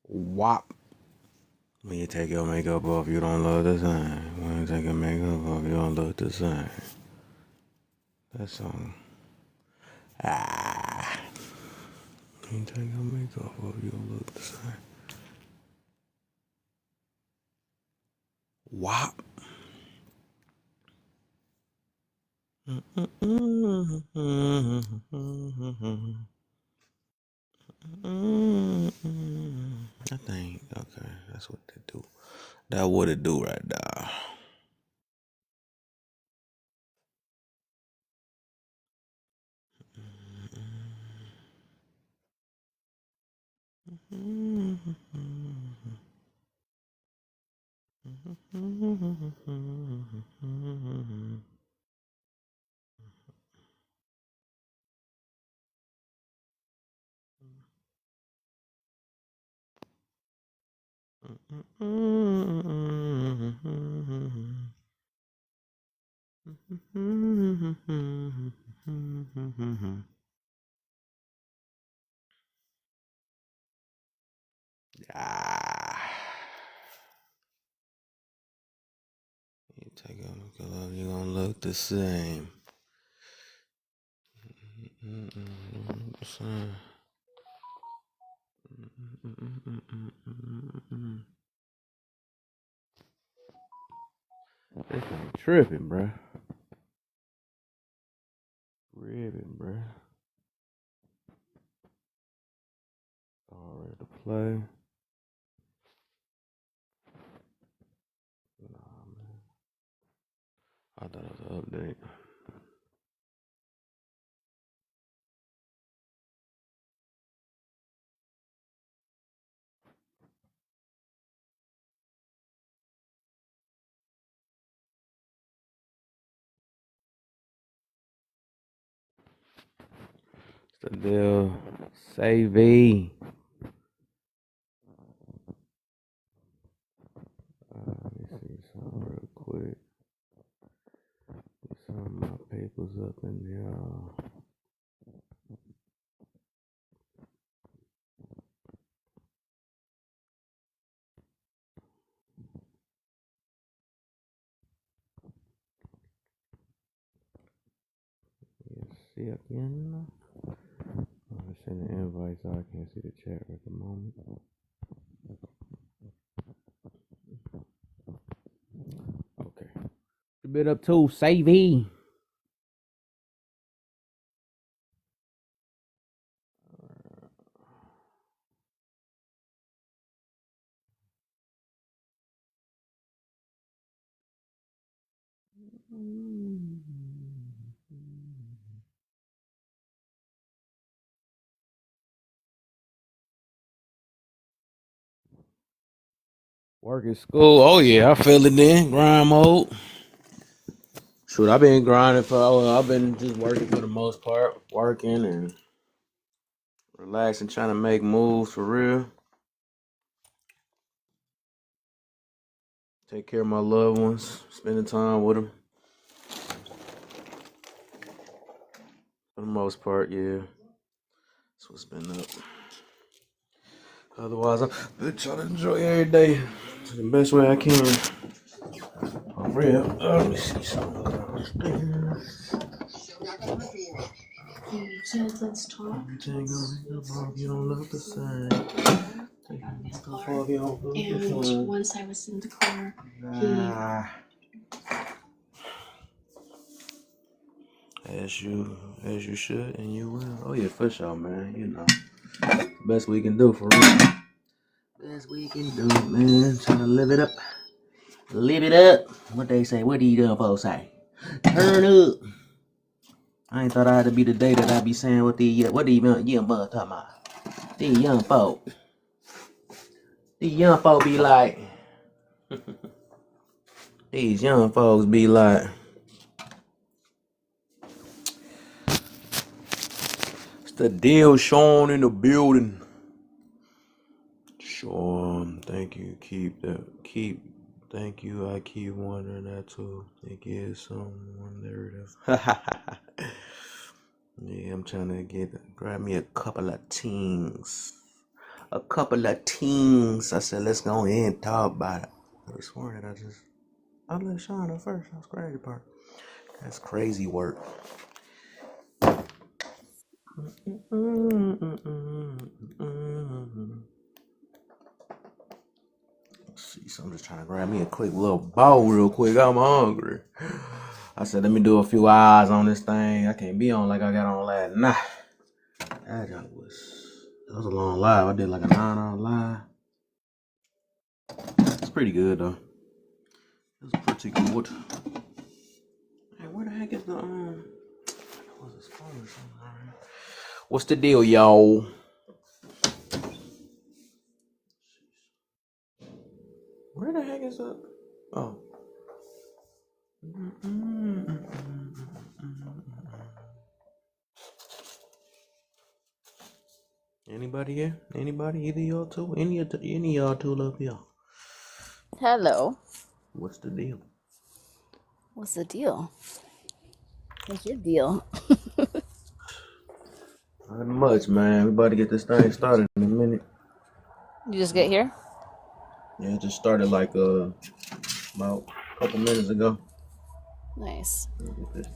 WAP. When you take your makeup off, you don't look the same. When you take your makeup off, you don't look the same. That song. Ah. When you take your makeup off, you don't look the same. WAP. I think, okay, that's what they do. That what it do right there. Ah. You take a look at love, you gonna look the same. The same. This thing tripping, bruh. Tripping, bruh. All ready to play. Nah, man. I thought it was an update. It's the deal. Save V. Let me see something real quick. Get some of my papers up in there. Let's see again. I'm sending invites so I can't see the chat at the moment. Okay. A bit up too. Save V. Work at school. Oh yeah, I feel it then. Grind mode. Shoot, I've been grinding I've been just working for the most part. Working and relaxing, trying to make moves for real. Take care of my loved ones. Spending time with them. For the most part, yeah. That's what's been up. Otherwise, I'm trying to enjoy every day the best way I can. For real. Let me see something downstairs. You said let's talk. Everything on you don't look the same. And once I was in the car, as you should and you will. Oh yeah, for sure, man. You know, best we can do for real. Best we can do, man. Trying to live it up. Live it up. What they say? What do you young folks say? Turn up. I ain't thought I'd be the day that I be saying what the young folks talking about. These young folks. These young folks be like. These young folks be like. It's the deal, Sean in the building. Sean, thank you. Thank you. I keep wondering that too. It is someone narrative. Yeah, I'm trying to grab me a couple of things. a couple of teams. I said, let's go in and talk about it. I was sworn that I let Sean know first. That's the crazy part. That's crazy work. Let's see, so I'm just trying to grab me a quick little bowl real quick. I'm hungry. I said, let me do a few hours on this thing. I can't be on like I got on last night. That was a long live. I did like a 9-hour live. It's pretty good though. It was pretty good. Hey, where the heck is the what's this phone or something? What's the deal, y'all? Where the heck is that? Oh. Anybody here? Anybody? Either y'all two? Any of y'all two up here? Hello. What's the deal? What's the deal? What's your deal? Not much, man. We about to get this thing started in a minute. You just get here? Yeah, it just started like about a couple minutes ago. Nice.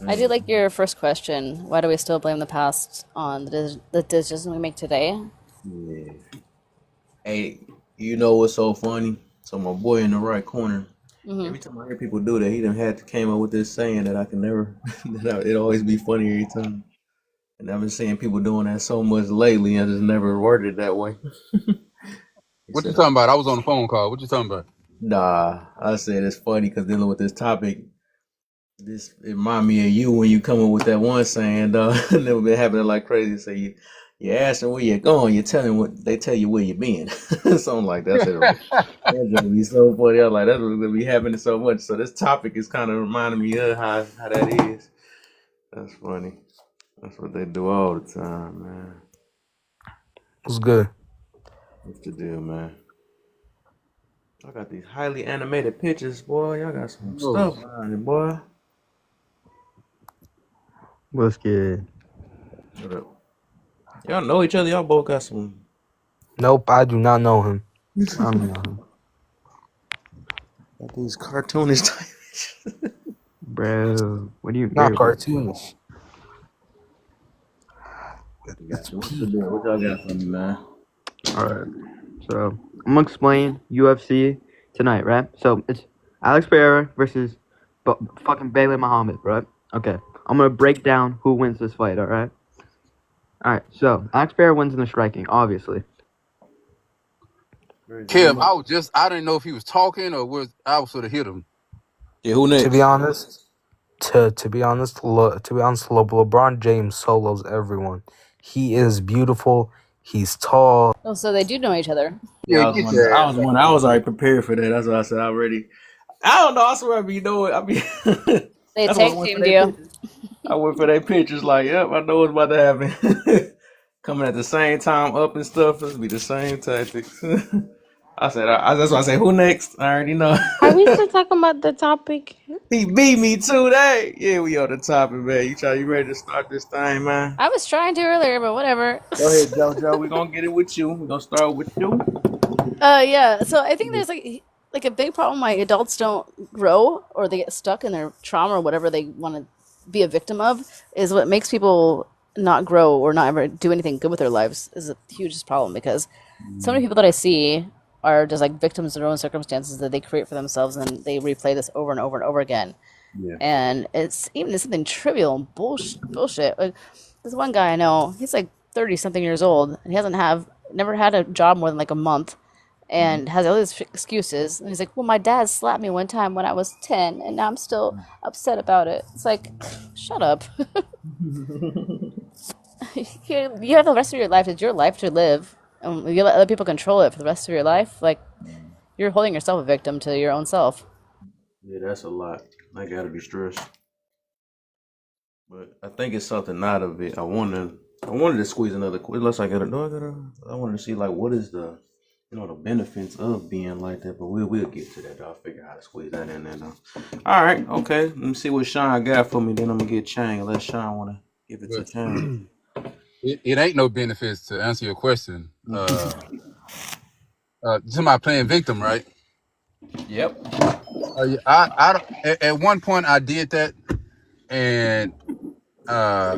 I do like your first question. Why do we still blame the past on the decisions we make today? Yeah. Hey, you know what's so funny? So my boy in the right corner. Every time I hear people do that, he done came up with this saying that I can never. It always be funny every time. And I've been seeing people doing that so much lately, I just never worded it that way. What you talking about? I was on the phone call. What you talking about? Nah, I said it's funny because dealing with this topic, it remind me of you when you come up with that one saying, never been happening like crazy. So you ask them where you're going, you tell them they tell you where you're being. Something like that. That just be so funny. I was like, that's what's gonna be happening so much. So this topic is kind of reminding me of how that is. That's funny. That's what they do all the time, man. What's good? What's the deal, man? I got these highly animated pictures, boy. Y'all got some stuff behind it, boy. What's good? What up? Y'all know each other. Y'all both got some. Nope, I do not know him. I don't know him. Got these cartoonish type. Bro, what do you Not cartoonish. What's the deal? What y'all got for me, man? Alright, so I'm gonna explain UFC tonight, right? So it's Alex Pereira versus fucking Bailey Muhammad, right? Okay, I'm gonna break down who wins this fight, alright? Alright, so Alex Pereira wins in the striking, obviously. Kim, I didn't know if he was talking or I was sort of hit him. Yeah, who next? To be honest, LeBron James solos everyone. He is beautiful. He's tall. Oh, so they do know each other. Yeah, I was already prepared for that. That's why I said already. I don't know. I swear, you know it. I mean, they tag teamed you. I went for their pictures. Like, yep, I know what's about to happen. Coming at the same time, up and stuff. This be the same tactics. I said, that's why I said, who next? I already know. Are we still talking about the topic? He beat me today. Yeah, we on the topic, man. You ready to start this thing, man? I was trying to earlier, but whatever. Go ahead, JoJo. We're gonna get it with you. We're gonna start with you. Yeah. So I think there's like a big problem why adults don't grow or they get stuck in their trauma or whatever they want to be a victim of is what makes people not grow or not ever do anything good with their lives is a huge problem because so many people that I see are just like victims of their own circumstances that they create for themselves and they replay this over and over and over again. Yeah. And it's something trivial and bullshit. Like this one guy I know, he's like 30 something years old and he never had a job more than like a month and has all these excuses. And he's like, well, my dad slapped me one time when I was 10 and now I'm still upset about it. It's like, shut up. You have the rest of your life. It's your life to live. And you let other people control it for the rest of your life. Like, you're holding yourself a victim to your own self. Yeah, that's a lot. I gotta be stressed. But I think it's something out of it. I wanted to squeeze another question. Unless I wanted to see like what is the the benefits of being like that. But we'll get to that. I'll figure out how to squeeze that in there though. All right, okay. Let me see what Sean got for me. Then I'm gonna get Chang. Unless Sean wanna give it to Chang. It ain't no benefits to answer your question. Somebody playing victim, right? Yep. Yeah, I don't, at one point I did that, and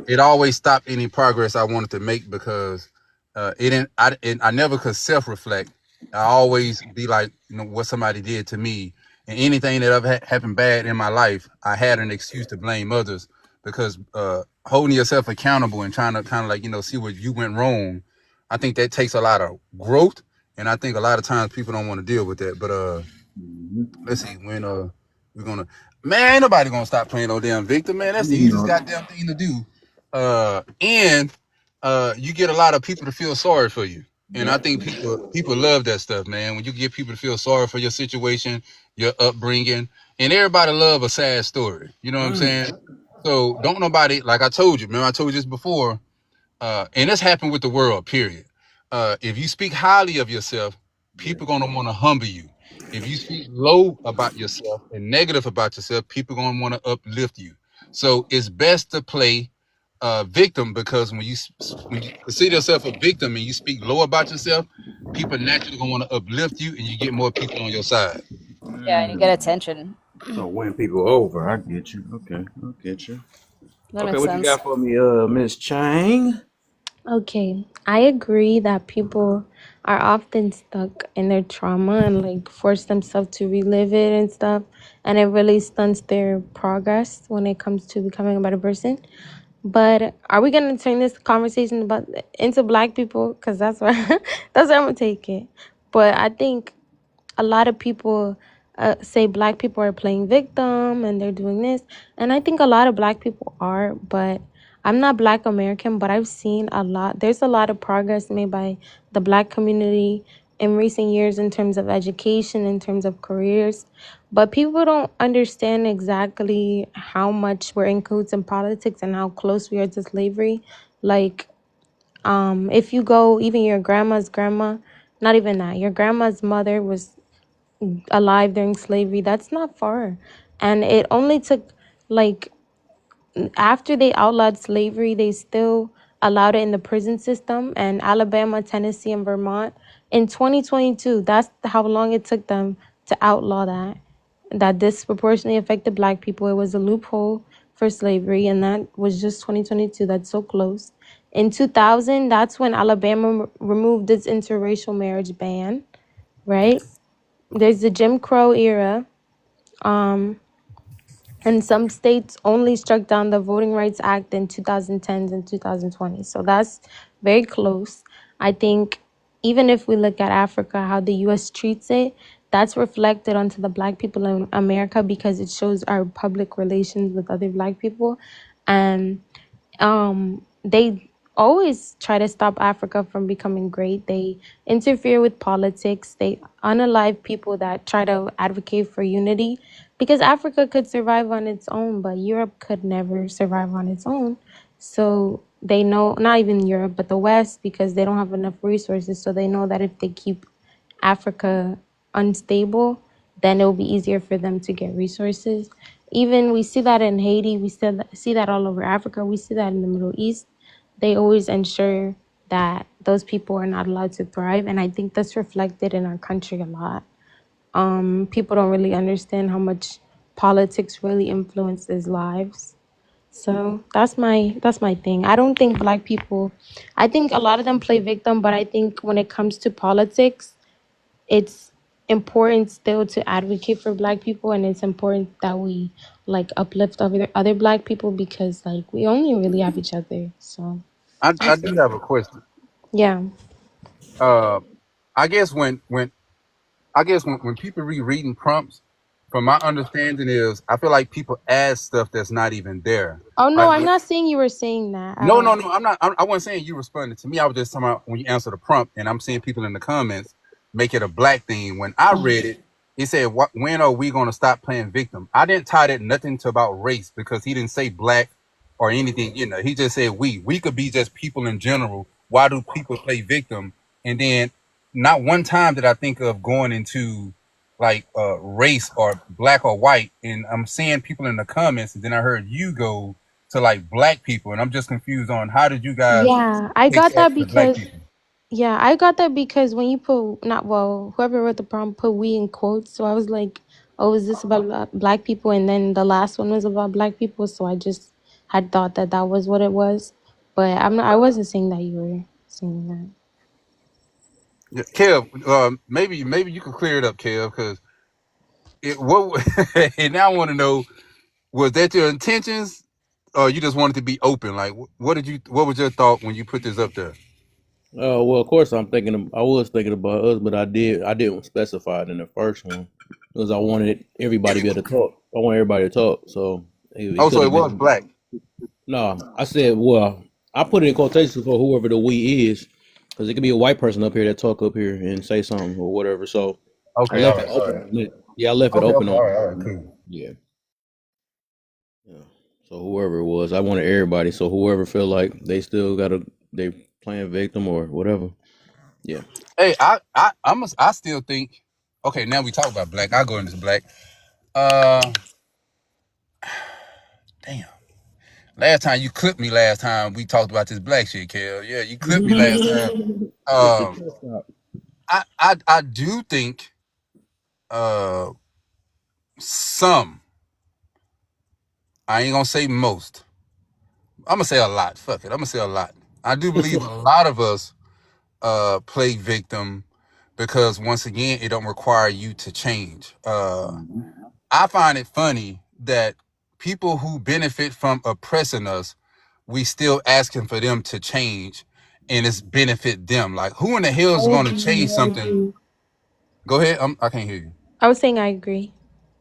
it always stopped any progress I wanted to make because it didn't. I never could self reflect. I always be like, what somebody did to me, and anything that ever happened bad in my life, I had an excuse to blame others because holding yourself accountable and trying to kind of like see what you went wrong. I think that takes a lot of growth, and I think a lot of times people don't want to deal with that. But let's see when we're gonna. Man, ain't nobody gonna stop playing no damn victim, man. That's the easiest goddamn thing to do. And you get a lot of people to feel sorry for you. And I think people love that stuff, man. When you get people to feel sorry for your situation, your upbringing, and everybody love a sad story. You know what I'm saying? So don't nobody, like I told you, man, I told you this before, and this happened with the world, period. If you speak highly of yourself, people gonna want to humble you. If you speak low about yourself and negative about yourself, people gonna want to uplift you. So it's best to play victim because when you consider yourself a victim and you speak low about yourself, people naturally gonna want to uplift you, and you get more people on your side. Yeah, and you get attention. So win people over. I get you. Okay, I get you. That Okay, makes what you sense. got for me, Miss Chang? Okay, I agree that people are often stuck in their trauma and like force themselves to relive it and stuff, and it really stunts their progress when it comes to becoming a better person. But are we gonna turn this conversation about into black people? Because that's where that's where I'm gonna take it. But I think a lot of people say black people are playing victim and they're doing this, and I think a lot of black people are, but I'm not black American, but I've seen a lot. There's a lot of progress made by the black community in recent years in terms of education, in terms of careers, but people don't understand exactly how much we're in cahoots in politics and how close we are to slavery. Like, if you go, even your grandma's grandma, not even that, your grandma's mother was alive during slavery. That's not far. And it only took, like, after they outlawed slavery, they still allowed it in the prison system. And Alabama, Tennessee, and Vermont in 2022, that's how long it took them to outlaw that disproportionately affected black people. It was a loophole for slavery, and that was just 2022. That's so close. In 2000, that's when Alabama removed its interracial marriage ban, right? There's the Jim Crow era, and some states only struck down the Voting Rights Act in 2010s and 2020. So that's very close. I think even if we look at Africa, how the U.S. treats it, that's reflected onto the black people in America because it shows our public relations with other black people. And they always try to stop Africa from becoming great. They interfere with politics. They unalive people that try to advocate for unity because Africa could survive on its own, but Europe could never survive on its own. So they know, not even Europe, but the West, because they don't have enough resources. So they know that if they keep Africa unstable, then it will be easier for them to get resources. Even we see that in Haiti, we see that all over Africa, we see that in the Middle East. They always ensure that those people are not allowed to thrive. And I think that's reflected in our country a lot. People don't really understand how much politics really influences lives. So that's my thing. I don't think black people, I think a lot of them play victim, but I think when it comes to politics, it's important still to advocate for black people, and it's important that we like uplift other black people because like we only really have each other. So I do have a question. yeah. Uh, I guess when people reading prompts, from my understanding is I feel like people add stuff that's not even there. Oh no, Like I'm not saying you were saying that at no, no, all. no. I'm not. I wasn't saying you responded to me. I was just talking about when you answer the prompt, and I'm seeing people in the comments make it a black thing. When I read it said, When are we going to stop playing victim?" I didn't tie that nothing to about race because he didn't say black or anything. He just said we. We could be just people in general. Why do people play victim? And then not one time did I think of going into like race or black or white. And I'm seeing people in the comments, and then I heard you go to like black people, and I'm just confused on how did you guys Yeah, I take got that that to black because people? Yeah, I got that because when you put not well, whoever wrote the prompt put "we" in quotes, so I was like, "Oh, is this about black people?" And then the last one was about black people, so I just had thought that that was what it was. But I'm not. I wasn't saying that you were saying that. Yeah, Kev, maybe you can clear it up, Kev, because it what and now I want to know, was that your intentions, or you just wanted to be open? Like, what was your thought when you put this up there? Well, of course, I was thinking about us, but I didn't specify it in the first one because I wanted everybody to be able to talk. I want everybody to talk, so it Oh, could so it have was been. black. No, I said, well, I put it in quotations for whoever the we is, because it could be a white person up here that talk up here and say something or whatever. So I Okay, all left it right, all open right. on it. Yeah, I left it Okay, open okay, on all it. right, all right, cool. Yeah, yeah. So whoever it was, I wanted everybody. So whoever feel like they playing victim or whatever. Yeah. Hey, I still think. Okay, now we talk about black. I'll go into black. Damn. Last time you clipped me. Last time we talked about this black shit, Kev. Yeah, you clipped me last time. The Um, test out. I do think uh some. I ain't gonna say most. I'm gonna say a lot. Fuck it. I'm gonna say a lot. I do believe a lot of us play victim because once again it don't require you to change. Mhm. I find it funny that people who benefit from oppressing us, we still asking for them to change and it's benefit them. Like, who in the hell is I going to agree. change I something? agree. Go ahead. I can't hear you. I was saying I agree.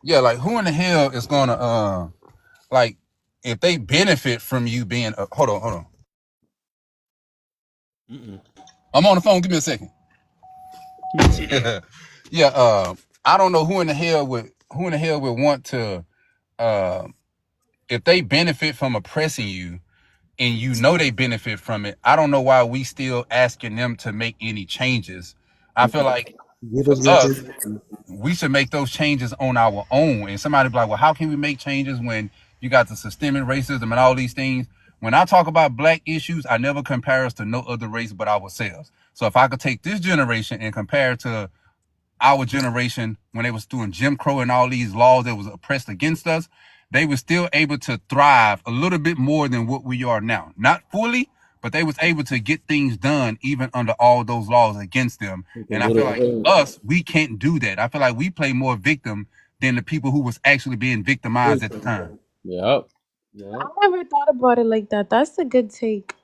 Yeah, like, who in the hell is going to like, if they benefit from you being hold on. Mm-mm. I'm on the phone. Give me a second. Yeah, I don't know who in the hell would want to uh if they benefit from oppressing you and you know they benefit from it. I don't know why we still asking them to make any changes. I feel like Give for us us, reparations. we should make those changes on our own. And somebody be like, well, how can we make changes when you got the systemic racism and all these things? When I talk about black issues, I never compare us to no other race but ourselves. So if I could take this generation and compare it to our generation when they was doing Jim Crow and all these laws that was oppressed against us, they were still able to thrive a little bit more than what we are now. Not fully, but they was able to get things done even under all those laws against them. With a And I feel little like help. us, we can't do that. I feel like we play more victim than the people who was actually being victimized at the time. Yep. Yep. I never thought about it like that. That's a good take.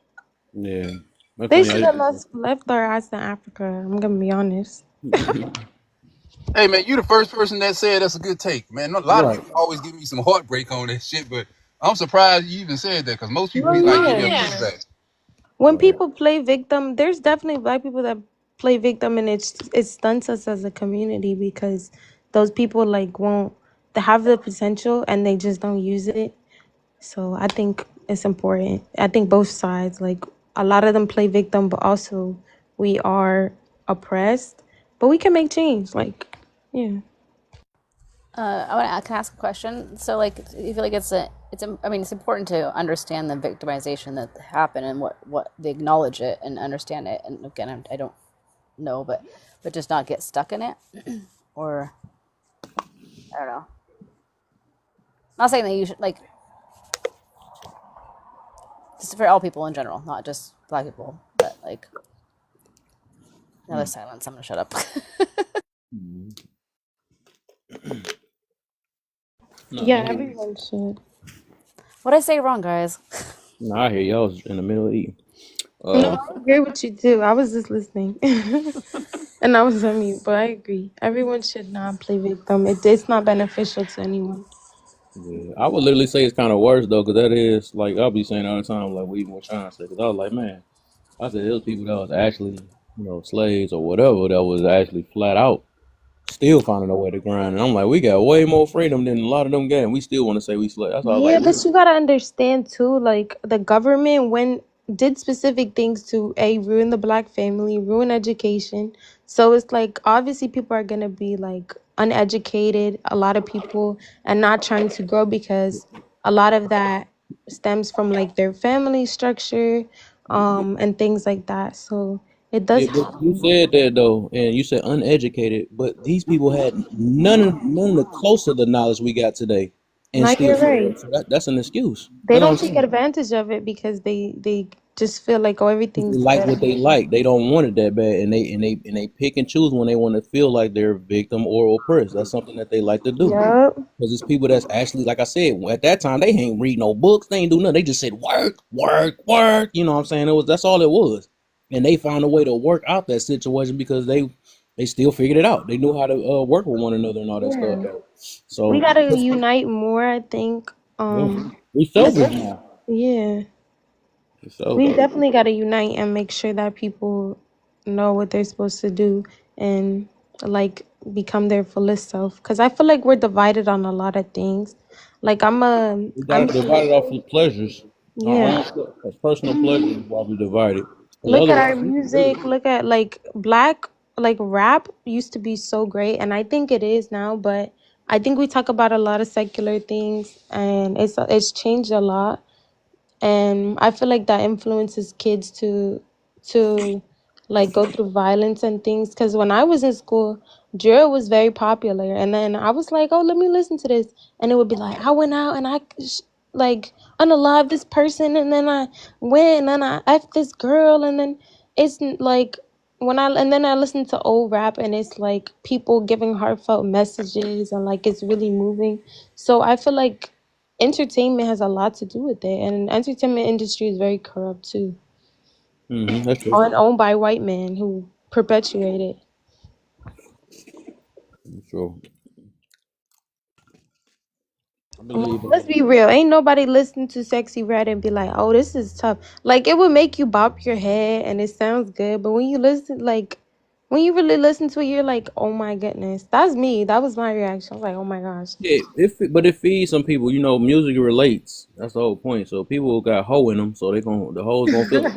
Yeah. That's They funny. should have left their ass in Africa. I'm gonna be honest. Hey man, you the first person that said that's a good take, man. A lot of Right. people always give me some heartbreak on that shit, but I'm surprised you even said that because most people No, be like, give me a yeah. pushback. When Right. people play victim, there's definitely black people that play victim, and it stunts us as a community because those people like won't they have the potential and they just don't use it. So I think it's important. I think both sides, like a lot of them play victim, but also we are oppressed, but we can make change. Like, yeah. Can I ask a question? So, like, you feel like I mean, it's important to understand the victimization that happened and what they acknowledge it and understand it. And again, I don't know, but just not get stuck in it, or I don't know. Not saying that you should like just for all people in general, not just black people, but like now there's silence. I'm gonna shut up. Mhm. No, Yeah, go ahead. everyone should. What I say wrong, guys? No, I hear y'all was in the middle of eating. No, Uh, I agree with you too. I was just listening. And I was on mute, but I agree. Everyone should not play victim. It's not beneficial to anyone. yeah, I would literally say it's kind of worse though, because that is like I'll be saying all the time, like we even were trying to say, because I was like, man, I said those people that was actually, slaves or whatever, that was actually flat out still finding a way to grind, and I'm like, we got way more freedom than a lot of them got, and we still want to say we slaves. That's why I was Yeah, like, but you gotta understand too, like the government when did specific things to ruin the black family, ruin education. So it's like obviously people are gonna be like uneducated, a lot of people, and not trying to grow because a lot of that stems from like their family structure, and things like that. So It Yeah, does but help. you said that though, and you said uneducated, but these people had none of the close to the knowledge we got today, and Now still you're failed. right. So that's an excuse. They That's what I'm don't take saying. advantage of it because they just feel like, oh, They everything's like what better. they like. They don't want it that bad, and they pick and choose when they want to feel like they're victim or oppressed. That's something that they like to do. Yup. Because it's people that's actually, like I said, at that time they ain't read no books, they ain't do nothing. They just said work, work, work. You know what I'm saying? That's all it was. And they found a way to work out that situation because they still figured it out. They knew how to work with one another and all that stuff. Yeah. We So gotta unite more, I think. yeah, we selfish Especially, now. yeah. So We definitely gotta unite and make sure that people know what they're supposed to do and like become their fullest self. Because I feel like we're divided on a lot of things. Like we got I'm, to divide it off of pleasures. Our own yeah. stuff. That's personal pleasures is why we divided. Because Look at our otherwise, we can do music. it. Look at like black, like rap used to be so great, and I think it is now. But I think we talk about a lot of secular things, and it's changed a lot. And I feel like that influences kids to like go through violence and things. Because when I was in school, drill was very popular, and then I was like, oh, let me listen to this, and it would be like I went out and like unalive this person, and then I went and then I f this girl, and then like and then I listen to old rap, and it's like people giving heartfelt messages, and like it's really moving. So I feel like entertainment has a lot to do with it, and entertainment industry is very corrupt too, That's true. owned by white men who perpetuate it. That's true. I Like, believe. let's be real, ain't nobody listening to Sexy Red and be like, oh, this is tough. Like, it would make you bop your head and it sounds good, but when you listen, like, when you really listen to it, you're like, oh my goodness. That's me. That was my reaction. I was like, oh my gosh. Yeah, but it feeds some people. You know, music relates. That's the whole point. So people got hoe in them, so the hoes gonna feel it.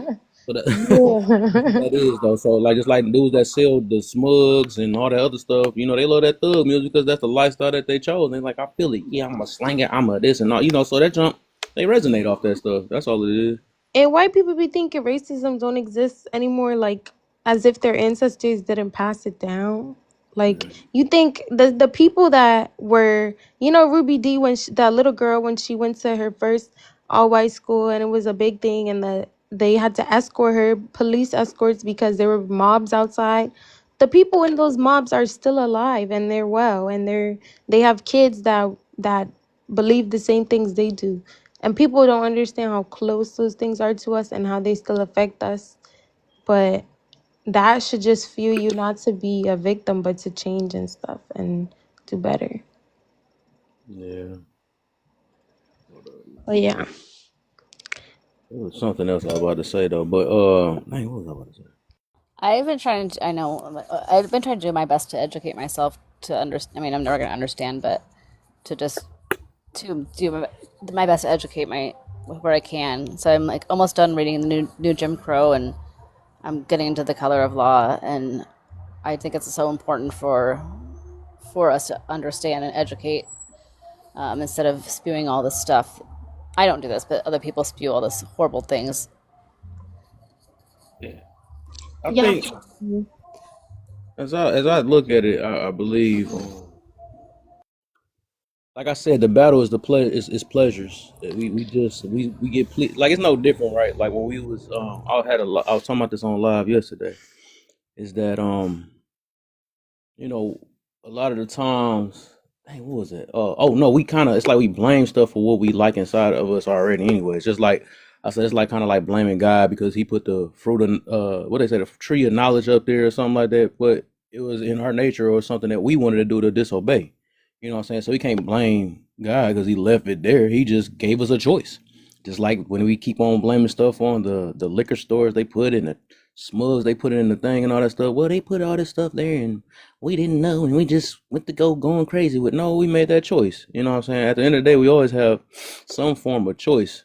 So that that's what Yeah. that is though. So like just like dudes that sell the smugs and all that other stuff, you know, they love that thug music because that's the lifestyle that they chose. And they like, I feel it. Yeah, I'm a slanger. I'm a this and all. You know, so that jump they resonate off that stuff. That's all it is. And white people be thinking racism don't exist anymore, like as if their ancestors didn't pass it down. Like you think the people that were, Ruby D when that little girl when she went to her first all white school and it was a big thing and they had to escort her, police escorts because there were mobs outside. The people in those mobs are still alive and they're well and they have kids that believe the same things they do. And people don't understand how close those things are to us and how they still affect us. But that should just fuel you not to be a victim, but to change and stuff and do better. Yeah. But yeah. There was something else I was about to say though, but dang, what was I about to say? I've been trying to, I know, I've been trying to do my best to educate myself to understand. I mean, I'm never going to understand, but to just to do my best to educate my where I can. So I'm like almost done reading the new Jim Crow, and I'm getting into the color of law, and I think it's so important for us to understand and educate instead of spewing all this stuff. I don't do this, but other people spew all this horrible things. Yeah. I Yeah. think as I look at it, I believe. Like I said, the battle is the is pleasures. We get like it's no different, right? Like when we was I was talking about this on live yesterday. Is that you know a lot of the times, dang, what was it? Oh no, we kind of it's like we blame stuff for what we like inside of us already. Anyway, it's just like I said, it's like kind of like blaming God because He put the fruit of what they say the tree of knowledge up there or something like that, but it was in our nature or something that we wanted to do to disobey. You know what I'm saying? So we can't blame God because He left it there. He just gave us a choice. Just like when we keep on blaming stuff on the liquor stores, they put in the smugs, they put it in the thing and all that stuff. Well, they put all this stuff there and we didn't know and we just went to go going crazy with no, we made that choice. You know what I'm saying? At the end of the day, we always have some form of choice.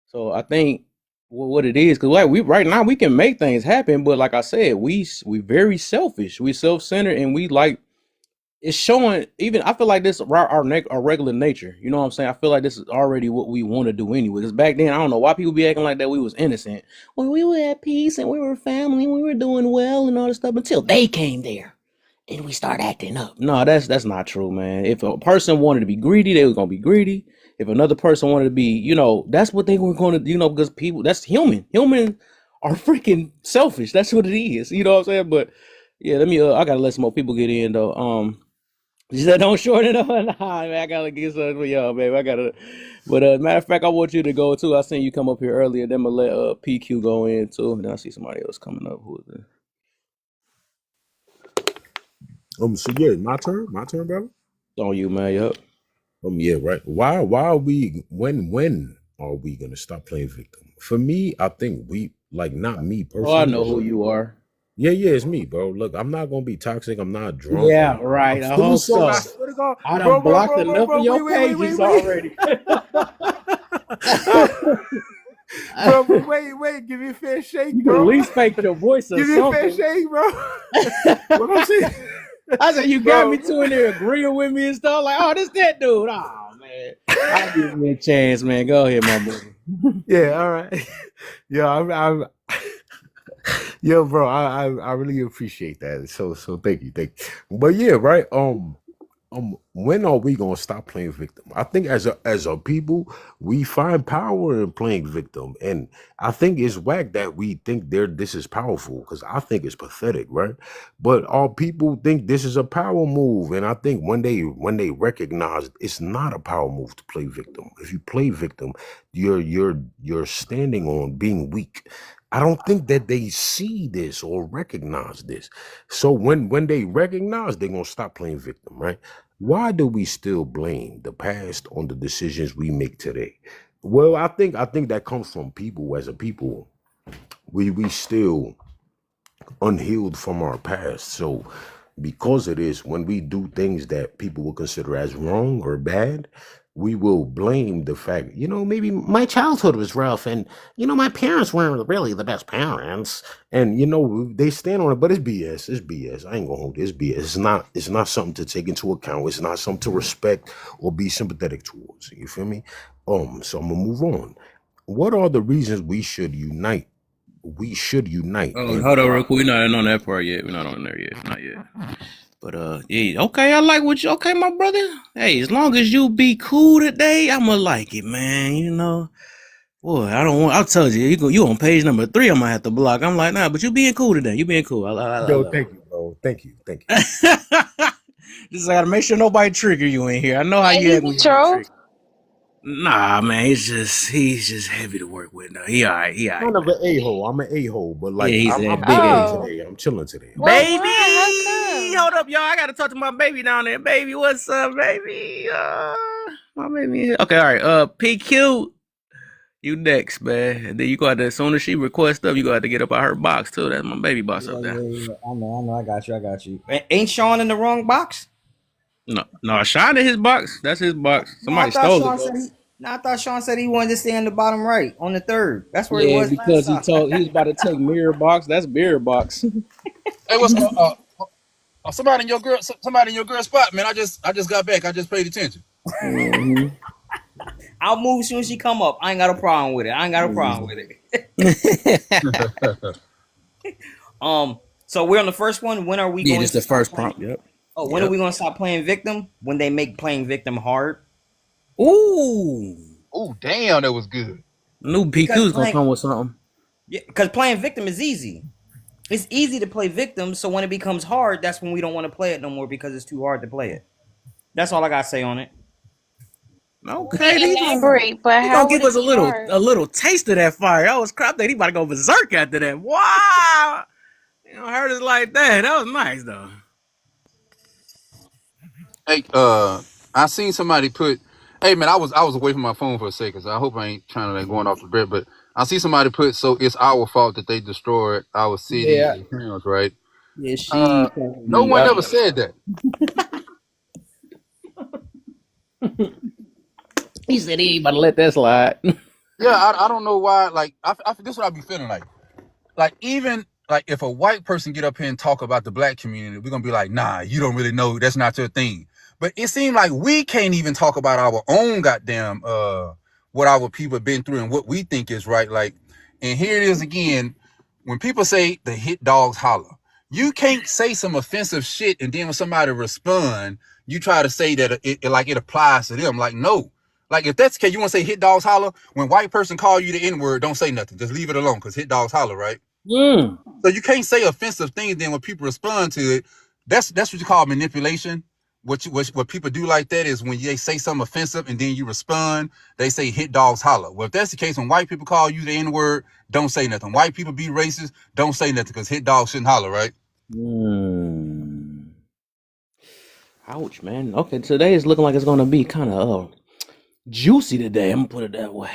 So I think what it is, because like we right now we can make things happen, but like I said, we very selfish, we self centered, and we like it's showing. Even I feel like this our regular nature. You know what I'm saying? I feel like this is already what we want to do anyway. Because back then, I don't know why people be acting like that. We was innocent when we were at peace and we were family, we were doing well and all this stuff until they came there and we start acting up. No, that's not true, man. If a person wanted to be greedy, they were gonna be greedy. If another person wanted to be, that's what they were going to, because people, that's human. Human are freaking selfish. That's what it is. You know what I'm saying? But yeah, let me. I gotta let some more people get in though. She said, "Don't shorten it up." Nah, man, I gotta get something for y'all, baby. I gotta. But matter of fact, I want you to go too. I seen you come up here earlier. Then I'm gonna let PQ go in too. Then I see somebody else coming up. Who is it? So yeah, my turn, brother. It's on you, man. Yup. Yeah, right. Why are we when are we gonna stop playing victim? For me, I think we like not me Oh, I personally. know who you are. Yeah, it's me, bro. Look, I'm not gonna be toxic. I'm not drunk. Yeah, right. I hope so. I swear to God, I done blocked enough of your pages already. Bro, wait, give me a fair shake, You can at least fake your voice or Give me a fair something. shake, bro. What I'm saying? I said you got Bro. me two in there agreeing with me and stuff. Like, oh, this that dude. Oh man, I'll give you a chance, man. Go ahead, my brother. Yeah, all right. I'm yo, bro, I really appreciate that. So thank you. But yeah, right. When are we gonna stop playing victim? I think as a people, we find power in playing victim, and I think it's whack that we think this is powerful because I think it's pathetic, right? But our people think this is a power move, and I think when they recognize it's not a power move to play victim. If you play victim, you're standing on being weak. I don't think that they see this or recognize this. So when they recognize, they're gonna stop playing victim, right? Why do we still blame the past on the decisions we make today? Well, I think that comes from people as a people. We still unhealed from our past. So because of this, when we do things that people will consider as wrong or bad, we will blame the fact, maybe my childhood was rough and, my parents weren't really the best parents. And, they stand on it, but it's BS. It's BS. I ain't gonna hold this BS. It's not something to take into account. It's not something to respect or be sympathetic towards. You feel me? So I'm gonna move on. What are the reasons we should unite? We should unite. Oh, hold on real quick. We're not on that part yet. We're not on there yet. Not yet. But yeah, okay, I like what you okay, my brother. Hey, as long as you be cool today, I'ma like it, man. Boy, I told you, you on page number 3, I'm gonna have to block. I'm like, nah, but you being cool today. You being cool. Yo, thank you, bro. Thank you. Just gotta make sure nobody trigger you in here. I know how you act when you get True. triggered. Nah, man, he's just heavy to work with. No, he all right. Kind of an a-hole. I'm an a-hole, but like Yeah, he's I'm that big today. I'm chilling today. Well, baby, why? How come? hold up, y'all. I gotta talk to my baby down there. Baby, what's up, baby? My baby. Okay, all right. PQ, you next, man. And then you got to, as soon as she requests stuff, you got to get up out her box too. That's my baby boss up there. Yeah. I know. I got you. Ain't Sean in the wrong box? No, Sean in his box. That's his box. Somebody stole it. I thought Sean said he wanted to stay in the bottom right on the third. That's where he Yeah, was. because he was about to take mirror box. That's mirror box. Hey, what's somebody in your girl spot, man? I just got back. I just paid attention. Mhm. I'll move as soon as she come up. I ain't got a problem with it. So we're on the first one. When are we Yeah, going it's to the first prompt. Yep. when are we going to stop playing victim? When they make playing victim hard? Ooh, Oh, damn, that was good. new PQ's gonna come with something. Yeah, because playing victim is easy. It's easy to play victim, so when it becomes hard, that's when we don't want to play it no more because it's too hard to play it. That's all I gotta say on it. Okay, Elaborate, but he how gonna give would us it be hard? a little taste of that fire. I was crap that he about to go berserk after that. Wow, heard it like that. That was nice though. Hey, I seen somebody put. Hey, man, I was away from my phone for a second, so I hope I ain't trying to like going off the bed. But I see somebody put, so it's our fault that they destroyed our city Yeah. and towns, right? Yeah, she. No one ever said that. He said he ain't about to let that slide. Yeah, I don't know why. Like, this is what I be feeling like. Like, even like if a white person get up here and talk about the black community, we're gonna be like, nah, you don't really know, that's not your thing. But it seems like we can't even talk about our own goddamn what our people been through and what we think is right. Like, and here it is again, when people say the hit dogs holler, you can't say some offensive shit and then when somebody respond, you try to say that it applies to them. Like, no. Like, if that's the case, you want to say hit dogs holler, when white person call you the N-word, don't say nothing. Just leave it alone, because hit dogs holler, right? Mm. So you can't say offensive things. Then when people respond to it, that's what you call manipulation. What people do like that is when they say something offensive and then you respond, they say hit dogs holler. Well, if that's the case, when white people call you the N-word, don't say nothing. White people be racist, don't say nothing, because hit dogs shouldn't holler, right? Ouch, man. Okay, today is looking like it's gonna be kind of juicy today. I'm gonna put it that way.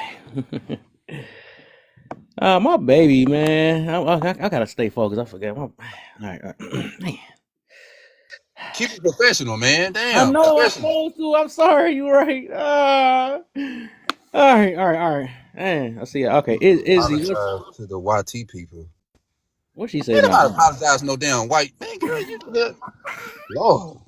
My baby, man. I gotta stay focused. I forget. All right. Man. Keep it professional, man. I Damn. know I'm Professional. supposed to. I'm sorry. You're right. All right. Man, I see. Okay, Izzy, Apologize to the YT people. what she say Ain't now? nobody apologize to no damn white man, girl. You do that. Lord.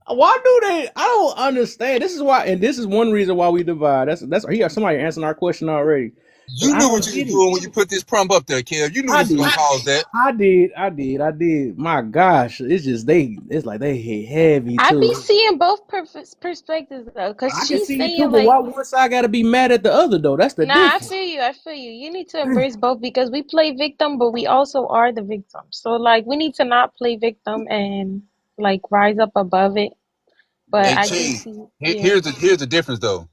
Why do they? I don't understand. This is why, and this is one reason why we divide. That's here. Somebody answering our question already. But You I knew what don't you was get it. doing when you put this prompt up there, Kev. You knew I this was did. gonna cause that. I did. My gosh, it's just it's like they hit heavy I be too. seeing both perspectives though, cause I can she's see it too, saying but like, why one side got to be mad at the other though? That's the nah, I difference. feel you. I feel you. You need to embrace both because we play victim, but we also are the victim. So like, we need to not play victim and like rise up above it. But Hey, I do King, see, yeah. here's the difference though.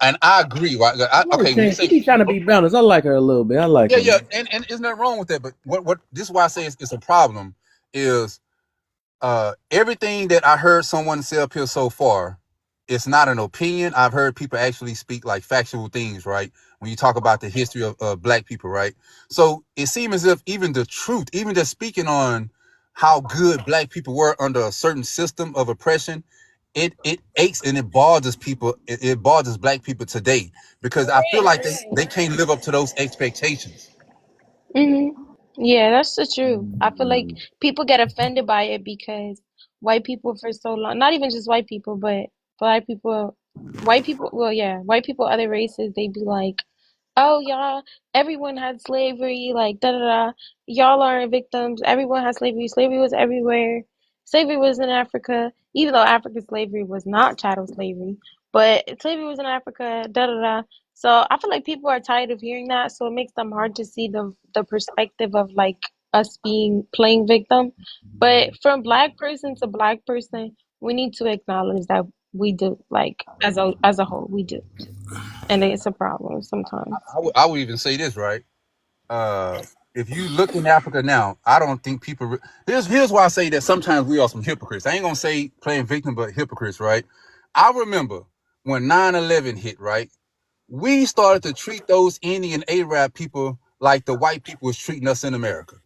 And I agree, right? Okay, when you She say be trying to be balanced. I like her a little bit. I like yeah, her, yeah, man. and there's nothing wrong with that. But what this is why I say it's a problem is everything that I heard someone say up here so far, it's not an opinion. I've heard people actually speak like factual things, right? When you talk about the history of black people, right? So it seems as if even the truth, even just speaking on how good black people were under a certain system of oppression, it aches and it bothers people. It bothers black people today because I feel like they can't live up to those expectations. hmm Yeah, that's the truth. I feel like people get offended by it because white people for so long, not even just white people, but black people, white people, well, yeah, white people, other races, they be like, oh, y'all, everyone had slavery, like, da da da. Y'all aren't victims. Everyone had slavery. Slavery was everywhere. Slavery was in Africa, even though African slavery was not chattel slavery, but slavery was in Africa, da da da. So I feel like people are tired of hearing that, so it makes them hard to see the perspective of like us being playing victim. But from black person to black person, we need to acknowledge that we do, like as a whole, we do, and it's a problem sometimes. I would even say this, right? If you look in Africa now, I don't think people. Here's why I say that sometimes we are some hypocrites. I ain't gonna say playing victim, but hypocrites, right? I remember when 9/11 hit, right? We started to treat those Indian Arab people like the white people was treating us in America.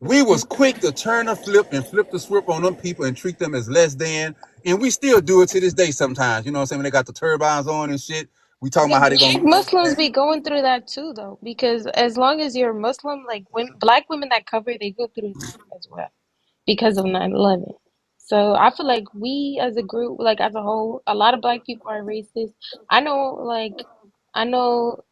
We was quick to turn a flip and flip the script on them people and treat them as less than, and we still do it to this day sometimes. You know what I'm saying? When they got the turbines on and shit, we talking about how they gonna. Muslims be going through that too, though, because as long as you're Muslim, like when black women that cover, they go through that as well because of 9/11. So I feel like we as a group, like as a whole, a lot of black people are racist. I know, like, I know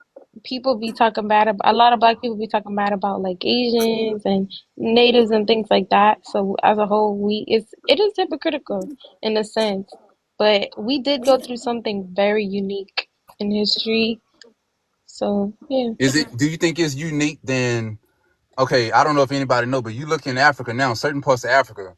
people be talking bad about a lot of black people be talking bad about like Asians and natives and things like that. So as a whole, it is hypocritical in a sense, but we did go through something very unique in history. So yeah. Is it? Do you think it's unique then? Okay, I don't know if anybody know, but you look in Africa now, certain parts of Africa,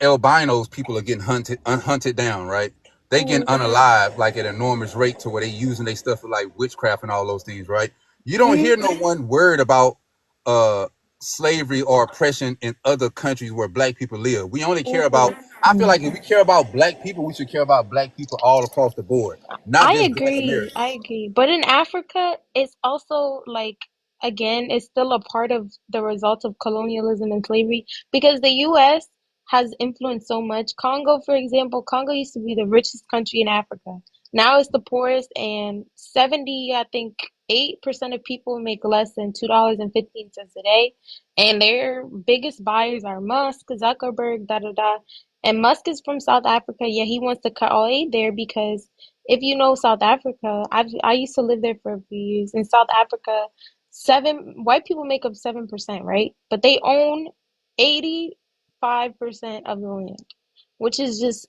albinos people are getting hunted down, right? They getting Mhm. unalive like at an enormous rate to where they using their stuff for like witchcraft and all those things, right? You don't Mhm. hear no one word about uh slavery or oppression in other countries where black people live. We only care about. Mhm. I feel like if we care about black people, we should care about black people all across the board, not I just black agree. Americans. I agree. But in Africa, it's also like, again, it's still a part of the results of colonialism and slavery because the US has influenced so much. Congo, for example, Congo used to be the richest country in Africa. Now it's the poorest, and 70, I think 8% of people make less than $2.15 a day, and their biggest buyers are Musk, Zuckerberg, da da da. And Musk is from South Africa. Yeah, he wants to cut all aid there because if you know South Africa, I used to live there for a few years. In South Africa, seven white people make up 7%, right? But they own 85% of the land, which is just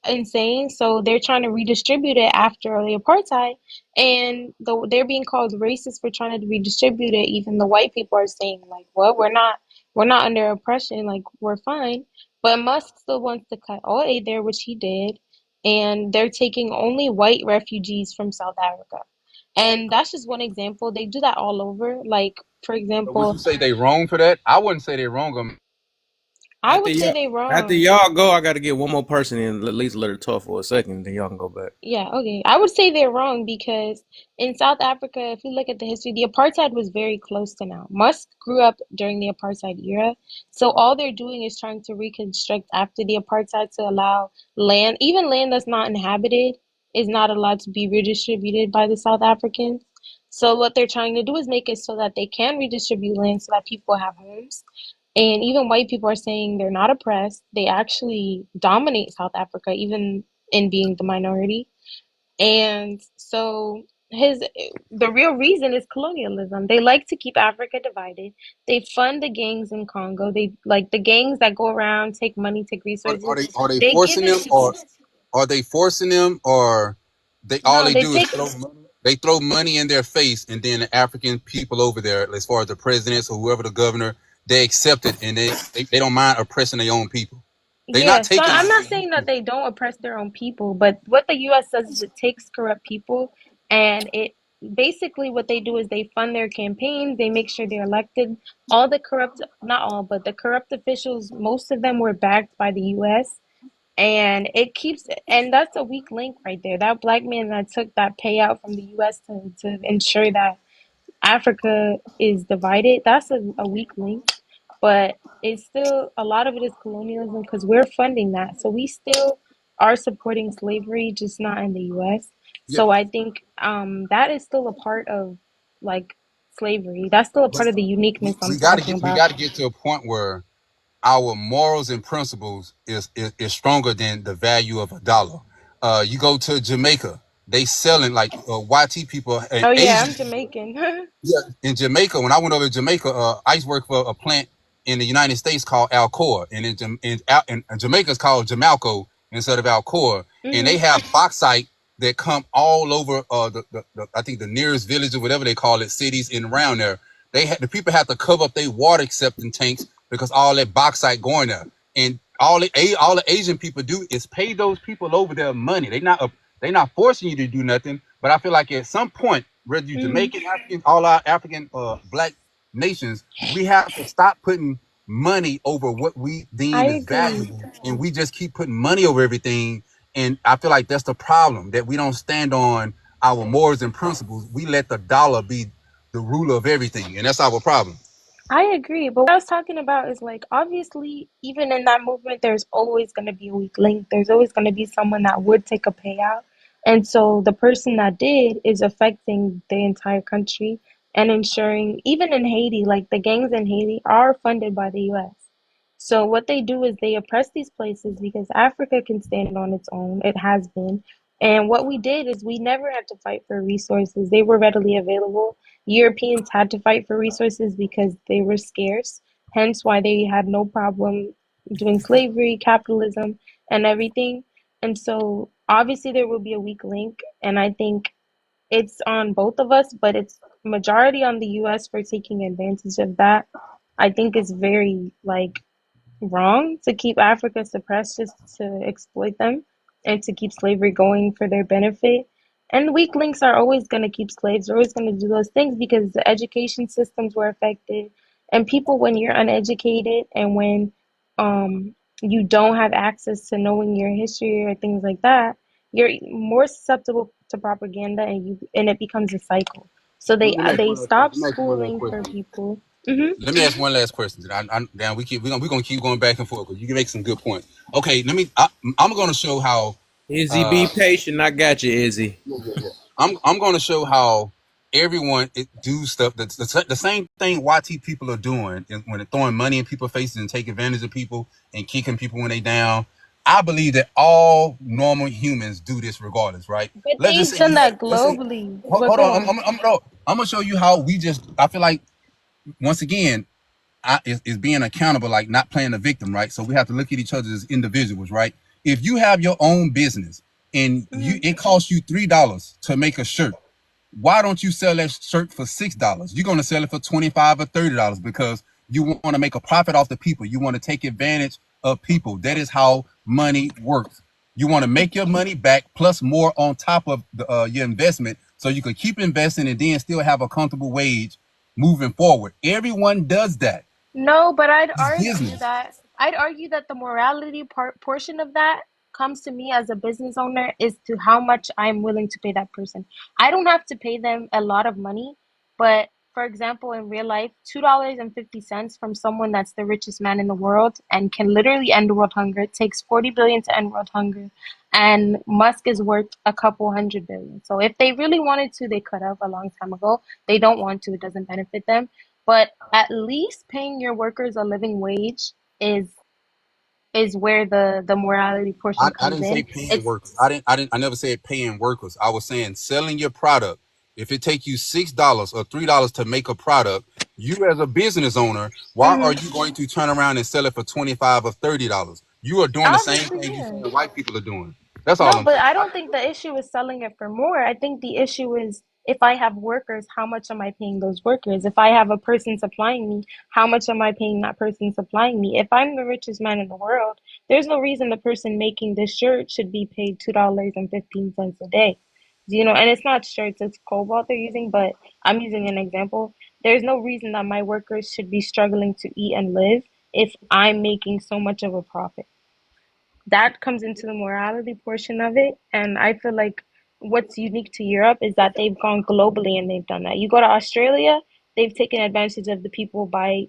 insane. So they're trying to redistribute it after the apartheid, and they're being called racist for trying to redistribute it. Even the white people are saying like, "Well, we're not under oppression. Like we're fine." But Musk still wants to cut all aid there, which he did, and they're taking only white refugees from South Africa. And that's just one example. They do that all over. Like, for So would you example, say they wrong for that? I wouldn't say they wrong. I After would say y'all, they after wrong. y'all go, I got to get one more person in, at least let her talk for a second, then y'all can go back. Yeah, okay. I would say they're wrong because in South Africa, if you look at the history, the apartheid was very close to now. Musk grew up during the apartheid era. So all they're doing is trying to reconstruct after the apartheid to allow land, even land that's not inhabited, is not allowed to be redistributed by the South Africans. So what they're trying to do is make it so that they can redistribute land so that people have homes. And even white people are saying they're not oppressed. They actually dominate South Africa, even in being the minority. And so the real reason is colonialism. They like to keep Africa divided. They fund the gangs in Congo. They like the gangs that go around, take money, take resources. Are they They give forcing it them, to or are they forcing them, or they all no, they they do is take throw money? They throw money in their face, and then the African people over there, as far as the presidents or whoever the governor, they accept it, and they don't mind oppressing their own people. They're not yeah, so taking. I'm not saying that they don't oppress their own people, but what the US does is it takes corrupt people and it basically what they do is they fund their campaigns, they make sure they're elected. All the corrupt, not all, but the corrupt officials, most of them were backed by the US. And it keeps, and that's a weak link right there. That black man that took that payout from the US to ensure that Africa is divided, that's a weak link, but it's still a lot of it is colonialism because we're funding that. So we still are supporting slavery, just not in the US. Yeah, So I think that is still a part of like slavery. That's still a but part of the uniqueness I'm we got to talking get we about. got to get to a point where our morals and principles is stronger than the value of a dollar. You go to Jamaica, they selling like YT people and Oh yeah, Asian. I'm Jamaican. Yeah, in Jamaica, when I went over to Jamaica, I used to work for a plant in the United States called Alcoa, and in Jamaica it's called Jamalco instead of Alcoa, and they hmm have bauxite that come all over the I think the nearest village or whatever they call it, cities in around there. The people have to cover up their water accepting tanks because all that bauxite going there, and all the Asian people do is pay those people over their money. They not forcing you to do nothing, but I feel like at some point, whether you hmm Jamaican, African, all our African black nations, we have to stop putting money over what we I deem as agree. valuable, and we just keep putting money over everything. And I feel like that's the problem, that we don't stand on our morals and principles. We let the dollar be the ruler of everything, and that's our problem. I agree, but what I was talking about is like obviously even in that movement there's always going to be a weak link. There's always going to be someone that would take a payout. And so the person that did is affecting the entire country and ensuring even in Haiti, like the gangs in Haiti are funded by the US. So what they do is they oppress these places because Africa can stand on its own. It has been. And what we did is we never had to fight for resources. They were readily available. Europeans had to fight for resources because they were scarce, hence why they had no problem doing slavery, capitalism, and everything. And so obviously there will be a weak link, and I think it's on both of us, but it's majority on the US for taking advantage of that. I think it's very like wrong to keep Africa suppressed just to exploit them and to keep slavery going for their benefit. And weak links are always going to keep slaves, they're always going to do those things because the education systems were affected. And people, when you're uneducated and when you don't have access to knowing your history or things like that, you're more susceptible to propaganda and it becomes a cycle. So Let me ask they one last question. stop Let me ask you one last schooling for question. people. Hmm Let me ask one last question. Damn, we're gonna keep going back and forth because you can make some good points. Okay, I'm gonna show how Izzy, be uh patient. I got you, Izzy. yeah, yeah, yeah. I'm going to show how everyone do stuff. That's the same thing YT people are doing when they're throwing money in people's faces and take advantage of people and kicking people when they down. I believe that all normal humans do this regardless, right? But Let's just they've say done you have, that let's say, globally. hold, But hold go on, on. I'm gonna show you how I feel like once again, is being accountable, like not playing the victim, right? So we have to look at each other as individuals, right? If you have your own business and it costs you $3 to make a shirt, why don't you sell that shirt for $6? You're gonna sell it for $25 or $30 because you want to make a profit off the people. You want to take advantage of people. That is how money works. You want to make your money back plus more on top of your investment, so you can keep investing and then still have a comfortable wage moving forward. Everyone does that. No, but It's business. I'd argue that the morality portion of that comes to me as a business owner is to how much I'm willing to pay that person. I don't have to pay them a lot of money, but for example, in real life, $2.50 from someone that's the richest man in the world and can literally end world hunger. It takes 40 billion to end world hunger, and Musk is worth a couple hundred billion. So if they really wanted to, they could have a long time ago. They don't want to, it doesn't benefit them. But at least paying your workers a living wage is where the morality portion I comes didn't say in. paying It's workers. I never said paying workers. I was saying selling your product. If it take you $6 or $3 to make a product, you as a business owner, why are you going to turn around and sell it for $25 or $30? You are doing the same obviously, thing you yeah. saying white people are doing. That's all No, I'm but saying. I don't think the issue is selling it for more. I think the issue is if I have workers, how much am I paying those workers? If I have a person supplying me, how much am I paying that person supplying me? If I'm the richest man in the world, there's no reason the person making this shirt should be paid $2.15 a day. You know, and it's not shirts, it's cobalt they're using, but I'm using an example. There's no reason that my workers should be struggling to eat and live if I'm making so much of a profit. That comes into the morality portion of it. And I feel like what's unique to Europe is that they've gone globally and they've done that. You go to Australia, they've taken advantage of the people by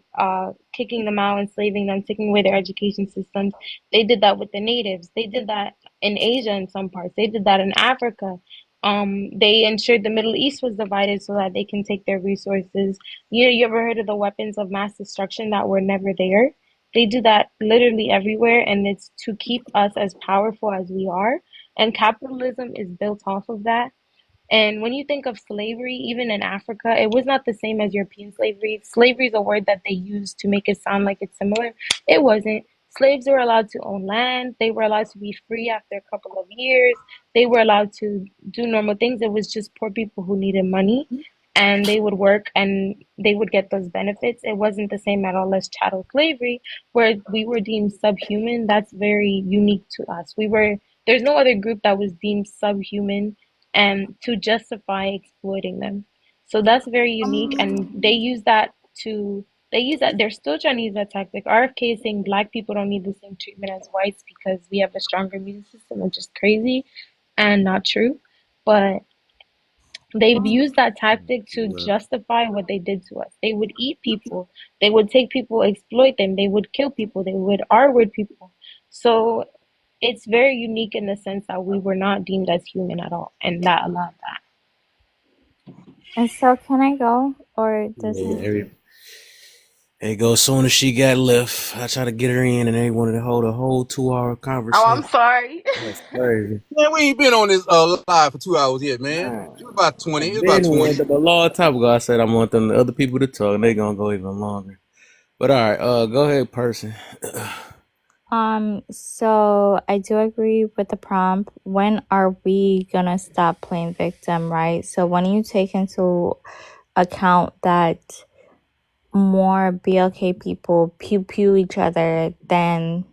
kicking them out, enslaving them, taking away their education systems. They did that with the natives. They did that in Asia in some parts. They did that in Africa. They ensured the Middle East was divided so that they can take their resources. You ever heard of the weapons of mass destruction that were never there? They do that literally everywhere, and it's to keep us as powerful as we are. And capitalism is built off of that. And when you think of slavery, even in Africa, it was not the same as European slavery. Slavery is a word that they use to make it sound like it's similar. It wasn't. Slaves were allowed to own land. They were allowed to be free after a couple of years. They were allowed to do normal things. It was just poor people who needed money, and they would work and they would get those benefits. It wasn't the same at all as chattel slavery, where we were deemed subhuman. That's very unique to us. There's no other group that was deemed subhuman and to justify exploiting them. So that's very unique, and they use that. They're still trying to use that tactic. RFK is saying black people don't need the same treatment as whites because we have a stronger immune system, which is crazy and not true. But they've used that tactic to justify what they did to us. They would eat people, they would take people, exploit them, they would kill people, they would R-word people. So it's very unique in the sense that we were not deemed as human at all, and that allowed that. And so, can I go, or does Yeah, it? there you go. As soon as she got left, I tried to get her in, and they wanted to hold a whole 2-hour Oh, conversation. I'm sorry. That's crazy. Man, we ain't been on this live for 2 hours yet, man. Nah. It's about 20. It's Then about 20. a long time ago, I said I want them other people to talk, and they gonna go even longer. But all right, go ahead, person. So I do agree with the prompt. When are we gonna stop playing victim, right? So when you take into account that more BLK people pew each other than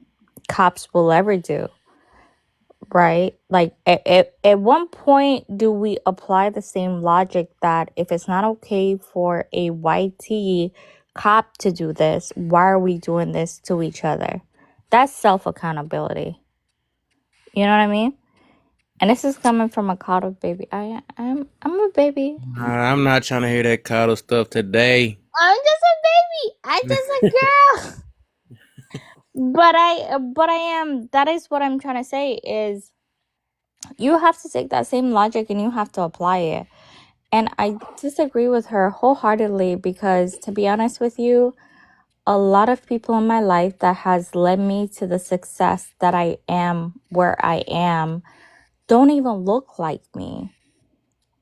cops will ever do, right? Like at one point, do we apply the same logic that if it's not okay for a YT cop to do this, why are we doing this to each other? That's self-accountability. You know what I mean? And this is coming from a coddled baby. I'm a baby. I'm not trying to hear that coddle stuff today. I'm just a baby. I'm just a girl. But I am. That is what I'm trying to say is you have to take that same logic and you have to apply it. And I disagree with her wholeheartedly because, to be honest with you, a lot of people in my life that has led me to the success that I am where I am don't even look like me.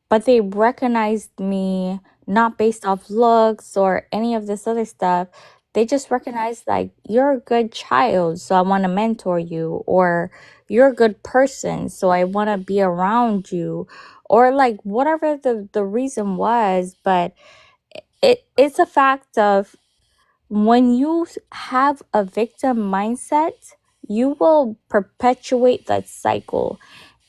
But they recognized me not based off looks or any of this other stuff. They just recognized, like, you're a good child, so I want to mentor you, or you're a good person, so I want to be around you, or like whatever the reason was. But it's a fact of, when you have a victim mindset, you will perpetuate that cycle.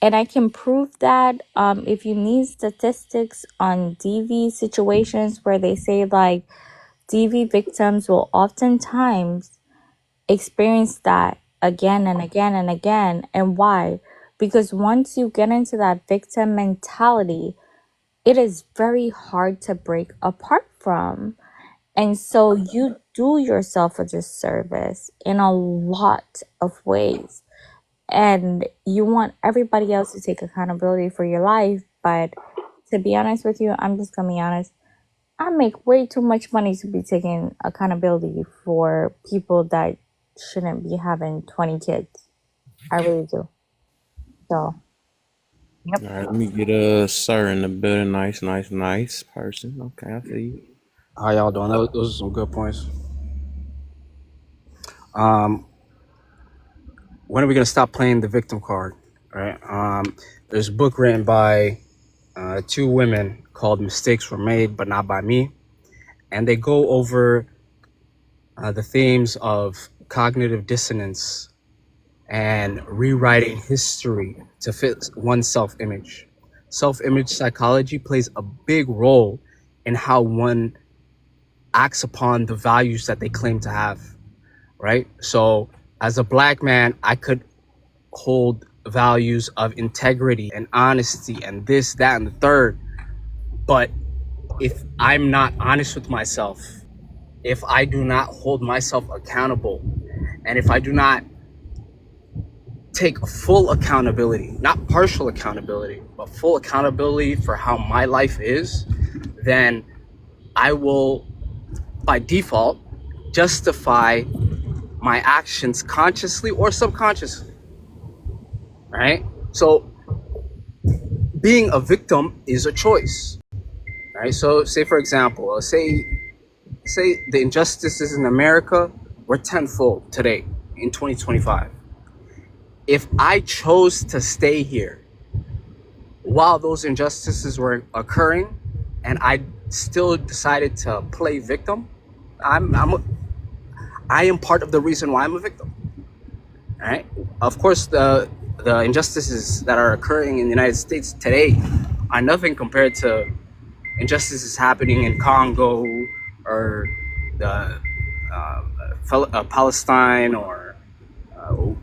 And I can prove that, if you need statistics on DV situations where they say, like, DV victims will oftentimes experience that again and again and again. And why? Because once you get into that victim mentality, it is very hard to break apart from. And so you do yourself a disservice in a lot of ways. And you want everybody else to take accountability for your life. But to be honest with you, I'm just going to be honest. I make way too much money to be taking accountability for people that shouldn't be having 20 kids. I really do. So, yep. All right, let me get Sir in the building. Nice person. Okay, I see you. How y'all doing? Those are some good points. When are we gonna stop playing the victim card? Right. There's a book written by two women called "Mistakes Were Made, but Not by Me," and they go over the themes of cognitive dissonance and rewriting history to fit one's self-image. Self-image psychology plays a big role in how one acts upon the values that they claim to have, right? So as a black man, I could hold values of integrity and honesty and this, that, and the third. But if I'm not honest with myself, if I do not hold myself accountable, and if I do not take full accountability, not partial accountability, but full accountability for how my life is, then I will, by default, justify my actions consciously or subconsciously, right? So being a victim is a choice, right? So say, for example, say the injustices in America were tenfold today in 2025. If I chose to stay here while those injustices were occurring and I still decided to play victim, I am part of the reason why I'm a victim. All right. Of course, the injustices that are occurring in the United States today are nothing compared to injustices happening in Congo or the Palestine or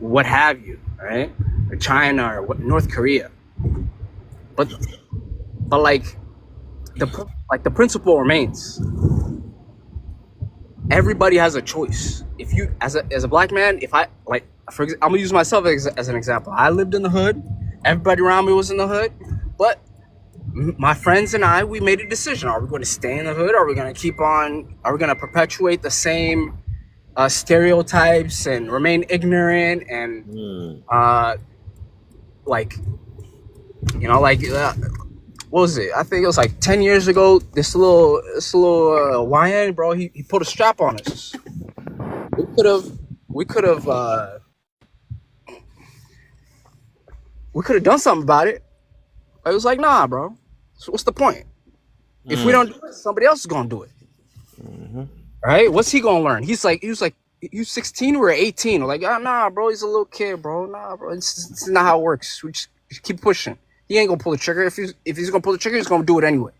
what have you, right? Or China or North Korea. But like the principle remains. Everybody has a choice. If you, as a black man, if I, like, for example, I'm gonna use myself as an example. I lived in the hood. Everybody around me was in the hood, but my friends and I, we made a decision. Are we going to stay in the hood? Are we going to perpetuate the same stereotypes and remain ignorant and what was it? I think it was like 10 years ago. This little YN bro, he put a strap on us. We could have done something about it. I was like, nah, bro. So what's the point? If we don't do it, somebody else is gonna do it. Right? What's he gonna learn? He was like, you 16 or 18? We're like, nah, bro, he's a little kid, bro. Nah, bro, it's not how it works. We just keep pushing. He ain't gonna pull the trigger. If he's gonna pull the trigger, he's gonna do it anyway.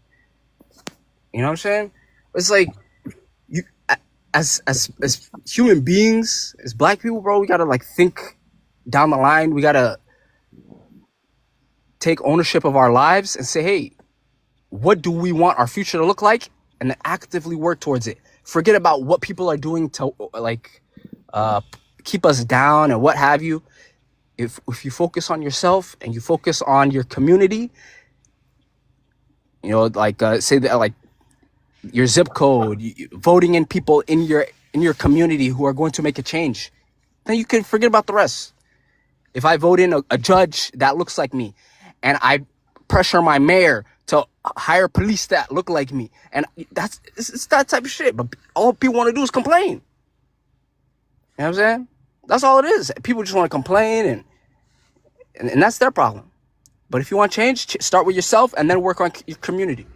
You know what I'm saying? It's like, you, as human beings, as black people, bro, we gotta like think down the line. We gotta take ownership of our lives and say, hey, what do we want our future to look like, and actively work towards it. Forget about what people are doing to keep us down and what have you. If you focus on yourself and you focus on your community, You know, like say that like your zip code, voting in people in your community who are going to make a change. Then you can forget about the rest. If I vote in a judge that looks like me, and I pressure my mayor to hire police that look like me, and it's that type of shit. But all people want to do is complain. You know what I'm saying? That's all it is. People just want to complain, and that's their problem. But if you want change, start with yourself and then work on your community.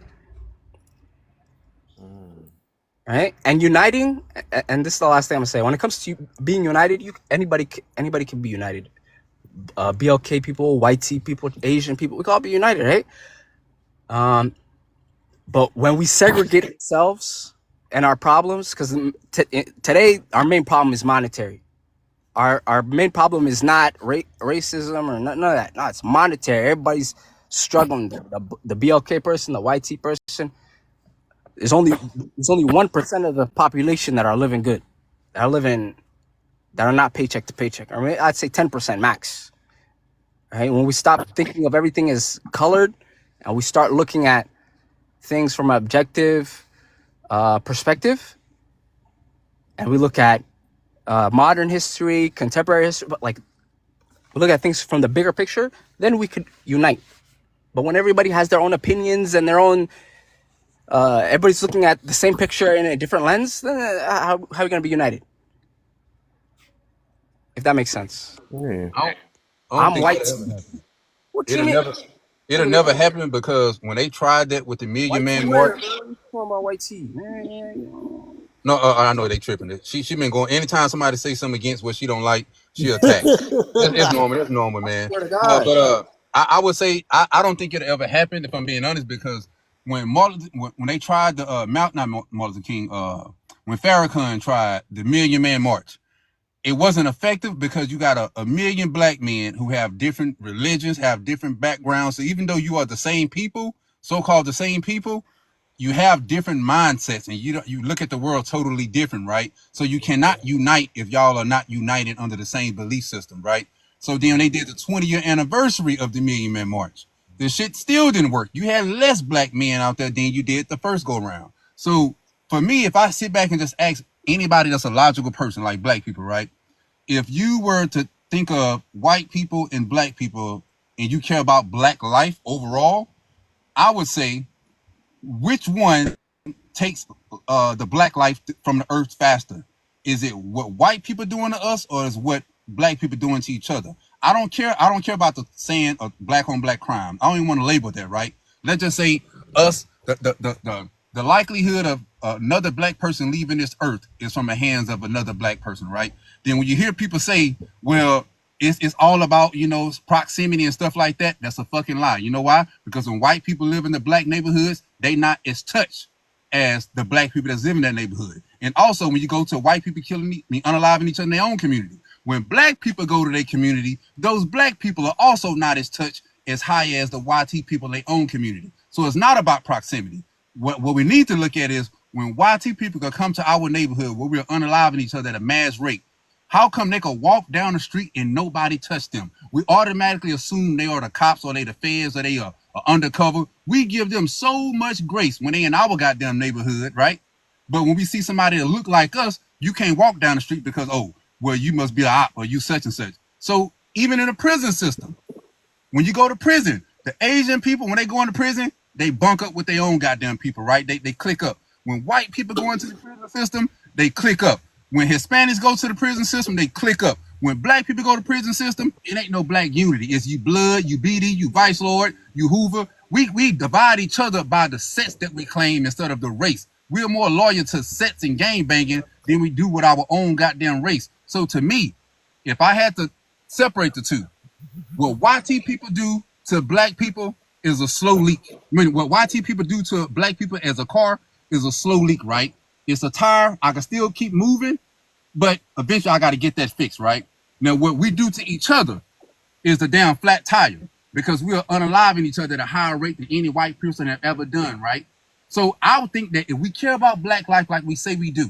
Right? And uniting, and this is the last thing I'm gonna say. When it comes to being united, anybody can be united. BLK people, white T people, Asian people, we can all be united, right? But when we segregate ourselves and our problems, because today our main problem is monetary. Our main problem is not racism or none of that. No, it's monetary. Everybody's struggling. The BLK person, the white T person. There's only 1% of the population that are living good. That are not paycheck to paycheck. I mean, I'd say 10% max. Right? When we stop thinking of everything as colored and we start looking at things from an objective perspective, and we look at modern history, contemporary history, but like we look at things from the bigger picture, then we could unite. But when everybody has their own opinions and their own everybody's looking at the same picture in a different lens, then how are we going to be united? If that makes sense. Yeah. I'm white. What you mean? It'll never happen because when they tried that with the Million Man March. White tea. No, I know they tripping. She been going anytime somebody say something against what she don't like, she attacks. It's normal. That's normal, man. But I would say I don't think it'll ever happen if I'm being honest, because when they tried the not Martin Luther King, when Farrakhan tried the Million Man March, it wasn't effective because you got a million black men who have different religions, have different backgrounds. So even though you are the same people, so-called the same people, you have different mindsets and you look at the world totally different, right? So you cannot unite if y'all are not united under the same belief system, right? So then they did the 20-year anniversary of the Million Man March. The shit still didn't work. You had less black men out there than you did the first go round. So for me, if I sit back and just ask anybody that's a logical person, like black people, right? If you were to think of white people and black people and you care about black life overall, I would say, which one takes the black life from the earth faster? Is it what white people doing to us, or is what black people doing to each other? I don't care about the saying of black on black crime. I don't even want to label that, right? Let's just say us, the likelihood of another black person leaving this earth is from the hands of another black person, right? Then when you hear people say, well, it's all about, proximity and stuff like that, that's a fucking lie. You know why? Because when white people live in the black neighborhoods, they not as touched as the black people that live in that neighborhood. And also, when you go to white people unaliving each other in their own community, when black people go to their community, those black people are also not as touched as high as the YT people in their own community. So it's not about proximity. What we need to look at is when YT people can come to our neighborhood where we're unaliving each other at a mass rate, how come they can walk down the street and nobody touch them? We automatically assume they are the cops or they the feds or they are undercover. We give them so much grace when they in our goddamn neighborhood, right? But when we see somebody that look like us, you can't walk down the street because, oh, well, you must be a op or you such and such. So even in the prison system, when you go to prison, the Asian people, when they go into prison, they bunk up with their own goddamn people, right? They click up. When white people go into the prison system, they click up. When Hispanics go to the prison system, they click up. When black people go to prison system, it ain't no black unity. It's you blood, you BD, you Vice Lord, you Hoover. We divide each other by the sets that we claim instead of the race. We're more loyal to sets and gang banging than we do with our own goddamn race. So to me, if I had to separate the two, what YT people do to black people is a slow leak. I mean, what YT people do to black people as a car is a slow leak, right? It's a tire. I can still keep moving, but eventually I got to get that fixed, right? Now, what we do to each other is the damn flat tire because we are unaliving each other at a higher rate than any white person have ever done, right? So I would think that if we care about black life like we say we do,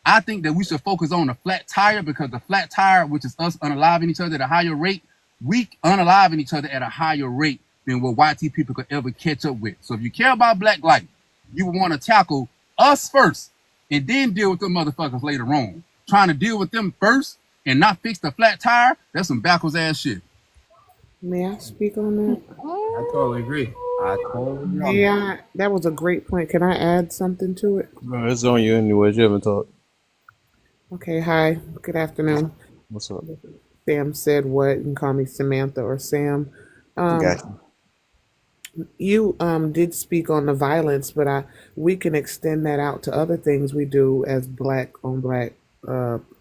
I think that we should focus on the flat tire, because the flat tire, which is us unaliving each other at a higher rate, we unaliving each other at a higher rate than what YT people could ever catch up with. So if you care about black life, you would want to tackle us first and then deal with them motherfuckers later on. Trying to deal with them first and not fix the flat tire, that's some backwards ass shit. May I speak on that? I totally agree. I totally agree on that. Yeah, that was a great point. Can I add something to it? Bro, it's on you anyways. You haven't talked. Okay, hi. Good afternoon. What's up? Sam said what? You can call me Samantha or Sam. Gotcha. You did speak on the violence, but we can extend that out to other things we do as black on black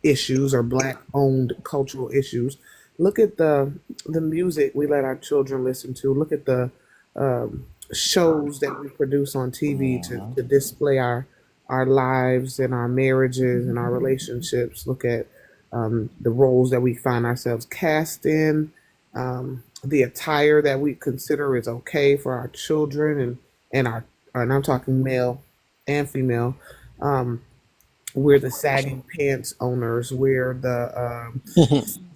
issues or black owned cultural issues. Look at the music we let our children listen to. Look at the shows that we produce on TV to display our lives and our marriages and our relationships. Look at the roles that we find ourselves cast in, the attire that we consider is okay for our children and I'm talking male and female. We're the sagging pants owners. We're the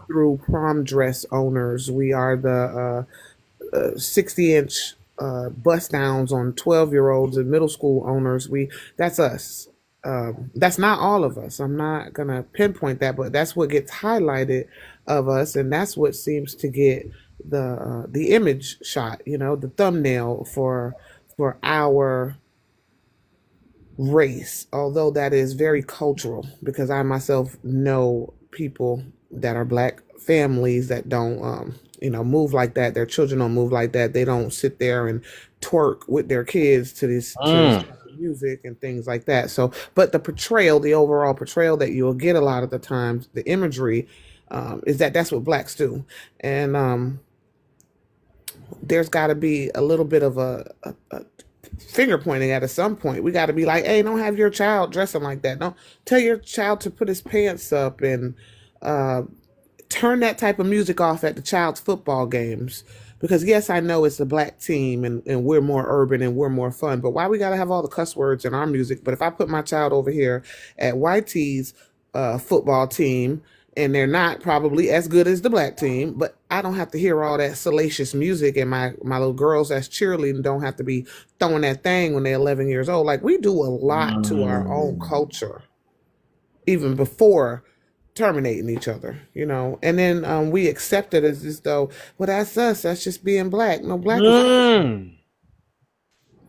through prom dress owners. We are the 60-inch bust downs on 12-year-olds and middle school owners. That's us. That's not all of us. I'm not gonna pinpoint that, but that's what gets highlighted of us, and that's what seems to get the image shot. The thumbnail for our race. Although that is very cultural, because I myself know people that are black families that don't move like that. Their children don't move like that. They don't sit there and twerk with their kids to this music and things like that. So, but the overall portrayal that you'll get a lot of the times, the imagery is that's what blacks do. And there's got to be a little bit of a finger pointing at some point. We got to be like, hey, don't have your child dressing like that. Don't tell your child to put his pants up and turn that type of music off at the child's football games. Because yes, I know it's a black team and we're more urban and we're more fun, but why we got to have all the cuss words in our music? But if I put my child over here at YT's football team, and they're not probably as good as the black team, but I don't have to hear all that salacious music, and my little girls that's cheerleading don't have to be throwing that thing when they're 11 years old. Like, we do a lot to our own culture, even before terminating each other, and then we accept it as though, well, that's us, that's just being black. No, black is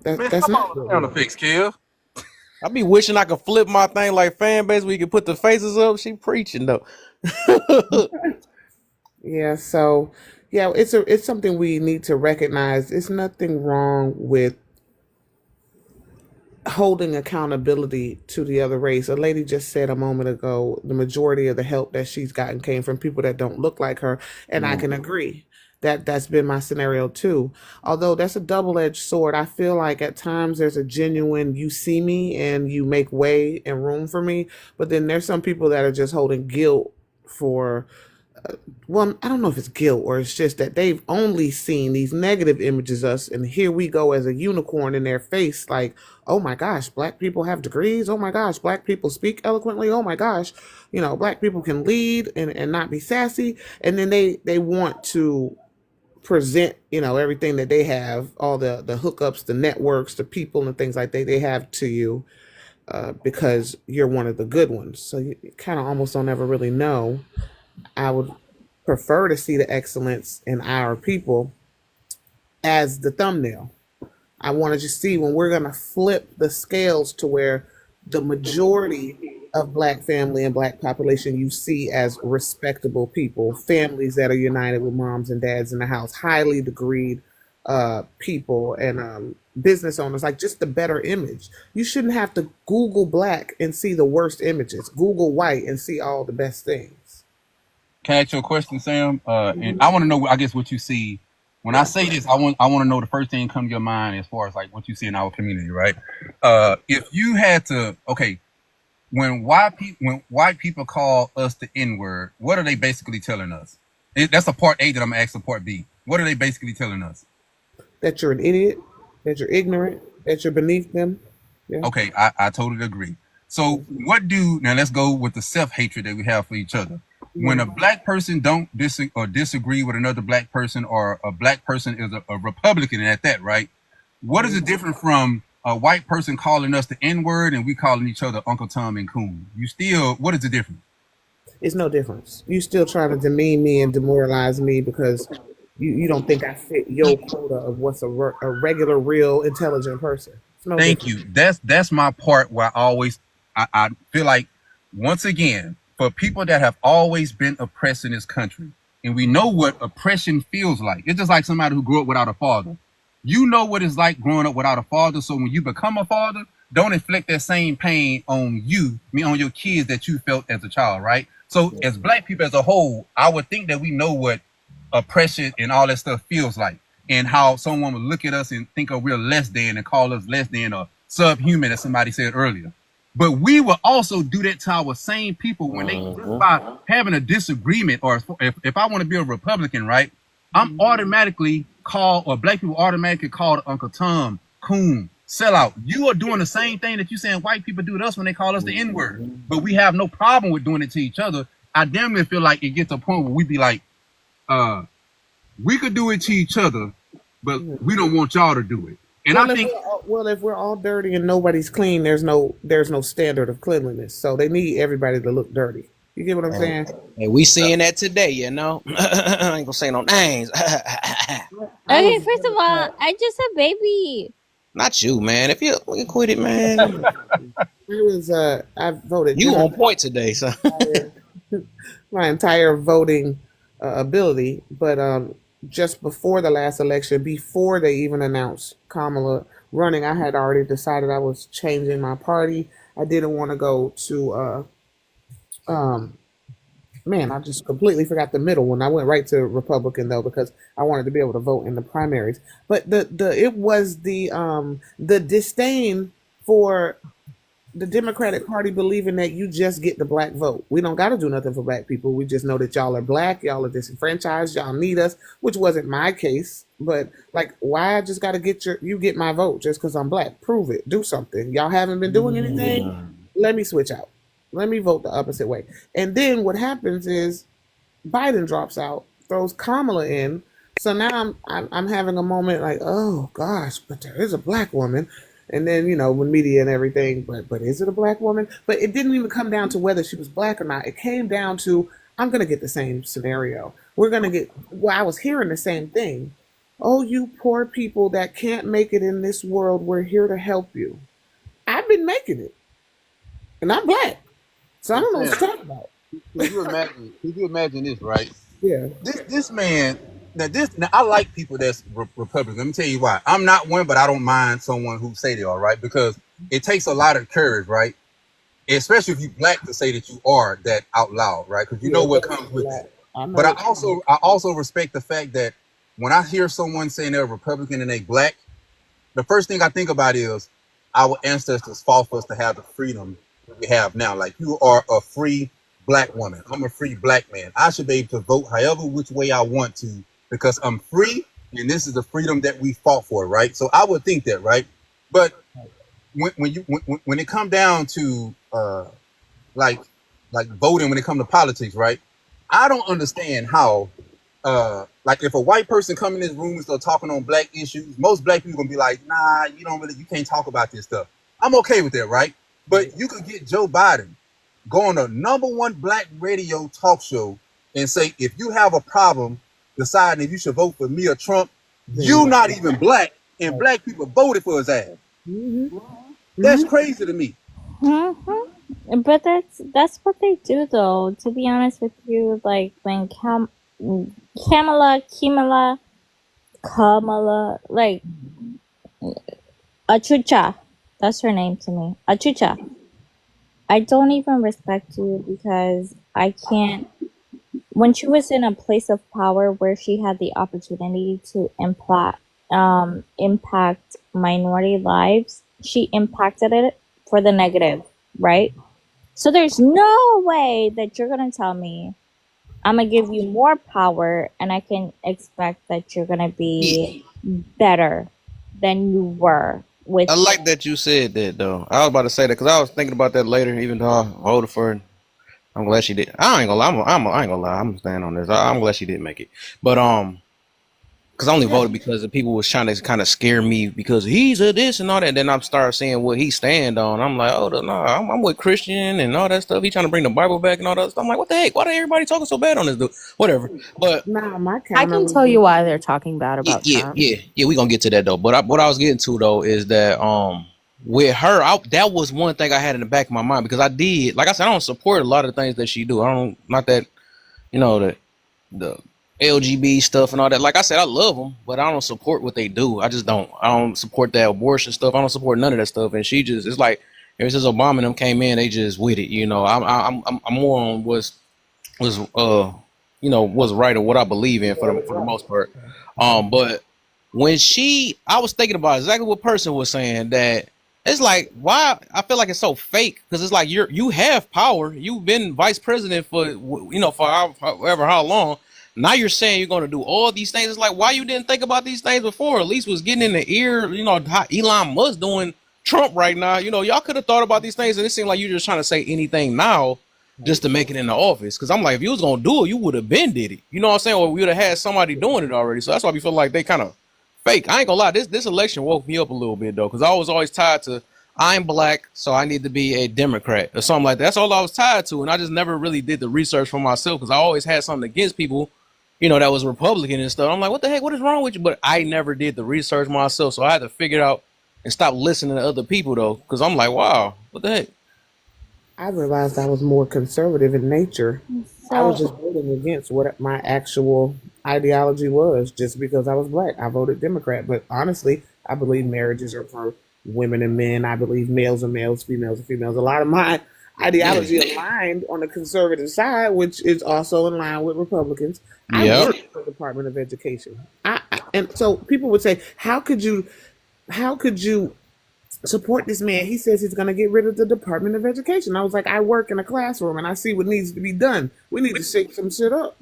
that's not Sound effects, Kev. I be wishing I could flip my thing like fan base where you can put the faces up. She preaching though. Yeah, so yeah, it's something we need to recognize. It's nothing wrong with holding accountability to the other race. A lady just said a moment ago, the majority of the help that she's gotten came from people that don't look like her, and I can agree. That's been my scenario too. Although that's a double-edged sword. I feel like at times there's a genuine, you see me and you make way and room for me, but then there's some people that are just holding guilt for well, I don't know if it's guilt or it's just that they've only seen these negative images of us, and here we go as a unicorn in their face, like, oh my gosh, black people have degrees. Oh my gosh, black people speak eloquently. Oh my gosh, black people can lead and not be sassy. And then they want to present, everything that they have, all the hookups, the networks, the people and things like that they have to you because you're one of the good ones. So you kind of almost don't ever really know. I would prefer to see the excellence in our people as the thumbnail. I want to just see when we're going to flip the scales to where the majority of black family and black population you see as respectable people, families that are united with moms and dads in the house, highly degreed people and business owners, like just the better image. You shouldn't have to Google black and see the worst images. Google white and see all the best things. Can I ask you a question, Sam? And I want to know, I guess, what you see. When I say this, I want to know the first thing that comes to your mind as far as like what you see in our community, right? If you had to, okay, when white people call us the N-word, what are they basically telling us? That's a part A that I'm asking part B. What are they basically telling us? That you're an idiot, that you're ignorant, that you're beneath them. Yeah. Okay, I totally agree. So now let's go with the self-hatred that we have for each other. when a black person don't disagree with another black person, or a black person is a Republican at that, right? What is it different from a white person calling us the N-word and we calling each other Uncle Tom and Coon? What is the difference? It's no difference. You still trying to demean me and demoralize me because you don't think I fit your quota of what's a regular, real, intelligent person. No Thank difference. you. That's my part where I feel like, once again, for people that have always been oppressed in this country, and we know what oppression feels like. It's just like somebody who grew up without a father. You know what it's like growing up without a father. So when you become a father, don't inflict that same pain on on your kids that you felt as a child, right? So as black people as a whole, I would think that we know what oppression and all that stuff feels like, and how someone would look at us and think we're less than and call us less than or subhuman, as somebody said earlier. But we will also do that to our same people when they, just by having a disagreement, or if I want to be a Republican, right, I'm automatically called, or black people automatically called Uncle Tom, Coon, sellout. You are doing the same thing that you saying white people do to us when they call us the N-word, but we have no problem with doing it to each other. I damn near feel like it gets to a point where we be like, we could do it to each other, but we don't want y'all to do it. And well, I think, if we're all dirty and nobody's clean, there's no standard of cleanliness. So they need everybody to look dirty. You get what I'm saying? Hey, we seeing that today, you know. I ain't gonna say no names. Okay, first of all, I just said baby. Not you, man. If you quit it, man. I voted. You on point today, son. My entire voting ability, but just before the last election, before they even announced Kamala running, I had already decided I was changing my party. I didn't want to go to man, I just completely forgot the middle one. I went right to Republican though because I wanted to be able to vote in the primaries. But it was the disdain for the Democratic Party believing that you just get the black vote. We don't got to do nothing for black people. We just know that y'all are black, y'all are disenfranchised, y'all need us, which wasn't my case. But like, why I just got to get you get my vote just because I'm black? Prove it. Do something. Y'all haven't been doing anything. Let me switch out. Let me vote the opposite way. And then what happens is Biden drops out, throws Kamala in. So now I'm having a moment like, oh gosh, but there is a black woman. And then, with media and everything, but is it a black woman? But it didn't even come down to whether she was black or not. It came down to, I'm going to get the same scenario. We're going to get, I was hearing the same thing. Oh, you poor people that can't make it in this world, we're here to help you. I've been making it. And I'm black. So I don't know what to talk about. Could you imagine this, right? Yeah. This man, now I like people that's Republican. Let me tell you why. I'm not one, but I don't mind someone who say they are, right? Because it takes a lot of courage, right? Especially if you black, to say that you are that out loud, right? Because you know what comes with it. But I also respect the fact that when I hear someone saying they're a Republican and they black, the first thing I think about is our ancestors fought for us to have the freedom we have now. Like, you are a free black woman. I'm a free black man. I should be able to vote however which way I want to because I'm free, and this is the freedom that we fought for, right? So I would think that, right? But when it come down to like voting, when it comes to politics, right? I don't understand how like if a white person come in this room and start talking on black issues, most black people gonna be like, nah, you can't talk about this stuff. I'm okay with that, right? But you could get Joe Biden go on the #1 black radio talk show and say, if you have a problem deciding if you should vote for me or Trump, you're not even black, and black people voted for his ass. That's crazy to me. But that's what they do, though. To be honest with you, like when Kamala, like Achucha, that's her name to me. Achucha. I don't even respect you because I can't. When she was in a place of power where she had the opportunity to impact minority lives, she impacted it for the negative, right? So there's no way that you're gonna tell me I'm gonna give you more power and I can expect that you're gonna be better than you were. I like that you said that, though. I was about to say that because I was thinking about that later, even though I voted for it. I'm glad she did. I ain't gonna lie. I ain't gonna lie. I'm staying on this. I'm glad she didn't make it. But because I only voted because the people was trying to kind of scare me because he's a this and all that. And then I started seeing what he stand on. I'm like, oh no, I'm with Christian and all that stuff. He trying to bring the Bible back and all that stuff. I'm like, what the heck? Why did everybody talking so bad on this dude? Whatever. But Nah, my I counter can was tell you why they're talking bad about Trump. yeah, we gonna get to that though. But what I was getting to though is that with her, that was one thing I had in the back of my mind because I did, like I said, I don't support a lot of things that she do. I don't, not that, you know, the LGB stuff and all that. Like I said, I love them, but I don't support what they do. I just don't. I don't support that abortion stuff. I don't support none of that stuff. And she just, it's like ever since Obama and them came in, they just with it. You know, I'm more on what's you know, what's right or what I believe in for the most part. But when I was thinking about exactly what person was saying that. It's like, why I feel like it's so fake because it's like you have power. You've been vice president for, you know, for however how long. Now you're saying you're going to do all these things. It's like, why you didn't think about these things before? At least was getting in the ear, you know, how Elon Musk doing Trump right now. You know, y'all could have thought about these things and it seemed like you're just trying to say anything now just to make it in the office. Because I'm like, if you was going to do it, you would have been did it. You know what I'm saying? Or we would have had somebody doing it already. So that's why we feel like they kind of fake. I ain't gonna lie, this election woke me up a little bit though, because I was always tied to I'm black, so I need to be a Democrat or something like that. That's all I was tied to, and I just never really did the research for myself because I always had something against people, you know, that was Republican and stuff. I'm like, what the heck, what is wrong with you? But I never did the research myself, so I had to figure it out and stop listening to other people though, because I'm like, wow, what the heck? I realized I was more conservative in nature. I was So just voting against what my actual ideology was just because I was black. I voted Democrat. But honestly, I believe marriages are for women and men. I believe males are males, females are females. A lot of my ideology aligned on the conservative side, which is also in line with Republicans. I Yep. work for the Department of Education. And so people would say, how could you support this man? He says he's going to get rid of the Department of Education. I was like, I work in a classroom and I see what needs to be done. We need to shake some shit up.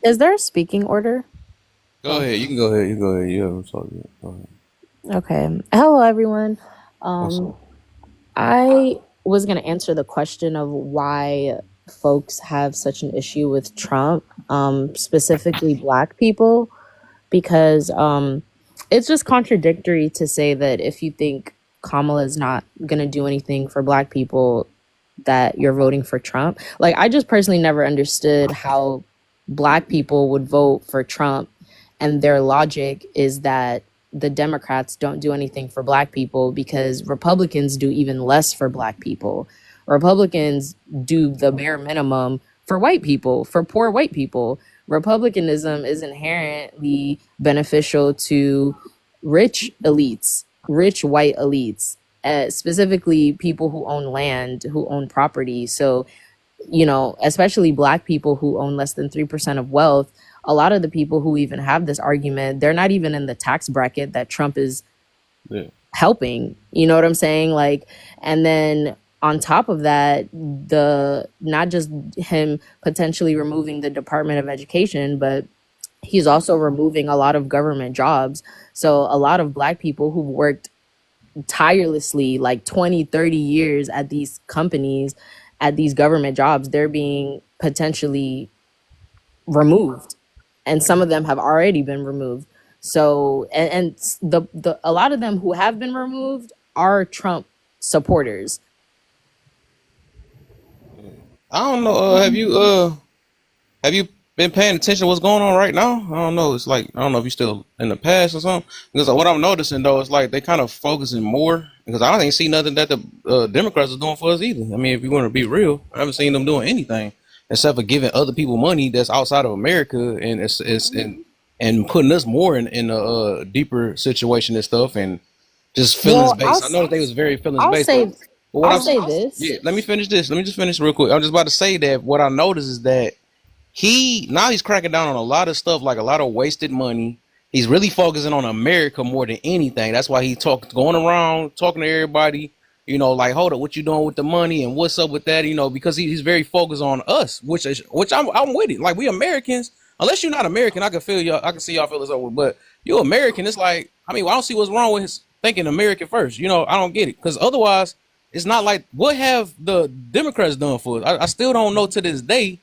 is there a speaking order? Go ahead, you can go ahead. You go ahead. Yeah, I'm sorry. Go ahead. Okay. Hello, everyone. What's up? I was going to answer the question of why folks have such an issue with Trump, specifically Black people, because it's just contradictory to say that if you think Kamala is not going to do anything for Black people, that you're voting for Trump. Like, I just personally never understood how Black people would vote for Trump, and their logic is that the Democrats don't do anything for Black people because Republicans do even less for Black people. Republicans do the bare minimum for white people, for poor white people. Republicanism is inherently beneficial to rich elites, rich white elites, specifically people who own land, who own property. So, you know, especially Black people who own less than 3% of wealth. A lot of the people who even have this argument, they're not even in the tax bracket that Trump is helping. You know what I'm saying? Like, and then on top of that, not just him potentially removing the Department of Education, but he's also removing a lot of government jobs. So a lot of Black people who've worked tirelessly, like 20, 30 years at these companies, at these government jobs, they're being potentially removed. And some of them have already been removed. So, and a lot of them who have been removed are Trump supporters. I don't know. Have you been paying attention to what's going on right now? I don't know. It's like, I don't know if you're still in the past or something. Because what I'm noticing though, is like they kind of focusing more. Because I don't think see nothing that the Democrats are doing for us either. I mean, if you want to be real, I haven't seen them doing anything except for giving other people money that's outside of America and putting us more in a deeper situation and stuff and just feelings based. I know that they was very feelings based. I'll say this. Yeah, let me finish this. Let me just finish real quick. I'm just about to say that what I noticed is that he's cracking down on a lot of stuff, like a lot of wasted money. He's really focusing on America more than anything. That's why he going around talking to everybody, you know, like, hold up, what you doing with the money and what's up with that, you know, because he's very focused on us, which I'm with it. Like, we Americans, unless you're not American, I can feel y'all, I can see y'all feel this over, but you American, it's like, I mean, I don't see what's wrong with his thinking American first. You know, I don't get it, because otherwise It's not like what have the Democrats done for us? I still don't know to this day,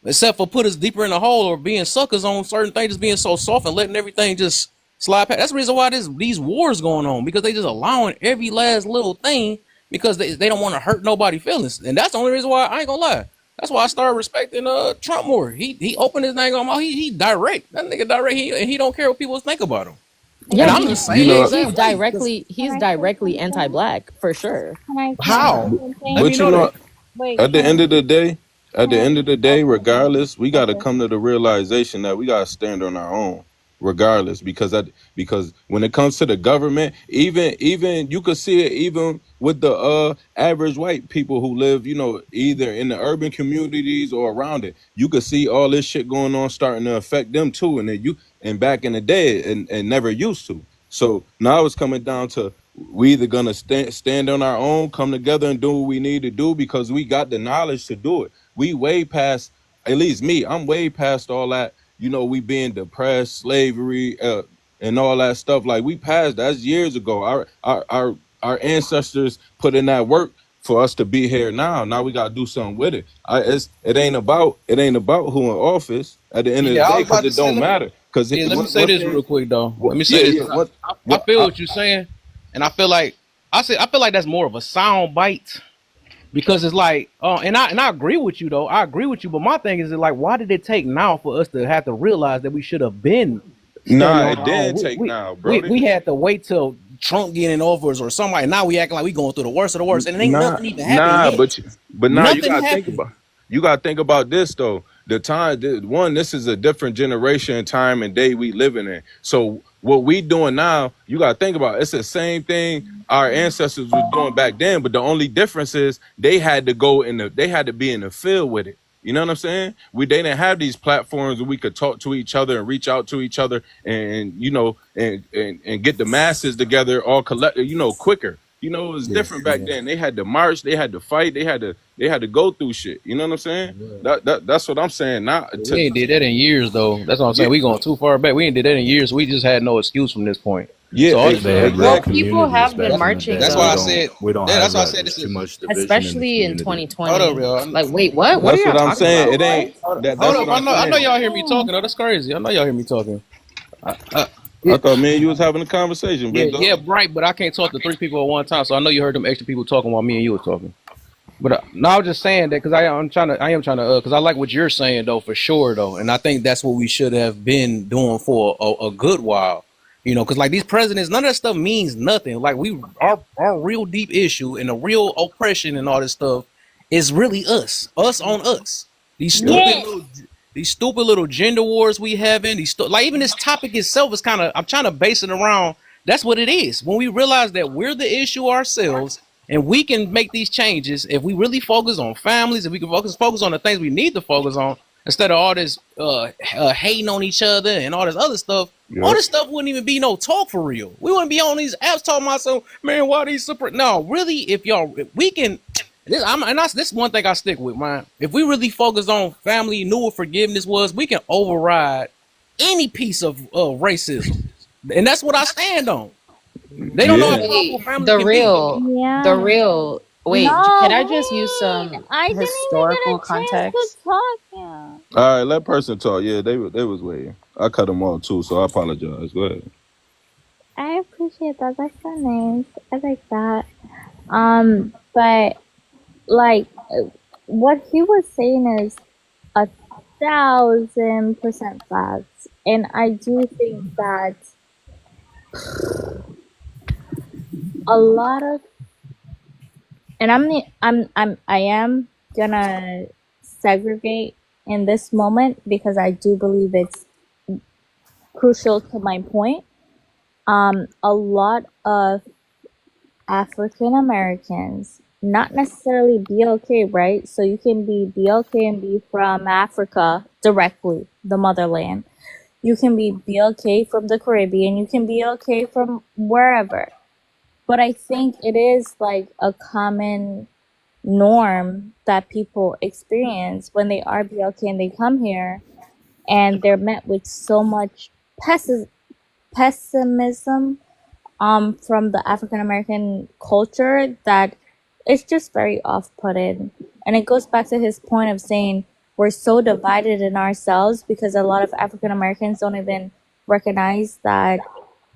except for put us deeper in the hole or being suckers on certain things, just being so soft and letting everything just slide past. That's the reason why these wars going on, because they just allowing every last little thing because they don't want to hurt nobody's feelings. And that's the only reason why I ain't gonna lie. That's why I started respecting Trump more. He opened his thing on mouth. He direct. That nigga direct. He don't care what people think about him. And Yeah, I'm the he, same he exact he's way. directly Can I say directly something? anti-black for sure. Can I say How? something? Let me But you know know, that. Wait, at the can end of the day, at can the I? end of the day, Okay, regardless, we got to okay. come to the realization that we got to stand on our own, regardless. Because when it comes to the government, even you could see it even with the average white people who live, either in the urban communities or around it. You could see all this shit going on starting to affect them too, and back in the day, and never used to. So now it's coming down to we either gonna stand on our own, come together and do what we need to do because we got the knowledge to do it. We way past, at least me, I'm way past all that. We being depressed, slavery, and all that stuff. Like we passed that's years ago. Our ancestors put in that work for us to be here now. Now we gotta do something with it. It ain't about who in office at the end of the Yeah, I day was because about to it say. don't matter. Because Yeah, let me say one this thing, real quick though. Let me say yeah, this yeah. because I feel what you're saying, and I feel like I feel like that's more of a sound bite because it's like, and I agree with you though. I agree with you, but my thing is like, why did it take now for us to have to realize that we should have been standing nah, on it our own? did We take we now, we, Brody. we had to wait till Trump getting offers or somebody. Now we acting like we going through the worst of the worst, and it ain't Nah, nothing even happened nah, yet. but now Nothing happened. you gotta think about this though. The time, one, this is a different generation, time, and day we living in. So what we doing now, you gotta think about. It's the same thing our ancestors was doing back then, but the only difference is they had to they had to be in the field with it. You know what I'm saying? They didn't have these platforms where we could talk to each other and reach out to each other and get the masses together all collected, quicker. It was Yeah, different back yeah. then. They had to march, they had to fight, they had to go through shit. You know what I'm saying? That's what I'm saying. Not We ain't did that in years though. That's what I'm yeah, saying. We going too far back. We ain't did that in years. We just had no excuse from this point. yeah, So all this, They had real Well, exactly. people communities have been back that's in the marching day. that's why We I though, don't said. we don't Yeah, have that's why I that. said this There's too is. much division in the especially in community. Hold up, 2020. y'all. Like, wait, what? What are That's y'all what I'm talking saying. about? It ain't What? Hold that's up. what I I'm know. I know saying. y'all hear me talking. Oh, that's crazy. I know y'all hear me talking. I Yeah, thought me and you was having a conversation, yeah, big yeah, dog. right. But I can't talk to three people at one time. So I know you heard them extra people talking while me and you were talking. But no, I was just saying that because I am trying to, because I like what you're saying though, for sure though, and I think that's what we should have been doing for a good while, because like these presidents, none of that stuff means nothing. Like our real deep issue and the real oppression and all this stuff is really us on us. These Yep. stupid Yes. little, these stupid little gender wars we having. Like even this topic itself is kind of, I'm trying to base it around. That's what it is. When we realize that we're the issue ourselves and we can make these changes if we really focus on families, if we can focus on the things we need to focus on instead of all this hating on each other and all this other stuff. All Yep. this stuff wouldn't even be no talk for real. We wouldn't be on these apps talking about so man, why these super no, really, if we can this one thing I stick with, man. If we really focus on family, knew what forgiveness was, we can override any piece of racism. And that's what I stand on. They don't know how Yeah. powerful Wait, family can be. the Yeah. real. Wait, can I No, just use wait. some I didn't even get a historical chance to context? talk. Yeah. All right, let person talk. Yeah, they was waiting. I cut them off too, so I apologize. Go ahead. I appreciate that. That's so nice. I like that. But like what he was saying is 1,000% facts, and I do think that a lot of, and I am gonna segregate in this moment because I do believe it's crucial to my point. A lot of African Americans, not necessarily BLK, right? So you can be BLK and be from Africa directly, the motherland. You can be BLK from the Caribbean. You can be BLK from wherever. But I think it is like a common norm that people experience when they are BLK and they come here and they're met with so much pessimism from the African American culture that it's just very off-putting. And it goes back to his point of saying we're so divided in ourselves because a lot of African Americans don't even recognize that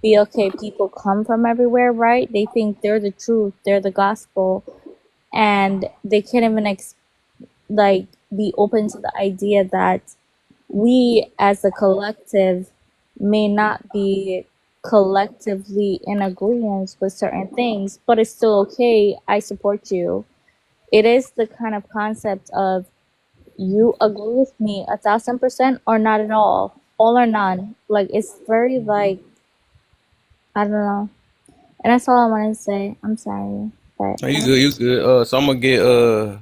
BLK people come from everywhere, right? They think they're the truth, they're the gospel, and they can't even like be open to the idea that we as a collective may not be collectively in agreement with certain things, but it's still okay. I support you. It is the kind of concept of you agree with me 1,000% or not at all or none. Like it's very like I don't know, and that's all I wanted to say. I'm sorry, but Oh, you good? You good? So I'm gonna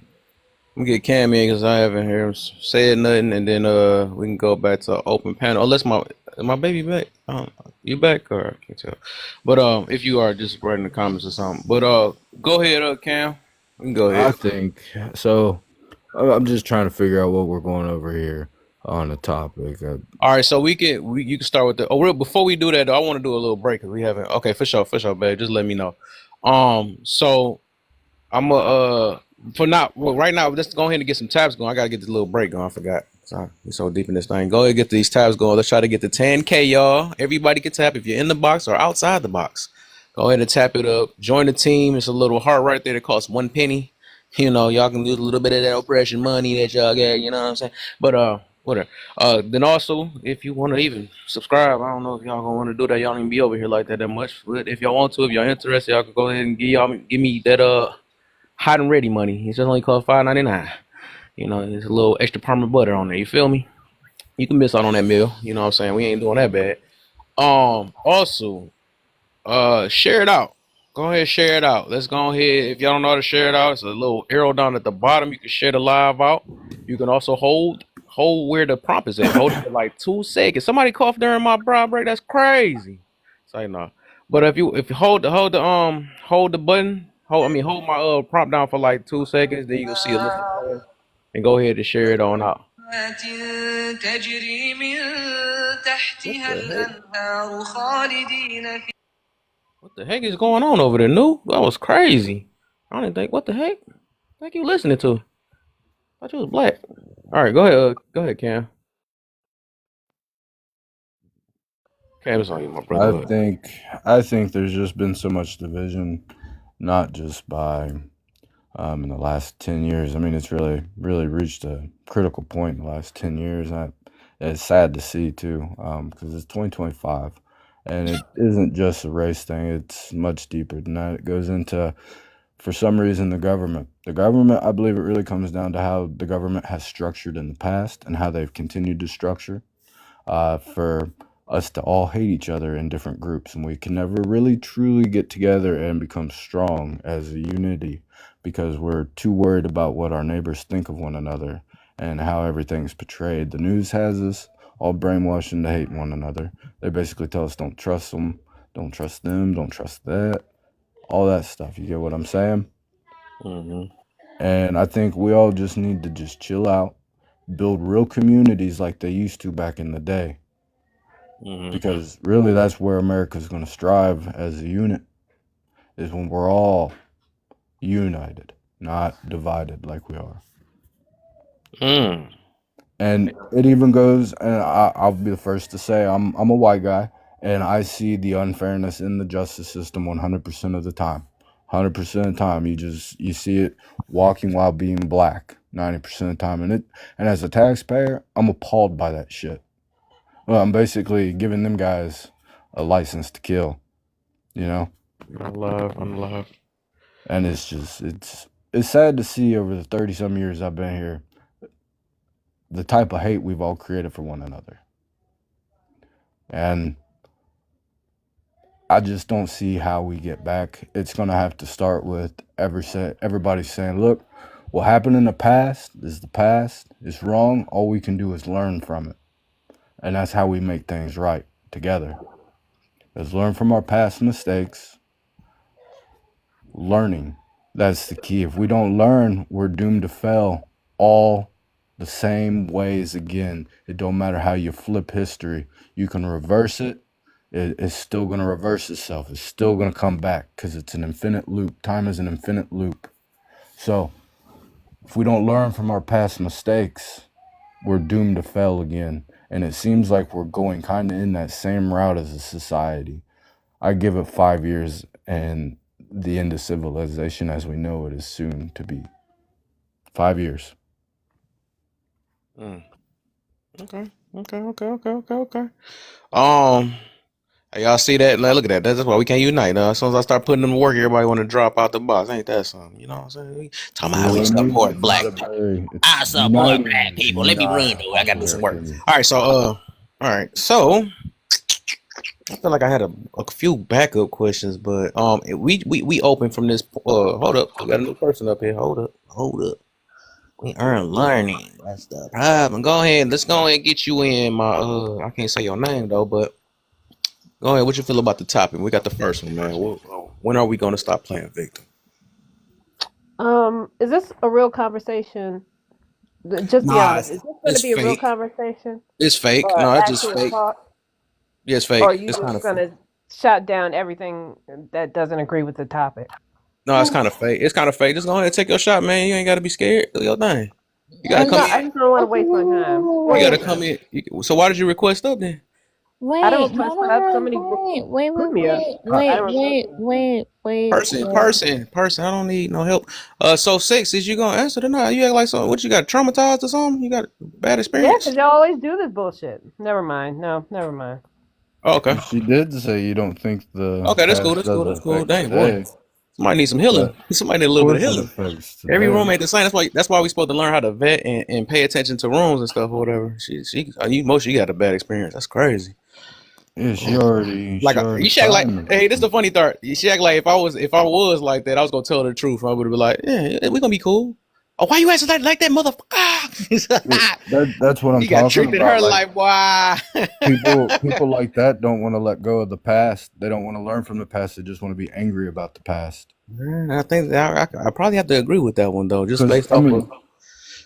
get Cam in because I haven't heard him say nothing, and then we can go back to open panel. Unless my baby back? You back or I can't tell. But if you are, just write in the comments or something. But go ahead, Cam. We can go I ahead. think so. I'm just trying to figure out what we're going over here on the topic. All right, so you can start with the. Oh, before we do that, though, I want to do a little break because we haven't. Okay, for sure, babe. Just let me know. So I'm for now. Well, right now, let's go ahead and get some tabs going. I gotta get this little break going. I forgot. Sorry, we're so deep in this thing. Go ahead and get these tabs going. Let's try to get to 10K, y'all. Everybody can tap if you're in the box or outside the box. Go ahead and tap it up. Join the team. It's a little heart right there that costs 1 penny. You know, y'all can use a little bit of that oppression money that y'all get. You know what I'm saying? But whatever. Then also, if you want to even subscribe, I don't know if y'all gonna want to do that. Y'all don't even be over here like that much. But if y'all want to, if y'all interested, y'all can go ahead and give me that hot and ready money. It's just only cost $5.99. You know, there's a little extra parmesan butter on there. You feel me? You can miss out on that meal. You know what I'm saying? We ain't doing that bad. Also, share it out. Go ahead, share it out. Let's go ahead. If y'all don't know how to share it out, it's a little arrow down at the bottom. You can share the live out. You can also hold where the prompt is at. Hold it for like 2 seconds. Somebody coughed during my bra break. That's crazy. Say no. But if you hold the button, hold my prompt down for like 2 seconds, then you can see a list and go ahead and share it on out. What the heck is going on over there, Nu? That was crazy. I didn't think. What the heck? What you listening to? I thought you was black. All right, go ahead, Cam. Cam, it's on you, my brother. I think there's just been so much division, not just by in the last 10 years. I mean, it's really reached a critical point in the last 10 years. It's sad to see too, because it's 2025, and it isn't just a race thing. It's much deeper than that. It goes into, for some reason, the government. The government, I believe it really comes down to how the government has structured in the past and how they've continued to structure for us to all hate each other in different groups, and we can never really truly get together and become strong as a unity because we're too worried about what our neighbors think of one another and how everything's portrayed. The news has us all brainwashed into hating one another. They basically tell us don't trust them, don't trust them, don't trust that, all that stuff. You get what I'm saying? Mm-hmm. And I think we all just need to just chill out, build real communities like they used to back in the day. Mm-hmm. Because really that's where America's going to strive as a unit, is when we're all united, not divided like we are. And it even goes, and I'll be the first to say I'm a white guy, and I see the unfairness in the justice system 100% of the time. 100% of the time, you see it walking while being black 90% of the time, and as a taxpayer, I'm appalled by that shit. Well, I'm basically giving them guys a license to kill, you know? I'm alive. And it's just, it's sad to see over the 30-some years I've been here, the type of hate we've all created for one another. And I just don't see how we get back. It's going to have to start with everybody saying, look, what happened in the past is the past. It's wrong. All we can do is learn from it. And that's how we make things right together. Is learn from our past mistakes. Learning. That's the key. If we don't learn, we're doomed to fail all the same ways again. It don't matter how you flip history. You can reverse it. It's still going to reverse itself. It's still going to come back because it's an infinite loop. Time is an infinite loop. So if we don't learn from our past mistakes, we're doomed to fail again. And it seems like we're going kind of in that same route as a society. I give it 5 years, and the end of civilization as we know it is soon to be. 5 years. Mm. Okay. Hey, y'all see that? Like, look at that. That's why we can't unite. As soon as I start putting them to work, everybody want to drop out the box. Ain't that something? You know what I'm saying? Talking about how we support black. I support black people. Let me run though. I gotta do some work. All right, so I feel like I had a few backup questions, but we open from this. Hold up, we got a new person up here. Hold up. We earn learning. That's the problem. Go ahead. Let's go ahead and get you in. I can't say your name though, but go ahead. What you feel about the topic? We got the first one, man. When are we going to stop playing victim? Is this a real conversation? Just be Nah, honest. Is this going to be a real conversation? It's fake. Or No, it's just actual fake. talk? Yeah, it's fake. Or are you It's kind just of going to shut down everything that doesn't agree with the topic? no, it's kind of fake. It's kind of fake. Just go ahead and take your shot, man. You ain't got to be scared. Do your thing. You gotta come I in. just don't want to waste my time. You gotta come in. So why did you request up then? I don't Wait, request no, up. no, Somebody put me up. I don't request Person. I don't need no help. So 6, is you gonna answer or not? You act like something. What you got? Traumatized or something? You got a bad Yeah, experience? because y'all always do this bullshit. Never mind. No, never mind. Oh, okay. She did say you don't think the Okay, that's cool. past That's cool. doesn't That's cool. affect Dang boy, today, somebody needs some healing. but Somebody need a of little bit of course it healing. affects Every today. roommate the same. That's why we supposed to learn how to vet and pay attention to rooms and stuff or whatever. You got a bad experience. That's crazy. Yeah, she already Like you should act like, signed hey, this is the funny part. You should act like if I was like that, I was gonna tell the truth. I would have been like, yeah, we gonna be cool. Oh, why you acting like that, motherfucker? That's what I'm You got tricked talking in her about. Like life, why? people like that don't want to let go of the past. They don't want to learn from the past. They just want to be angry about the past. I think I probably have to agree with that one though, just 'Cause, based I off mean, of.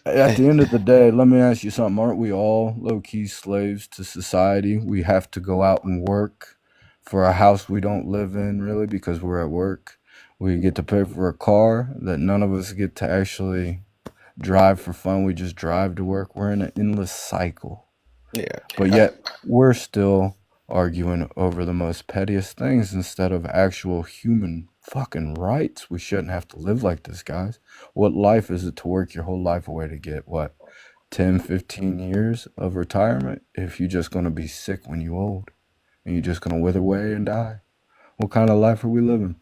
at the end of the day, let me ask you something. Aren't we all low-key slaves to society? We have to go out and work for a house we don't live in, really, because we're at work. We get to pay for a car that none of us get to actually drive for fun. We just drive to work. We're in an endless cycle. Yeah. But yet, we're still arguing over the most pettiest things instead of actual human fucking rights. We shouldn't have to live like this, guys. What life is it to work your whole life away to get, 10, 15 years of retirement if you're just going to be sick when you're old and you're just going to wither away and die? What kind of life are we living?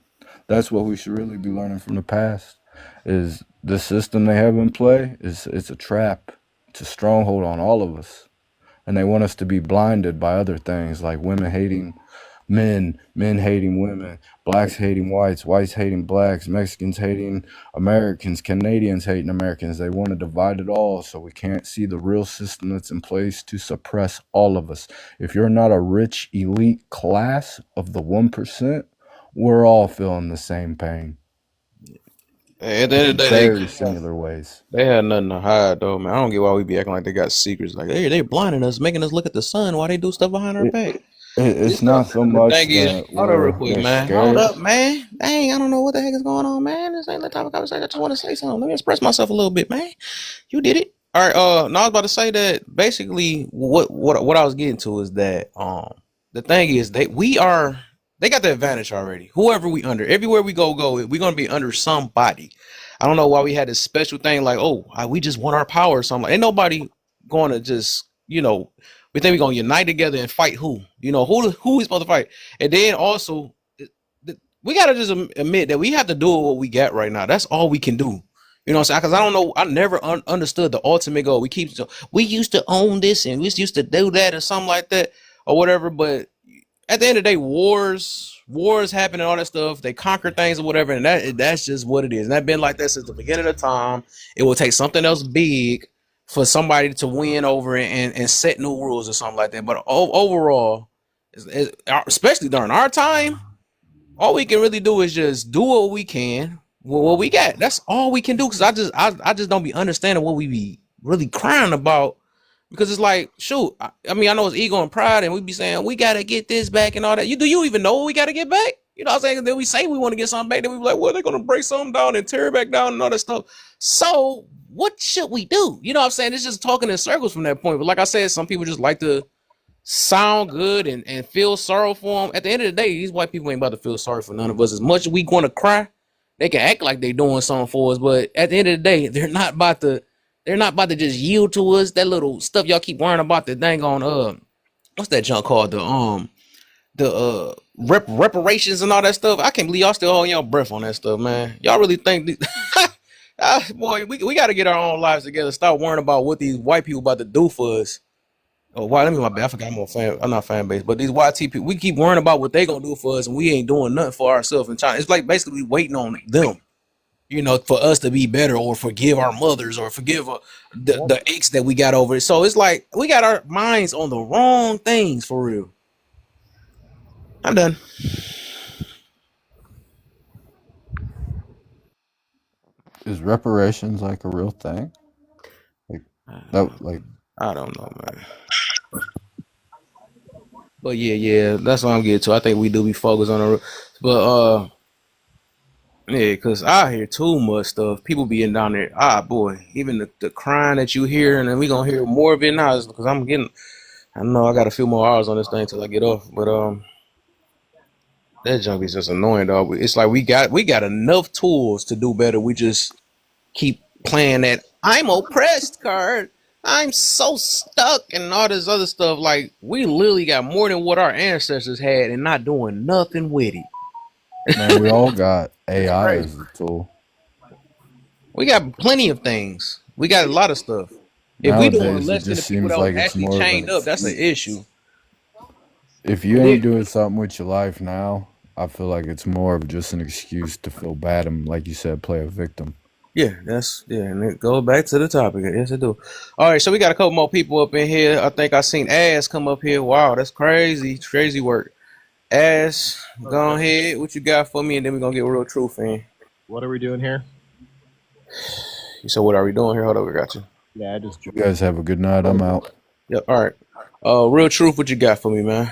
That's what we should really be learning from the past, is the system they have in play it's a trap. It's a stronghold on all of us. And they want us to be blinded by other things like women hating men, men hating women, blacks hating whites, whites hating blacks, Mexicans hating Americans, Canadians hating Americans. They want to divide it all so we can't see the real system that's in place to suppress all of us. If you're not a rich elite class of the 1%, we're all feeling the same pain. At the end of the day, Very similar ways. they had nothing to hide though, man. I don't get why we be acting like they got secrets. Like they blinding us, making us look at the sun while they do stuff behind our back. It's not so The much thing is, that hold up real quick, they're man. Hold scared. up, man. Dang, I don't know what the heck is going on, man. This ain't the type of conversation. I just want to say something. Let me express myself a little bit, man. You did it. All right. No, I was about to say that basically what I was getting to is that the thing is they got the advantage already. Whoever we under, everywhere we go, we're gonna be under somebody. I don't know why we had this special thing like, we just want our power or something. Ain't nobody going to just, we think we're going to unite together and fight who? Who we supposed to fight? And then also, we got to just admit that we have to do what we got right now. That's all we can do. You know what I'm saying? Because I don't know, I never understood the ultimate goal. We used to own this and we used to do that or something like that or whatever. But at the end of the day, wars happen and all that stuff. They conquer things or whatever, and that's just what it is. And that's been like that since the beginning of time. It will take something else big for somebody to win over and set new rules or something like that. But overall, especially during our time, all we can really do is just do what we can with what we got. That's all we can do. Because I just don't be understanding what we be really crying about. Because it's like, shoot, I mean, I know it's ego and pride, and we be saying we gotta get this back and all that. Do you even know what we gotta get back? You know what I'm saying? Then we say we want to get something back, then we be like, well, they're gonna break something down and tear it back down and all that stuff. So what should we do? You know what I'm saying? It's just talking in circles from that point. But like I said, some people just like to sound good and feel sorrow for them. At the end of the day, these white people ain't about to feel sorry for none of us. As much as we gonna cry, they can act like they doing something for us, but at the end of the day, they're not about to just yield to us. That little stuff y'all keep worrying about, the dang on what's that junk called? The reparations and all that stuff. I can't believe y'all still holding your breath on that stuff, man. Y'all really think boy, we got to get our own lives together. Stop worrying about what these white people about to do for us. Oh, why? Let me my bad. I forgot I'm not fan base, but these YT people, we keep worrying about what they gonna do for us, and we ain't doing nothing for ourselves. And China, it's like basically waiting on them, you know, for us to be better or forgive our mothers or forgive the ex that we got over it. So it's like we got our minds on the wrong things for real. I'm done. Is reparations like a real thing? I don't know, man. But yeah, that's what I'm getting to. I think we do be focused on the, but yeah, cause I hear too much stuff. People being down there. Boy, even the crying that you hear, and then we gonna hear more of it now because I know I got a few more hours on this thing till I get off. But that junk is just annoying, dog. It's like we got enough tools to do better. We just keep playing that I'm oppressed card. I'm so stuck and all this other stuff. Like we literally got more than what our ancestors had and not doing nothing with it. Man, we all got AI as a tool. We got plenty of things. We got a lot of stuff. If we doing less than the people that was actually chained up, that's an issue. If you ain't doing something with your life now, I feel like it's more of just an excuse to feel bad and, like you said, play a victim. Yeah, and it goes back to the topic. Yes, I do. All right, so we got a couple more people up in here. I think I seen Ass come up here. Wow, that's crazy. Crazy work. Ass, go ahead. What you got for me? And then we're going to get real truth in. What are we doing here? You said, what are we doing here? Hold on, we got you. Yeah, I just... You guys have a good night. I'm out. Yep, all right. Real truth, what you got for me, man?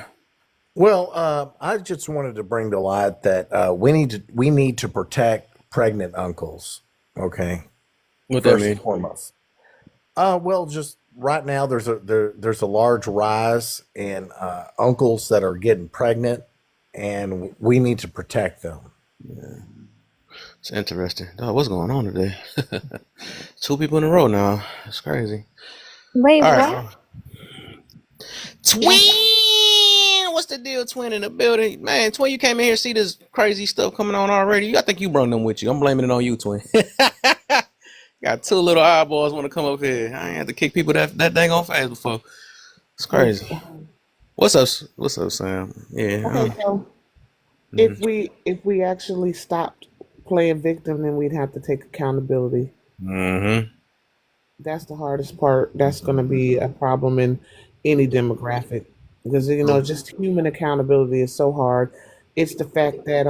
Well, I just wanted to bring to light that we need to protect pregnant uncles. Okay, what that mean? Foremost. Well, just right now there's a large rise in uncles that are getting pregnant, and we need to protect them. Yeah. It's interesting. Oh, what's going on today? 2 people in a row now. It's crazy. Wait, all what? Right. Twin, what's the deal, Twin, in the building? Man, Twin, you came in here, see this crazy stuff coming on already. I think you brought them with you. I'm blaming it on you, Twin. Got 2 little eyeballs want to come up here. I ain't had to kick people that dang on fast before. It's crazy. What's up, Sam? Yeah. Okay, so if we actually stopped playing victim, then we'd have to take accountability. Mm-hmm. That's the hardest part. That's going to be a problem in any demographic because just human accountability is so hard. It's the fact that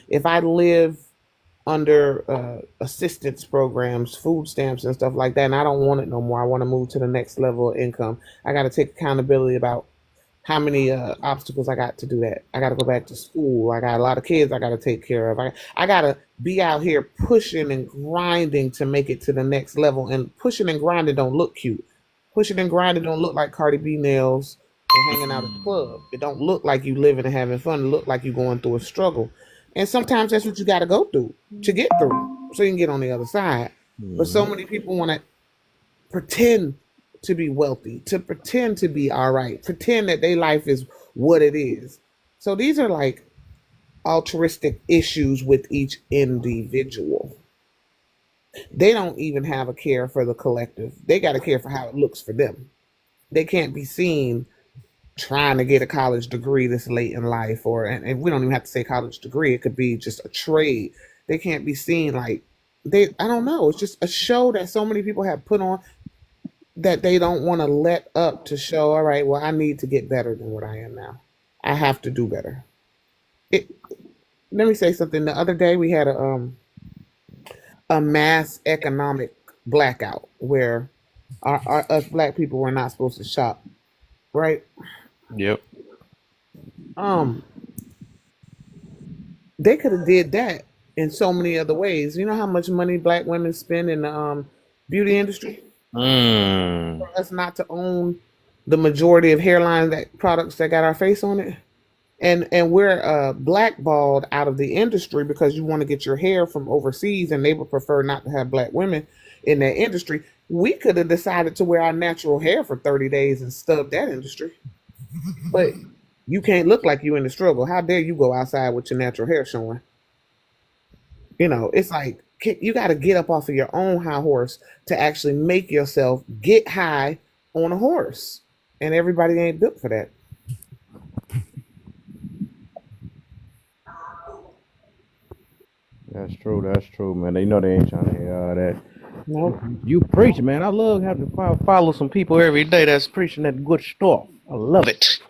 if I live under assistance programs, food stamps and stuff like that, and I don't want it no more, I want to move to the next level of income, I got to take accountability about how many obstacles I got to do that. I got to go back to school. I got a lot of kids I got to take care of. I got to be out here pushing and grinding to make it to the next level. And pushing and grinding don't look cute. Pushing and grinding don't look like Cardi B nails and hanging out at the club. It don't look like you living and having fun. It look like you going through a struggle. And sometimes that's what you got to go through to get through so you can get on the other side. But so many people want to pretend to be wealthy, to pretend to be all right, pretend that their life is what it is. So these are like altruistic issues with each individual. They don't even have a care for the collective. They got to care for how it looks for them. They can't be seen trying to get a college degree this late in life, and we don't even have to say college degree. It could be just a trade. They can't be seen like I don't know. It's just a show that so many people have put on that they don't want to let up to show, all right, well, I need to get better than what I am now. I have to do better. Let me say something. The other day we had a mass economic blackout where us black people were not supposed to shop, right? Yep. they could have did that in so many other ways. You know how much money black women spend in the beauty industry Mm. for us not to own the majority of hairline that products that got our face on it. And we're blackballed out of the industry because you want to get your hair from overseas, and they would prefer not to have black women in that industry. We could have decided to wear our natural hair for 30 days and stub that industry, but you can't look like you in the struggle. How dare you go outside with your natural hair showing? You know, it's like you got to get up off of your own high horse to actually make yourself get high on a horse, and everybody ain't built for that. That's true. That's true, man. They know they ain't trying to hear all that. No. You preach, man. I love having to follow some people every day that's preaching that good stuff. I love it.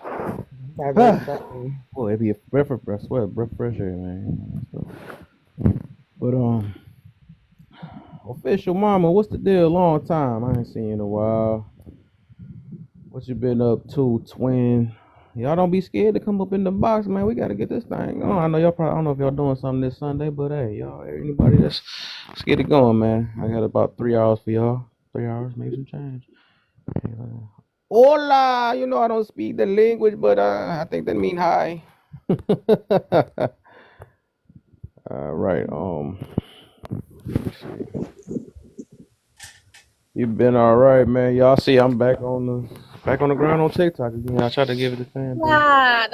Boy, it be a breath of fresh air, man. But official mama, what's the deal? Long time. I ain't seen you in a while. What you been up to, twin? Y'all don't be scared to come up in the box, man. We gotta get this thing going. I know y'all probably, I don't know if y'all doing something this Sunday, but hey, y'all, anybody let's get it going, man. I got about 3 hours for y'all. 3 hours, maybe some change. Hola, you know I don't speak the language, but I think that mean hi. Right. You been all right, man. Y'all see I'm back on the ground on TikTok again. I tried to give it a fan. God.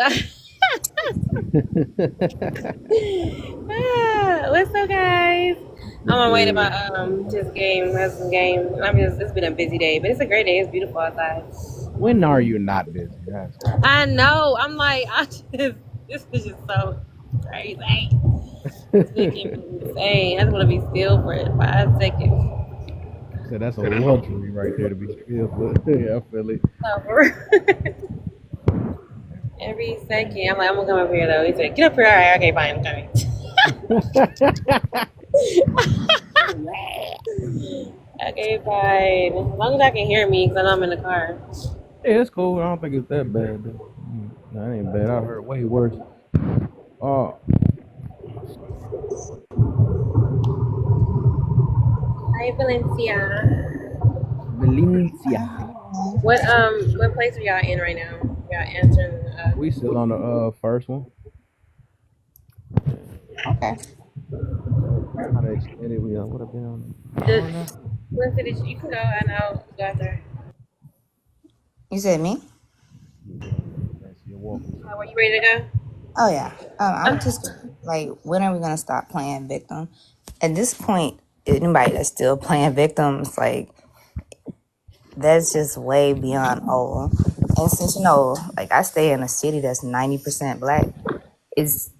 What's up, guys? I'm on my way to my just game, have some game. It's been a busy day, but it's a great day. It's beautiful outside. When are you not busy? I know. I'm like, this is just so crazy. It's making me insane. I just want to be still for 5 seconds. So that's a luxury right there to be still. But yeah, I feel it. Every second, I'm like, I'm gonna come up here though. He said, "Get up here." All right, okay, fine, I'm coming. Okay, fine. As long as I can hear me, because I know I'm in the car. Yeah, it's cool. I don't think it's that bad. Though. No, it ain't bad. I heard way worse. Hi, Valencia. Valencia. What place are y'all in right now? Y'all answering. We still on the first one. Okay. How to extend it? We what have been on. What city you can go? And I'll go after. You said me? Were you ready to go? Oh yeah. I'm just like, when are we gonna stop playing victim? At this point, anybody that's still playing victims, like, that's just way beyond old. And since like, I stay in a city that's 90% black, it's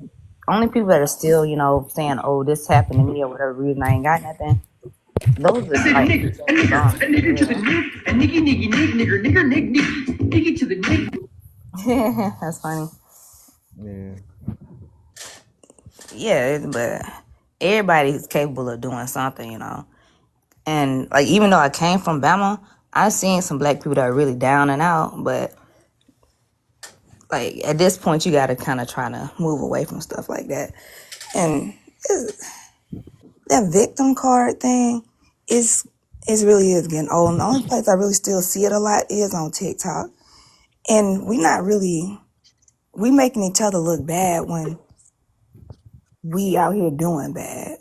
only people that are still, saying, "Oh, this happened to me," or whatever reason I ain't got nothing. Those are like, that's funny. Yeah. Yeah, but everybody's capable of doing something, And like, even though I came from Bama, I've seen some black people that are really down and out, but like, at this point, you got to kind of try to move away from stuff like that. And that victim card thing is really is getting old. And the only place I really still see it a lot is on TikTok. And we making each other look bad when we out here doing bad.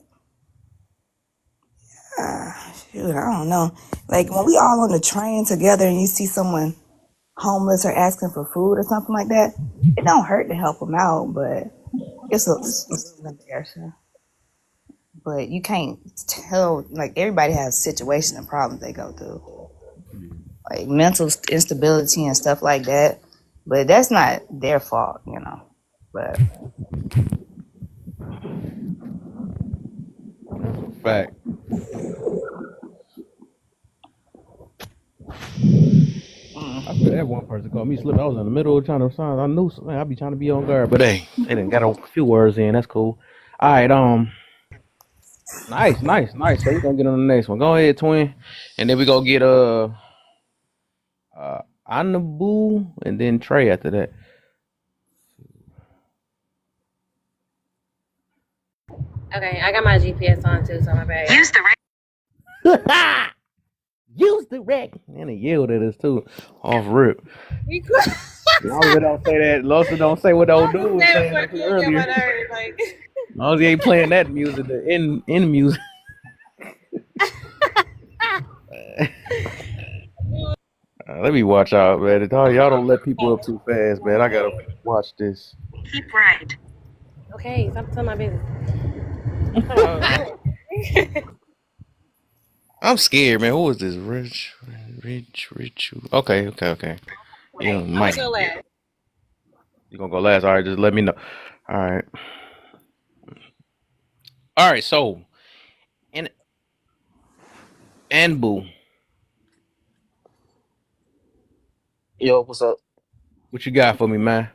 Shoot, I don't know. Like, when we all on the train together and you see someone homeless or asking for food or something like that, it don't hurt to help them out, but it's a little embarrassing. But you can't tell, like, everybody has situations and problems they go through, like mental instability and stuff like that. But that's not their fault, But Fact. I feel that one person called me slip. I was in the middle of trying to sign. I knew something. I'd be trying to be on guard, but hey, they didn't got a few words in. That's cool. All right. Nice. So we're gonna get on the next one. Go ahead, twin, and then we go get Anabu and then Trey after that. Okay, I got my GPS on too, so my bad. Use the wreck. And he yelled at us too. Off rip. Y'all don't say that. Lawson don't say what old dude was saying earlier. Oh, he ain't playing that music. The in music. Let me watch out, man. Y'all don't let people up too fast, man. I gotta watch this. Keep right. Okay, stop telling my business. I'm scared, man. Who is this? Rich. Okay. Yeah, I'm Mike. gonna go last. You gonna go last? All right, just let me know. All right. So, and Boo, Yo, what's up? what you got for me, man?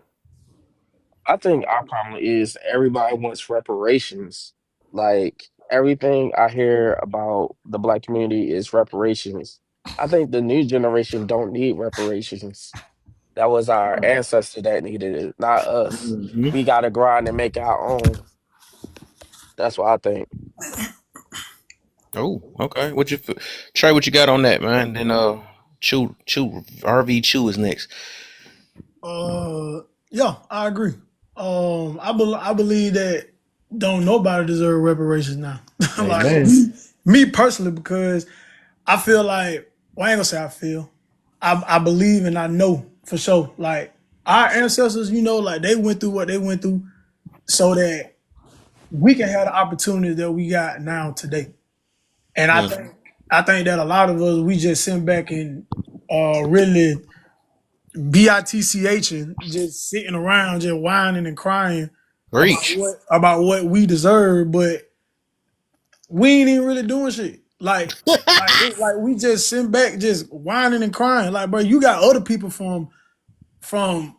I think our problem is everybody wants reparations. Like everything I hear about the black community is reparations. I think the new generation don't need reparations. That was our ancestor that needed it, not us. We gotta grind and make our own. That's what I think. Oh, okay. Trey? What you got on that, man? Then Chew, RV Chew is next. Yeah, I agree. I believe that don't nobody deserve reparations now. Like me personally, because I feel like, well, I ain't gonna say I feel. I believe and I know for sure. Like our ancestors, like they went through what they went through so that we can have the opportunity that we got now today. And I think that a lot of us, we just sit back and really bitch and just sitting around just whining and crying about what we deserve, but we ain't even really doing shit. Like we just sitting back just whining and crying. Like, bro, you got other people from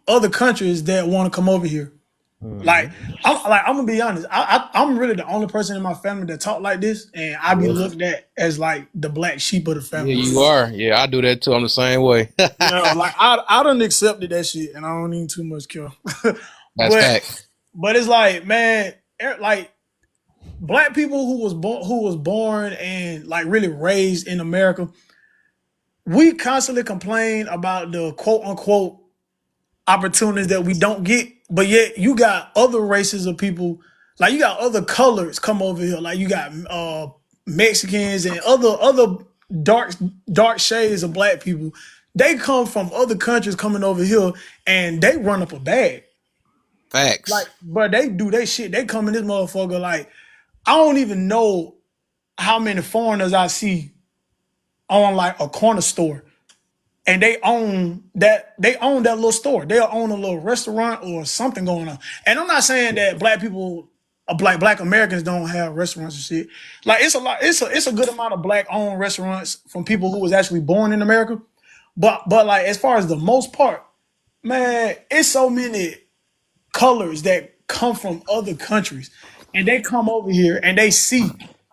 other countries that want to come over here. Like I'm gonna be honest. I'm really the only person in my family that talk like this, and I be looked at as like the black sheep of the family. Yeah, you are. Yeah, I do that too. I'm the same way. Like I done accepted that shit, and I don't need too much care. That's fact. But it's like, man, like black people who was born and like really raised in America, we constantly complain about the quote unquote opportunities that we don't get, but yet you got other races of people, like you got other colors come over here, like you got Mexicans and other dark shades of black people. They come from other countries coming over here and they run up a bag. Facts. Like, but they do they shit. They come in this motherfucker like, I don't even know how many foreigners I see on like a corner store. And they own that little store. They'll own a little restaurant or something going on. And I'm not saying that black people, black Americans don't have restaurants and shit. Like it's a good amount of black owned restaurants from people who was actually born in America. But like as far as the most part, man, it's so many colors that come from other countries. And they come over here and they see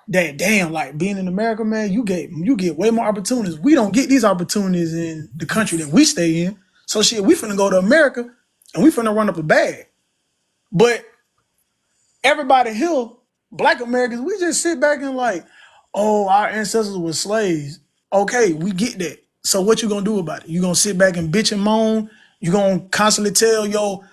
that, damn, like being in America, man, you get way more opportunities. We don't get these opportunities in the country that we stay in. So shit, we finna go to America and we finna run up a bag. But everybody here, black Americans, we just sit back and like, oh, our ancestors were slaves. Okay, we get that. So what you gonna do about it? You gonna sit back and bitch and moan? You gonna constantly tell your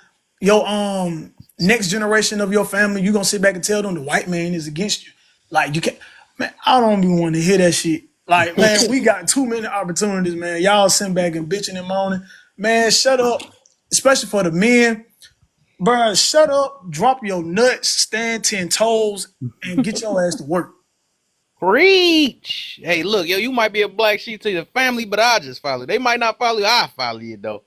next generation of your family, you gonna sit back and tell them the white man is against you? Like you can't, man. I don't even want to hear that shit. Like, man, we got too many opportunities, man. Y'all sitting back and bitching and moaning, man. Shut up, especially for the men, bro. Shut up, drop your nuts, stand 10 toes, and get your ass to work. Preach. Hey, look, yo, you might be a black sheep to your family, but I just follow. They might not follow you. I follow you though.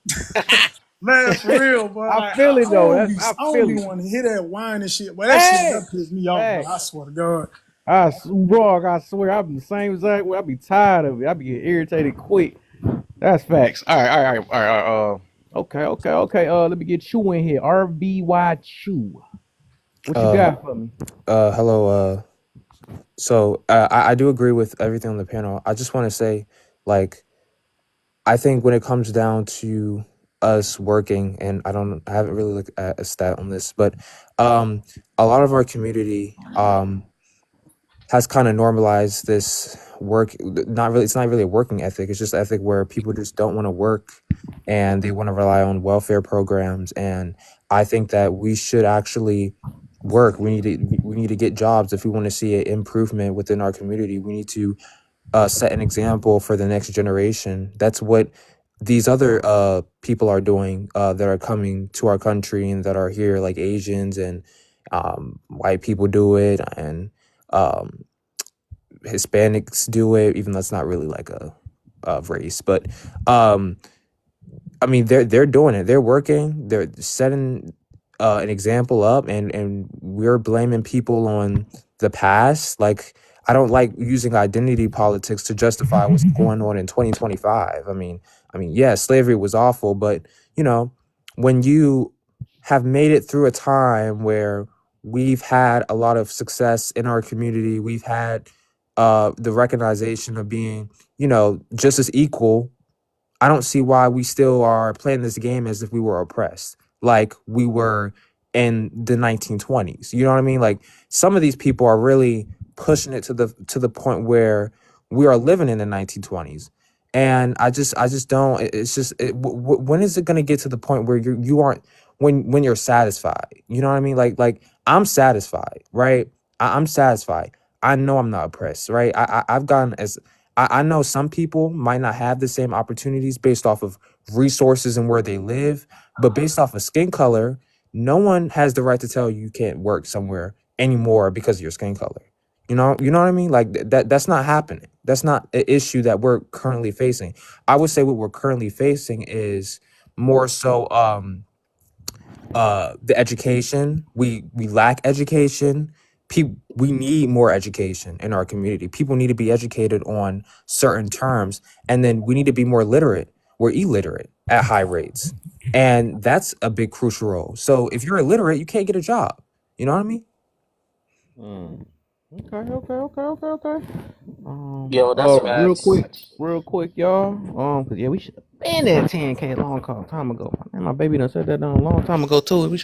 Man, for real, bro. I feel it though. I don't even want to hear that whine and shit. But that shit that pissed me off, bro. I swear to God. I swear, I'm the same exact way. I be tired of it. I be getting irritated quick. That's facts. All right. Okay. Let me get Chew in here. RVY Chew. What you got for me? Hello. So I do agree with everything on the panel. I just want to say, like, I think when it comes down to us working, and I haven't really looked at a stat on this, but a lot of our community has kind of normalized this work. It's not really a working ethic. It's just ethic where people just don't want to work and they want to rely on welfare programs. And I think that we should actually work. We need to get jobs if we want to see an improvement within our community. We need to set an example for the next generation. That's what these other people are doing that are coming to our country and that are here, like Asians and white people do it, and Hispanics do it, even though it's not really like a race. But I mean, they're doing it. They're working. They're setting an example up, and we're blaming people on the past. Like, I don't like using identity politics to justify what's going on in 2025. I mean, yeah, slavery was awful, but when you have made it through a time where we've had a lot of success in our community, we've had the recognition of being, just as equal. I don't see why we still are playing this game as if we were oppressed, like we were in the 1920s. You know what I mean? Like, some of these people are really pushing it to the point where we are living in the 1920s, and I just don't. It's just when is it going to get to the point where you aren't when you're satisfied? You know what I mean? Like I'm satisfied, right? I'm satisfied. I know I'm not oppressed, right? I've gotten as I know some people might not have the same opportunities based off of resources and where they live, but based off of skin color, no one has the right to tell you can't work somewhere anymore because of your skin color. You know what I mean? Like that's not happening. That's not an issue that we're currently facing. I would say what we're currently facing is more so the education. We lack education. We need more education in our community. People need to be educated on certain terms, and then we need to be more literate. We're illiterate at high rates, and that's a big crucial role. So if you're illiterate, you can't get a job. You know what I mean? Okay. Yo, that's facts. Real quick, y'all. Cause yeah, we should have been at 10K a long time ago. Man, my baby done said that down a long time ago too.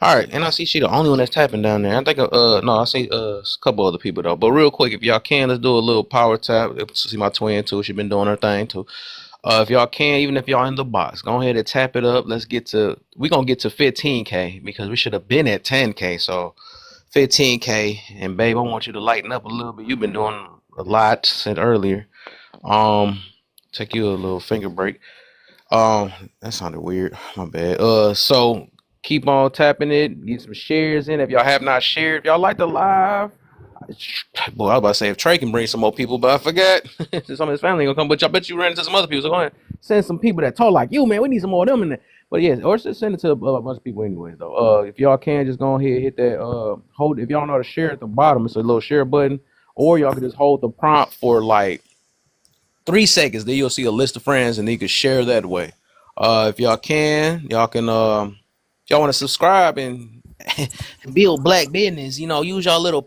All right, and I see she the only one that's tapping down there. I think no, I see a couple other people though. But real quick, if y'all can, let's do a little power tap. See my twin too. She been doing her thing too. If y'all can, even if y'all in the box, go ahead and tap it up. We're gonna get to 15K because we should have been at 10K. So 15K, and babe, I want you to lighten up a little bit. You've been doing a lot since earlier. Take you a little finger break. That sounded weird. My bad. So keep on tapping it. Get some shares in. If y'all have not shared, if y'all like the live, boy, I was about to say if Trey can bring some more people, but I forgot. Some of his family gonna come, but I bet you ran into some other people. So go ahead, send some people that talk like you, man. We need some more of them in there. But yes, or just send it to a bunch of people anyway, though. If y'all can, just go ahead, hit that hold. If y'all know how to share at the bottom, it's a little share button, or y'all can just hold the prompt for like 3 seconds. Then you'll see a list of friends, and then you can share that way. If y'all can, y'all want to subscribe and build black business. Use y'all little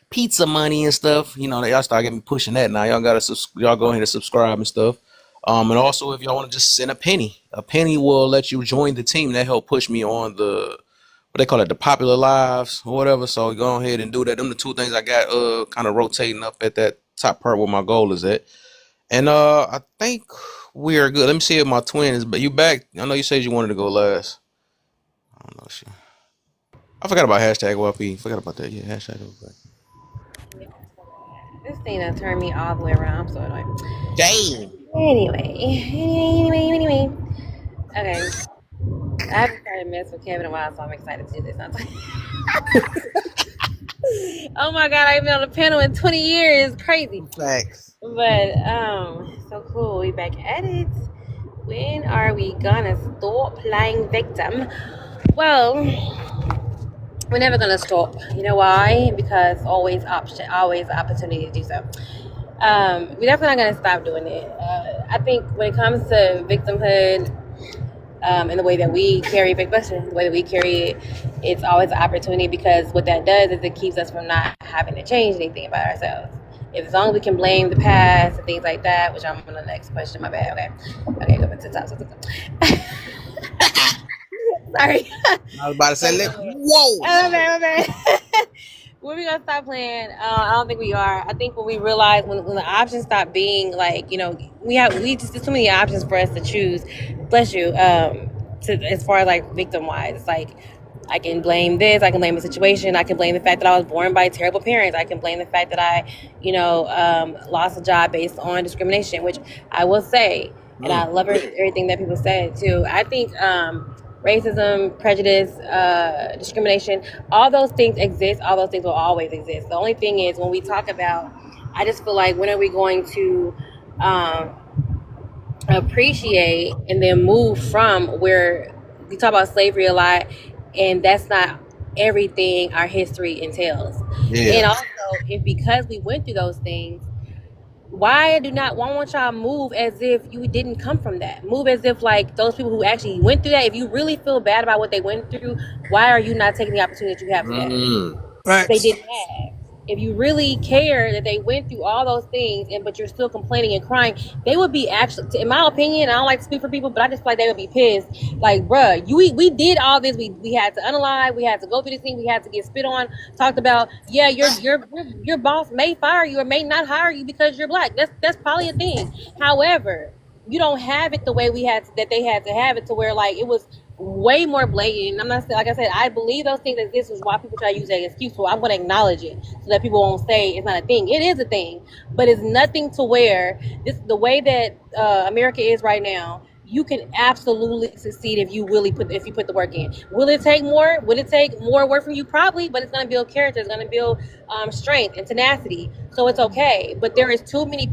pizza money and stuff. Y'all start getting pushing that now. Y'all go ahead and subscribe and stuff. And also, if y'all want to just send a penny will let you join the team. That help push me on the, what they call it, the popular lives or whatever. So go ahead and do that. Them the 2 things I got kind of rotating up at that top part where my goal is at. And I think we are good. Let me see if my twin is, but you back. I know you said you wanted to go last. I don't know. I forgot about hashtag YP. Forgot about that. Yeah, hashtag YP. This thing done turned me all the way around. I'm so annoyed. Dang. Anyway. Okay. I haven't started to mess with Kevin in a while, so I'm excited to do this. Oh my God, I haven't been on a panel in 20 years. Crazy. Facts. But so cool. We back at it. When are we gonna stop playing victim? Well, we're never gonna stop. You know why? Because always opportunity to do so. We're definitely not gonna stop doing it. I think when it comes to victimhood, and the way that we carry victimhood, the way that we carry it, it's always an opportunity, because what that does is it keeps us from not having to change anything about ourselves. If as long as we can blame the past and things like that, which I'm on the next question, my bad. Okay, go back to the top. Sorry. I was about to say, But whoa. my bad. When we gonna stop playing? I don't think we are. I think when we realize when the options stop being like, we just there's too many options for us to choose. Bless you. To as far as like victim wise, it's like I can blame this, I can blame the situation, I can blame the fact that I was born by terrible parents, I can blame the fact that I, lost a job based on discrimination, which I will say, and I love everything that people said too. I think racism, prejudice, discrimination, all those things exist. All those things will always exist. The only thing is when we talk about, I just feel like when are we going to appreciate and then move from where we talk about slavery a lot, and that's not everything our history entails. Yeah. And also, if because we went through those things, why won't y'all move as if you didn't come from that? Move as if like those people who actually went through that, if you really feel bad about what they went through, why are you not taking the opportunity that you have today? Right. They didn't have. If you really care that they went through all those things, but you're still complaining and crying, they would be actually, in my opinion, I don't like to speak for people, but I just feel like they would be pissed. Like, bruh, we did all this. We had to unalive. We had to go through this thing. We had to get spit on. Talked about, yeah, your boss may fire you or may not hire you because you're black. That's probably a thing. However, you don't have it the way that they had to have it, to where like it was way more blatant. I'm not saying, like I said, I believe those things exist, is why people try to use that excuse. So I'm going to acknowledge it so that people won't say it's not a thing. It is a thing, but it's nothing to where the way that America is right now. You can absolutely succeed if you put the work in. Will it take more? Will it take more work from you? Probably, but it's going to build character. It's going to build strength and tenacity. So it's okay. But there is too many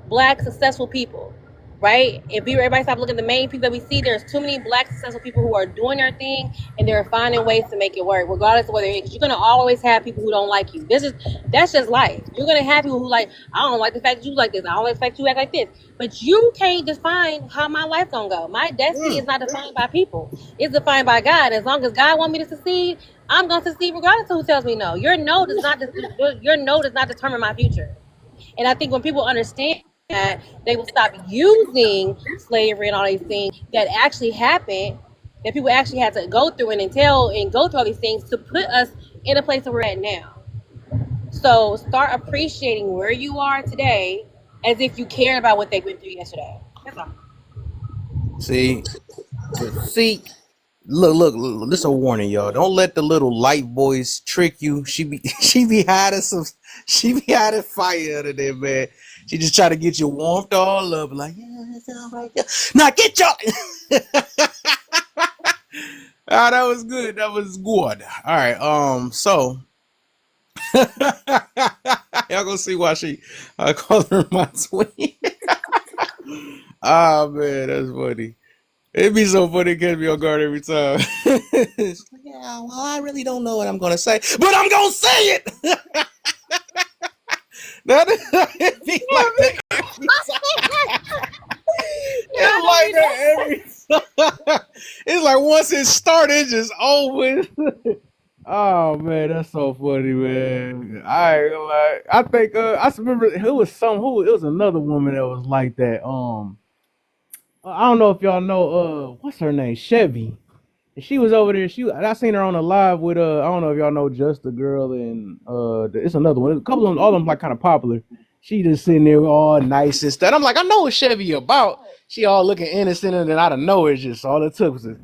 black successful people. Right? If everybody stop looking at the main people that we see, there's too many black successful people who are doing their thing and they're finding ways to make it work, regardless of whether because you're gonna always have people who don't like you. That's just life. You're gonna have people who like, I don't like the fact that you like this, I don't like the fact you act like this. But you can't define how my life gonna go. My destiny is not defined by people. It's defined by God. As long as God wants me to succeed, I'm gonna succeed regardless of who tells me no. Your no does not determine my future. And I think when people understand that, they will stop using slavery and all these things that actually happened, that people actually had to go through and go through all these things to put us in a place where we're at now. So start appreciating where you are today as if you cared about what they went through yesterday. That's all. See, look, this is a warning, y'all. Don't let the little light voice trick you. She be hiding fire under there, man. She just try to get you warmed all up, like, yeah, that's all right. Yeah. Now get your Ah, that was good. That was good. All right. So y'all gonna see why I call her my twin. Ah, man, that's funny. It'd be so funny to catch me on guard every time. It's like, yeah, well, I really don't know what I'm gonna say, but I'm gonna say it. It'd be like that every time. It's like that every time. It's like once it started, it's just over. Oh man, that's so funny, man. I ain't gonna lie. I think I remember it was another woman that was like that. I don't know if y'all know what's her name, Chevy. She was over there. I seen her on a live with I don't know if y'all know Just the Girl and it's another one. A couple of them, all of them like kind of popular. She just sitting there all nice and stuff. I'm like, I know what Chevy about. She all looking innocent, and then out of nowhere, it's just all it took was to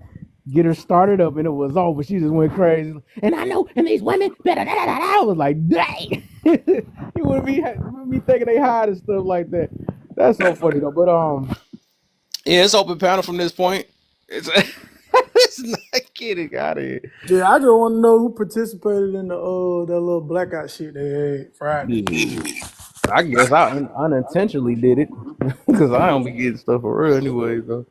get her started up, and it was over. She just went crazy. And I know, and these women better. I was like, dang. You would be thinking they hide and stuff like that. That's so funny though. But yeah, it's open panel from this point. It's it's not kidding out of here. Yeah, I just want to know who participated in the that little blackout shit they had Friday. I guess I unintentionally did it because I don't be getting stuff for real anyway, though.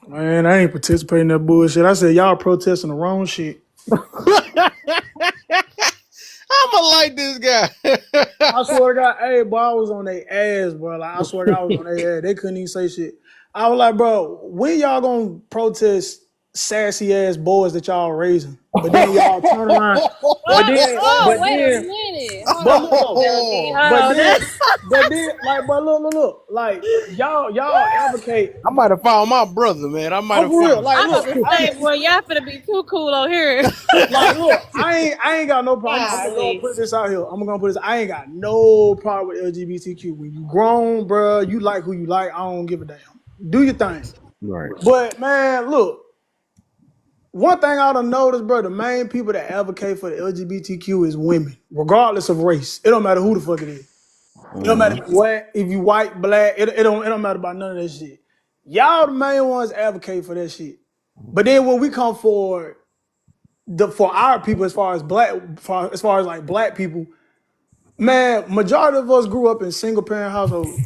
Man, I ain't participating in that bullshit. I said y'all protesting the wrong shit. I'ma like this guy. I swear to God, hey, boy, I was on their ass, bro. Like, I swear to God, I was on their ass. They couldn't even say shit. I was like, bro, when y'all gonna protest sassy ass boys that y'all raising? But then y'all turn around. But then, Oh, but wait a then, minute. Hold but on, look though. Melody. Hold But on. then, like, but look, like y'all advocate. I might have found my brother, man. I might I'm have for real. found Like, I'm look, about to say, boy, y'all finna be too cool on here. like, look. I ain't got no problem. I'm gonna Golly. put this out here. I'm gonna put this. I ain't got no problem with LGBTQ. When you grown, bro, you like who you like. I don't give a damn. Do your thing. Right. But man, look. One thing I done noticed, bro, the main people that advocate for the LGBTQ is women, regardless of race. It don't matter who the fuck it is. It don't matter if you white, black. It don't matter about none of that shit. Y'all the main ones advocate for that shit. But then when we come for our people, as far as like black people, man, majority of us grew up in single parent households.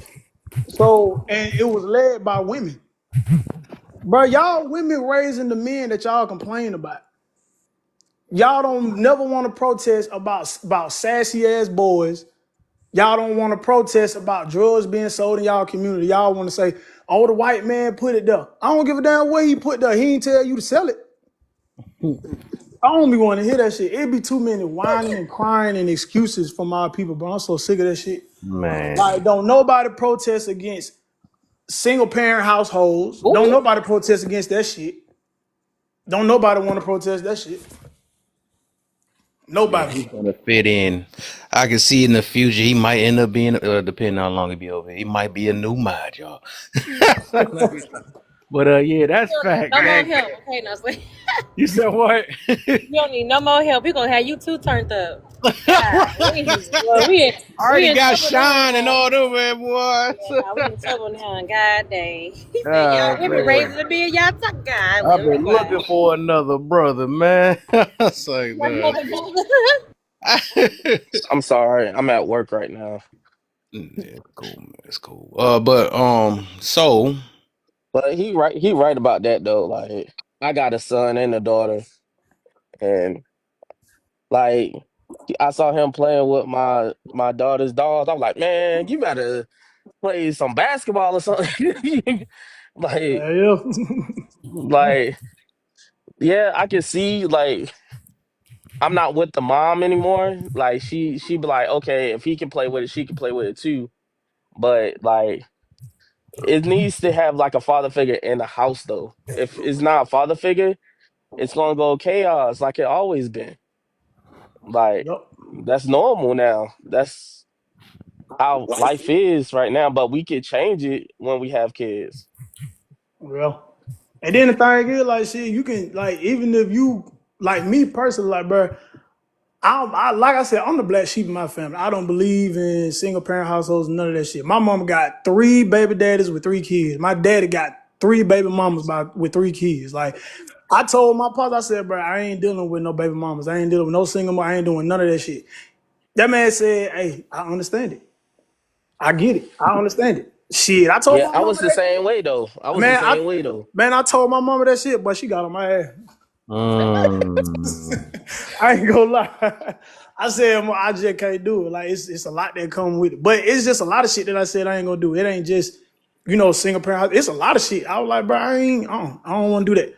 So and it was led by women. Bro, y'all women raising the men that y'all complain about. Y'all don't never want to protest about sassy ass boys. Y'all don't want to protest about drugs being sold in y'all community. Y'all want to say, "Oh, the white man put it there." I don't give a damn what he put there. He ain't tell you to sell it. I don't be want to hear that shit. It be too many whining and crying and excuses from our people, bro. I'm so sick of that shit. Man. Like, don't nobody protest against single parent households. Don't nobody protest against that shit. Don't nobody want to protest that shit. Yeah, Nobody. he's gonna fit in. I can see in the future he might end up being, depending on how long he be over here, he might be a new mod, y'all. But yeah, that's fact, No more man. help. Okay, now say. You said what? You don't need no more help. We gonna have you two turned up. God, well, we Already in got trouble Shine and now. all them, man, boy. Yeah, we in trouble now. God dang. He said, Ah, y'all women man. raising the bill. Y'all talk. God, I've well, been looking for another brother, man. It's like, man. I'm sorry. I'm at work right now. Yeah, cool, man. It's cool. So. But he right about that though. Like, I got a son and a daughter, and like I saw him playing with my daughter's dolls. I'm like, man, you better play some basketball or something. like, Yeah. like, yeah, I can see like I'm not with the mom anymore. Like she be like, okay, if he can play with it, she can play with it too. But like it needs to have like a father figure in the house though. If it's not a father figure, it's gonna go chaos like it always been. Like Yep. that's normal now. That's how life is right now. But we could change it when we have kids. Well, and then the thing is, like, shit, you can, like, even if you, like, me personally, like, bro, like I said, I'm the black sheep in my family. I don't believe in single parent households, none of that shit. My mama got 3 baby daddies with 3 kids. My daddy got 3 baby mamas with 3 kids. Like, I told my pops, I said, bro, I ain't dealing with no baby mamas. I ain't dealing with no single mom. I ain't doing none of that shit. That man said, hey, I understand it. I get it. I understand it. Shit, I told Yeah, my I mama was the that. same way though. I was the Man, same way though. I told my mama that shit, but she got on my ass. Mm. I ain't gonna lie. I said, I just can't do it. Like it's a lot that come with it. But it's just a lot of shit that I said I ain't gonna do. It ain't just, single parent. It's a lot of shit. I was like, bro, I don't want to do that.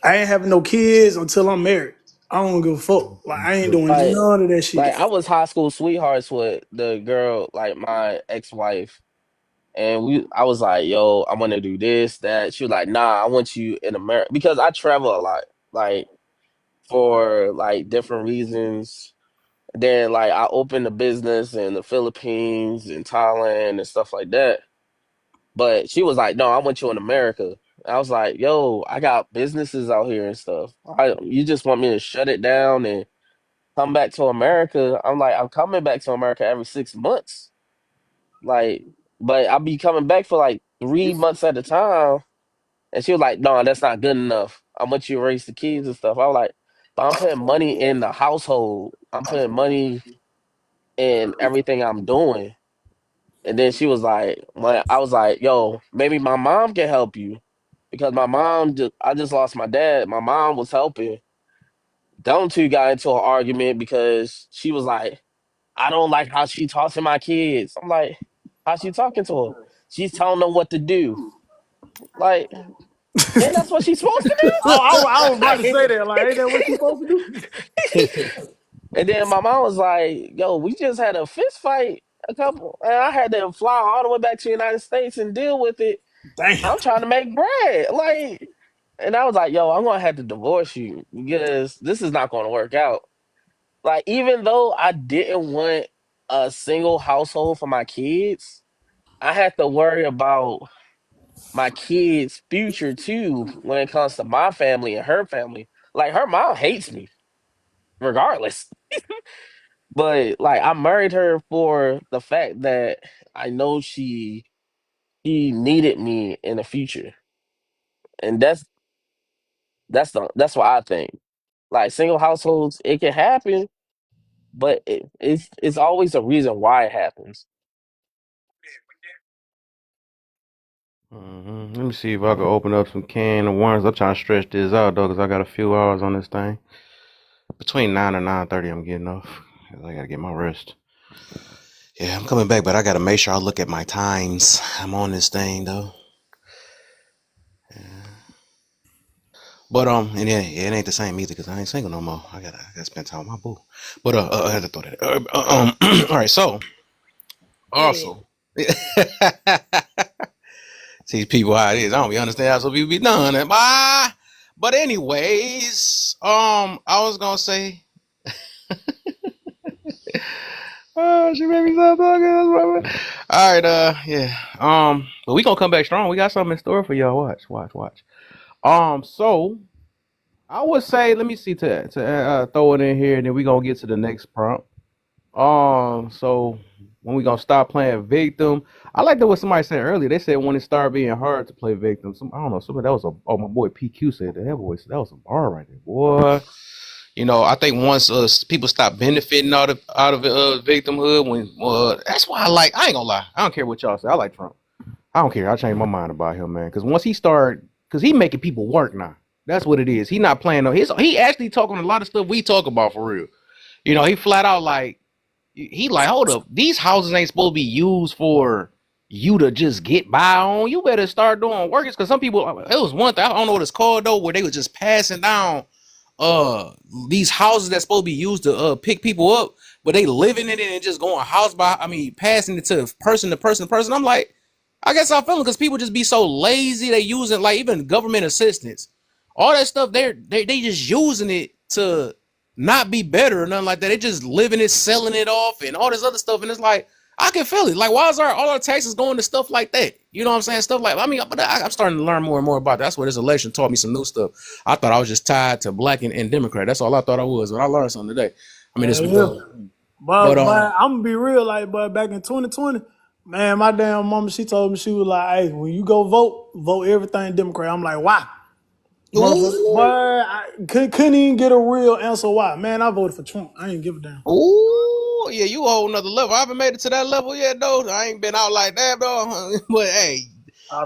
I ain't having no kids until I'm married. I don't give a fuck. Like I ain't doing none of that shit. Like I was high school sweethearts with the girl, like my ex-wife. And I was like, yo, I want to do this, that. She was like, nah, I want you in America because I travel a lot, like for like different reasons. Then like I opened a business in the Philippines and Thailand and stuff like that. But she was like, no, I want you in America. I was like, yo, I got businesses out here and stuff. You just want me to shut it down and come back to America? I'm like, I'm coming back to America every 6 months. Like, but I'll be coming back for like 3 months at a time. And she was like, no, that's not good enough. I want you to raise the kids and stuff. I was like, but I'm putting money in the household. I'm putting money in everything I'm doing. And then she was like, I was like, yo, maybe my mom can help you. Because I just lost my dad. My mom was helping. Them two got into an argument because she was like, I don't like how she talks to my kids. I'm like, how's she talking to her? She's telling them what to do. Like, and that's what she's supposed to I was about to do. say that. Like, ain't that what you supposed to do? And then my mom was like, "Yo, we just had a fist fight and I had to fly all the way back to the United States and deal with it. Damn. I'm trying to make bread." Like, and I was like, "Yo, I'm gonna have to divorce you because this is not gonna work out." Like, even though I didn't want a single household for my kids, I had to worry about my kids' future too when it comes to my family and her family. Like, her mom hates me regardless. But like, I married her for the fact that I know she needed me in the future. And that's what I think. Like, single households, it can happen, but it's always a reason why it happens. Let me see if I can open up some can of worms. I'm trying to stretch this out though, cause I got a few hours on this thing. Between 9 and 9:30, I'm getting off. 'Cause I gotta get my rest. Yeah, I'm coming back, but I gotta make sure I look at my times. I'm on this thing though. But and it ain't the same either, cause I ain't single no more. I gotta spend time with my boo. But I had to throw that. All right, so also. See people how it is. I don't be understand how some people be done. Bye. But anyways, I was gonna say. Oh, she made me so talking. All right, yeah. But we gonna come back strong. We got something in store for y'all. Watch. So I would say, let me see to throw it in here, and then we gonna get to the next prompt. So when we gonna stop playing victim? I like that what somebody said earlier. They said when it started being hard to play victim. I don't know. Somebody that was my boy PQ said that. That was a bar right there, boy. You know, I think once people stop benefiting out of victimhood, that's why I ain't gonna lie. I don't care what y'all say. I like Trump. I don't care. I changed my mind about him, man. Because once he making people work now. That's what it is. He not playing no. He actually talking a lot of stuff we talk about for real. You know, he flat out he like, hold up, these houses ain't supposed to be used for you to just get by on. You better start doing work. Because some people, it was one thing, I don't know what it's called though, where they were just passing down these houses that's supposed to be used to pick people up, but they living in it and just going passing it to person to person to person. I'm like, I guess I feel it because people just be so lazy. They using like even government assistance, all that stuff. They just using it to not be better or nothing like that. They just living it, selling it off, and all this other stuff. And it's like I can feel it. Like, why is all our taxes going to stuff like that? You know what I'm saying? Stuff like, but I'm starting to learn more and more about that. That's what this election taught me some new stuff. I thought I was just tied to black and Democrat. That's all I thought I was. But I learned something today. I mean, But I'm gonna be real, like, but back in 2020, man, my damn mama, she told me, she was like, "Hey, when you go vote everything Democrat." I'm like, why? But I couldn't even get a real answer why. Man, I voted for Trump. I ain't give a damn. Oh yeah, you a whole nother level. I haven't made it to that level yet, though. I ain't been out like that, though. But hey,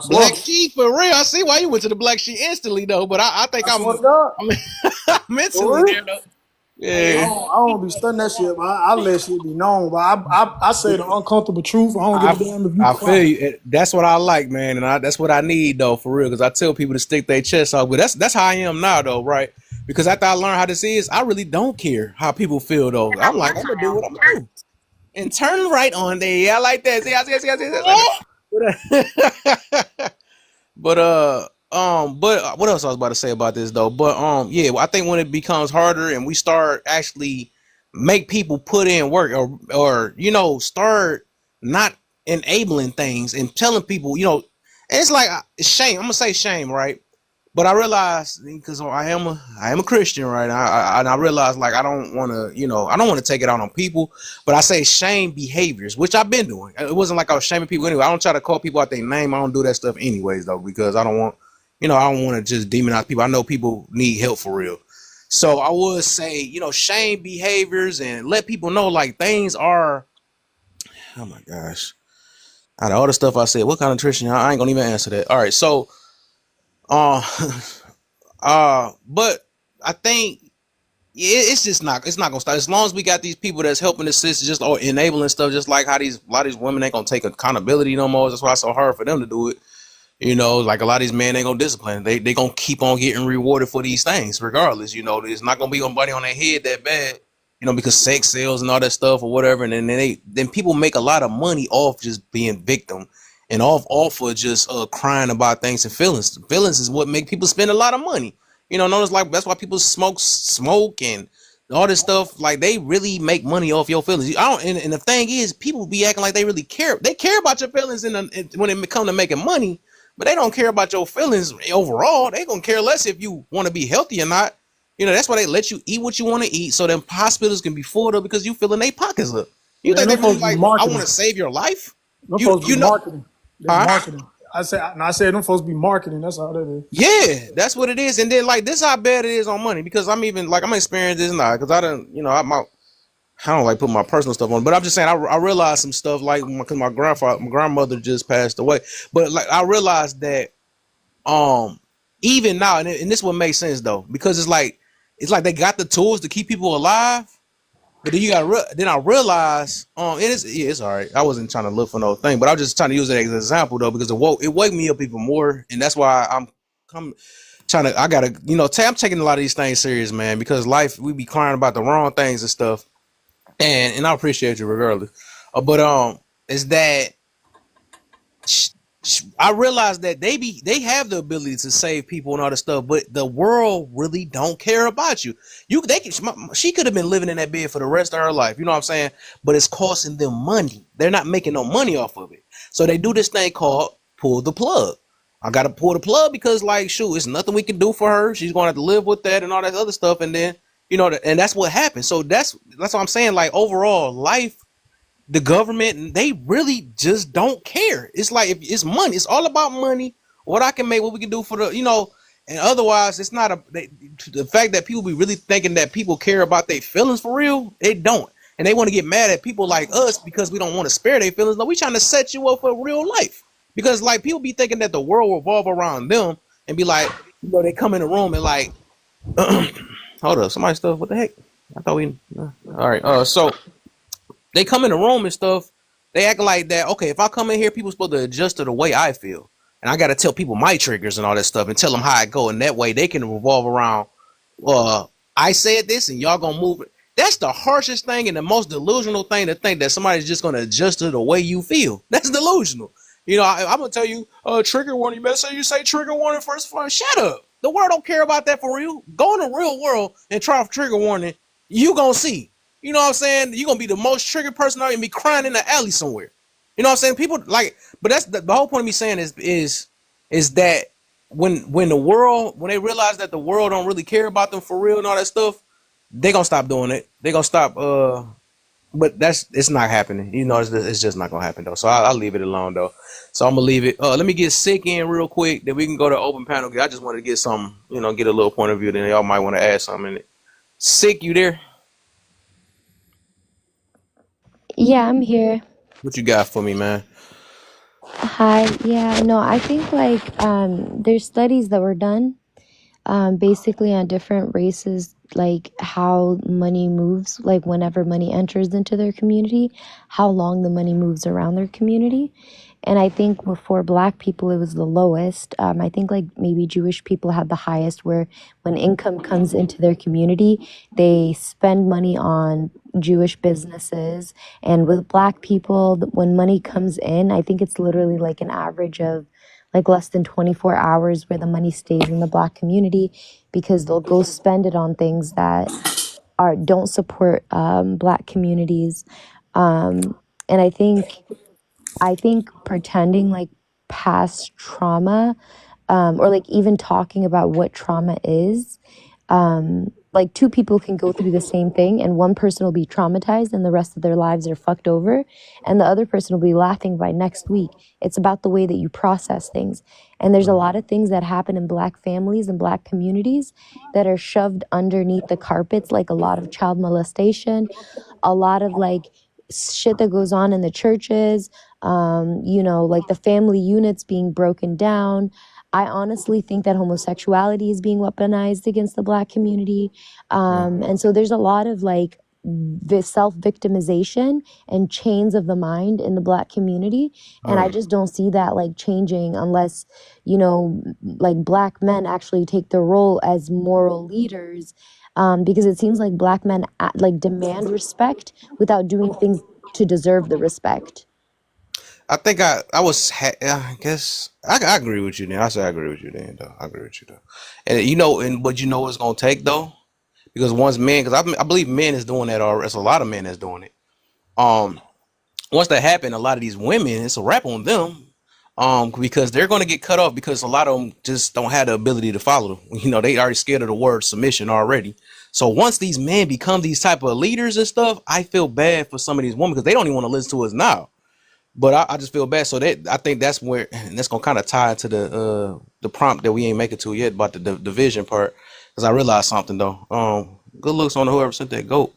Black Sheep for real. I see why you went to the Black Sheep instantly, though. But I think I'm mentally there, though. Yeah. I don't be studying that shit, but I let shit be known. But I say the uncomfortable truth. I don't give a damn if you I cry. feel you. That's what I like, man, and that's what I need though, for real. Because I tell people to stick their chest out, but that's how I am now, though, right? Because after I learned how this is, I really don't care how people feel, though. I'm like, I'm gonna do what I'm gonna do, and turn right on there. Yeah, I like that. See. But what else I was about to say about this though? But yeah, I think when it becomes harder and we start actually make people put in work or start not enabling things and telling people, and it's like it's shame. I'm gonna say shame, right? But I realize because I am a Christian, right? I realize like I don't want to take it out on people, but I say shame behaviors, which I've been doing. It wasn't like I was shaming people anyway. I don't try to call people out their name. I don't do that stuff anyways though, because I don't want to just demonize people. I know people need help for real. So I would say, shame behaviors and let people know like things are. Oh my gosh! Out of all the stuff I said, what kind of nutrition? I ain't gonna even answer that. All right, so. But I think it's not gonna stop as long as we got these people that's helping assist, just or enabling stuff, just like how a lot of these women ain't gonna take accountability no more. That's why it's so hard for them to do it. Like a lot of these men ain't gonna discipline. They gonna keep on getting rewarded for these things regardless. There's not gonna be nobody on their head that bad because sex sells and all that stuff or whatever, and then people make a lot of money off just being victim and off of just crying about things and feelings. Feelings is what make people spend a lot of money. Notice like that's why people smoke and all this stuff. Like they really make money off your feelings. And the thing is, people be acting like they really care. They care about your feelings when it come to making money, but they don't care about your feelings overall. They gonna care less if you want to be healthy or not. That's why they let you eat what you want to eat, so them hospitals can be full up because you filling their pockets up. You Man, think they them really folks be like, I marketing. want to save your life? Them You folks be you know, marketing. They huh? marketing. I said them folks be marketing. That's all that is. Yeah, that's what it is. And then like this, how bad it is on money because I'm experiencing this now because I don't like putting my personal stuff on, but I'm just saying I realized some stuff like because my grandmother just passed away, but like I realized that even now, and this what makes sense though because it's like they got the tools to keep people alive, but then then I realized it's all right. I wasn't trying to look for no thing, but I was just trying to use it as an example though because it woke me up even more, and that's why I'm trying to I'm taking a lot of these things serious, man, because life we be crying about the wrong things and stuff. And I appreciate you regardless. But is that I realized that they have the ability to save people and all this stuff, but the world really don't care about you. She could have been living in that bed for the rest of her life. You know what I'm saying? But it's costing them money. They're not making no money off of it. So they do this thing called pull the plug. I gotta pull the plug because it's nothing we can do for her. She's gonna have to live with that and all that other stuff, and then and that's what happened. So that's what I'm saying. Like overall, life, the government, they really just don't care. It's like if it's money, it's all about money. What I can make, what we can do for and otherwise, it's not the fact that people be really thinking that people care about their feelings for real. They don't, and they want to get mad at people like us because we don't want to spare their feelings. No, we trying to set you up for real life because like people be thinking that the world will revolve around them and be like, they come in the room and like. Hold up, somebody stuff. What the heck? I thought we. All right. So they come in the room and stuff. They act like that. Okay, if I come in here, people supposed to adjust to the way I feel, and I got to tell people my triggers and all that stuff, and tell them how I go, and that way they can revolve around. I said this, and y'all gonna move it. That's the harshest thing and the most delusional thing to think that somebody's just gonna adjust to the way you feel. That's delusional. I'm gonna tell you, trigger warning. You better say trigger warning first. Shut up. The world don't care about that for real. Go in the real world and try trigger warning. You gonna see. You know what I'm saying? You gonna be the most triggered person out and be crying in the alley somewhere. You know what I'm saying? People like, but that's the whole point of me saying is that when they realize that the world don't really care about them for real and all that stuff, they gonna stop doing it. They gonna stop. But it's not happening. It's just not gonna happen though. So I'll leave it alone though. So I'm gonna leave it. Let me get Sick in real quick. Then we can go to open panel. I just wanted to get some, get a little point of view. Then y'all might want to add something in it. Sick, you there? Yeah, I'm here. What you got for me, man? Hi. Yeah, no, I think like there's studies that were done basically on different races, like how money moves, like whenever money enters into their community, how long the money moves around their community. And I think for Black people, it was the lowest. I think like maybe Jewish people have the highest, where when income comes into their community, they spend money on Jewish businesses. And with Black people, when money comes in, I think it's literally like an average of like less than 24 hours where the money stays in the Black community, because they'll go spend it on things that don't support Black communities. And I think pretending like past trauma, or like even talking about what trauma is, like two people can go through the same thing and one person will be traumatized and the rest of their lives are fucked over, and the other person will be laughing by next week. It's about the way that you process things. And there's a lot of things that happen in Black families and Black communities that are shoved underneath the carpets, like a lot of child molestation, a lot of like shit that goes on in the churches, like the family units being broken down. I honestly think that homosexuality is being weaponized against the Black community. And so there's a lot of like the self-victimization and chains of the mind in the Black community, and I just don't see that like changing unless, you know, like Black men actually take their role as moral leaders, because it seems like Black men like demand respect without doing things to deserve the respect. I think I guess I agree with you then. I say I agree with you then though. I agree with you though. And you know, but you know what it's gonna take though? Because once men, because I believe men is doing that already. It's a lot of men that's doing it. Once that happen, a lot of these women, it's a wrap on them. Because they're gonna get cut off because a lot of them just don't have the ability to follow them. You know, they already scared of the word submission already. So once these men become these type of leaders and stuff, I feel bad for some of these women because they don't even want to listen to us now. But I just feel bad. So that I think that's where, and that's gonna kind of tie into the prompt that we ain't make it to yet about the division part. Because I realized something though. Good looks on whoever sent that goat.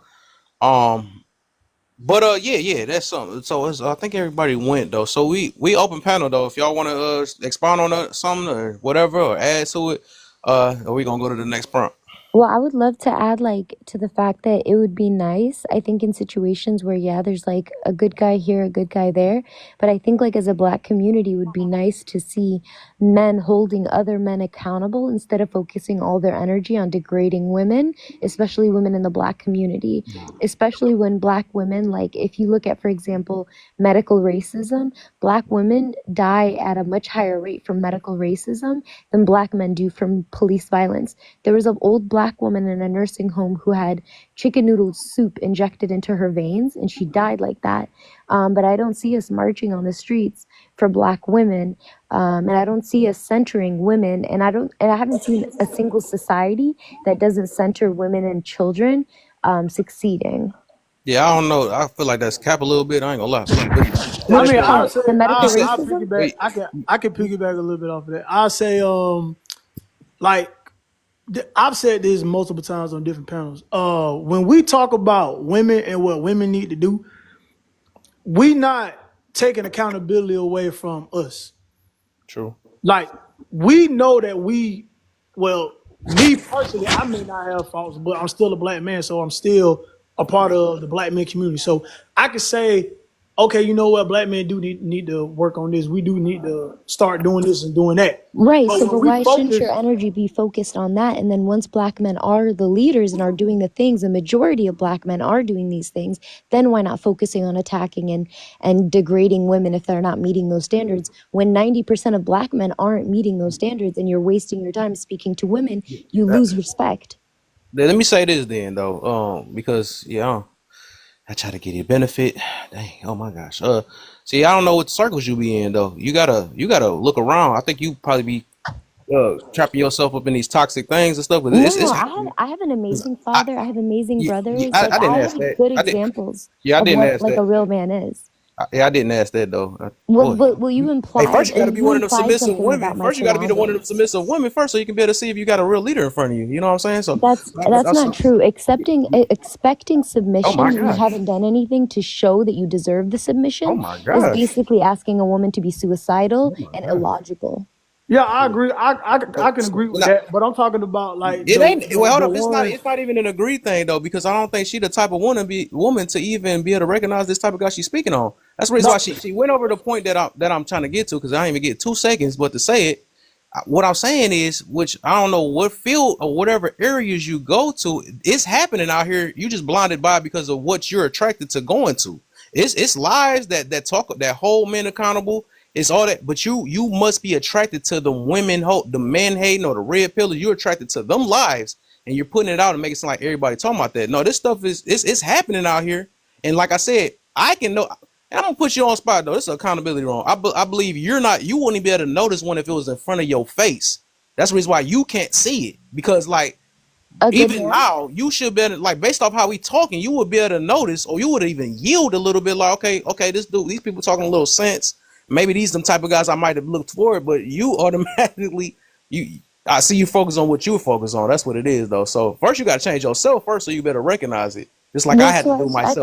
But yeah, that's something. So I think everybody went though. So we open panel though. If y'all want to expound on something or whatever or add to it, are we gonna go to the next prompt? Well, I would love to add like to the fact that it would be nice, I think, in situations where, yeah, there's like a good guy here, a good guy there. But I think like as a Black community, it would be nice to see men holding other men accountable instead of focusing all their energy on degrading women, especially women in the Black community, especially when Black women, like if you look at, for example, medical racism, Black women die at a much higher rate from medical racism than Black men do from police violence. There was an old Black woman in a nursing home who had chicken noodle soup injected into her veins, and she died like that. But I don't see us marching on the streets for Black women, and I don't see us centering women, and I haven't seen a single society that doesn't center women and children succeeding. Yeah, I don't know. I feel like that's cap a little bit. I ain't gonna lie. I mean, I'll say, The medical I'll racism. piggyback. I can piggyback a little bit off of that. I'll say, like I've said this multiple times on different panels. When we talk about women and what women need to do, we not taking accountability away from us. True. Like we know that me personally, I may not have faults, but I'm still a Black man, so I'm still a part of the Black men community. So I could say, okay, you know what, Black men do need to work on this. We do need to start doing this and doing that. Right. But So, when but we why shouldn't focus, your energy be focused on that? And then once Black men are the leaders and are doing the things, the majority of Black men are doing these things, then why not focusing on attacking and degrading women if they're not meeting those standards? When 90% of Black men aren't meeting those standards and you're wasting your time speaking to women, you lose respect. Let me say this then though, because I try to get you benefit. Dang, oh my gosh. See, I don't know what circles you be in though. You gotta look around. I think you probably be trapping yourself up in these toxic things and stuff. But No, I have an amazing father. I have amazing brothers. I Like didn't I ask have that. good I examples didn't of what ask like that. a real man is. I didn't ask that though. Well, you implied. Hey, first you got to be one of them submissive something women. about my First you got to be the one of them surroundings. submissive women first, so you can be able to see if you got a real leader in front of you. You know what I'm saying? So That's not true. Expecting Oh submission my when you gosh. haven't done anything to show that you deserve the Oh submission my is gosh. basically asking a woman to be suicidal and illogical. yeah, I agree. I can agree with that. But I'm talking about like It ain't well. Hold the up, ones. it's not even an agree thing though, because I don't think she the type of woman to even be able to recognize this type of guy she's speaking on. That's the reason why she went over the point that I'm trying to get to, because I didn't even get 2 seconds, but to say it, what I'm saying is, which I don't know what field or whatever areas you go to, it's happening out here. You just blinded by because of what you're attracted to going to. It's lies that talk that hold men accountable. It's all that, but you must be attracted to the women, the men hating or the red pillars. You're attracted to them lives, and you're putting it out and making it sound like everybody talking about that. No, this stuff it's happening out here. And like I said, I can know. And I'm gonna put you on spot though. This is accountability wrong. I believe you wouldn't be able to notice one if it was in front of your face. That's the reason why you can't see it, because like even now you should be like, based off how we talking, you would be able to notice, or you would even yield a little bit like, okay, these people talking a little sense. Maybe these them type of guys I might have looked for, but you automatically I see you focus on what you focus on. That's what it is though. So first you got to change yourself first, so you better recognize it. Just like I had to do myself.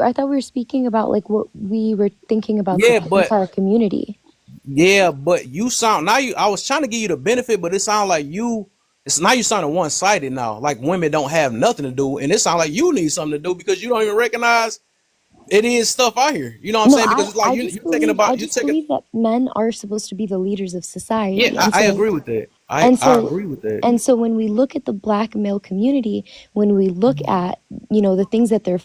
I thought we were speaking about like what we were thinking about the entire community. Yeah, but you sound I was trying to give you the benefit, but it sounds like you It's now you sounding one sided now. Like women don't have nothing to do, and it sounds like you need something to do because you don't even recognize it is stuff out here. You know what I'm No, saying? Because it's like you're taking I about you're just taking. believe that men are supposed to be the leaders of society. Yeah, And I so agree with that. I and so agree with that. and so when we look at the black male community, when we look at, you know, the things that they're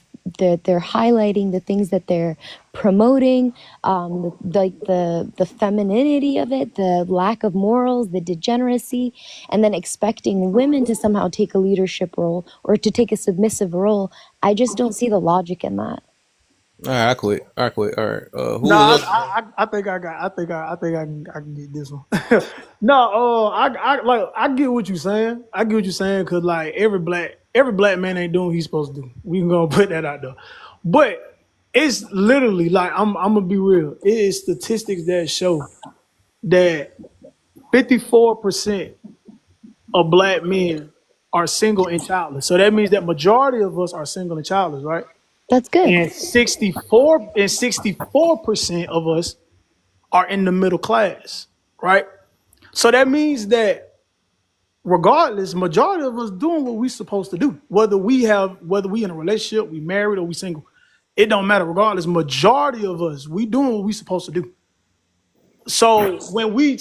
highlighting, the things that they're promoting, the femininity of it, the lack of morals, the degeneracy, and then expecting women to somehow take a leadership role or to take a submissive role, I just don't see the logic in that. All right, I quit. All right. Who No, was up? I think I can get this one. No, I get what you're saying. I get what you're saying because like every black man ain't doing what he's supposed to do. We can go put that out there, but it's literally like I'm gonna be real. It is statistics that show that 54% of black men are single and childless. So that means that majority of us are single and childless, right? That's good. And 64% of us are in the middle class, right? So that means that regardless, majority of us doing what we supposed to do. Whether we in a relationship, we married or we single, it don't matter. Regardless, majority of us, we doing what we supposed to do. So when we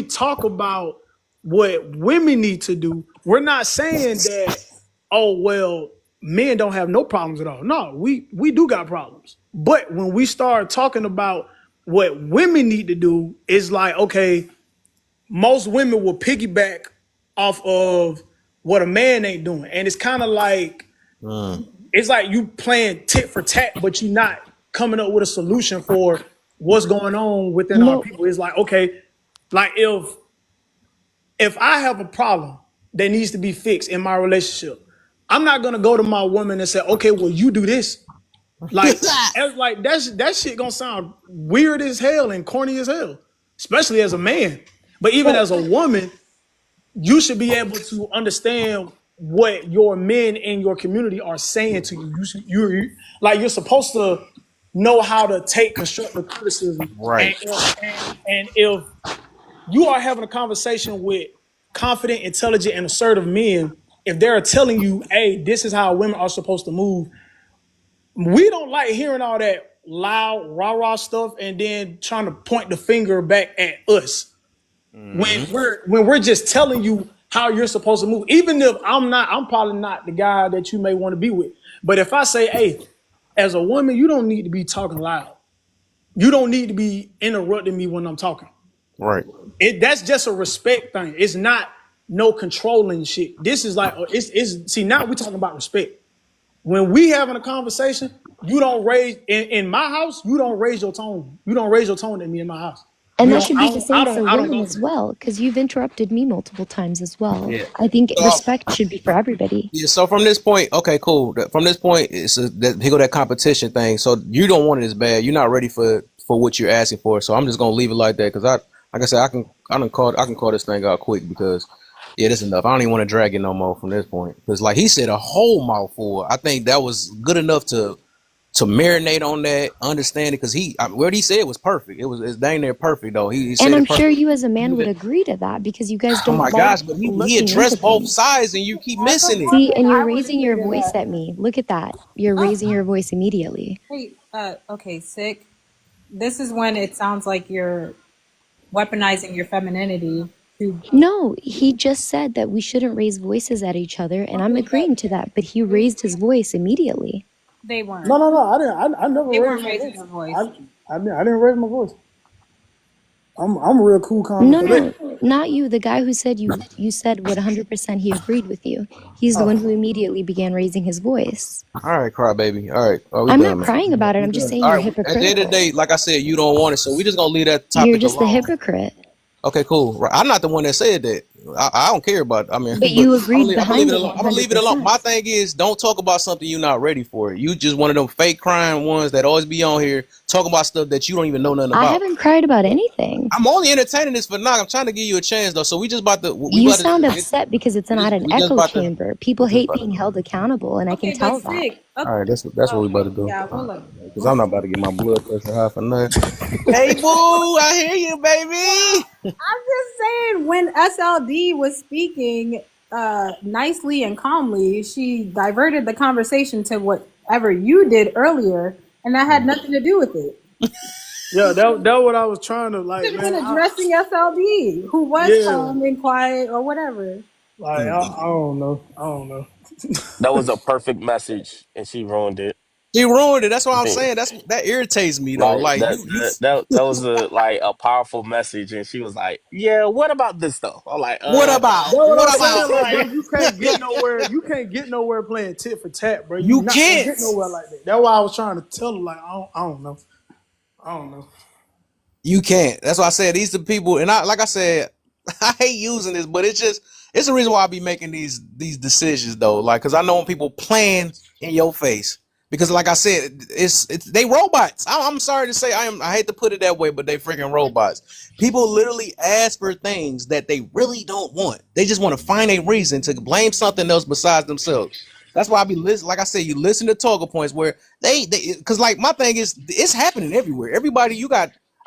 talk about what women need to do, we're not saying that, oh well, men don't have no problems at all. No, we do got problems. But when we start talking about what women need to do, it's like, okay, most women will piggyback off of what a man ain't doing. And it's kind of like it's like you playing tit for tat, but you're not coming up with a solution for what's going on within our people. It's like, okay, like if I have a problem that needs to be fixed in my relationship, I'm not gonna go to my woman and say, okay, well, you do this. Like, that shit gonna sound weird as hell and corny as hell, especially as a man. But even as a woman, you should be able to understand what your men in your community are saying to you. You're supposed to know how to take constructive criticism. Right. And if you are having a conversation with confident, intelligent, and assertive men, if they're telling you, hey, this is how women are supposed to move, we don't like hearing all that loud, rah-rah stuff and then trying to point the finger back at us. When we're just telling you how you're supposed to move. Even if I'm probably not the guy that you may want to be with. But if I say, hey, as a woman, you don't need to be talking loud. You don't need to be interrupting me when I'm talking. Right. That's just a respect thing. It's not no controlling shit. This is like, see, now we're talking about respect. When we having a conversation, you don't raise, in my house, you don't raise your tone. You don't raise your tone at me in my house. And You that don't- should I be don't- the same I for don't- I don't women go as well, because you've interrupted me multiple times as well. Yeah. I think respect should be for everybody. Yeah, so from this point, okay, cool. From this point, it's that competition thing. So you don't want it as bad. You're not ready for what you're asking for. So I'm just gonna leave it like that because like I said, I can call this thing out quick because this is enough. I don't even want to drag it no more from this point because like he said a whole mouthful. I think that was good enough to marinate on that, understand it, because what he said was perfect. It's dang near perfect though. He said And I'm it perfect. sure you as a man would agree to that because you guys Oh don't my like gosh, but he looking addressed into both things. sides and you keep missing it. See, and you're raising your voice at me. Look at that. You're raising your voice immediately. Hey, okay, sick. This is when it sounds like you're weaponizing your femininity to. No, he just said that we shouldn't raise voices at each other, and I'm agreeing to that, but he raised his voice immediately. They weren't. No, I didn't. I never They raised weren't my raising voice. their voice. I didn't raise my voice. I'm real cool, calm. No, not you. The guy who said you said what 100% he agreed with you. He's the one who immediately began raising his voice. All right, cry baby. All right. We I'm done, not crying about it. I'm just saying All you're right. At the end of the hypocritical. day, like I said, you don't want it, so we just gonna leave that topic You're just the alone. hypocrite. Okay, cool. Right. I'm not the one that said that. I don't care about. I mean, But you agreed I'm gonna behind leave it it alone. I'm gonna leave it alone. 100%. My thing is, don't talk about something you're not ready for. You just one of them fake crying ones that always be on here talking about stuff that you don't even know nothing I about. haven't cried about anything. I'm only entertaining this for knock. I'm trying to give you a chance though. So we just about to. You sound upset because it's not an we just echo about to- chamber. People hate being held accountable, and I can tell that. Sick. All right, that's what we about to do. Yeah, hold up. Because I'm not about to get my blood pressure high for nothing. Hey, boo! I hear you, baby. I'm just saying, when SLD D was speaking nicely and calmly, she diverted the conversation to whatever you did earlier, and that had nothing to do with it. Yeah, that what I was trying to like. Should have Man, been addressing SLB, who was yeah, calm and quiet or whatever. like I don't know. That was a perfect message, and she ruined it. He ruined it. That's what I I'm think saying. That irritates me though. like Like that you that was a powerful message, and she was like, "Yeah, what about this though?" I'm like, what about? That's what I'm What saying. about? Like, bro, you can't get nowhere. You can't get nowhere playing tit for tat, bro. You You not gonna can't. get nowhere like that. That's why I was trying to tell her. Like, I don't know. You can't. That's why I said these are people, and like I said, I hate using this, but it's the reason why I be making these decisions though. Like, cause I know when people playing in your face. Because like I said, it's they robots. I'm sorry to say I hate to put it that way, but they freaking robots. People literally ask for things that they really don't want. They just want to find a reason to blame something else besides themselves. That's why I be listening. Like I said, you listen to talking points where they because like my thing is it's happening everywhere. Everybody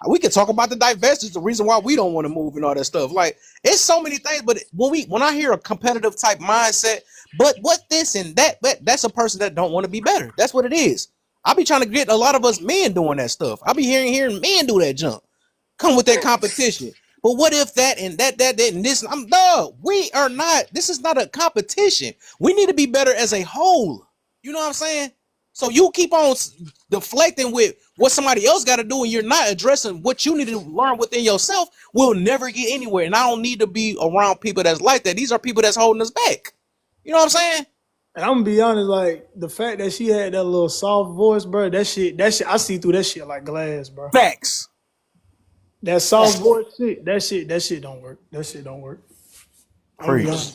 we could talk about the divestiture, the reason why we don't want to move and all that stuff. Like it's so many things, but when I hear a competitive type mindset, but what this and that's a person that don't want to be better. That's what it is. I be trying to get a lot of us men doing that stuff. I be hearing men do that jump, come with that competition. But what if that and that and this? We are not. This is not a competition. We need to be better as a whole. You know what I'm saying? So you keep on deflecting with what somebody else got to do, and you're not addressing what you need to learn within yourself. We'll never get anywhere. And I don't need to be around people that's like that. These are people that's holding us back. You know what I'm saying? And I'm gonna be honest, like the fact that she had that little soft voice, bro. That shit, I see through that shit like glass, bro. Facts. That soft voice shit, that shit don't work. That shit don't work. Preach.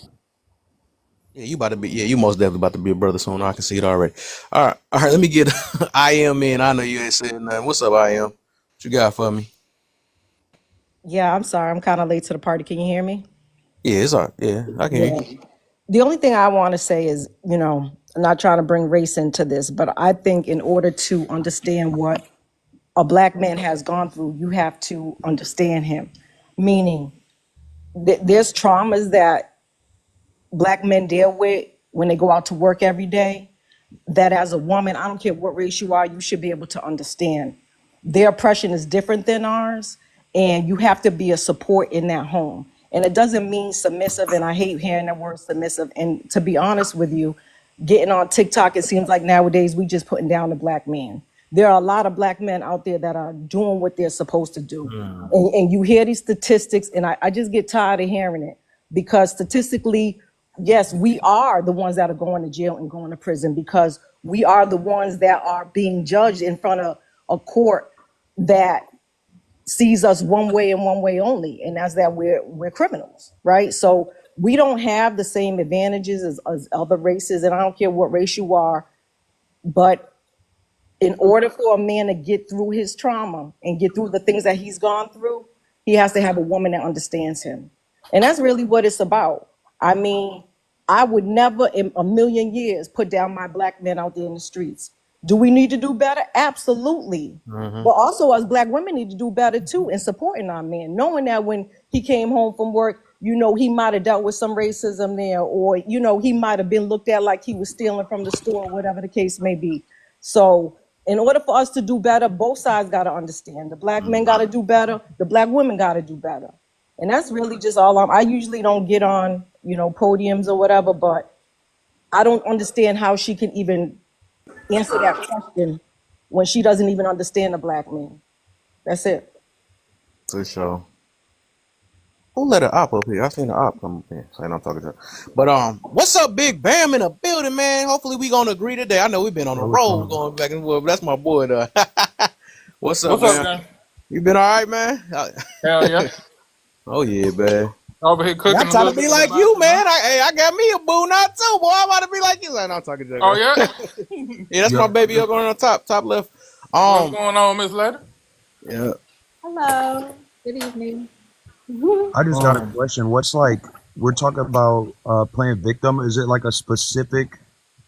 Yeah, you most definitely about to be a brother soon. I can see it already. All right. Let me get I am in. I know you ain't said nothing. What's up, I am? What you got for me? Yeah, I'm sorry. I'm kind of late to the party. Can you hear me? Yeah, it's all right. Yeah, I can hear you. The only thing I want to say is, I'm not trying to bring race into this, but I think in order to understand what a Black man has gone through, you have to understand him. Meaning, there's traumas that Black men deal with when they go out to work every day, that as a woman, I don't care what race you are, you should be able to understand. Their oppression is different than ours, and you have to be a support in that home. And it doesn't mean submissive, and I hate hearing the word submissive. And to be honest with you, getting on TikTok, it seems like nowadays we just putting down the Black man. There are a lot of Black men out there that are doing what they're supposed to do. And you hear these statistics, and I just get tired of hearing it, because statistically, yes, we are the ones that are going to jail and going to prison, because we are the ones that are being judged in front of a court that sees us one way and one way only, and that's that we're criminals, right? So we don't have the same advantages as other races, and I don't care what race you are, but in order for a man to get through his trauma and get through the things that he's gone through, he has to have a woman that understands him. And that's really what it's about. I mean, I would never in a million years put down my Black men out there in the streets. Do we need to do better? Absolutely. But also us Black women need to do better too in supporting our men, knowing that when he came home from work, he might have dealt with some racism there, or, he might have been looked at like he was stealing from the store, whatever the case may be. So in order for us to do better, both sides got to understand. The Black men got to do better. The Black women got to do better. And that's really just all I usually don't get on, podiums or whatever, but I don't understand how she can even answer that question when she doesn't even understand the Black man. That's it. For sure. Who let her op up here? I seen the op come up here. Saying I'm talking to her. But what's up, Big Bam in the building, man? Hopefully we gonna agree today. I know we've been on the road going back and forth, but that's my boy though. What's up, man? You been all right, man? Hell yeah. Oh yeah, man. Over here cooking. I'm trying to be like you, man. I got me a boo now too, boy. I'm about to be like you. I'm talking to you. Oh yeah. Yeah, that's my baby up on the top left. What's going on, Miss Lady? Yeah. Hello. Good evening. I just got a question. What's we're talking about playing victim? Is it like a specific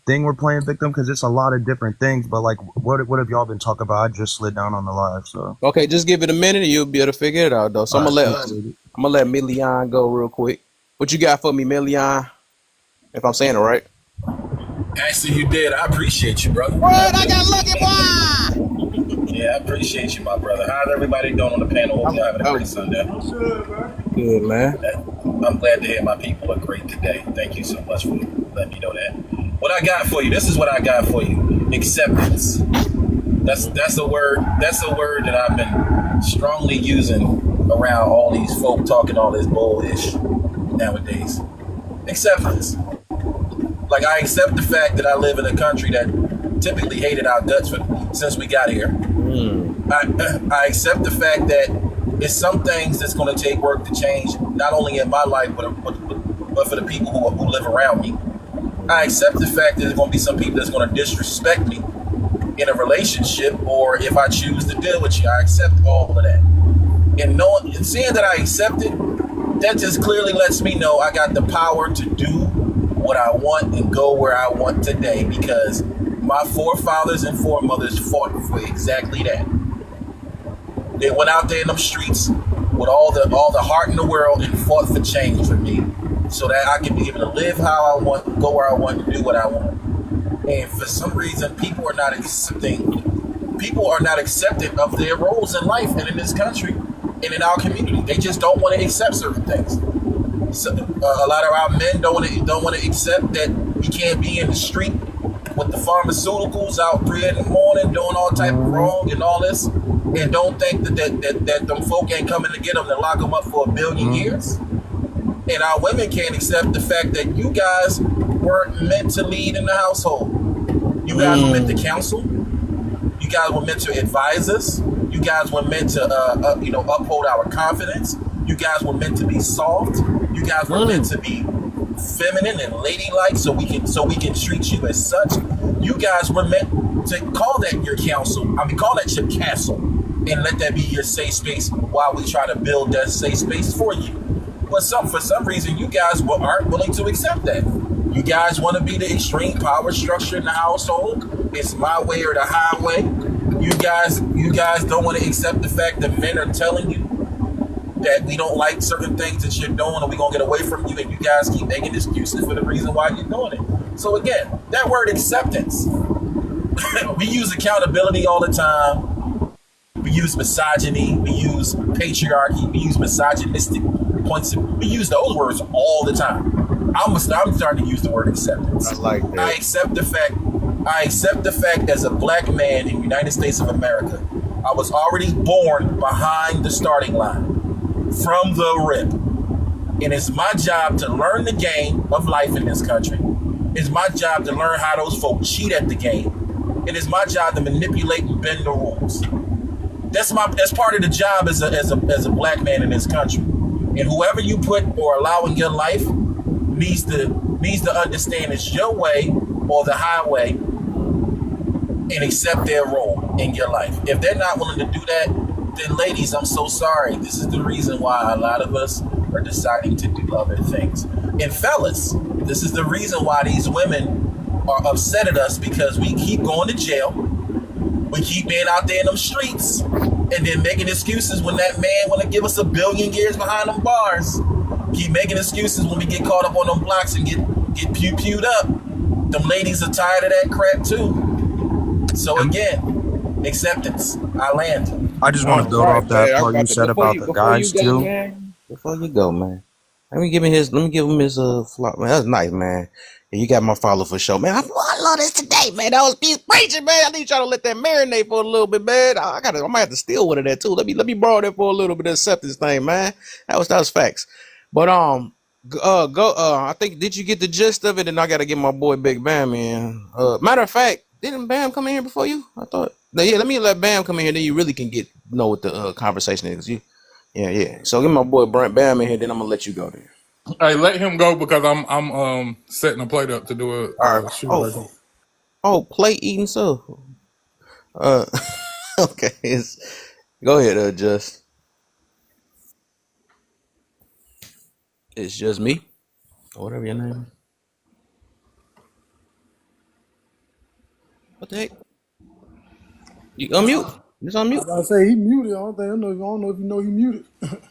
thing we're playing victim? Because it's a lot of different things. But what have y'all been talking about? I just slid down on the live, so. Okay, just give it a minute and you'll be able to figure it out though. So I'm gonna let Milian go real quick. What you got for me, Million? If I'm saying it right. Actually, you did. I appreciate you, brother. What? I got lucky, boy. Yeah, I appreciate you, my brother. How's everybody doing on the panel? Hope you're having a great Sunday. Good, man. I'm glad to hear my people are great today. Thank you so much for letting me know that. What I got for you, this is what I got for you. Acceptance. That's a word. That's a word that I've been strongly using around all these folk talking all this bullish nowadays. Acceptance. Like, I accept the fact that I live in a country that typically hated our guts since we got here. I accept the fact that it's some things that's going to take work to change, not only in my life, but for the people who live around me. I accept the fact that there's going to be some people that's going to disrespect me in a relationship, or if I choose to deal with you. I accept all of that. And seeing that I accept it, that just clearly lets me know I got the power to do what I want and go where I want today, because my forefathers and foremothers fought for exactly that. They went out there in them streets with all the heart in the world and fought for change for me, so that I can be able to live how I want, go where I want, and do what I want. And for some reason, people are not accepting of their roles in life and in this country and in our community. They just don't want to accept certain things. So, a lot of our men don't want to accept that you can't be in the street with the pharmaceuticals out 3 in the morning doing all type of wrong and all this, and don't think that them folk ain't coming to get them and lock them up for 1 billion years. And our women can't accept the fact that you guys weren't meant to lead in the household. You guys were meant to counsel. You guys were meant to advise us. You guys were meant to uphold our confidence. You guys were meant to be soft. You guys were meant to be feminine and ladylike, so we can treat you as such. You guys were meant to call that your counsel. Call that your castle, and let that be your safe space while we try to build that safe space for you. But for some reason, you guys aren't willing to accept that. You guys want to be the extreme power structure in the household. It's my way or the highway. You guys don't want to accept the fact that men are telling you that we don't like certain things that you're doing, or we're going to get away from you, and you guys keep making excuses for the reason why you're doing it. So again, that word acceptance. We use accountability all the time. We use misogyny. We use patriarchy. We use misogynistic points. We use those words all the time. I'm starting to use the word acceptance. I like that. I accept the fact as a black man in the United States of America, I was already born behind the starting line from the rip. And it's my job to learn the game of life in this country. It's my job to learn how those folk cheat at the game. It is my job to manipulate and bend the rules. That's part of the job as a black man in this country. And whoever you put or allow in your life needs to understand it's your way or the highway, and accept their role in your life. If they're not willing to do that, then ladies, I'm so sorry. This is the reason why a lot of us are deciding to do other things. And fellas, this is the reason why these women are upset at us, because we keep going to jail. We keep being out there in them streets and then making excuses when that man want to give us 1 billion years behind them bars. Keep making excuses when we get caught up on them blocks and get pewed up. Them ladies are tired of that crap too. So again, acceptance. I land. I just want to build off that part you said about the guys too. Before you go, man, let me give him his flop. Man, that's nice, man. And you got my follow for sure, man. I love this today, man. That was he's preaching, man. I need y'all to let that marinate for a little bit, man. I might have to steal one of that too. Let me borrow that for a little bit of acceptance thing, man. That was facts. But I think, did you get the gist of it? And I gotta get my boy Big Bam in. Matter of fact, didn't Bam come in here before you? I thought. Yeah, let me let Bam come in here, then you really can know what the conversation is. Yeah. So get my boy Bam in here, then I'm gonna let you go there. Hey, let him go because I'm setting a plate up to do a shoot. Plate eating stuff. Okay. Go ahead, Just. It's just me, or whatever your name is. What the heck? You unmute. It's on I mute. was about to say he muted. I don't know if you know he muted.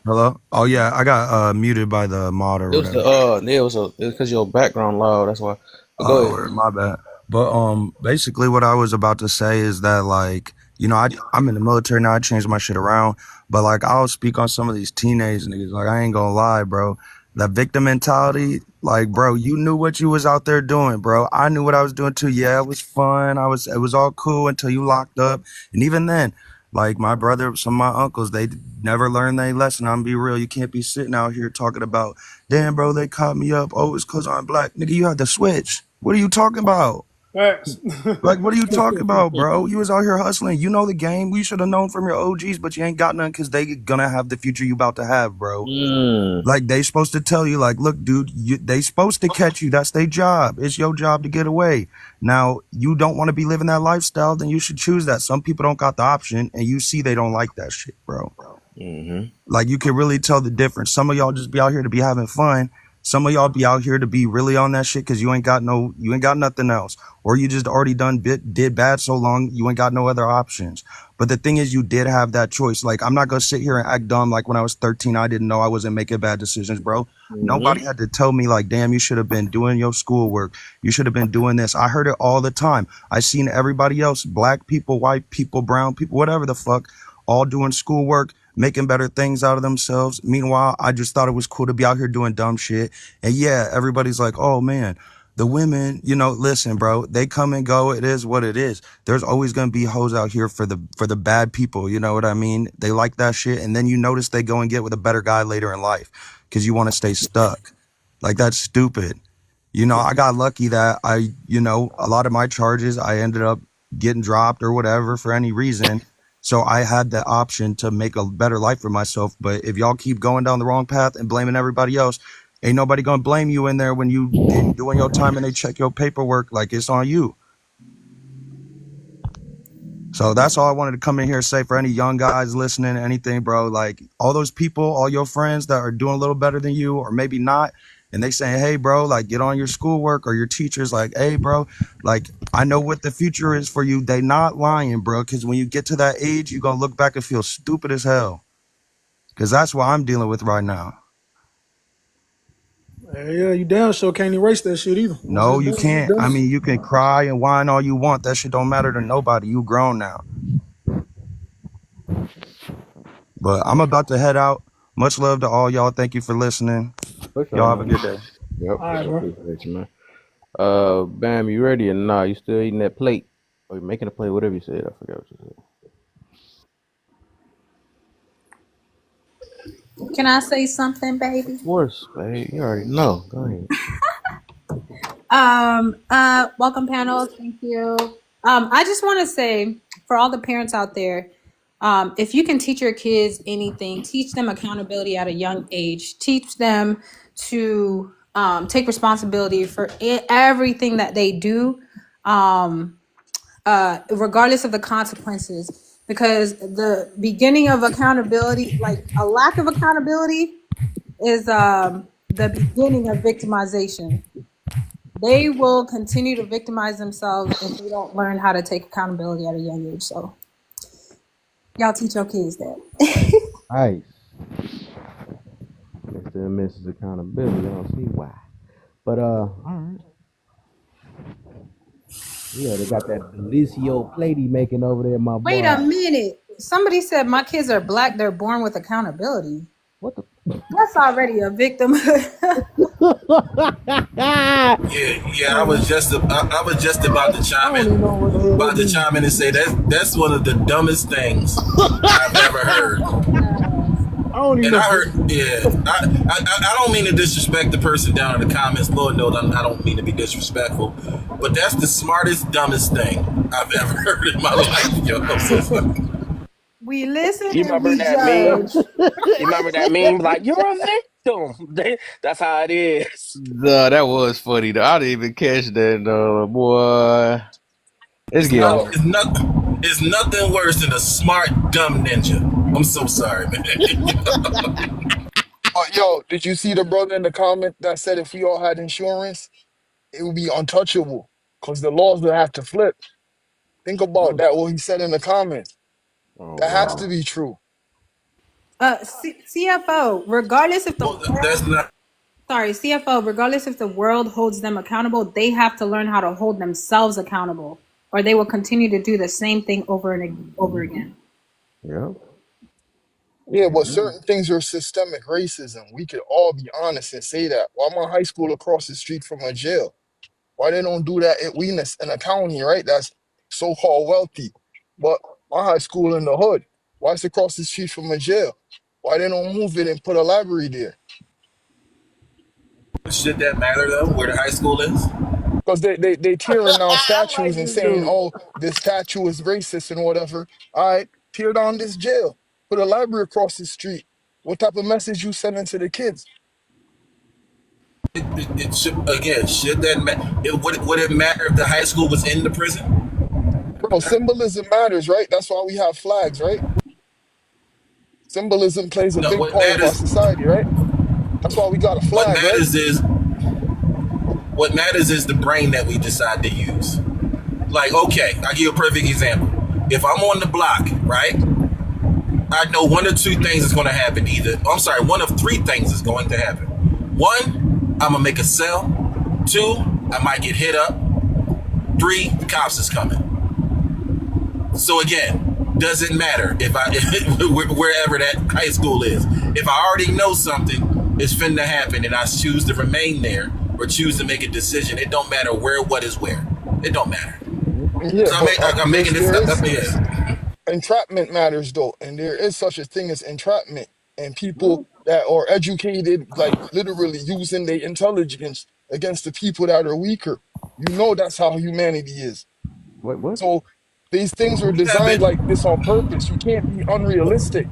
Hello. Oh yeah, I got muted by the mod or It was the whatever. yeah, it was because your background loud. That's why. But go Oh, ahead. my bad. But basically, what I was about to say is that like, you know, I'm in the military now. I changed my shit around, but like, I'll speak on some of these teenage niggas. Like, I ain't gonna lie, bro. That victim mentality, like, bro, you knew what you was out there doing, bro. I knew what I was doing too. Yeah, it was fun. It was all cool until you locked up, and even then. Like my brother, some of my uncles, they never learned their lesson. I'm be real. You can't be sitting out here talking about, damn, bro, they caught me up. Oh, it's because I'm black. Nigga, you had to switch. What are you talking about? Facts. Like, what are you talking about, bro? You was out here hustling. You know the game. We should have known from your OGs, but you ain't got none because they gonna have the future you about to have, bro. Like, they supposed to tell you, like, look, dude, they supposed to catch you. That's their job. It's your job to get away. Now, you don't want to be living that lifestyle, then you should choose that. Some people don't got the option, and you see they don't like that shit, bro. Like, you can really tell the difference. Some of y'all just be out here to be having fun. Some of y'all be out here to be really on that shit because you ain't got nothing else. Or you just already did bad so long, you ain't got no other options. But the thing is, you did have that choice. Like, I'm not gonna sit here and act dumb like when I was 13, I didn't know I wasn't making bad decisions, bro. Nobody had to tell me, like, damn, you should have been doing your schoolwork. You should have been doing this. I heard it all the time. I seen everybody else, black people, white people, brown people, whatever the fuck, all doing schoolwork, making better things out of themselves. Meanwhile, I just thought it was cool to be out here doing dumb shit. And yeah, everybody's like, oh man, the women, you know, listen, bro, they come and go. It is what it is. There's always gonna be hoes out here for the bad people. You know what I mean? They like that shit, and then you notice they go and get with a better guy later in life because you want to stay stuck. Like, that's stupid. You know, I got lucky that a lot of my charges, I ended up getting dropped or whatever for any reason. So I had the option to make a better life for myself. But if y'all keep going down the wrong path and blaming everybody else, ain't nobody gonna blame you in there when you ain't doing your time and they check your paperwork. Like, it's on you. So that's all I wanted to come in here and say for any young guys listening, anything, bro. Like, all those people, all your friends that are doing a little better than you, or maybe not, and they saying, hey, bro, like, get on your schoolwork, or your teachers, like, hey, bro, like, I know what the future is for you. They not lying, bro, because when you get to that age, you're going to look back and feel stupid as hell. Because that's what I'm dealing with right now. Yeah, you damn sure can't erase that shit either. Once No, it's you done, it's can't. I done. mean, you can cry and whine all you want. That shit don't matter to nobody. You grown now. But I'm about to head out. Much love to all y'all. Thank you for listening. For sure, Y'all have a man. good day. Yep, All for right, sure. bro. Appreciate you, man. Bam, you ready or nah? You still eating that plate? Or you making a plate? Whatever you said. I forgot what you said. Can I say something, baby? Of course, babe. You already know. Go ahead. Welcome panel. Thank you. I just want to say for all the parents out there, if you can teach your kids anything, teach them accountability at a young age. Teach them to take responsibility for everything that they do, regardless of the consequences. Because the beginning of accountability, like a lack of accountability, is the beginning of victimization. They will continue to victimize themselves if they don't learn how to take accountability at a young age. So, y'all teach your kids that. Nice. It still misses accountability. I don't see why. But all right. Yeah, they got that Delicio plate he making over there, my Wait boy. a minute. Somebody said my kids are black. They're born with accountability. What the? That's already a victim. Yeah. I was just about to chime in, and say that's one of the dumbest things I've ever heard. I don't even And know. I heard, I don't mean to disrespect the person down in the comments. Lord knows I don't mean to be disrespectful, but that's the smartest, dumbest thing I've ever heard in my life, yo. I'm so sorry. We listen You and remember we that meme? judge. You remember that meme? Like, you're a victim. That's how it is. Nah, that was funny though. I didn't even catch that, boy. It's It's getting not, old. it's nothing worse than a smart, dumb ninja. I'm so sorry, man. Yo, did you see the brother in the comment that said if we all had insurance, it would be untouchable because the laws would have to flip? Think about that, what he said in the comments. Oh That has to wow. be true. CFO, regardless if the Well, world, that's not. sorry, CFO, regardless if the world holds them accountable, they have to learn how to hold themselves accountable, or they will continue to do the same thing over and over again. Yeah. Yeah, but certain things are systemic racism. We could all be honest and say that. Why my high school across the street from a jail? Why they don't do that in a county, right? That's so-called wealthy. But my high school in the hood, why it's across the street from a jail? Why they don't move it and put a library there? Should that matter though? Where the high school is? Because they tearing down I like statues and this saying, dude. oh, this statue is racist and whatever. All right, tear down this jail. Put a library across the street. What type of message you sending to the kids? It should again. Should that would it matter if the high school was in the prison? Bro, symbolism matters, right? That's why we have flags, right? Symbolism plays a No. big part of our society, right? That's why we got a What flag, right? matters is the brain that we decide to use. Like, okay, I'll give you a perfect example. If I'm on the block, right? I know one or two things is going to happen. One of three things is going to happen. One, I'm gonna make a sale. Two, I might get hit up. Three, the cops is coming. So again, doesn't matter if wherever that high school is. If I already know something is finna happen and I choose to remain there or choose to make a decision, it don't matter what is where. It don't matter. Yeah, So but I'm making this there up is here. entrapment matters though, and there is such a thing as entrapment, and people that are educated, like literally using their intelligence against the people that are weaker. You know that's how humanity is. Wait, what? So these things are Yeah, designed like but, this on purpose. You can't be unrealistic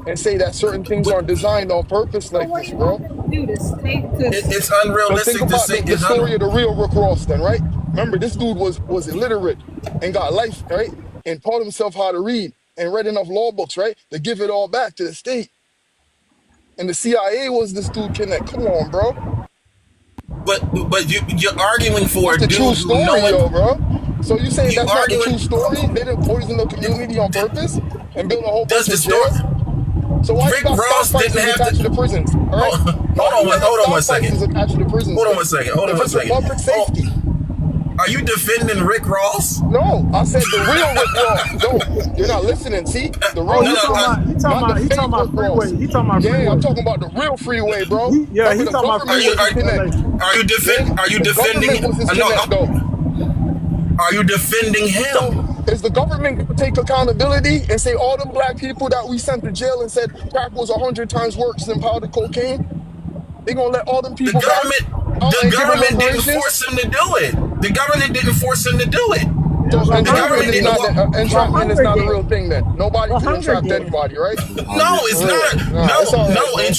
and say that certain things but aren't designed on purpose So like what do this, you want bro. them to do? To stay it's Because think unrealistic to about say the it's story of the real Rick Ross then, right? Remember, this dude was illiterate and got life, right? And taught himself how to read and read enough law books, right? To give it all back to the state. And the CIA was this dude connect. Come on, bro. but you're arguing for That's a the true dude who story, knowing yo, bro. So you saying you that's not the true story? arguing They didn't poison the community on purpose and build a whole does bunch the of jails? story So why you Rick got stock Ross didn't prices have attached to the to prisons? All right? Why do you have hold on one stock prices second. attached to the prisons then? Hold on If one it's for second. public safety. Are you defending Rick Ross? No, I said the real Rick Ross. No, you're not listening. See, the No, real Oh, no, you Rick talking Ross, about not the he fake talking Rick about freeway. Ross. He talking about Yeah, I'm freeway. talking about the real freeway, bro. Yeah, Remember he the talking about Are government you freeway. was his connect. Yeah, are you the defending government was his no, connect, though. are you defending So him? is the government gonna take accountability and say all them black people that we sent to jail and said crack was 100 times worse than powder cocaine? They gonna let all them The people back the and give them government didn't reparations? force him to do it. The government didn't force him to do it. It So was a The Hunger government entrapment is didn't not Games. walk. entrapment is Hunger not a Games. real thing then. Nobody The could Hunger entrap Games. anybody, right? No, it's For real. not. Nah, it's all right, bro.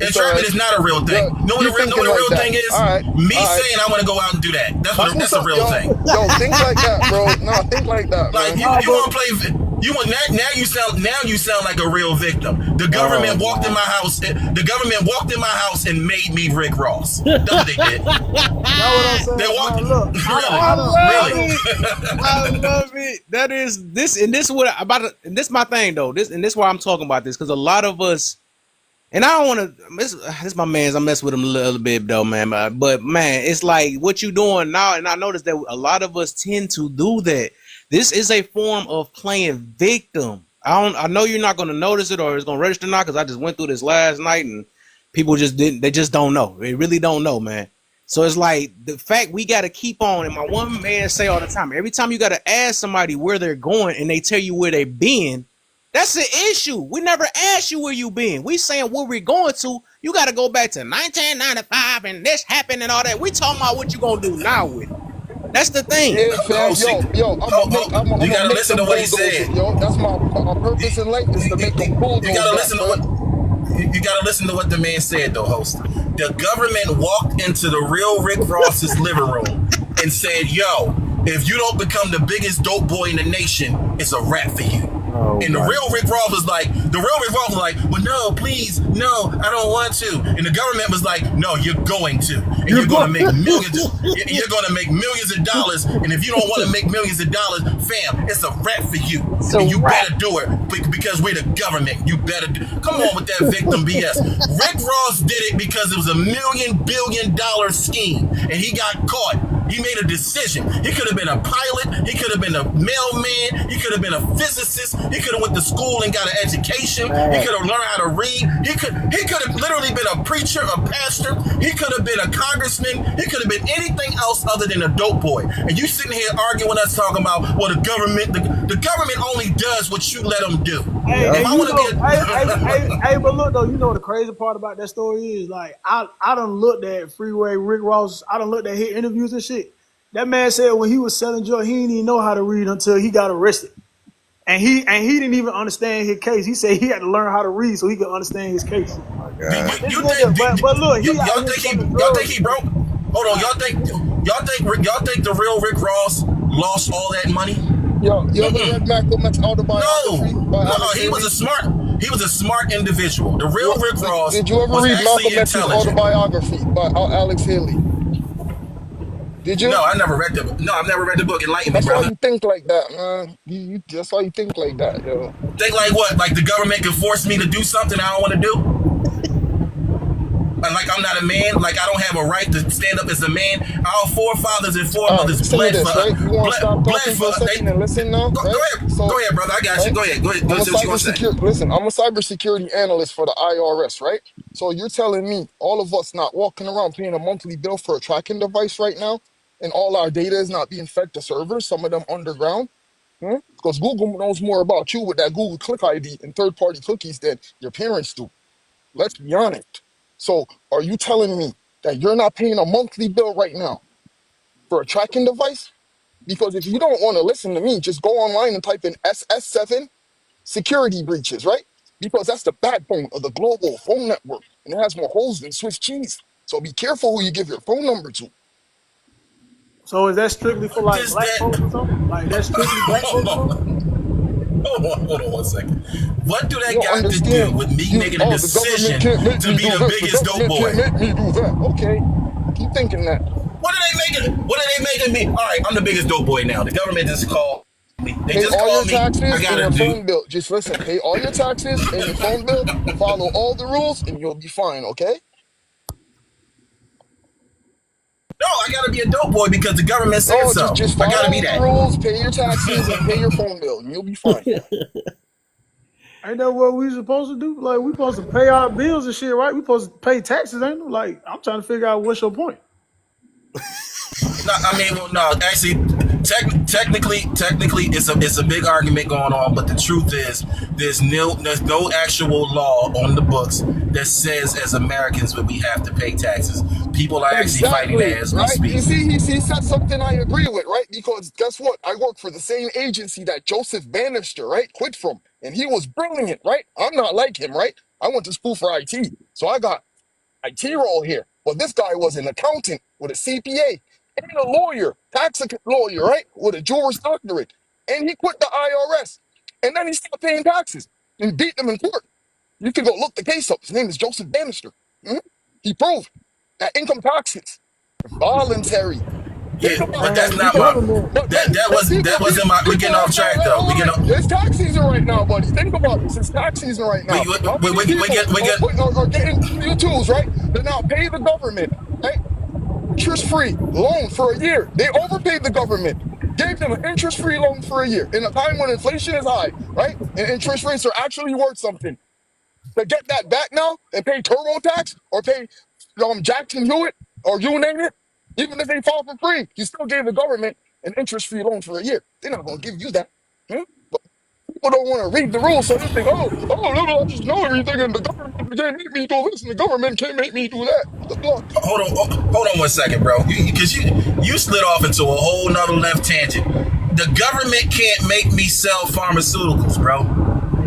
It's all Entrapment right. is not a real thing. Yo, Know you what thinking the like real that. thing is? All right. Me All right. saying I want to go out and do that. That's what's That's a up, real yo. thing. Yo, think like that, bro. Nah, think like that, Like man. you want to play. You want now you sound like a real victim. The government walked in my house. The government walked in my house and made me Rick Ross. That's what they did. That's what I'm saying. They walked. Man, look, I love Really? it. I love it. That is this, and this is what and this is my thing though. This why I'm talking about this, because a lot of us, and I don't want to. This my man's. I mess with him a little bit though, man. But man, it's like what you doing now, and I noticed that a lot of us tend to do that. This is a form of playing victim. I know you're not going to notice it or it's going to register now, because I just went through this last night and people just didn't. They just don't know. They really don't know, man. So it's like the fact we got to keep on. And my one man say all the time, every time you got to ask somebody where they're going and they tell you where they've been, that's the issue. We never asked you where you been. We saying where we're going to. You got to go back to 1995 and this happened and all that. We talking about what you going to do now with it. That's the thing. Yeah, fam. Yo, I'm gonna You gotta make listen them to what he bulldoze said. it, yo. That's my purpose in life is to make them bulldoze You gotta that, listen to bro. what you gotta listen to what the man said though, host. The government walked into the real Rick Ross's living room and said, "Yo, if you don't become the biggest dope boy in the nation, it's a wrap for you." Oh And the my real Rick Ross was like, well, no, please, no, I don't want to. And the government was like, no, you're going to. And you're going to make millions. You're going to make millions of dollars. And if you don't want to make millions of dollars, fam, it's a wrap for you. And you better do it because we're the government. You better come on with that victim BS. Rick Ross did it because it was $1 billion scheme, and he got caught. He made a decision. He could have been a pilot. He could have been a mailman. He could have been a physicist. He could have went to school and got an education. He could have learned how to read. He could have literally been a preacher, a pastor. He could have been a congressman. He could have been anything else other than a dope boy. And you sitting here arguing with us talking about, well, the government only does what you let them do. Hey, but look though, you know the crazy part about that story is like I done looked at Freeway Rick Ross. I done looked at his interviews and shit. That man said when he was selling drugs, he didn't even know how to read until he got arrested. And he didn't even understand his case. He said he had to learn how to read so he could understand his case. But look, y'all think he broke? Hold on, y'all think the real Rick Ross lost all that money? Yo, you ever read Malcolm X autobiography? No, he was a smart individual. The real Rick Ross. Did you ever read Malcolm X's autobiography by Alex Haley? Did you? No, I've never read the book. Enlighten me, That's brother. why you think like that, man. That's why you think like that, yo. Think like what? Like the government can force me to do something I don't want to do? Like I'm not a man. Like I don't have a right to stand up as a man. Our forefathers and foremothers bled for. Right? You want to stop talking for a second and listen now? Go ahead, brother. I got you. Go ahead. Listen, I'm a cybersecurity analyst for the IRS, right? So you're telling me all of us not walking around paying a monthly bill for a tracking device right now, and all our data is not being fed to servers, some of them underground? Because Google knows more about you with that Google Click ID and third-party cookies than your parents do. Let's be honest. So are you telling me that you're not paying a monthly bill right now for a tracking device? Because if you don't want to listen to me, just go online and type in SS7 security breaches, right? Because that's the backbone of the global phone network, and it has more holes than Swiss cheese. So be careful who you give your phone number to. So is that strictly for like black folks or something? Like that's strictly black folks or something? Hold on 1 second. What do that got to do with me making a decision to be the biggest dope boy? Can't make me do that. Okay, keep thinking that. What are they making me? All right, I'm the biggest dope boy now. The government just called me. They just called me. I gotta do. Phone bill. Just listen. Pay all your taxes and your phone bill. Follow all the rules, and you'll be fine. Okay. No, I gotta be a dope boy because the government said so. Just I follow gotta be that. the rules, pay your taxes, and pay your phone bill, and you'll be fine. Ain't that what we supposed to do? Like we supposed to pay our bills and shit, right? We supposed to pay taxes, ain't we? Like I'm trying to figure out what's your point. Actually, technically, it's a big argument going on. But the truth is, there's no actual law on the books that says as Americans that we have to pay taxes. People are actually fighting that as we speak. You see, he said something I agree with, right? Because guess what? I work for the same agency that Joseph Bannister, right, quit from, and he was brilliant, right? I'm not like him, right? I went to school for IT, so I got IT role here. Well, this guy was an accountant with a CPA and a lawyer, tax lawyer, right, with a Juris Doctorate. And he quit the IRS. And then he stopped paying taxes and beat them in court. You can go look the case up. His name is Joseph Bannister. He proved that income taxes are voluntary. Yeah, but that's not my. That wasn't my. We're getting off track though. It's tax season right now, buddy. Think about this. It's tax season right now. We get. Are getting W-2s, right? They're now paying the government, right? Interest-free loan for a year. They overpaid the government. Gave them an interest-free loan for a year in a time when inflation is high, right? And interest rates are actually worth something. To get that back now and pay TurboTax or pay Jackson Hewitt or you name it, even if they fall for free, you still gave the government an interest-free loan for a year. They're not going to give you that. But people don't want to read the rules, so they think, I just know everything, and the government can't make me do this, and the government can't make me do that. Hold on 1 second, bro. Because you slid off into a whole nother left tangent. The government can't make me sell pharmaceuticals, bro.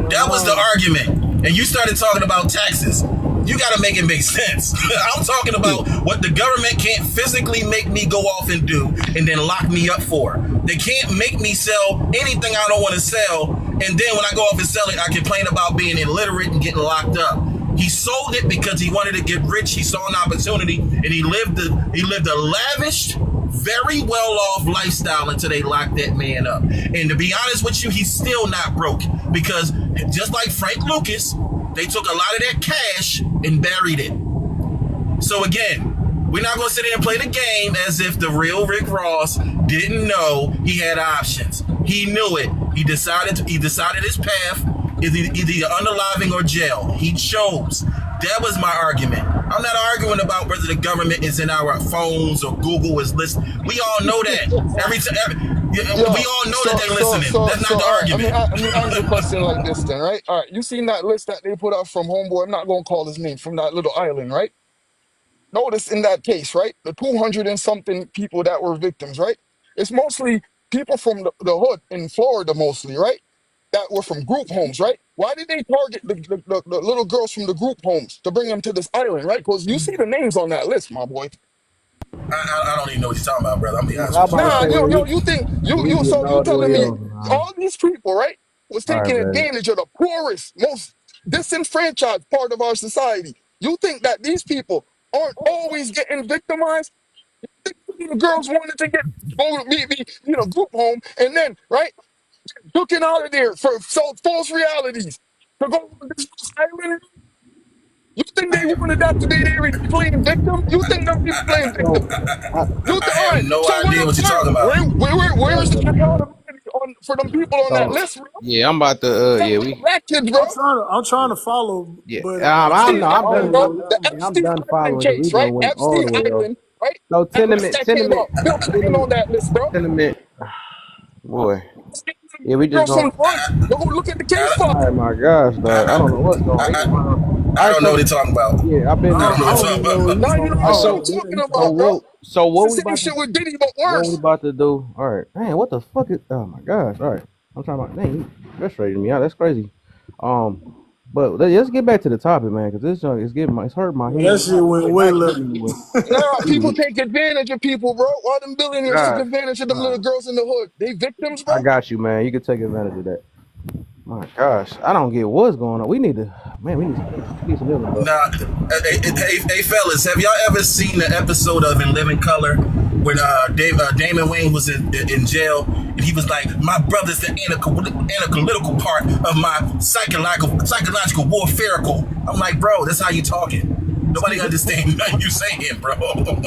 That was the argument. And you started talking about taxes. You got to make it make sense. I'm talking about what the government can't physically make me go off and do and then lock me up for. They can't make me sell anything I don't want to sell And then when I go off and sell it, I complain about being illiterate and getting locked up. He sold it because he wanted to get rich. He saw an opportunity, and he lived a lavish, very well-off lifestyle until they locked that man up. And to be honest with you, he's still not broke, because just like Frank Lucas, they took a lot of that cash and buried it. So again, we're not going to sit here and play the game as if the real Rick Ross didn't know he had options. He knew it. He decided his path is either unaliving or jail. He chose. That was my argument. I'm not arguing about whether the government is in our phones or Google is listening. We all know that. We all know that they're listening. That's not the argument. Let me ask you a question like this then, right? All right, you seen that list that they put out from Homeboy? I'm not going to call his name, from that little island, right? Notice in that case, right? The 200 and something people that were victims, right? It's mostly people from the hood in Florida, mostly, right? That were from group homes, right? Why did they target the little girls from the group homes to bring them to this island, right? Because you see the names on that list, my boy. I don't even know what you're talking about, brother. I'm being honest I'm with you. about to say, Nah, you think so you telling me all these people, right, was all taking right, man. advantage of the poorest, most disenfranchised part of our society. You think that these people aren't always getting victimized? The girls wanted to go to group home, and then right, looking out of there for false realities to go on this island. You think they wanted that to be there playing victim? You think them people playing victim? You I all have right? no So idea what you're talking about. where's the accountability for them people on that list, bro? Yeah, I'm about to. Yeah, we. Black kids, bro. I'm trying to follow, Yeah, but I'm Island, done. bro. The I'm Epstein done Island following because case, we right? done went all Epstein the way off. Island, right? So That list that came out. Bill Clinton on that list, bro. boy. Yeah, we just Girls from gonna. the hood. Go look at the case file. Oh my gosh, dog. I don't know what's going on. I don't know what they're talking about. Yeah, I've been. I don't know what they're talking about. Now you know what I'm talking about, bro. So what It's we the same about shit to with Diddy, but what we worse. about to do? All right, man. What the fuck is? Oh my gosh. All right, I'm talking about. Dang, you frustrating me out. That's crazy. But let's get back to the topic, man, because this junk is it's hurting my head. that shit went way left. Nah, people take advantage of people, bro. Why them billionaires take God, advantage of them little girls in the hood? They victims, bro. I got you, man. You can take advantage of that. My gosh, I don't get what's going on. We need some healing, bro. Nah, hey, fellas, have y'all ever seen the episode of In Living Color when Damon Wayne was in jail, and he was like, "My brother's the analytical part of my psychological warfare." I'm like, bro, that's how you talking. Nobody understands what you saying, bro. We don't even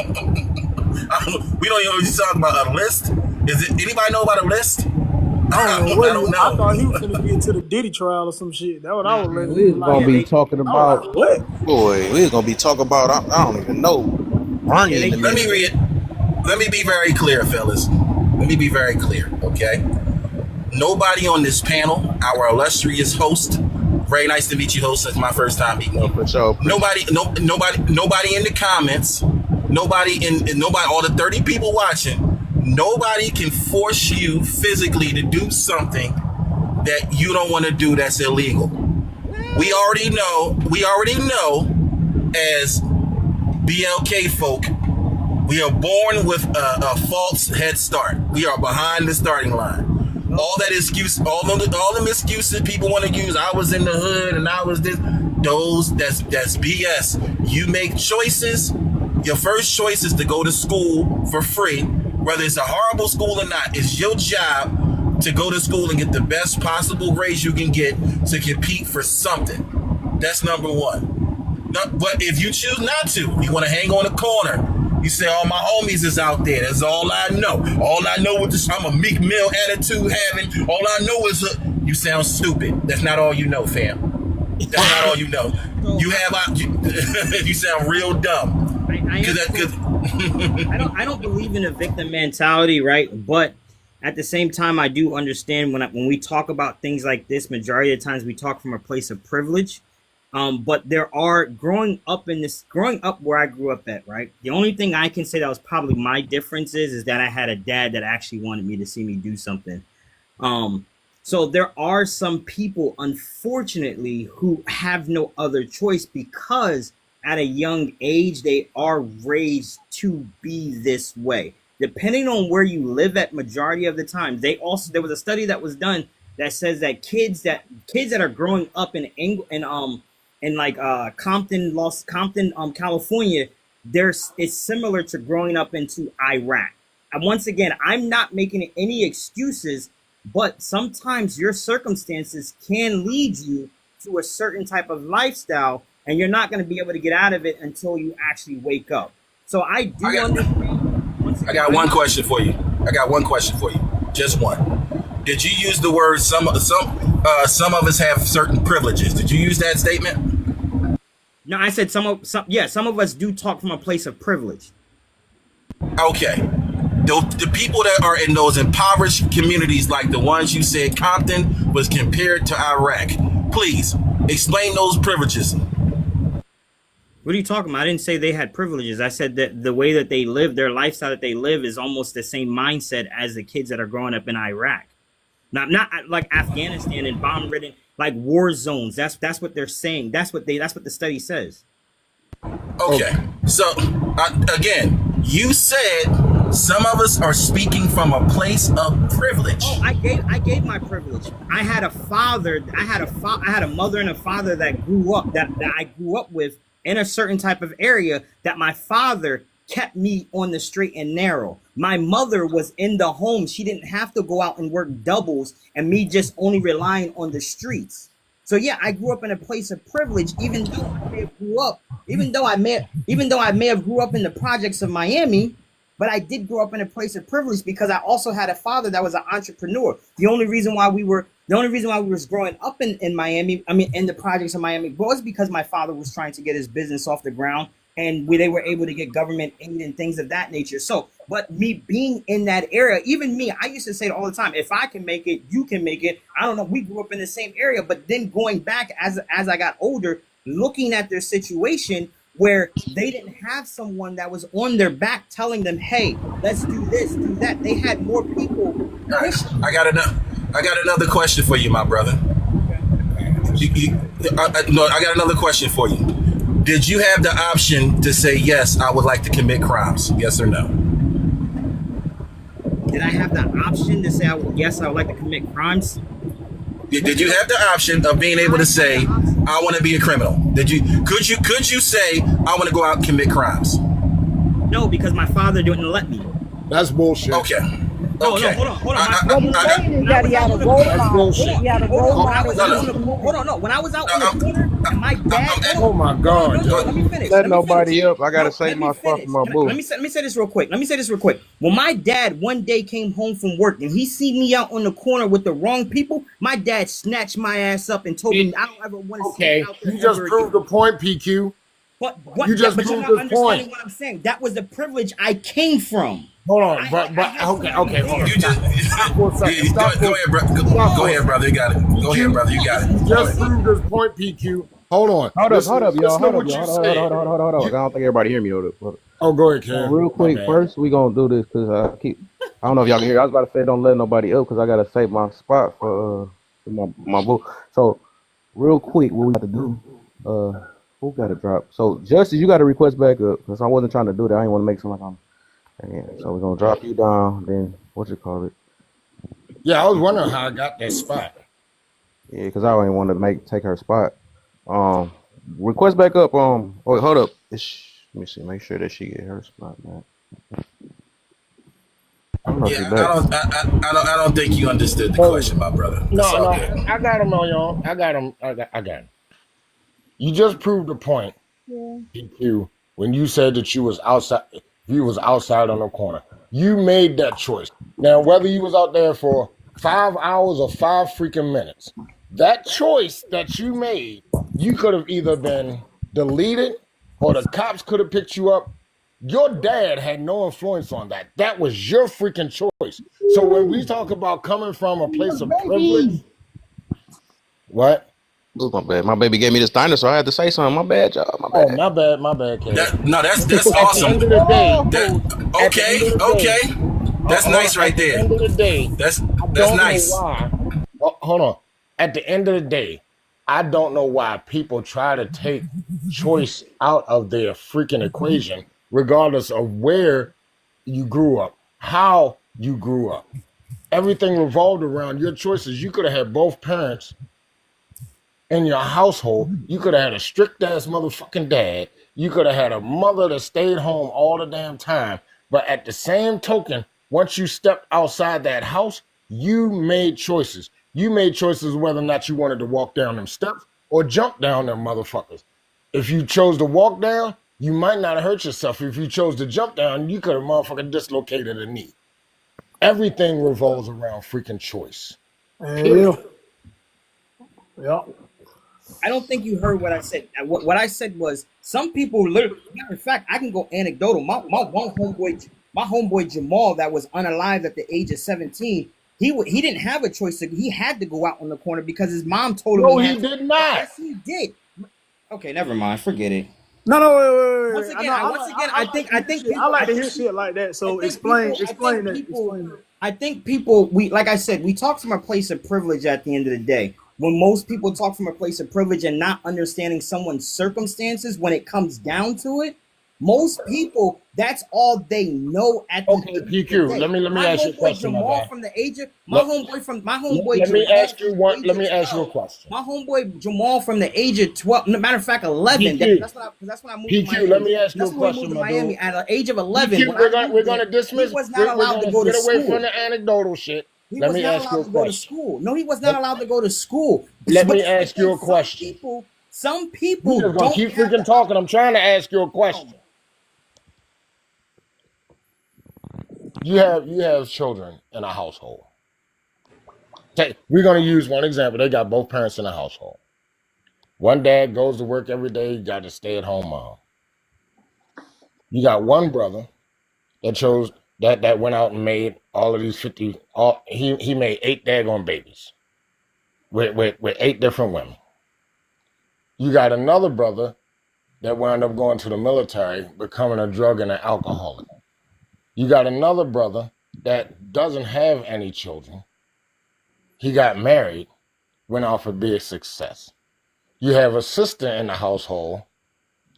know what you're talking about. A list? Is it anybody know about a list? I don't know. I thought he was gonna get to the Diddy trial or some shit. That's what I was letting. We was gonna be talking about what? Boy, we was gonna be talking about. I don't even know. Bernie. Let me be very clear, fellas. Let me be very clear, okay? Nobody on this panel, our illustrious host, very nice to meet you, host. It's my first time meeting you. For sure. Nobody in the comments, nobody, all the 30 people watching, nobody can force you physically to do something that you don't want to do that's illegal. We already know as BLK folk, we are born with a false head start. We are behind the starting line. All that excuse, all them excuses people want to use. I was in the hood and I was this. That's BS. You make choices. Your first choice is to go to school for free, whether it's a horrible school or not. It's your job to go to school and get the best possible grades you can get to compete for something. That's number one. But if you choose not to, you want to hang on the corner. You say, all my homies is out there. That's all I know. All I know is I'm a Meek Mill attitude having. All I know is you sound stupid. That's not all you know, fam. That's not all you know. You sound real dumb. I don't believe in a victim mentality, right? But at the same time, I do understand when we talk about things like this, majority of the times we talk from a place of privilege. But there are growing up where I grew up at, right? The only thing I can say that was probably my difference is that I had a dad that actually wanted me to see me do something. So there are some people, unfortunately, who have no other choice because at a young age, they are raised to be this way. Depending on where you live at majority of the time, there was a study that was done that says that kids that are growing up in like Compton, California, it's similar to growing up into Iraq. And once again, I'm not making any excuses, but sometimes your circumstances can lead you to a certain type of lifestyle, and you're not going to be able to get out of it until you actually wake up. So I got one question for you. Just one. Did you use the word some of us have certain privileges? Did you use that statement? No, I said some of us do talk from a place of privilege. Okay. The people that are in those impoverished communities, like the ones you said Compton was compared to Iraq, please explain those privileges. What are you talking about? I didn't say they had privileges. I said that the way that they live, their lifestyle that they live, is almost the same mindset as the kids that are growing up in Iraq. Not like Afghanistan and bomb-ridden, like war zones. That's what they're saying. That's what the study says. Okay. So again, you said some of us are speaking from a place of privilege. Oh, I gave my privilege. I had a mother and a father that grew up that I grew up with in a certain type of area, that my father kept me on the straight and narrow. My mother was in the home. She didn't have to go out and work doubles, and me just only relying on the streets. So yeah, I grew up in a place of privilege, even though I may have grew up in the projects of Miami, but I did grow up in a place of privilege because I also had a father that was an entrepreneur. The only reason why we was growing up in Miami, in the projects of Miami, was because my father was trying to get his business off the ground, and they were able to get government aid and things of that nature. So, but me being in that area, even me, I used to say it all the time, if I can make it, you can make it. I don't know, we grew up in the same area, but then going back as I got older, looking at their situation where they didn't have someone that was on their back telling them, hey, let's do this, do that. They had more people. Right. I got another question for you, my brother. I got another question for you. Did you have the option to say, yes, I would like to commit crimes? Yes or no? Did I have the option to say, yes, I would like to commit crimes? Did you have the option of being able to say, I want to be a criminal? Could you say, I want to go out and commit crimes? No, because my father didn't let me. That's bullshit. Okay. No, okay. Hold on. What he's saying is that he had a role model. He had a role model. Hold on. When I was out in the corner, and my dad. Oh my God! Let me finish. Let nobody up. I gotta save my spot for my boo. Let me say this real quick. When my dad one day came home from work and he see me out on the corner with the wrong people, my dad snatched my ass up and told me I don't ever want to see you out there. You just proved the point, PQ. What? You just proved the point. What I'm saying. That was the privilege I came from. Hold on, okay, hold on. You just go ahead, brother. You got it. Go ahead, brother. You got it. You just proved this point, PQ. Hold on. Hold up, y'all. Hold up. I don't think everybody hear me. Oh, go ahead, Cam. Real quick, first we gonna do this because I don't know if y'all can hear. I was about to say don't let nobody up because I gotta save my spot for my boo. So real quick, what we got to do? Who got to drop? So Justice, you got to request back up because I wasn't trying to do that. I didn't want to make it like I'm. Yeah, so we're gonna drop you down. Then what you call it? Yeah, I was wondering how I got that spot. Yeah, because I didn't want to take her spot. Request back up. Oh, hold up. Let me see. Make sure that she get her spot, man. I don't think you understood the question, my brother. No, I got him on y'all. I got him. You just proved the point, PQ, when you said that you was outside. You was outside on the corner. You made that choice. Now, whether you was out there for 5 hours or 5 freaking minutes, that choice that you made, you could have either been deleted or the cops could have picked you up. Your dad had no influence on that. That was your freaking choice. So when we talk about coming from a place of privilege, what? Oh, my bad. My baby gave me this dinosaur. I had to say something. My bad, y'all. My bad. Oh, my bad, Kay. That's awesome. Okay. That's nice right there. At the end of the day, that's nice. Hold on. At the end of the day, I don't know why people try to take choice out of their freaking equation, regardless of where you grew up, how you grew up. everything revolved around your choices. You could have had both parents in your household. You could have had a strict ass motherfucking dad. You could have had a mother that stayed home all the damn time. But at the same token, once you stepped outside that house, you made choices. You made choices whether or not you wanted to walk down them steps or jump down them motherfuckers. If you chose to walk down, you might not have hurt yourself. If you chose to jump down, you could have motherfucking dislocated a knee. Everything revolves around freaking choice. Yeah. Yeah. I don't think you heard what I said. What I said was some people literally. Matter of fact, I can go anecdotal. My homeboy Jamal, that was unalived at the age of 17. He didn't have a choice. He had to go out on the corner because his mom told him. No, he did not. Yes, he did. Okay, never mind. Forget it. No, wait. Once again, I think I like to hear shit like that. So explain that. I think people, like I said, we talk from a place of privilege at the end of the day. When most people talk from a place of privilege and not understanding someone's circumstances, when it comes down to it, most people, that's all they know at the end of the day. Let me ask you a question. Jamal from the age of my homeboy. Let me ask you a question. My homeboy Jamal from the age of 12. Matter of fact, 11. That's when I moved to Miami. Let me ask you a question, my Miami dude. at the age of 11. We're gonna dismiss. He was not allowed to go to school. Get away from the anecdotal shit. Let me ask you a question. No, he was not allowed to go to school. Let me ask you a question. Some people You're gonna keep freaking talking. I'm trying to ask you a question. You have children in a household. We're gonna use one example. They got both parents in the household. One dad goes to work every day. You got a stay-at-home mom. You got one brother that chose that went out and made all of these 50. He made 8 daggone babies with 8 different women. You got another brother that wound up going to the military, becoming a drug and an alcoholic. You got another brother that doesn't have any children. He got married, went off a big success. You have a sister in the household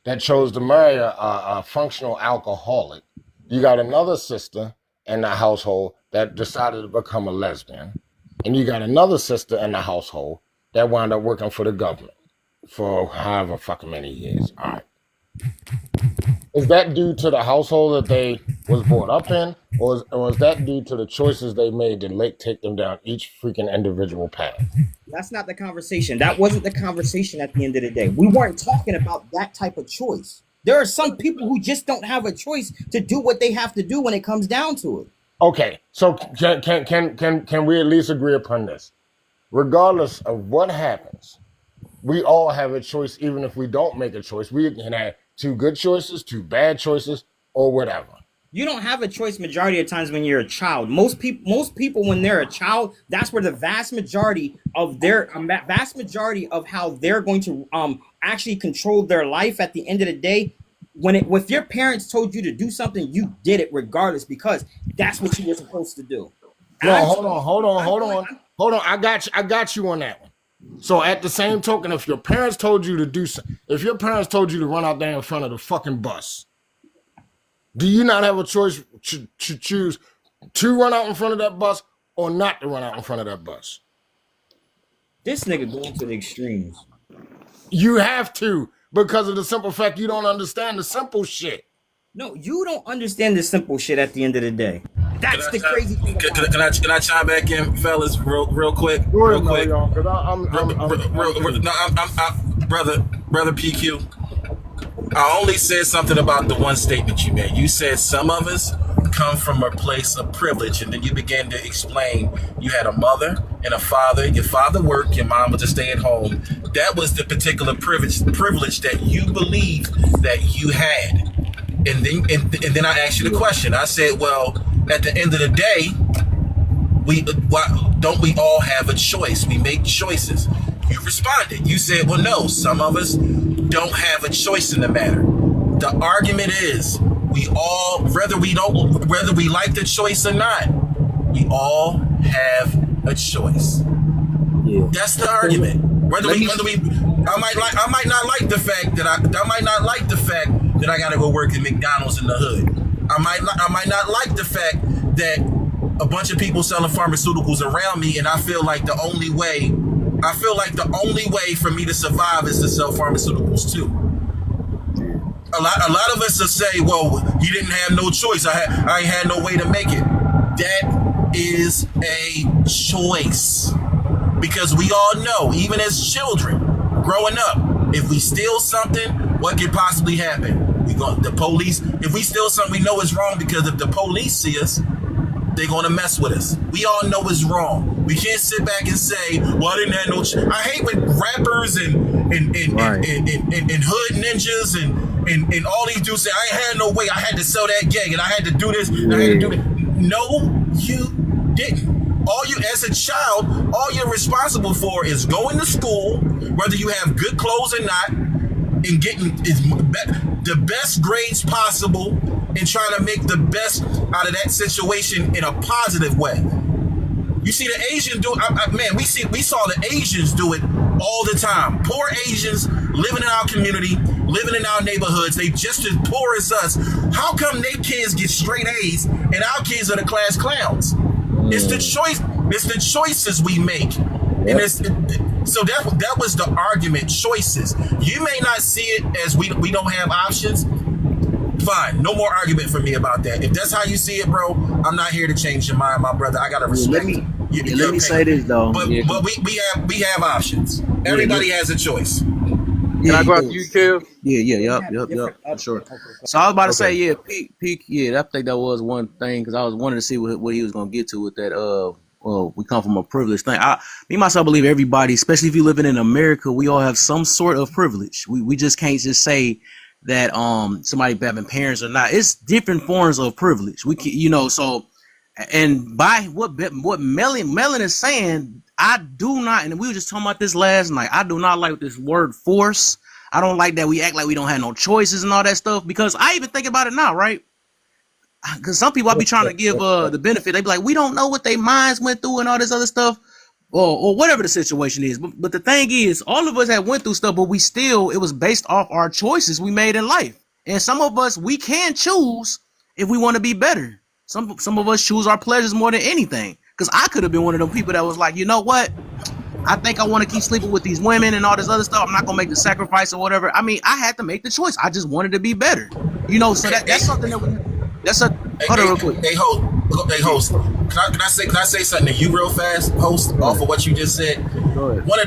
that chose to marry a functional alcoholic. You got another sister in the household that decided to become a lesbian. And you got another sister in the household that wound up working for the government for however fucking many years. All right. Is that due to the household that they was brought up in, or is that due to the choices they made to take them down each freaking individual path? That's not the conversation. That wasn't the conversation at the end of the day. We weren't talking about that type of choice. There are some people who just don't have a choice to do what they have to do when it comes down to it. Okay, so can we at least agree upon this? Regardless of what happens, we all have a choice, even if we don't make a choice. We can have 2 good choices, 2 bad choices, or whatever. You don't have a choice majority of times when you're a child. Most people when they're a child, that's where the vast majority of how they're going to actually control their life at the end of the day. If your parents told you to do something, you did it regardless because that's what you were supposed to do. No, hold on. I got you on that one. So at the same token, if your parents told you to do something, if your parents told you to run out there in front of the fucking bus, do you not have a choice to choose to run out in front of that bus or not to run out in front of that bus? This nigga going to the extremes. You have to, because of the simple fact you don't understand the simple shit. No, you don't understand the simple shit at the end of the day. That's the crazy thing. Can I chime back in, fellas, real quick? Real quick. Brother PQ. I only said something about the one statement you made. You said some of us come from a place of privilege, and then you began to explain you had a mother and a father. Your father worked, your mom was to stay at home. That was the particular privilege that you believed that you had. And then I asked you the question. I said, well, at the end of the day, don't we all have a choice? We make choices. You responded. You said, well, no, some of us don't have a choice in the matter. The argument is we all, whether we like the choice or not, we all have a choice. Yeah. That's the argument. I might not like the fact that I gotta go work at McDonald's in the hood. I might not like the fact that a bunch of people selling pharmaceuticals around me, and I feel like the only way for me to survive is to sell pharmaceuticals too. A lot of us will say, well, he didn't have no choice. I ain't had no way to make it. That is a choice. Because we all know, even as children, growing up, if we steal something, what could possibly happen? The police, if we steal something, we know it's wrong, because if the police see us, they're going to mess with us. We all know it's wrong. We can't sit back and say, well, I didn't have no I hate when rappers and hood ninjas and all these dudes say, I ain't had no way. I had to sell that gang and I had to do this and I had to do that. No, you didn't. As a child, all you're responsible for is going to school, whether you have good clothes or not, and getting the best grades possible and trying to make the best out of that situation in a positive way. You see the Asian do, man, we saw the Asians do it all the time. Poor Asians living in our community, living in our neighborhoods, they just as poor as us. How come their kids get straight A's and our kids are the class clowns? It's the choice. It's the choices we make. And so that was the argument, choices. You may not see it as we don't have options. Fine, no more argument for me about that. If that's how you see it, bro, I'm not here to change your mind, my brother. I gotta respect let me say this though. But we have options. Everybody has a choice. Can I go after you, Kev? Yep, for sure. So I was about to say, peak, I think that was one thing, because I was wanting to see what he was gonna get to with that. We come from a privileged thing. Me myself believe everybody, especially if you're living in America, we all have some sort of privilege. We just can't just say that somebody having parents or not. It's different forms of privilege. We can, so, and by what Melon is saying, I do not, and we were just talking about this last night, I do not like this word force. I don't like that we act like we don't have no choices and all that stuff, because I even think about it now, right? Because some people I be trying to give the benefit. They be like, we don't know what their minds went through and all this other stuff, or whatever the situation is. But the thing is, all of us had went through stuff, but it was based off our choices we made in life. And some of us, we can choose if we want to be better. Some of us choose our pleasures more than anything. Because I could have been one of them people that was like, you know what? I think I want to keep sleeping with these women and all this other stuff. I'm not going to make the sacrifice or whatever. I mean, I had to make the choice. I just wanted to be better. So that's something that real quick. Hey, host. Can I say something to you real fast, host, off of what you just said? Go ahead. One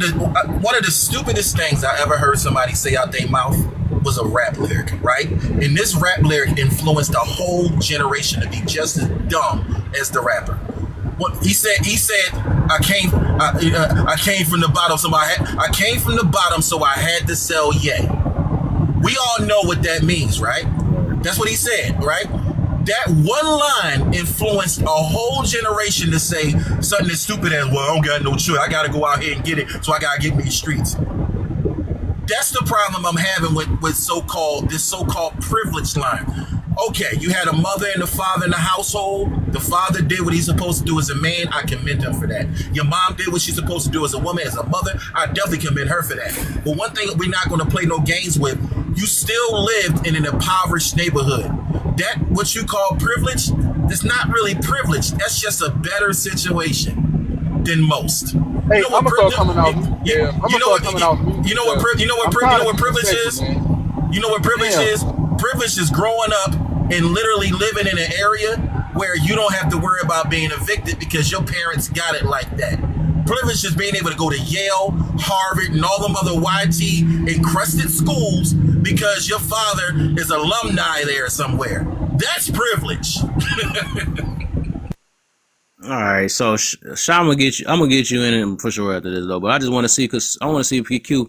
of the stupidest things I ever heard somebody say out their mouth was a rap lyric, right? And this rap lyric influenced a whole generation to be just as dumb as the rapper. What he said, I came from the bottom, so I came from the bottom, so I had to sell yay. We all know what that means, right? That's what he said, right? That one line influenced a whole generation to say something as stupid as, well, I don't got no choice. I got to go out here and get it, so I got to get me these streets. That's the problem I'm having with this so-called privilege line. Okay, you had a mother and a father in the household. The father did what he's supposed to do as a man. I commend him for that. Your mom did what she's supposed to do as a woman, as a mother. I definitely commend her for that. But one thing we're not going to play no games with, you still lived in an impoverished neighborhood. That, what you call privilege, that's not really privilege. That's just a better situation than most. Hey, I'm gonna start coming out. Yeah, I'm gonna start coming out. You know what privilege is? You know what privilege is? Privilege is growing up and literally living in an area where you don't have to worry about being evicted because your parents got it like that. Privilege is being able to go to Yale, Harvard, and all them other YT encrusted schools because your father is alumni there somewhere. That's privilege. All right, so Sean, I'm gonna get you in it for sure after this though. But I just want to see, because I want to see PQ,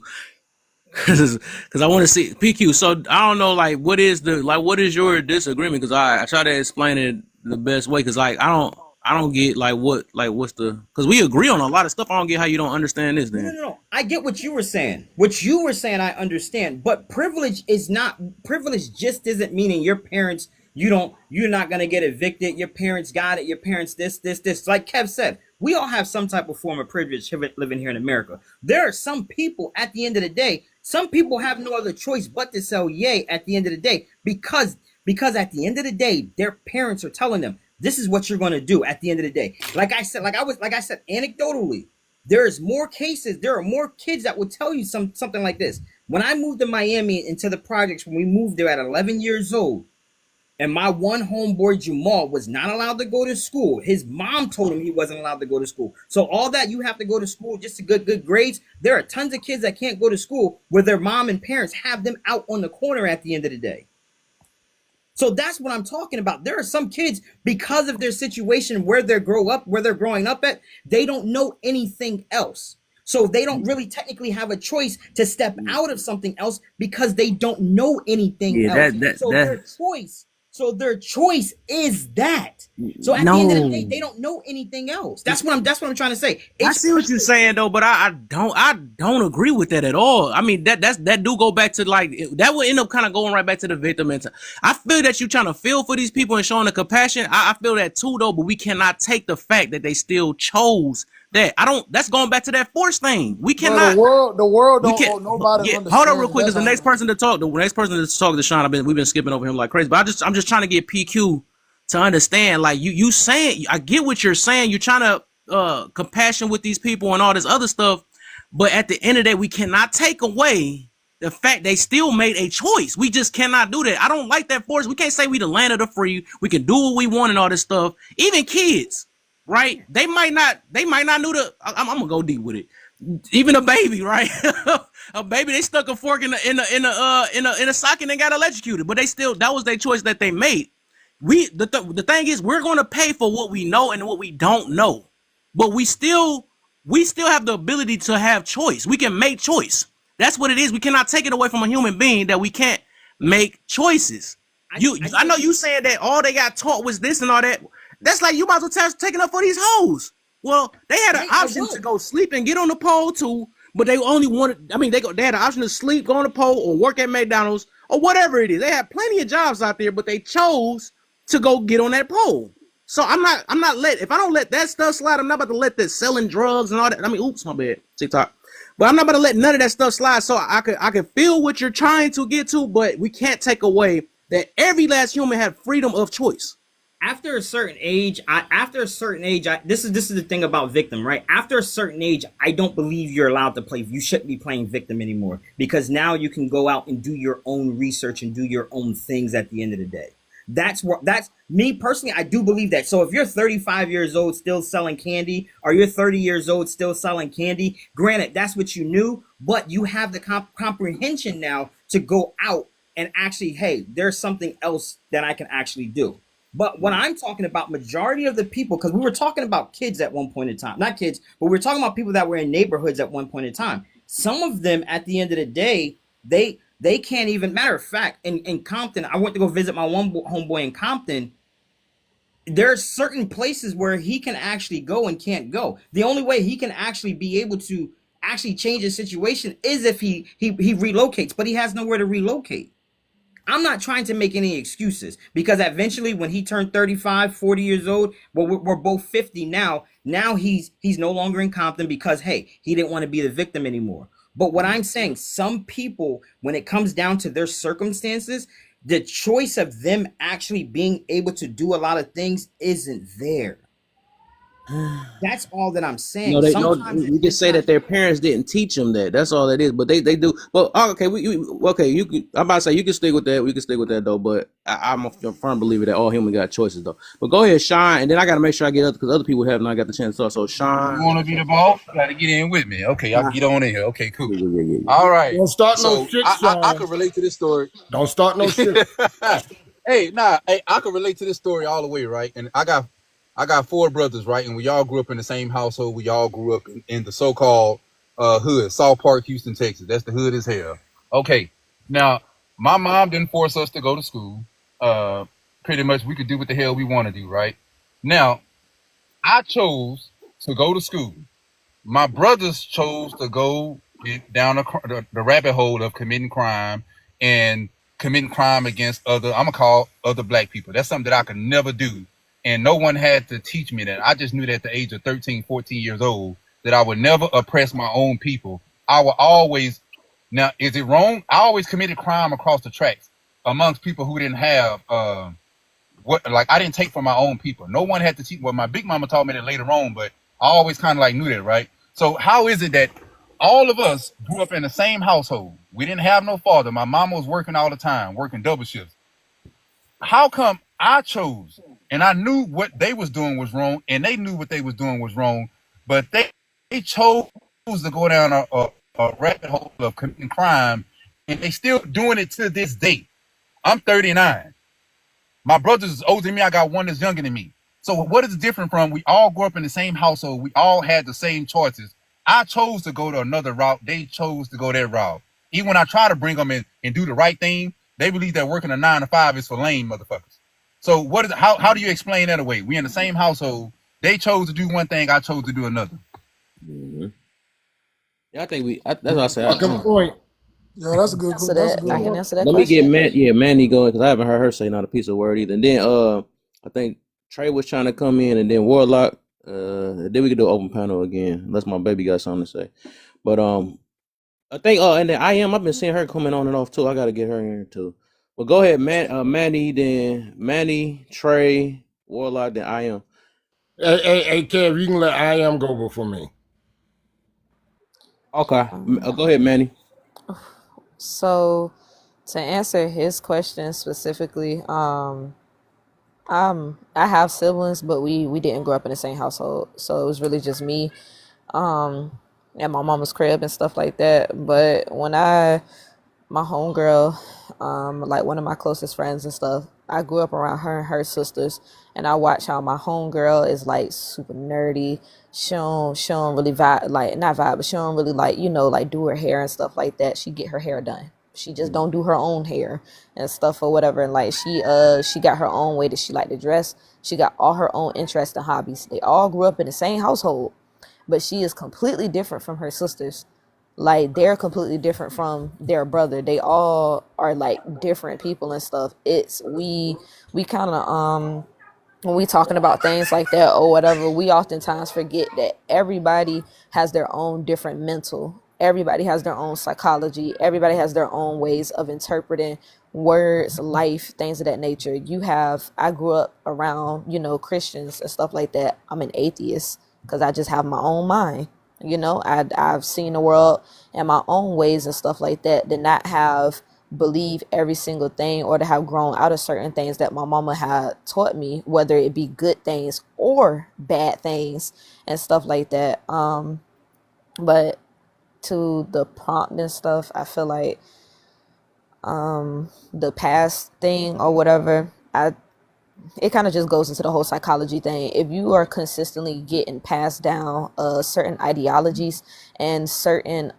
because I want to see PQ. So I don't know, what is your disagreement? Because I try to explain it the best way. Because I don't get what's the, because we agree on a lot of stuff. I don't get how you don't understand this. Then no. I get what you were saying. What you were saying, I understand. But privilege just isn't meaning your parents. You're not gonna get evicted. Your parents got it. Your parents this. Like Kev said, we all have some type of form of privilege living here in America. There are some people at the end of the day, some people have no other choice but to sell yay at the end of the day because at the end of the day, their parents are telling them, this is what you're going to do at the end of the day. Like I said, anecdotally, there are more kids that would tell you something like this. When I moved to Miami into the projects, when we moved there at 11 years old, and my one homeboy Jamal was not allowed to go to school. His mom told him he wasn't allowed to go to school. So all that you have to go to school just to get good grades. There are tons of kids that can't go to school where their mom and parents have them out on the corner at the end of the day. So that's what I'm talking about. There are some kids, because of their situation where they're growing up at, they don't know anything else. So they don't really technically have a choice to step out of something else because they don't know anything else. So their choice is that. So at the end of the day, they don't know anything else. That's what I'm trying to say. I see what you're saying though, but I don't agree with that at all. I mean, that do go back to like that will end up kind of going right back to the victim mentality. I feel that you're trying to feel for these people and showing the compassion. I feel that too though, but we cannot take the fact that they still chose that. That's going back to that force thing. We cannot. The world don't owe nobody. Yeah, hold on real quick, because the next person to talk to Sean, we've been skipping over him like crazy. But I'm just trying to get PQ to understand. Like you saying, I get what you're saying. You're trying to compassion with these people and all this other stuff. But at the end of the day, we cannot take away the fact they still made a choice. We just cannot do that. I don't like that force. We can't say we the land of the free. We can do what we want and all this stuff. Even kids. Right? They might not know I'm gonna go deep with it. Even a baby, right? A baby, they stuck a fork in a socket and got electrocuted, but that was their choice that they made. The thing is, we're gonna pay for what we know and what we don't know, but we still have the ability to have choice. We can make choice. That's what it is. We cannot take it away from a human being that we can't make choices. I know you saying that all they got taught was this and all that. That's like you might as well taking up for these hoes. Well, they had an option to go sleep and get on the pole too, but they only wanted. I mean, they had an option to sleep, go on the pole, or work at McDonald's or whatever it is. They had plenty of jobs out there, but they chose to go get on that pole. So if I don't let that stuff slide, I'm not about to let that selling drugs and all that. I mean, oops, my bad, TikTok. But I'm not about to let none of that stuff slide. So I can feel what you're trying to get to, but we can't take away that every last human had freedom of choice. After a certain age, this is the thing about victim, right? After a certain age, I don't believe you're allowed to play. You shouldn't be playing victim anymore, because now you can go out and do your own research and do your own things at the end of the day. That's me personally. I do believe that. So if you're 35 years old still selling candy, or you're 30 years old still selling candy, granted, that's what you knew, but you have the comprehension now to go out and actually, hey, there's something else that I can actually do. But when I'm talking about majority of the people, because we were talking about kids at one point in time, not kids, but we were talking about people that were in neighborhoods at one point in time. Some of them, at the end of the day, they can't even. Matter of fact, in Compton, I went to go visit my one homeboy in Compton. There are certain places where he can actually go and can't go. The only way he can actually be able to actually change his situation is if he relocates, but he has nowhere to relocate. I'm not trying to make any excuses, because eventually when he turned 35, 40 years old, well, we're both 50 now. Now he's no longer in Compton because, hey, he didn't want to be the victim anymore. But what I'm saying, some people, when it comes down to their circumstances, the choice of them actually being able to do a lot of things isn't there. That's all that I'm saying. You can say that their parents didn't teach them that. That's all it is. But they do. Well, okay, you can. I'm about to say you can stick with that. We can stick with that though. But I'm a firm believer that all humans got choices though. But go ahead, Sean, and then I got to make sure I get up, because other people have not got the chance to talk. So Sean, you want to be the boss? Got to get in with me. Okay, I'll get on in here. Okay, cool. All right. Don't start no shit, Sean. I can relate to this story. Don't start no shit. Hey, I can relate to this story all the way, right? And I got 4 brothers, right? And we all grew up in the same household. We all grew up in the so-called hood, South Park, Houston, Texas. That's the hood as hell. Okay. Now, my mom didn't force us to go to school. Pretty much we could do what the hell we want to do, right? Now, I chose to go to school. My brothers chose to go down the rabbit hole of committing crime and committing crime against I'm going to call other black people. That's something that I could never do. And no one had to teach me that. I just knew that at the age of 13, 14 years old, that I would never oppress my own people. I would always, now, is it wrong? I always committed crime across the tracks amongst people who didn't have what, like, I didn't take from my own people. No one had to teach. Well, my big mama taught me that later on, but I always kind of like knew that, right? So how is it that all of us grew up in the same household? We didn't have no father. My mama was working all the time, working double shifts. How come I chose and I knew what they was doing was wrong and they knew what they was doing was wrong, but they chose to go down a rabbit hole of committing crime, and they still doing it to this day? I'm 39. My brothers is older than me. I got one that's younger than me. So what is different from we all grew up in the same household? We all had the same choices. I chose to go to another route. They chose to go their route. Even when I try to bring them in and do the right thing, they believe that working a 9 to 5 is for lame motherfuckers. So what is how do you explain that away? We in the same household. They chose to do one thing. I chose to do another. Mm-hmm. Yeah, I think that's what I said. Good point. Yeah, that's a good. Answer That's a that. good I can one. answer that Let me question. get Manny going because I haven't heard her say not a piece of word either. And then I think Trey was trying to come in, and then Warlock. Then we could do open panel again, unless my baby got something to say. But I think and then I've been seeing her coming on and off too. I gotta get her in here too. Well, go ahead, Manny, then Manny, Trey, Warlock, then IM. Hey, Kev, you can let I am go before me. Okay, go ahead, Manny. So, to answer his question specifically, I have siblings, but we didn't grow up in the same household, so it was really just me, at my mama's crib and stuff like that. But when my homegirl, like one of my closest friends and stuff, I grew up around her and her sisters, and I watch how my homegirl is like super nerdy. She don't really vibe, like not vibe, but she don't really like, like do her hair and stuff like that. She get her hair done. She just don't do her own hair and stuff or whatever. And like she got her own way that she like to dress. She got all her own interests and hobbies. They all grew up in the same household, but she is completely different from her sisters. Like they're completely different from their brother. They all are like different people and stuff. We kind of when we talking about things like that or whatever, we oftentimes forget that everybody has their own different mental. Everybody has their own psychology. Everybody has their own ways of interpreting words, life, things of that nature. I grew up around, Christians and stuff like that. I'm an atheist because I just have my own mind. I've seen the world in my own ways and stuff like that. Did not have believe every single thing or to have grown out of certain things that my mama had taught me, whether it be good things or bad things and stuff like that. But to the prompt and stuff, I feel like the past thing or whatever, it kind of just goes into the whole psychology thing. If you are consistently getting passed down certain ideologies and certain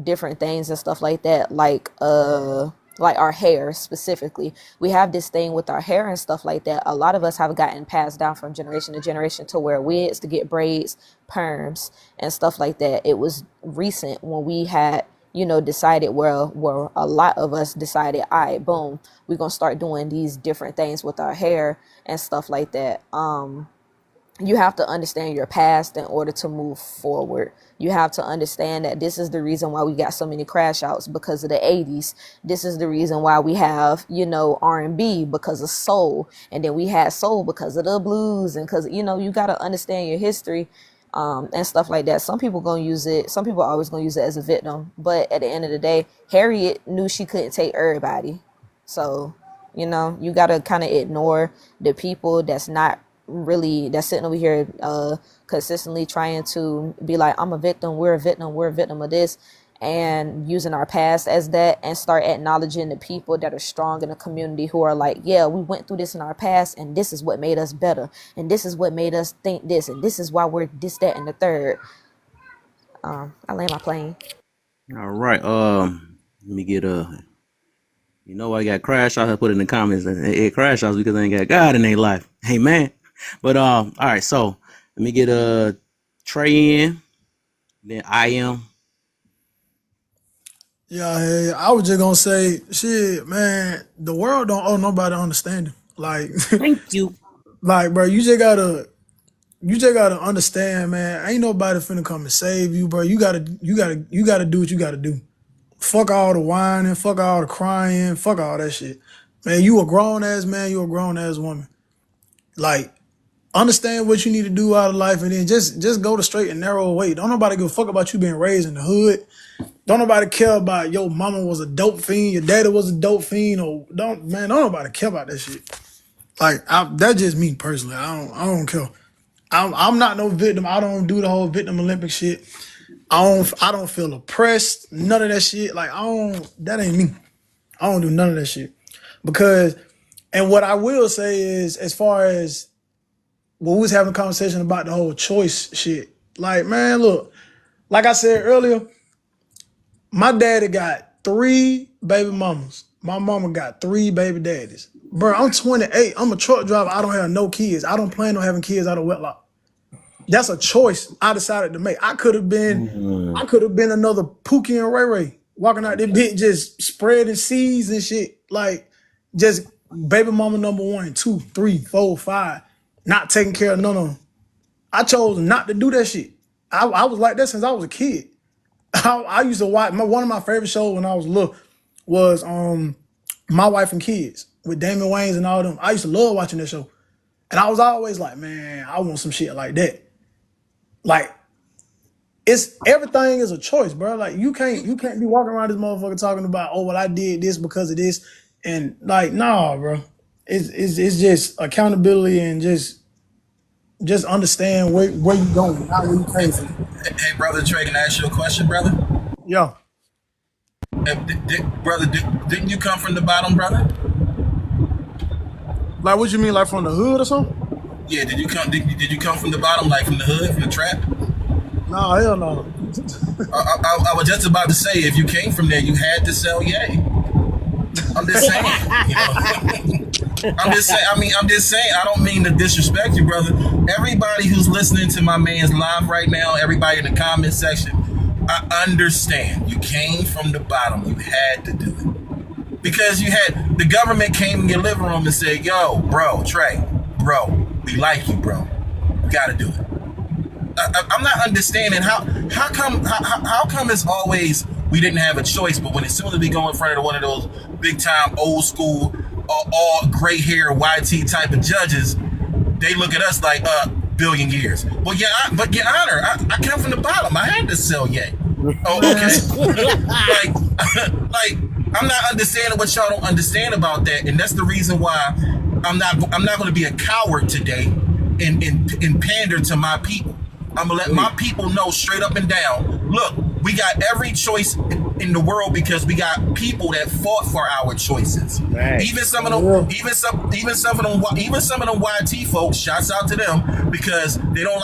different things and stuff like that, like our hair specifically, we have this thing with our hair and stuff like that. A lot of us have gotten passed down from generation to generation to wear wigs, to get braids, perms and stuff like that. It was recent when we had decided where a lot of us decided, all right, boom, we're gonna start doing these different things with our hair and stuff like that. You have to understand your past in order to move forward. You have to understand that this is the reason why we got so many crash outs, because of the 80s. This is the reason why we have, R&B, because of soul. And then we had soul because of the blues. And because, you got to understand your history and stuff like that. Some people always gonna use it as a victim. But at the end of the day, Harriet knew she couldn't take everybody. So, you got to kind of ignore the people that's sitting over here consistently trying to be like, I'm a victim, we're a victim of this, and using our past as that, and start acknowledging the people that are strong in the community who are like, yeah, we went through this in our past, and this is what made us better, and this is what made us think this, and this is why we're this, that, and the third. I land my plane. All right. Let me get I got crash outs. I put it in the comments. It crash outs because they ain't got God in their life. Hey man. But all right. So let me get Trey in. Then I am. Yeah, hey, I was just gonna say, shit, man, the world don't owe nobody understanding. Like, thank you. Like, bro, you just gotta understand, man. Ain't nobody finna come and save you, bro. You gotta do what you gotta do. Fuck all the whining, fuck all the crying, fuck all that shit. Man, you a grown ass man, you a grown ass woman. Like, understand what you need to do out of life, and then just go the straight and narrow way. Don't nobody give a fuck about you being raised in the hood. Don't nobody care about your mama was a dope fiend, your daddy was a dope fiend, or don't nobody care about that shit. Like, that's just me personally. I don't care. I'm not no victim. I don't do the whole victim Olympic shit. I don't feel oppressed. None of that shit. Like, that ain't me. I don't do none of that shit. Because, and what I will say is, as far as when we was having a conversation about the whole choice shit, like, man, look, like I said earlier, my daddy got 3 baby mamas. My mama got 3 baby daddies. Bro, I'm 28. I'm a truck driver. I don't have no kids. I don't plan on having kids out of wedlock. That's a choice I decided to make. I could have been another Pookie and Ray Ray walking out there bitch just spreading seeds and shit. Like, just baby mama number 1, 2, 3, 4, 5, not taking care of none of them. I chose not to do that shit. I was like that since I was a kid. I used to watch one of my favorite shows when I was little was My Wife and Kids with Damon Wayans and all them. I used to love watching that show. And I was always like, man, I want some shit like that. Like, everything is a choice, bro. Like, you can't be walking around this motherfucker talking about, oh, well, I did this because of this. And like, nah, bro. It's just accountability and just understand where you going, not where you came from. Hey, brother Trey, can I ask you a question, brother? Yeah. Didn't you come from the bottom, brother? Like, what you mean, like from the hood or something? Yeah, did you come from the bottom, like from the hood, from the trap? No, hell no. I was just about to say, if you came from there, you had to sell yay. I'm just saying. You know? I'm just saying. I don't mean to disrespect you, brother. Everybody who's listening to my man's live right now, everybody in the comment section, I understand. You came from the bottom. You had to do it because the government came in your living room and said, "Yo, bro, Trey, bro, we like you, bro. You got to do it." I'm not understanding how come it's always we didn't have a choice, but when as soon as we go in front of one of those big time old school all gray hair YT type of judges, they look at us like billion years. But your honor, I come from the bottom. I had to sell yay. Oh, okay. like I'm not understanding what y'all don't understand about that, and that's the reason why I'm not going to be a coward today and pander to my people. I'm gonna let my people know straight up and down. Look, we got every choice in the world because we got people that fought for our choices. Right. Even some of them YT folks. Shouts out to them because we don't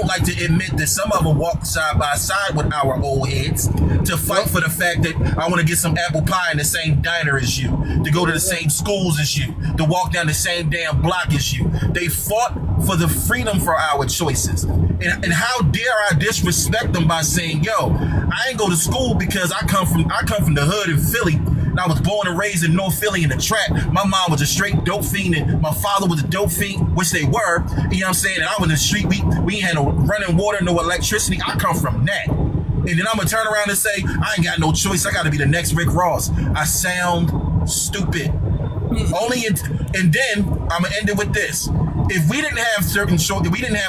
like to admit that some of them walk side by side with our old heads to fight for the fact that I want to get some apple pie in the same diner as you, to go to the same schools as you, to walk down the same damn block as you. They fought for the freedom for our choices. And how dare I disrespect them by saying, yo, I ain't go to school because I come from the hood in Philly. And I was born and raised in North Philly in the trap. My mom was a straight dope fiend and my father was a dope fiend, which they were. You know what I'm saying? And I was in the street. We ain't had no running water, no electricity. I come from that. And then I'm gonna turn around and say, I ain't got no choice. I gotta be the next Rick Ross. I sound stupid. And then I'm gonna end it with this. If we didn't have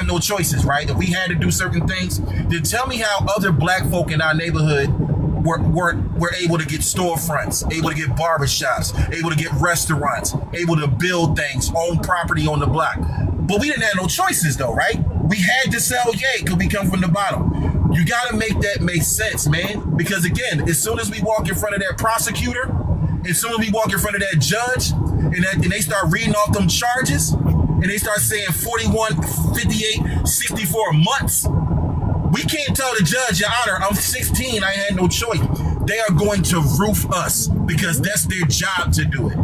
no choices, right? If we had to do certain things, then tell me how other black folk in our neighborhood were able to get storefronts, able to get barbershops, able to get restaurants, able to build things, own property on the block. But we didn't have no choices though, right? We had to sell yay because we come from the bottom. You gotta make that make sense, man. Because again, as soon as we walk in front of that prosecutor, as soon as we walk in front of that judge, and they start reading off them charges, and they start saying 41, 58, 64 months, we can't tell the judge, Your Honor, I'm 16, I had no choice. They are going to roof us because that's their job to do it.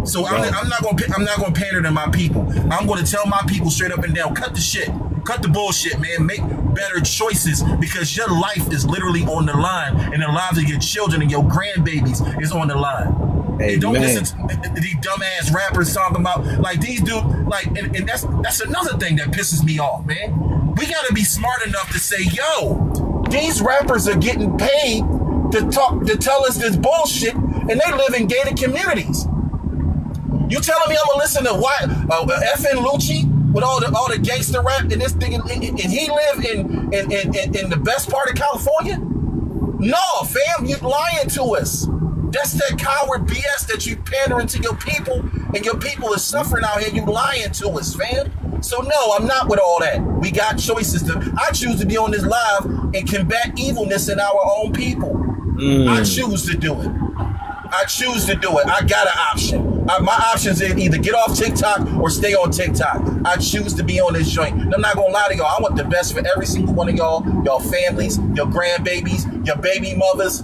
So I'm not gonna pander to my people. I'm gonna tell my people straight up and down, cut the shit. Cut the bullshit, man. Make better choices because your life is literally on the line and the lives of your children and your grandbabies is on the line. Hey, don't listen to these dumbass rappers talking about like these dudes, like, and that's another thing that pisses me off, man. We gotta be smart enough to say, yo, these rappers are getting paid to tell us this bullshit, and they live in gated communities. You telling me I'm gonna listen to what FN Lucci with all the gangster rap and this thing, and he live in the best part of California? No, fam, you lying to us. That's that coward BS that you pandering to your people, and your people is suffering out here. You lying to us, fam. So no, I'm not with all that. We got choices. I choose to be on this live and combat evilness in our own people. I choose to do it. I choose to do it. I got an option. My options is either get off TikTok or stay on TikTok. I choose to be on this joint. And I'm not gonna lie to y'all. I want the best for every single one of y'all families, your grandbabies, your baby mothers.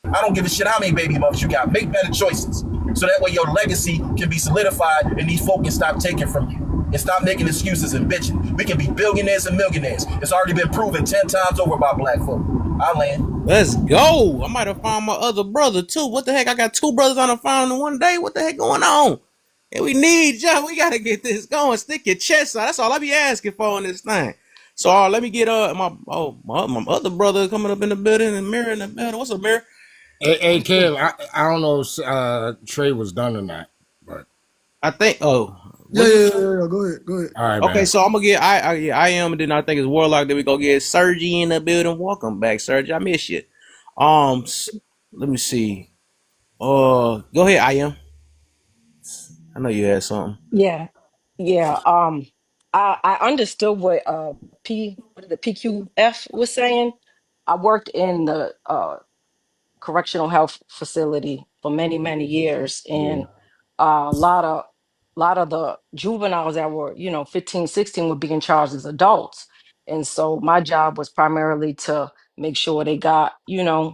I don't give a shit how many baby mothers you got. Make better choices. So that way your legacy can be solidified and these folk can stop taking from you. And stop making excuses and bitching. We can be billionaires and millionaires. It's already been proven 10 times over by black folk. I land. Let's go. I might have found my other brother too. What the heck? I got 2 brothers on the phone in one day. What the heck going on? And we need y'all. We gotta get this going. Stick your chest out. That's all I be asking for in this thing. So let me get my other brother coming up in the building and Mirror in the building. What's up, Mirror? Hey, Kev, I don't know if Trey was done or not, but I think. Yeah. Go ahead. All right. Okay, man. so I'm gonna get I am, and then I think it's Warlock. Then we go get Sergi in the building. Welcome back, Sergi. I miss you. Let me see. Go ahead, I am. I know you had something. Yeah. I understood what the PQF was saying. I worked in the correctional health facility for many years, and a lot of the juveniles that were 15, 16 were being charged as adults, and so my job was primarily to make sure they got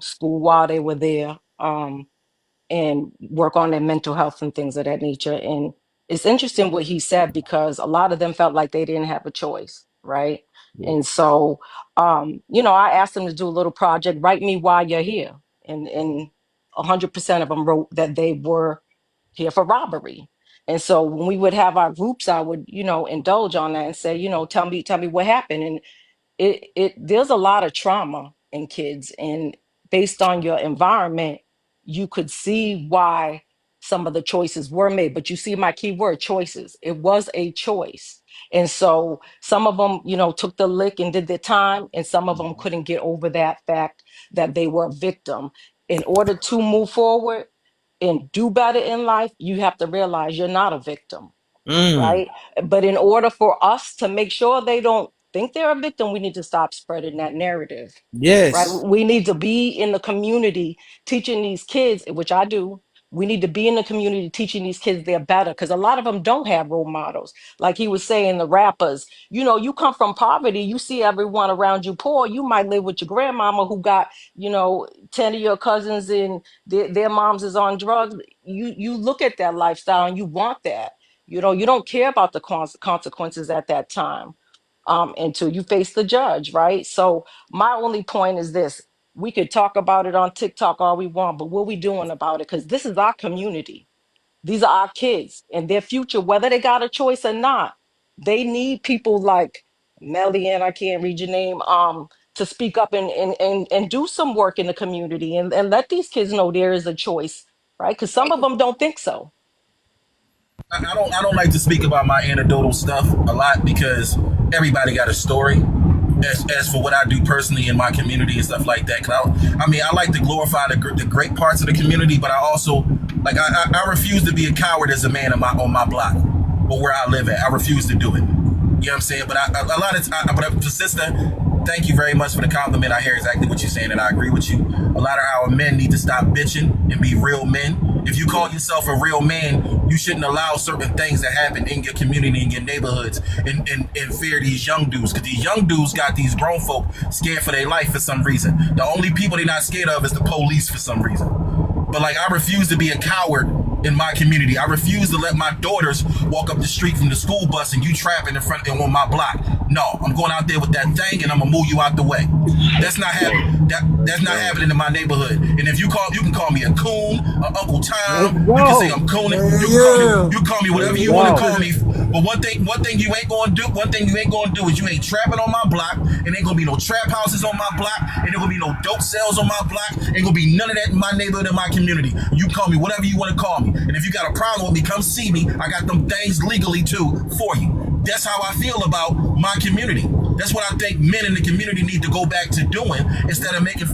school while they were there, and work on their mental health and things of that nature. And it's interesting what he said, because a lot of them felt like they didn't have a choice, right? And so I asked them to do a little project, write me why you're here, and 100% of them wrote that they were here for robbery. And so when we would have our groups, I would indulge on that and say, tell me what happened. And there's a lot of trauma in kids, and based on your environment you could see why some of the choices were made. But you see my key word, choices. It was a choice. And so some of them took the lick and did their time, and some of them couldn't get over that fact that they were a victim. In order to move forward and do better in life, you have to realize you're not a victim, right? But in order for us to make sure they don't think they're a victim, we need to stop spreading that narrative. Right? Yes. We need to be in the community teaching these kids, which I do. We need to be in the community teaching these kids they're better, because a lot of them don't have role models. Like he was saying, the rappers, you come from poverty, you see everyone around you poor. You might live with your grandmama who got 10 of your cousins and their moms is on drugs. You look at that lifestyle and you want that. You don't care about the consequences at that time, until you face the judge, right? So my only point is this: we could talk about it on TikTok all we want, but what are we doing about it? Because this is our community. These are our kids and their future, whether they got a choice or not. They need people like Melian, I can't read your name, to speak up and do some work in the community, and let these kids know there is a choice, right? Because some of them don't think so. I don't like to speak about my anecdotal stuff a lot, because everybody got a story. As for what I do personally in my community and stuff like that, I like to glorify the great parts of the community, but I also I refuse to be a coward as a man on my block or where I live at. I refuse to do it. You know what I'm saying? But a lot of time, but sister, thank you very much for the compliment. I hear exactly what you're saying, and I agree with you. A lot of our men need to stop bitching and be real men. If you call yourself a real man, you shouldn't allow certain things to happen in your community, in your neighborhoods, and fear these young dudes. Because these young dudes got these grown folk scared for their life for some reason. The only people they're not scared of is the police for some reason. But I refuse to be a coward in my community. I refuse to let my daughters walk up the street from the school bus and you trapping in front of on my block. No, I'm going out there with that thing and I'm gonna move you out the way. That's not happening. That's not happening in my neighborhood. And if you can call me a coon, or Uncle Tom. You can say I'm cooning. You can call me whatever you want to call me. But one thing you ain't gonna do is you ain't trapping on my block, and ain't gonna be no trap houses on my block, and ain't gonna be no dope sales on my block, ain't gonna be none of that in my neighborhood, in my community. You call me whatever you want to call me, and if you got a problem with me, come see me. I got them things legally too for you. That's how I feel about my community. That's what I think men in the community need to go back to doing, instead of making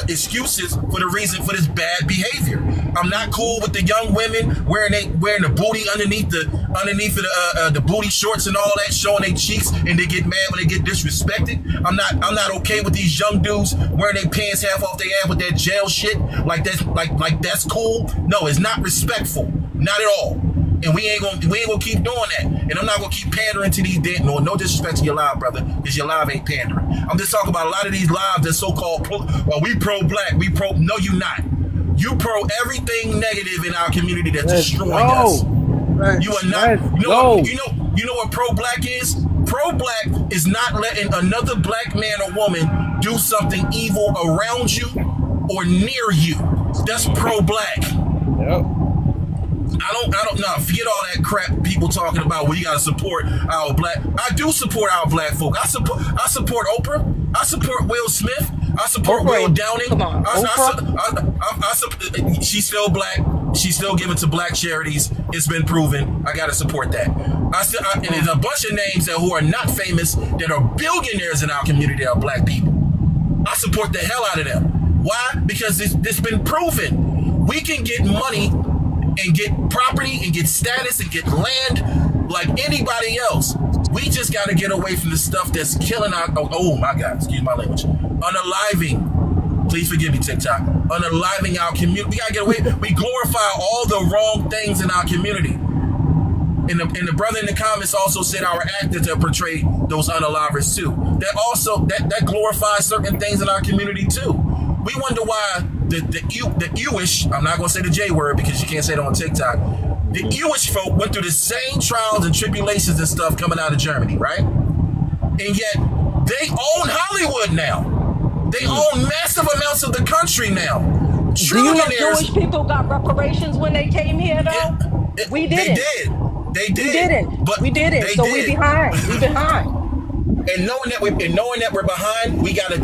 excuses for the reason for this bad behavior. I'm not cool with the young women wearing the booty underneath the booty shorts and all that, showing their cheeks, and they get mad when they get disrespected. I'm not okay with these young dudes wearing their pants half off their ass with that jail shit. Like that's cool. No, it's not respectful. Not at all. And we ain't gonna keep doing that. And I'm not gonna keep pandering to these dead. No disrespect to your live, brother, because your live ain't pandering. I'm just talking about a lot of these lives that so-called we pro-black, no, you not. You pro everything negative in our community that's destroying us. You are not. You know what pro-black is? Pro-black is not letting another black man or woman do something evil around you or near you. That's pro-black. Yep. I don't know. Forget all that crap people talking about. Well, you gotta support our black. I do support our black folk. I support Oprah. I support Will Smith. I support Will Downing. Come on, she's still black. She's still giving to black charities. It's been proven. I gotta support that. And there's a bunch of names who are not famous that are billionaires in our community that are black people. I support the hell out of them. Why? Because it's been proven. We can get money and get property and get status and get land like anybody else. We just got to get away from the stuff that's killing our, oh my God, excuse my language, unaliving, please forgive me TikTok, unaliving our community. We got to get away. We glorify all the wrong things in our community. And the brother in the comments also said our actors have portrayed those unalivers too. That glorifies certain things in our community too. We wonder why the Jewish, I'm not going to say the J word because you can't say it on TikTok. The Jewish folk went through the same trials and tribulations and stuff coming out of Germany, right? And yet they own Hollywood now. They own massive amounts of the country now. Do you know Jewish people got reparations when they came here though? We didn't. They did. We didn't. But we didn't. So we behind. We behind. And knowing that we're behind, you gotta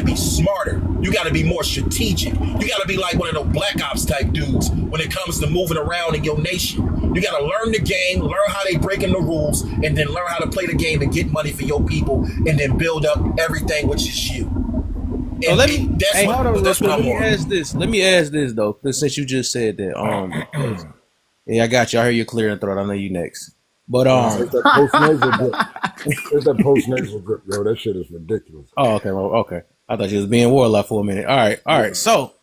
be smarter. You gotta be more strategic. You gotta be like one of those black ops type dudes when it comes to moving around in your nation. You gotta learn the game, learn how they breaking the rules, and then learn how to play the game and get money for your people, and then build up everything which is you. So let me ask this. Let me ask this though, since you just said that. Yeah, I got you. I hear you clear and throat. I know you next. But it's that post-nasal drip. It's that post-nasal drip, yo. That shit is ridiculous. Oh, okay. Well, okay. I thought you was being warlike for a minute. All right. So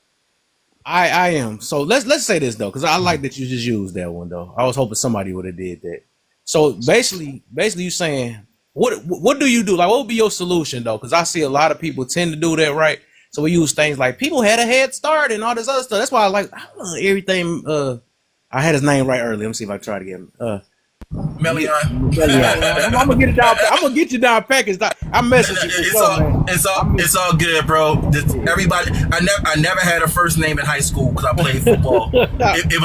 I am. So let's say this though, because I like that you just used that one though. I was hoping somebody would have did that. So basically you saying what do you do? Like, what would be your solution though? Because I see a lot of people tend to do that, right? So we use things like people had a head start and all this other stuff. That's why I like everything. I had his name right earlier. Let me see if I try to get him. Melion. I'm gonna get it down. I'm gonna get you down packaged. I message you. It's all good, bro. Everybody, I never had a first name in high school because I played football. it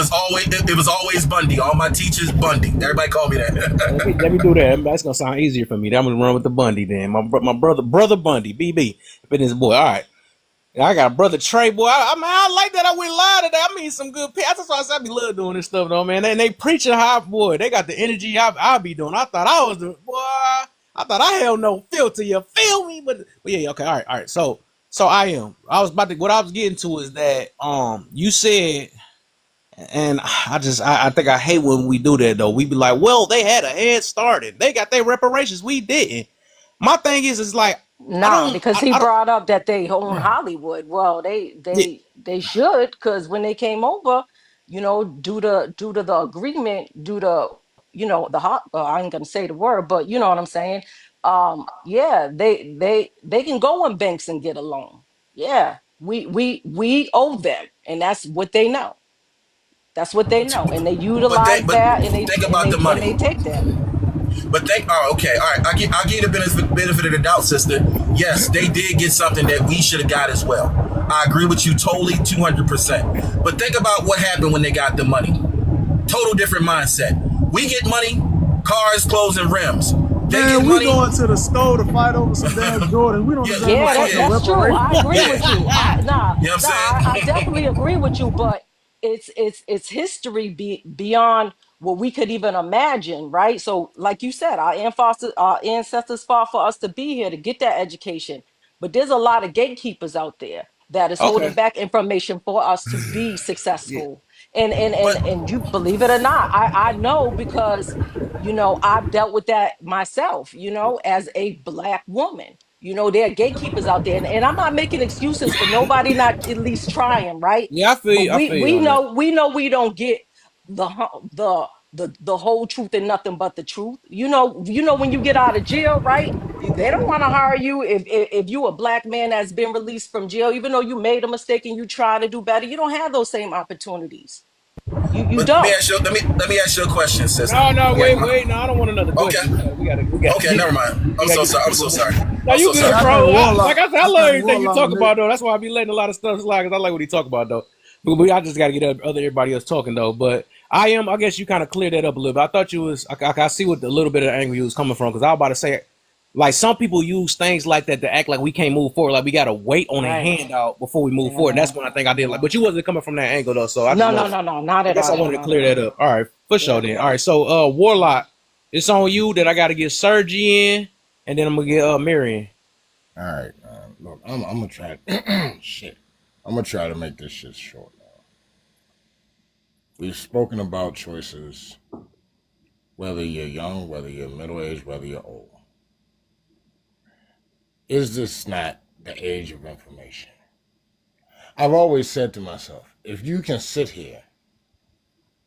was always Bundy. All my teachers Bundy. Everybody called me that. let me do that. That's gonna sound easier for me. I'm gonna run with the Bundy then. My brother Bundy, BB. Been his boy. All right. I got a brother Trey, boy. I like that I went live today. I mean, some good people. That's why I said I be love doing this stuff, though, man. And they preaching high, boy. They got the energy I be doing. I thought I was the boy. I thought I held no filter. You feel me? But yeah, okay, all right. So I am. I was about to. What I was getting to is that you said, and I think I hate when we do that though. We be like, well, they had a head started. They got their reparations. We didn't. My thing is like. No, because he brought up that they own Hollywood. Well, they should, because when they came over, due to the agreement, I ain't gonna say the word, but you know what I'm saying. Yeah, they can go in banks and get a loan. Yeah, we owe them, and that's what they know. That's what they know, and they utilize that, and think about the money. And they take that. But okay, all right. I'll give you the benefit of the doubt, sister. Yes, they did get something that we should have got as well. I agree with you totally, 200%. But think about what happened when they got the money. Total different mindset. We get money, cars, clothes, and rims. They Man, get we money. going to the store to fight over some damn Jordan. We don't deserve no Yeah, fucking that's true. I reparations. agree with you. You know what I'm saying? I definitely agree with you. But it's history beyond what we could even imagine, right? So, like you said, our ancestors fought for us to be here to get that education. But there's a lot of gatekeepers out there that is holding Okay. back information for us to be Yeah. successful. And and But and and you believe it or not, I know because I've dealt with that myself, as a black woman. There are gatekeepers out there, and I'm not making excuses for nobody not at least trying, right? Yeah, I feel But you. I we feel you we on that. know we know we don't get the whole truth and nothing but the truth. When you get out of jail, right? They don't want to hire you if you a black man that's been released from jail, even though you made a mistake and you try to do better. You don't have those same opportunities. You let me don't. ask you. Let me ask you a question, sister. No, Okay. wait. No, I don't want another question. Okay. We got. Okay. Never mind. I'm so sorry. I'm so sorry. No, I'm you so good, sorry. bro. Warlock. Like I said, I I love think everything you Warlock, talk nigga. about, though. That's why I be letting a lot of stuff slide, because I like what he talk about, though. But I just got to get everybody else talking, though. But I guess you kind of cleared that up a little bit. I thought you was, I see what the little bit of angle you was coming from, because I was about to say, like, some people use things like that to act like we can't move forward, like we got to wait on a Right. handout before we move forward. And that's when I think I did, like, but you wasn't coming from that angle, though. So I just No, wanted, not I at guess I all. wanted to clear that up. All right, for sure then. All right, so Warlock, it's on you that I got to get Sergi in, and then I'm gonna get Miriam. All right, look, I'm gonna try. Shit, I'm gonna try to make this shit short. We've spoken about choices, whether you're young, whether you're middle-aged, whether you're old. Is this not the age of information? I've always said to myself, if you can sit here,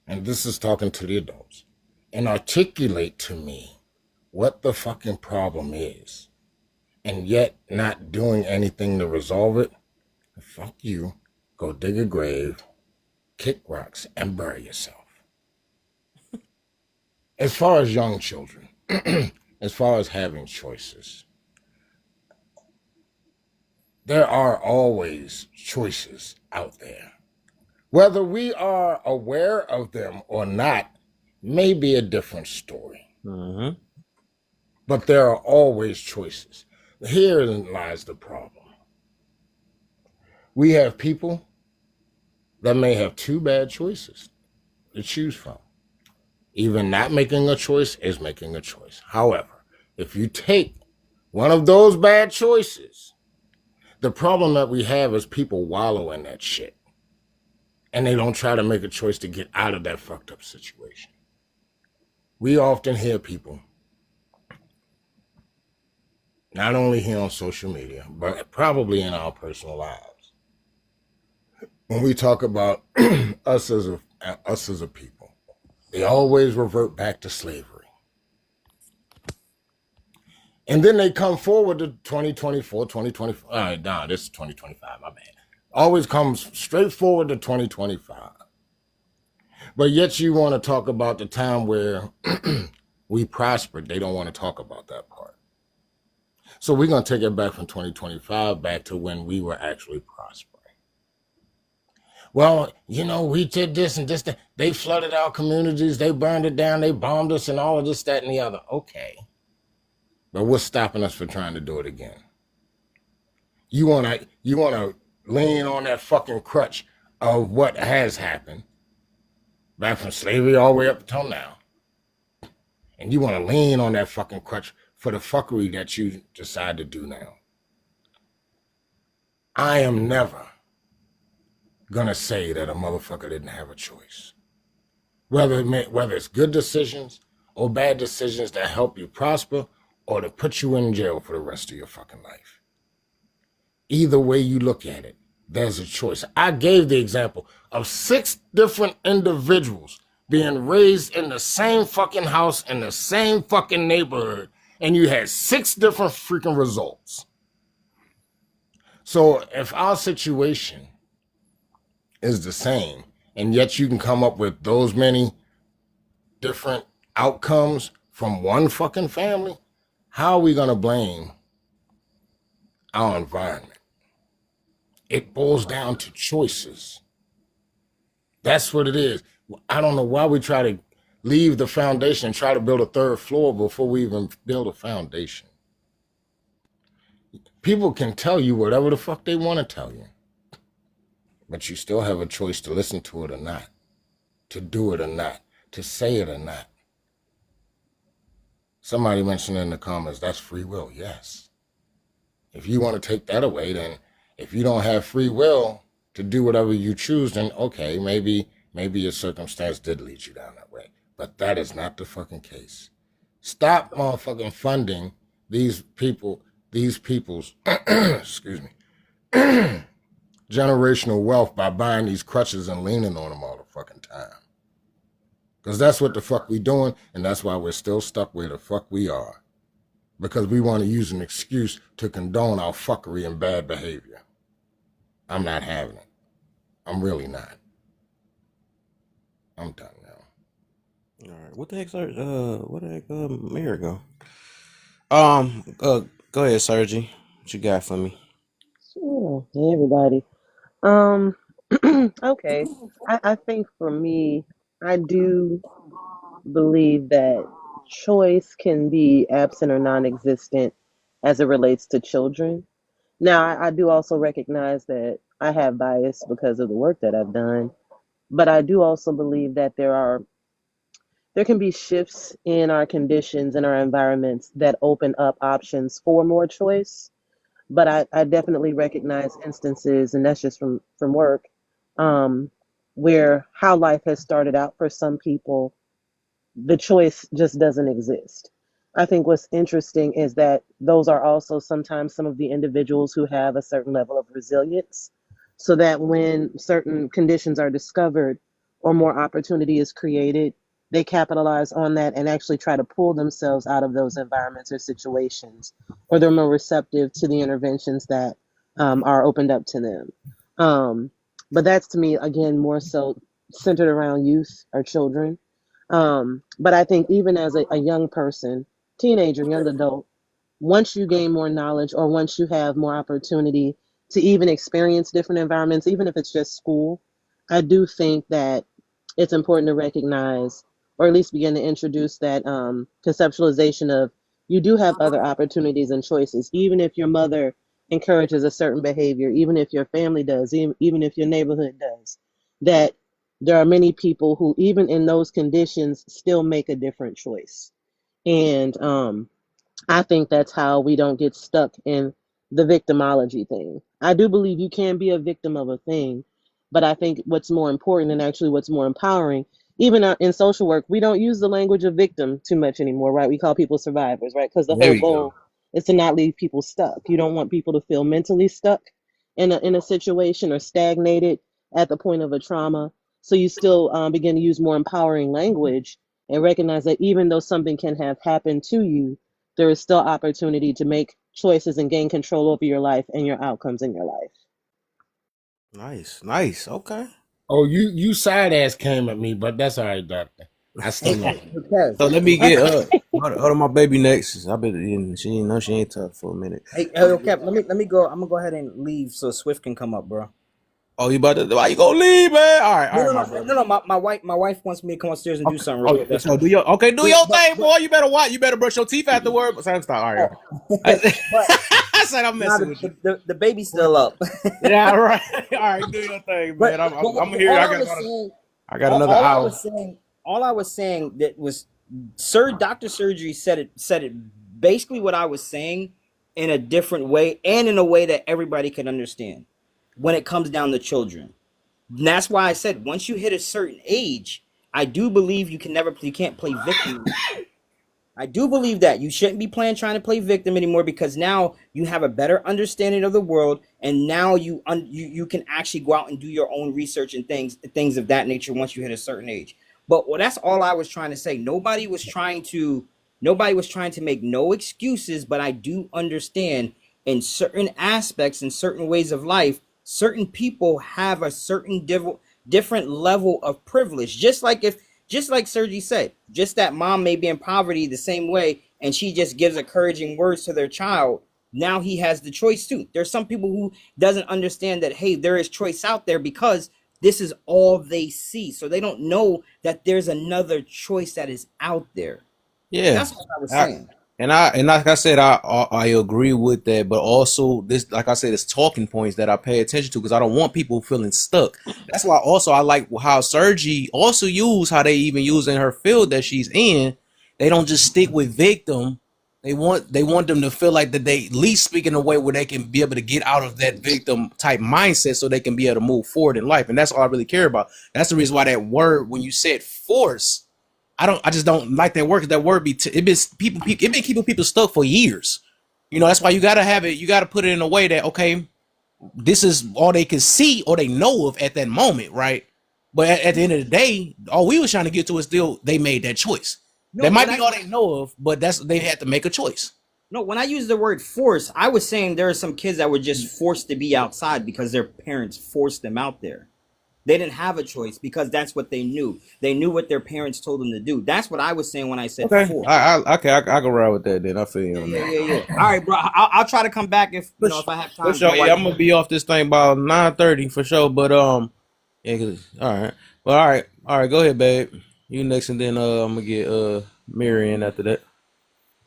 and this is talking to the adults, and articulate to me what the fucking problem is, and yet not doing anything to resolve it, fuck you, go dig a grave, kick rocks, and bury yourself. As far as young children, as far as having choices, there are always choices out there. Whether we are aware of them or not may be a different story. Mm-hmm. But there are always choices. Herein lies the problem. We have people that may have two bad choices to choose from. Even not making a choice is making a choice. However, if you take one of those bad choices, the problem that we have is people wallow in that shit. And they don't try to make a choice to get out of that fucked up situation. We often hear people, not only here on social media, but probably in our personal lives, when we talk about us as a people, they always revert back to slavery. And then they come forward to 2024, 2025. Nah, this is 2025, my bad. Always comes straight forward to 2025. But yet you want to talk about the time where we prospered. They don't want to talk about that part. So we're going to take it back from 2025 back to when we were actually prospering. Well, we did this and this, that. They flooded our communities. They burned it down. They bombed us and all of this, that, and the other. Okay. But what's stopping us from trying to do it again? You want to lean on that fucking crutch of what has happened back from slavery all the way up until now. And you want to lean on that fucking crutch for the fuckery that you decide to do now. I am never gonna say that a motherfucker didn't have a choice. Whether it's good decisions or bad decisions that help you prosper or to put you in jail for the rest of your fucking life. Either way you look at it, there's a choice. I gave the example of 6 different individuals being raised in the same fucking house in the same fucking neighborhood, and you had 6 different freaking results. So if our situation is the same, and yet you can come up with those many different outcomes from one fucking family, how are we going to blame our environment? It boils down to choices. That's what it is. I don't know why we try to leave the foundation and try to build a third floor before we even build a foundation. People can tell you whatever the fuck they want to tell you, but you still have a choice to listen to it or not, to do it or not, to say it or not. Somebody mentioned in the comments, that's free will. Yes. If you want to take that away, then if you don't have free will to do whatever you choose, then okay, maybe your circumstance did lead you down that way. But that is not the fucking case. Stop motherfucking funding these people's excuse me, generational wealth by buying these crutches and leaning on them all the fucking time. Because that's what the fuck we doing, and that's why we're still stuck where the fuck we are. Because we want to use an excuse to condone our fuckery and bad behavior. I'm not having it. I'm really not. I'm done now. All right. What the heck, Mary go? Go ahead, Sergi. What you got for me? Sure. Hey, everybody. Okay. I think for me, I do believe that choice can be absent or non-existent as it relates to children. Now, I do also recognize that I have bias because of the work that I've done, but I do also believe that there can be shifts in our conditions and our environments that open up options for more choice. But I definitely recognize instances, and that's just from work, where how life has started out for some people, the choice just doesn't exist. I think what's interesting is that those are also sometimes some of the individuals who have a certain level of resilience, so that when certain conditions are discovered or more opportunity is created, they capitalize on that and actually try to pull themselves out of those environments or situations, or they're more receptive to the interventions that are opened up to them. But that's, to me, again, more so centered around youth or children. But I think even as a young person, teenager, young adult, once you gain more knowledge or once you have more opportunity to even experience different environments, even if it's just school, I do think that it's important to recognize, or at least begin to introduce that conceptualization of, you do have other opportunities and choices, even if your mother encourages a certain behavior, even if your family does, even if your neighborhood does, that there are many people who, even in those conditions, still make a different choice. And I think that's how we don't get stuck in the victimology thing. I do believe you can be a victim of a thing, but I think what's more important, and actually what's more empowering, even in social work, we don't use the language of victim too much anymore, right? We call people survivors, right? Because the There whole we go. goal is to not leave people stuck. You don't want people to feel mentally stuck in a situation or stagnated at the point of a trauma. So you still begin to use more empowering language and recognize that even though something can have happened to you, there is still opportunity to make choices and gain control over your life and your outcomes in your life. Nice. Okay. Oh, you side ass came at me, but that's all right, doctor. I still know. So let me get hold on, my baby next. I bet she didn't know she ain't tough for a minute. Hey, Cap, let me go. I'm gonna go ahead and leave so Swift can come up, bro. Oh, you about to? Why you gonna leave, man? All right, No. My wife wants me to come upstairs and do something real quick. So do your thing, boy. You better watch. You better brush your teeth afterward. But stop. All right. I said I'm messing with you. The baby's still up. Yeah, right. All right, do your thing, man. I'm here. I got another hour. All I was saying that was, Dr. Surgery said it basically what I was saying in a different way, and in a way that everybody can understand when it comes down to children. And that's why I said, once you hit a certain age, I do believe you can't play victim. I do believe that you shouldn't be trying to play victim anymore, because now you have a better understanding of the world, and now you can actually go out and do your own research and things of that nature once you hit a certain age. But that's all I was trying to say. Nobody was trying to make no excuses, but I do understand in certain aspects, in certain ways of life, certain people have a certain different level of privilege. Just like Sergi said, just that mom may be in poverty the same way, and she just gives encouraging words to their child. Now he has the choice too. There's some people who doesn't understand that, hey, there is choice out there, because This is all they see. So they don't know that there's another choice that is out there. Yeah, That's what I was saying. And like I said, I agree with that, but also this, like I said, it's talking points that I pay attention to because I don't want people feeling stuck. That's why also I like how Sergi also use how they even use in her field that she's in. They don't just stick with victim. They want them to feel like that they at least speak in a way where they can be able to get out of that victim type mindset so they can be able to move forward in life. And that's all I really care about. That's the reason why that word, when you said force, I just don't like that word. 'Cause that word it been keeping people stuck for years. You know, that's why you gotta have it. You gotta put it in a way that, okay, this is all they can see or they know of at that moment, right? But at the end of the day, all we was trying to get to is still they made that choice. No, That might be all they know of, but they had to make a choice. No, when I use the word force, I was saying there are some kids that were just forced to be outside because their parents forced them out there. They didn't have a choice because that's what they knew. They knew what their parents told them to do. That's what I was saying when I said Okay, force. I can ride with that. Then I feel you on that. Yeah. All right, bro. I'll try to come back if if I have time. For sure, yeah, I'm gonna be off this thing by 9:30 for sure. But all right. Well, all right. Go ahead, babe. You next, and then I'm gonna get Mary in after that.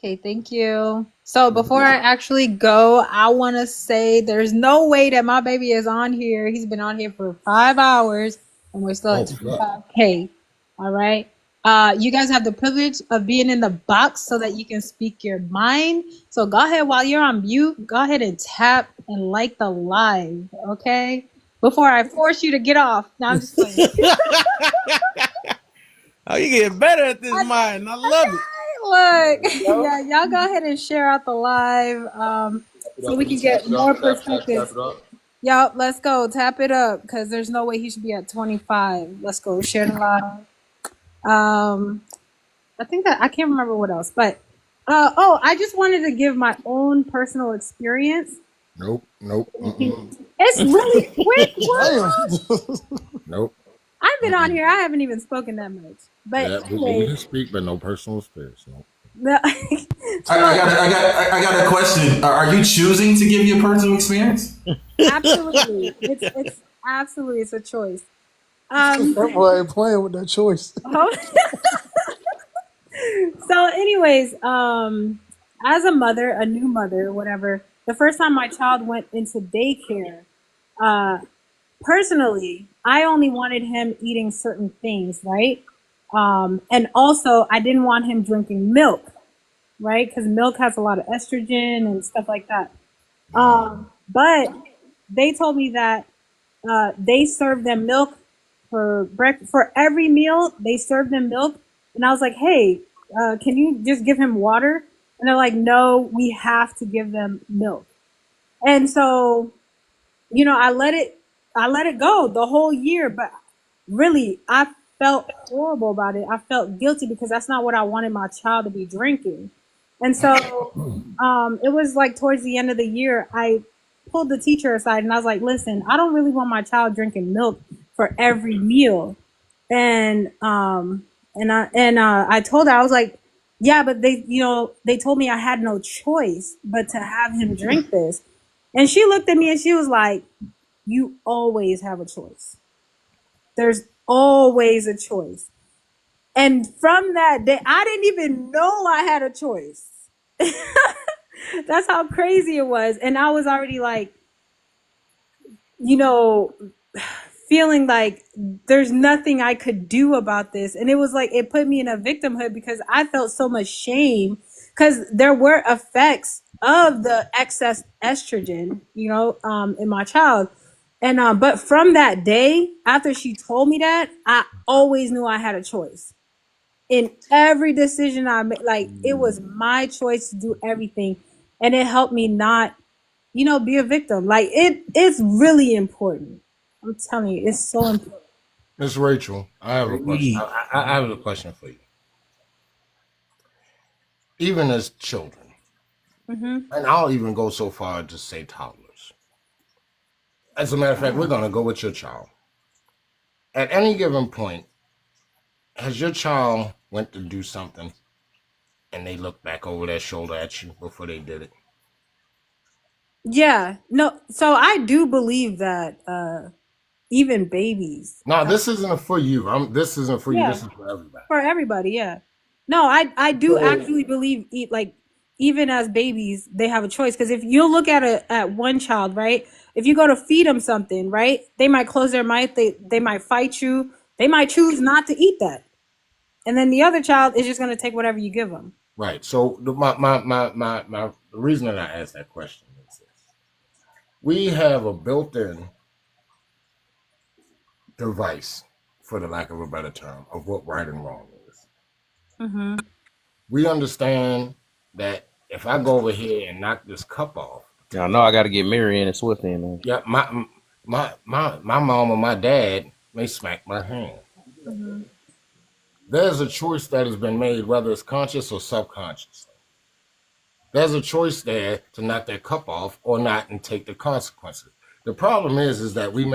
Okay, thank you. So before I actually go, I want to say there's no way that my baby is on here. He's been on here for 5 hours and we're still at 25K. All right. You guys have the privilege of being in the box so that you can speak your mind. So go ahead while you're on mute, go ahead and tap and like the live. Okay. Before I force you to get off. Now I'm just playing. Oh, you getting better at this mind. I love it. Look, yeah, y'all go ahead and share out the live so we can get more perspectives. Y'all, let's go. Tap it up because there's no way he should be at 25. Let's go. Share the live. I think that I can't remember what else, but I just wanted to give my own personal experience. Nope. It's really quick. What? Nope. I've been on here. I haven't even spoken that much. But Yeah, we can speak, but no personal experience. No. I got a question. Are you choosing to give your personal experience? Absolutely. It's absolutely it's a choice. That boy ain't playing with that choice. So anyways, as a mother, a new mother, whatever, the first time my child went into daycare, personally, I only wanted him eating certain things, right? And also I didn't want him drinking milk, right? Because milk has a lot of estrogen and stuff like that. But they told me that they serve them milk for breakfast. For every meal, they serve them milk. And I was like, hey, can you just give him water? And they're like, no, we have to give them milk. And so, you know, I let it go the whole year. But really, I felt horrible about it. I felt guilty because that's not what I wanted my child to be drinking. And so it was like towards the end of the year, I pulled the teacher aside and I was like, listen, I don't really want my child drinking milk for every meal. And I told her, I was like, yeah, but they told me I had no choice but to have him drink this. And she looked at me and she was like, you always have a choice. There's always a choice. And from that day, I didn't even know I had a choice. That's how crazy it was. And I was already like, you know, feeling like there's nothing I could do about this. And it was like, it put me in a victimhood because I felt so much shame because there were effects of the excess estrogen, you know, in my child. And, but from that day, after she told me that, I always knew I had a choice. In every decision I made, like it was my choice to do everything. And it helped me not, you know, be a victim. Like it's really important. I'm telling you, it's so important. Miss Rachel, I have a question. I have a question for you. Even as children, and I'll even go so far to say toddlers. As a matter of fact, we're going to go with your child. At any given point, has your child went to do something and they look back over their shoulder at you before they did it? Yeah, no. So I do believe that even babies. No, this isn't for you. This isn't for you. Yeah, This is for everybody. for everybody. Yeah. No, I do actually believe like even as babies they have a choice, because if you look at one child, right? If you go to feed them something, right? They might close their mouth. They might fight you. They might choose not to eat that, and then the other child is just going to take whatever you give them. Right. So the reason that I asked that question is this: we have a built-in device, for the lack of a better term, of what right and wrong is. Mm-hmm. We understand that if I go over here and knock this cup off, Y'all know I got to get Mary in and Swift in there. yeah, my mom or my dad may smack my hand. Mm-hmm. There's a choice that has been made, whether it's conscious or subconscious. There's a choice there to knock that cup off or not and take the consequences. The problem is that we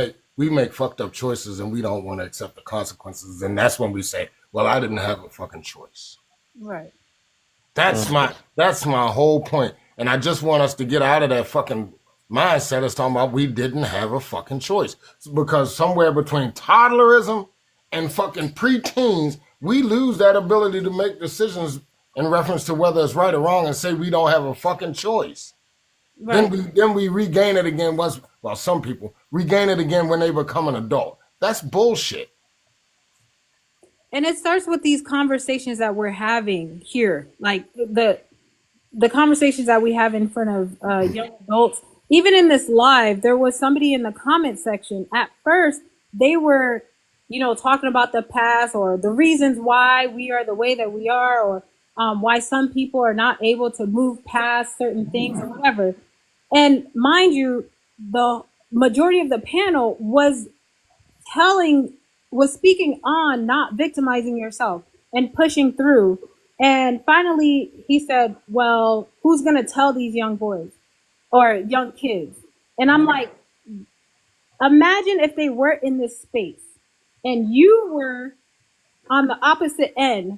make fucked up choices and we don't want to accept the consequences. And that's when we say, well, I didn't have a fucking choice. Right. That's my whole point. And I just want us to get out of that fucking mindset of talking about we didn't have a fucking choice. It's because somewhere between toddlerism and fucking preteens, we lose that ability to make decisions in reference to whether it's right or wrong and say we don't have a fucking choice. Right. Then we regain it again some people regain it again when they become an adult. That's bullshit. And it starts with these conversations that we're having here, like the conversations that we have in front of young adults. Even in this live, there was somebody in the comment section. At first, they were, talking about the past or the reasons why we are the way that we are, or why some people are not able to move past certain things or whatever. And mind you, the majority of the panel was speaking on not victimizing yourself and pushing through. And finally, he said, well, who's going to tell these young boys or young kids? And I'm like, imagine if they were in this space and you were on the opposite end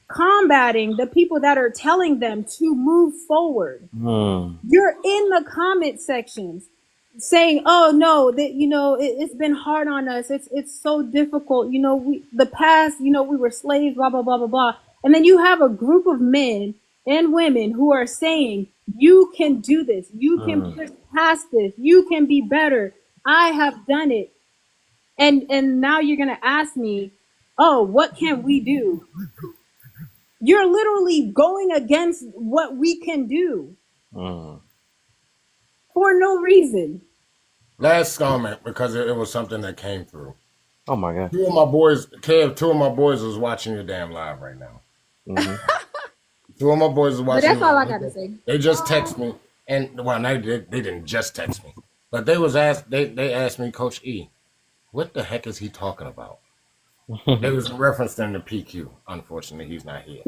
combating the people that are telling them to move forward. You're in the comment sections saying, oh no, that it's been hard on us, it's so difficult, the past, we were slaves, blah blah blah blah blah. And then you have a group of men and women who are saying, you can do this, you can push past this, you can be better, I have done it. And now you're gonna ask me, oh, what can we do? You're literally going against what we can do for no reason. Last comment, because it was something that came through. Oh my God. Two of my boys is watching your damn live right now. Mm-hmm. Two of my boys is watching. But that's all I got to say. They just text me, and they didn't just text me, but they asked me, Coach E, what the heck is he talking about? It was referenced in the PQ. Unfortunately, he's not here.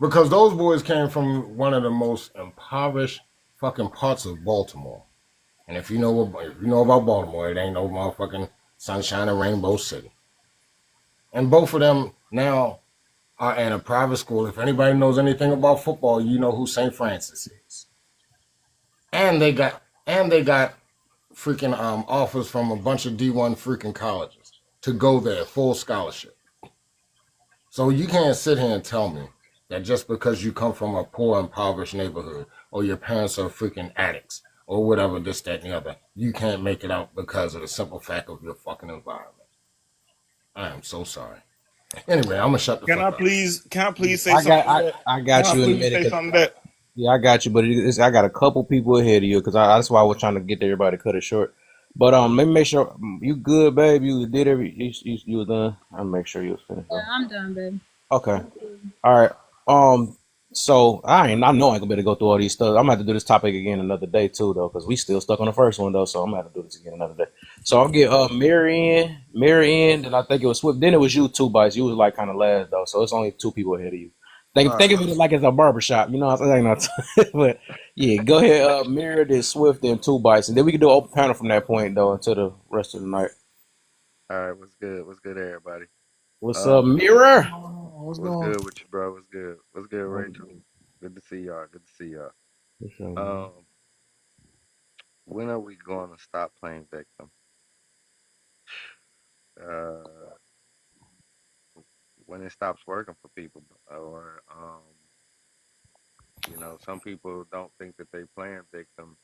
Because those boys came from one of the most impoverished fucking parts of Baltimore. And if you know about Baltimore, it ain't no motherfucking sunshine and rainbow city. And both of them now are in a private school. If anybody knows anything about football, you know who St. Francis is. And they got freaking offers from a bunch of D1 freaking colleges to go there, full scholarship. So you can't sit here and tell me that just because you come from a poor, impoverished neighborhood, or your parents are freaking addicts, or whatever, this, that, and the other, you can't make it out because of the simple fact of your fucking environment. I am so sorry. Anyway, I'm gonna shut the fuck up. Can I please say something? I got you in a minute. Yeah, I got you, but I got a couple people ahead of you because that's why I was trying to get everybody to cut it short. But let me make sure you good, babe. You did you was done. I'll make sure you was finished. Yeah, I'm done, babe. Okay. All right. So I know I ain't gonna be able to go through all these stuff. I'm gonna have to do this topic again another day too, though, because we still stuck on the first one though. So I'm gonna have to do this again another day. So I'll get Mary in, and I think it was Swift. Then it was you two bites. You was like kind of last though, so it's only two people ahead of you. Think of it like it's a barbershop, you know what I'm saying? But yeah, go ahead, Mary, then Swift, then two bites, and then we can do an open panel from that point though until the rest of the night. All right, what's good? What's good, everybody? What's up, Mirror? What's good with you, bro? What's good? What's good, Rachel? Good to see y'all. Good to see y'all. When are we going to stop playing victim? uh, when it stops working for people, or some people don't think that they playing victim,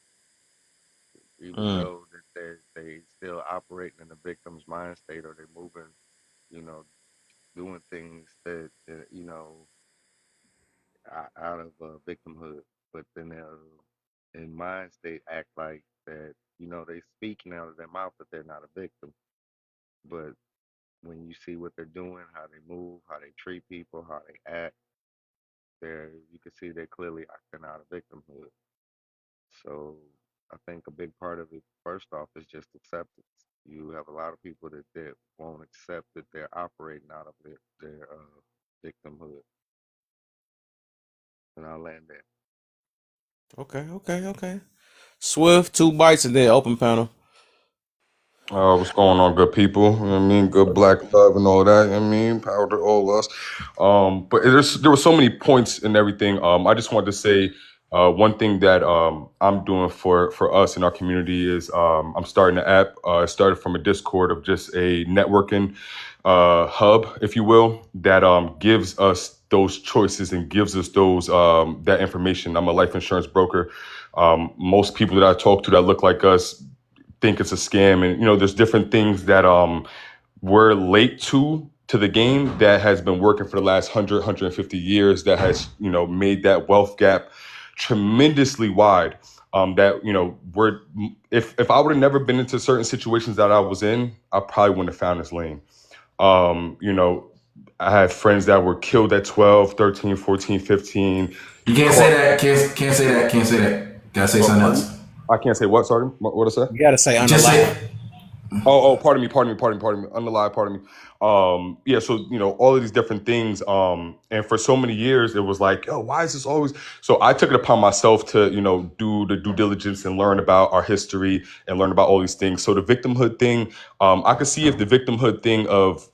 even Mm. though that they still operating in the victim's mind state, or they moving, you know, doing things that out of victimhood, but then they'll in mind state act like that, they speaking out of their mouth that they're not a victim. But when you see what they're doing, how they move, how they treat people, how they act, there you can see they're clearly acting out of victimhood. So I think a big part of it, first off, is just acceptance. You have a lot of people that won't accept that they're operating out of their victimhood, and I'll land there. Okay. Swift, 2 bites, and then open panel. What's going on, good people? You know what I mean? Good black love and all that. You know what I mean? Power to all us. But there were so many points and everything. I just wanted to say one thing that I'm doing for us in our community is I'm starting an app. It started from a Discord of just a networking hub, if you will, that gives us those choices and gives us those that information. I'm a life insurance broker. Most people that I talk to that look like us think it's a scam, and there's different things that we're late to the game that has been working for the last 150 years, that has made that wealth gap tremendously wide. That we're if I would have never been into certain situations that I was in, I probably wouldn't have found this lane. I had friends that were killed at 12, 13, 14, 15. You can't say that. Can't say that. Can't say that. Gotta say something else. I can't say what, sorry? What I say? You gotta say Just say unalive. Pardon me. Unalive, pardon me. Yeah, so all of these different things. And for so many years it was like, yo, why is this always? So I took it upon myself to, do the due diligence and learn about our history and learn about all these things. So the victimhood thing, I could see if the victimhood thing of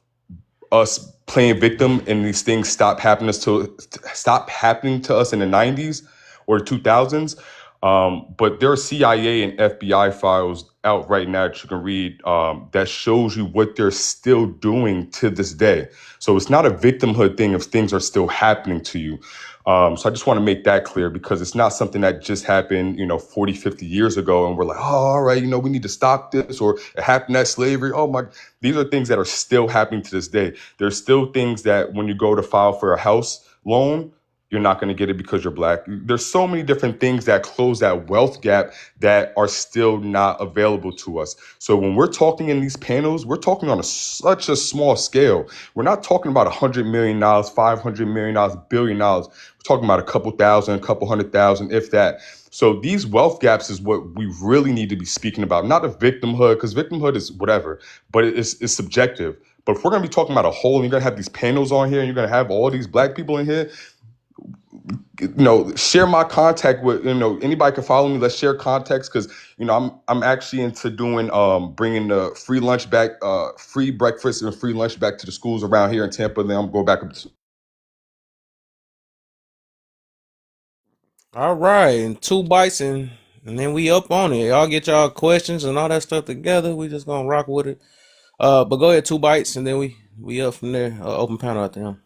us playing victim and these things stop happening to us in the 90s or 2000s. But there are CIA and FBI files out right now that you can read that shows you what they're still doing to this day. So it's not a victimhood thing if things are still happening to you. So I just want to make that clear, because it's not something that just happened, 40, 50 years ago. And we're like, oh, all right, we need to stop this, or it happened at slavery. Oh my, these are things that are still happening to this day. There's still things that when you go to file for a house loan, you're not going to get it because you're black. There's so many different things that close that wealth gap that are still not available to us. So when we're talking in these panels, we're talking on such a small scale. We're not talking about $100 million, $500 million, $1 billion. We're talking about a couple thousand, a couple 100,000, if that. So these wealth gaps is what we really need to be speaking about, not a victimhood, because victimhood is whatever, but it's subjective. But if we're going to be talking about a whole, and you're going to have these panels on here, and you're going to have all these black people in here, share my contact with, anybody can follow me. Let's share contacts, because I'm actually into doing bringing the free lunch back, free breakfast and free lunch back to the schools around here in Tampa. And then I'm going back up to. All right, and 2 bites, and then we up on it. Y'all get y'all questions and all that stuff together. We just gonna rock with it. But go ahead, 2 bites, and then we up from there. Open panel at them.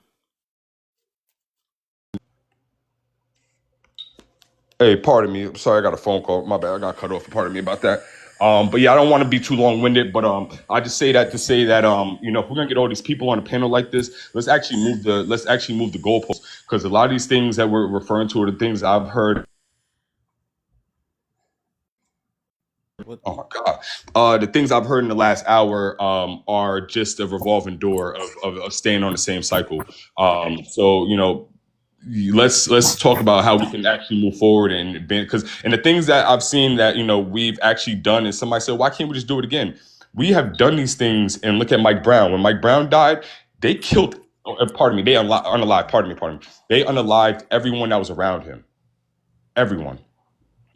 Hey, pardon me. Sorry, I got a phone call. My bad. I got cut off. Pardon me about that. But yeah, I don't want to be too long-winded. But I just say that to say that if we're gonna get all these people on a panel like this, let's actually move the goalposts, because a lot of these things that we're referring to are the things I've heard. Oh my God. The things I've heard in the last hour are just a revolving door of staying on the same cycle. So let's talk about how we can actually move forward, and the things that I've seen that we've actually done, and somebody said, why can't we just do it again? We have done these things, and look at Mike Brown. When Mike Brown died, they killed. Pardon me. They unalived. Pardon me. They unalived everyone that was around him. Everyone.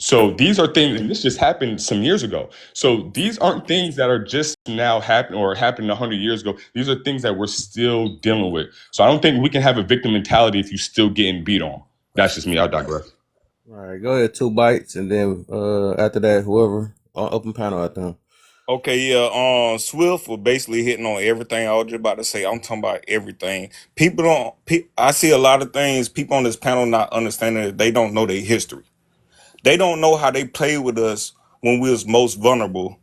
So these are things, and this just happened some years ago. So these aren't things that are just now happening or happened 100 years ago. These are things that we're still dealing with. So I don't think we can have a victim mentality if you're still getting beat on. That's just me. I digress. All right, go ahead, 2 bites, and then after that, whoever open panel at them. Okay, yeah. Swift was basically hitting on everything I was just about to say. I'm talking about everything. People don't. I see a lot of things. People on this panel not understanding that they don't know their history. They don't know how they played with us when we was most vulnerable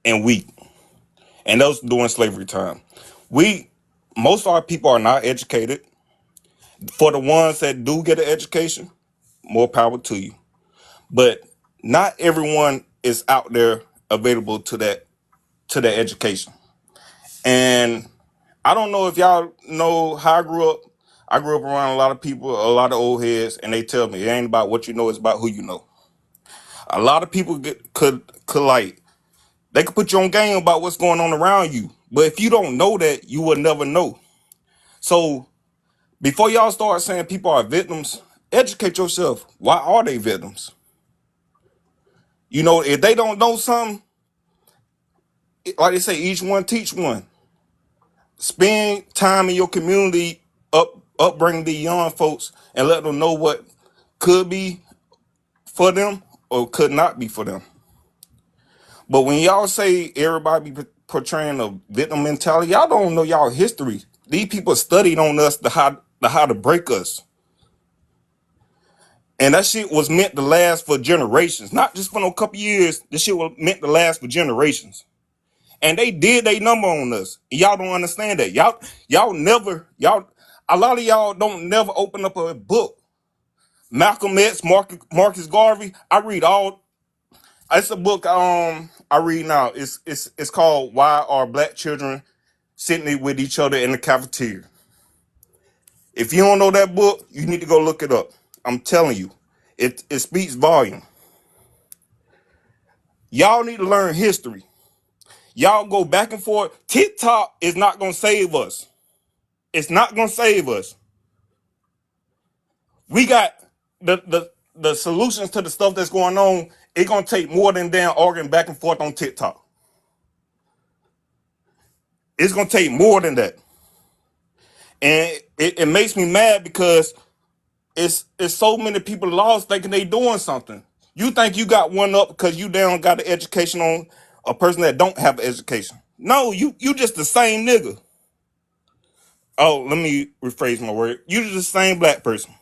and weak, and that was during slavery time. Most of our people are not educated. For the ones that do get an education, more power to you. But not everyone is out there available to that education. And I don't know if y'all know how I grew up. I grew up around a lot of people, a lot of old heads, and they tell me it ain't about what you know, it's about who you know. A lot of people could like, they could put you on game about what's going on around you. But if you don't know that, you will never know. So before y'all start saying people are victims, educate yourself. Why are they victims? You know, if they don't know something, like they say, each one teach one. Spend time in your community, upbringing the young folks, and let them know what could be for them or could not be for them. But when y'all say everybody be portraying a victim mentality, y'all don't know y'all history. These people studied on us how to break us. And that shit was meant to last for generations, not just for no couple years. This shit was meant to last for generations. And they did their number on us. Y'all don't understand that. A lot of y'all don't never open up a book. Malcolm X, Marcus Garvey. It's a book I read now. It's called Why Are Black Children Sitting with Each Other in the Cafeteria? If you don't know that book, you need to go look it up. I'm telling you, it speaks volume. Y'all need to learn history. Y'all go back and forth. TikTok is not gonna save us. It's not gonna save us. We got the solutions to the stuff that's going on. It's gonna take more than damn arguing back and forth on TikTok. It's gonna take more than that. And it makes me mad because it's so many people lost thinking they doing something. You think you got one up because you down got an education on a person that don't have an education. No, you just the same nigga. Oh, let me rephrase my word. You just the same black person.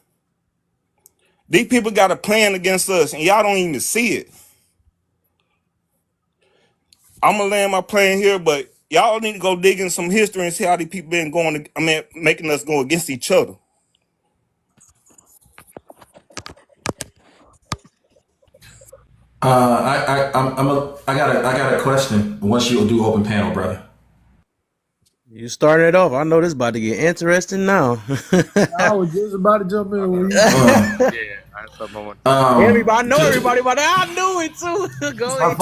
These people got a plan against us and y'all don't even see it. I'm gonna land my plane here, but y'all need to go dig in some history and see how these people been making us go against each other. I got a question. Once you do open panel, brother. You started it off. I know this about to get interesting now. I was just about to jump in when you. Yeah, that's something I want to Everybody, I know everybody about that. I knew it too. Go ahead.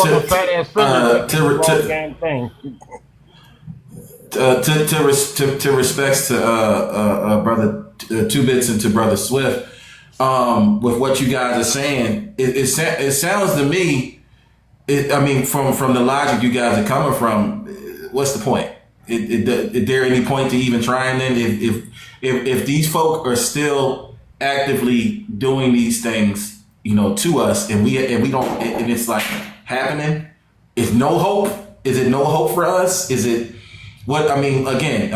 To respects to brother Two Bits and to brother Swift, with what you guys are saying, it sounds to me. I mean, from the logic you guys are coming from, what's the point? Is there any point to even trying then? If these folk are still actively doing these things, to us, and we don't, and it's like happening, is no hope? Is it no hope for us? Is it what? I mean, again,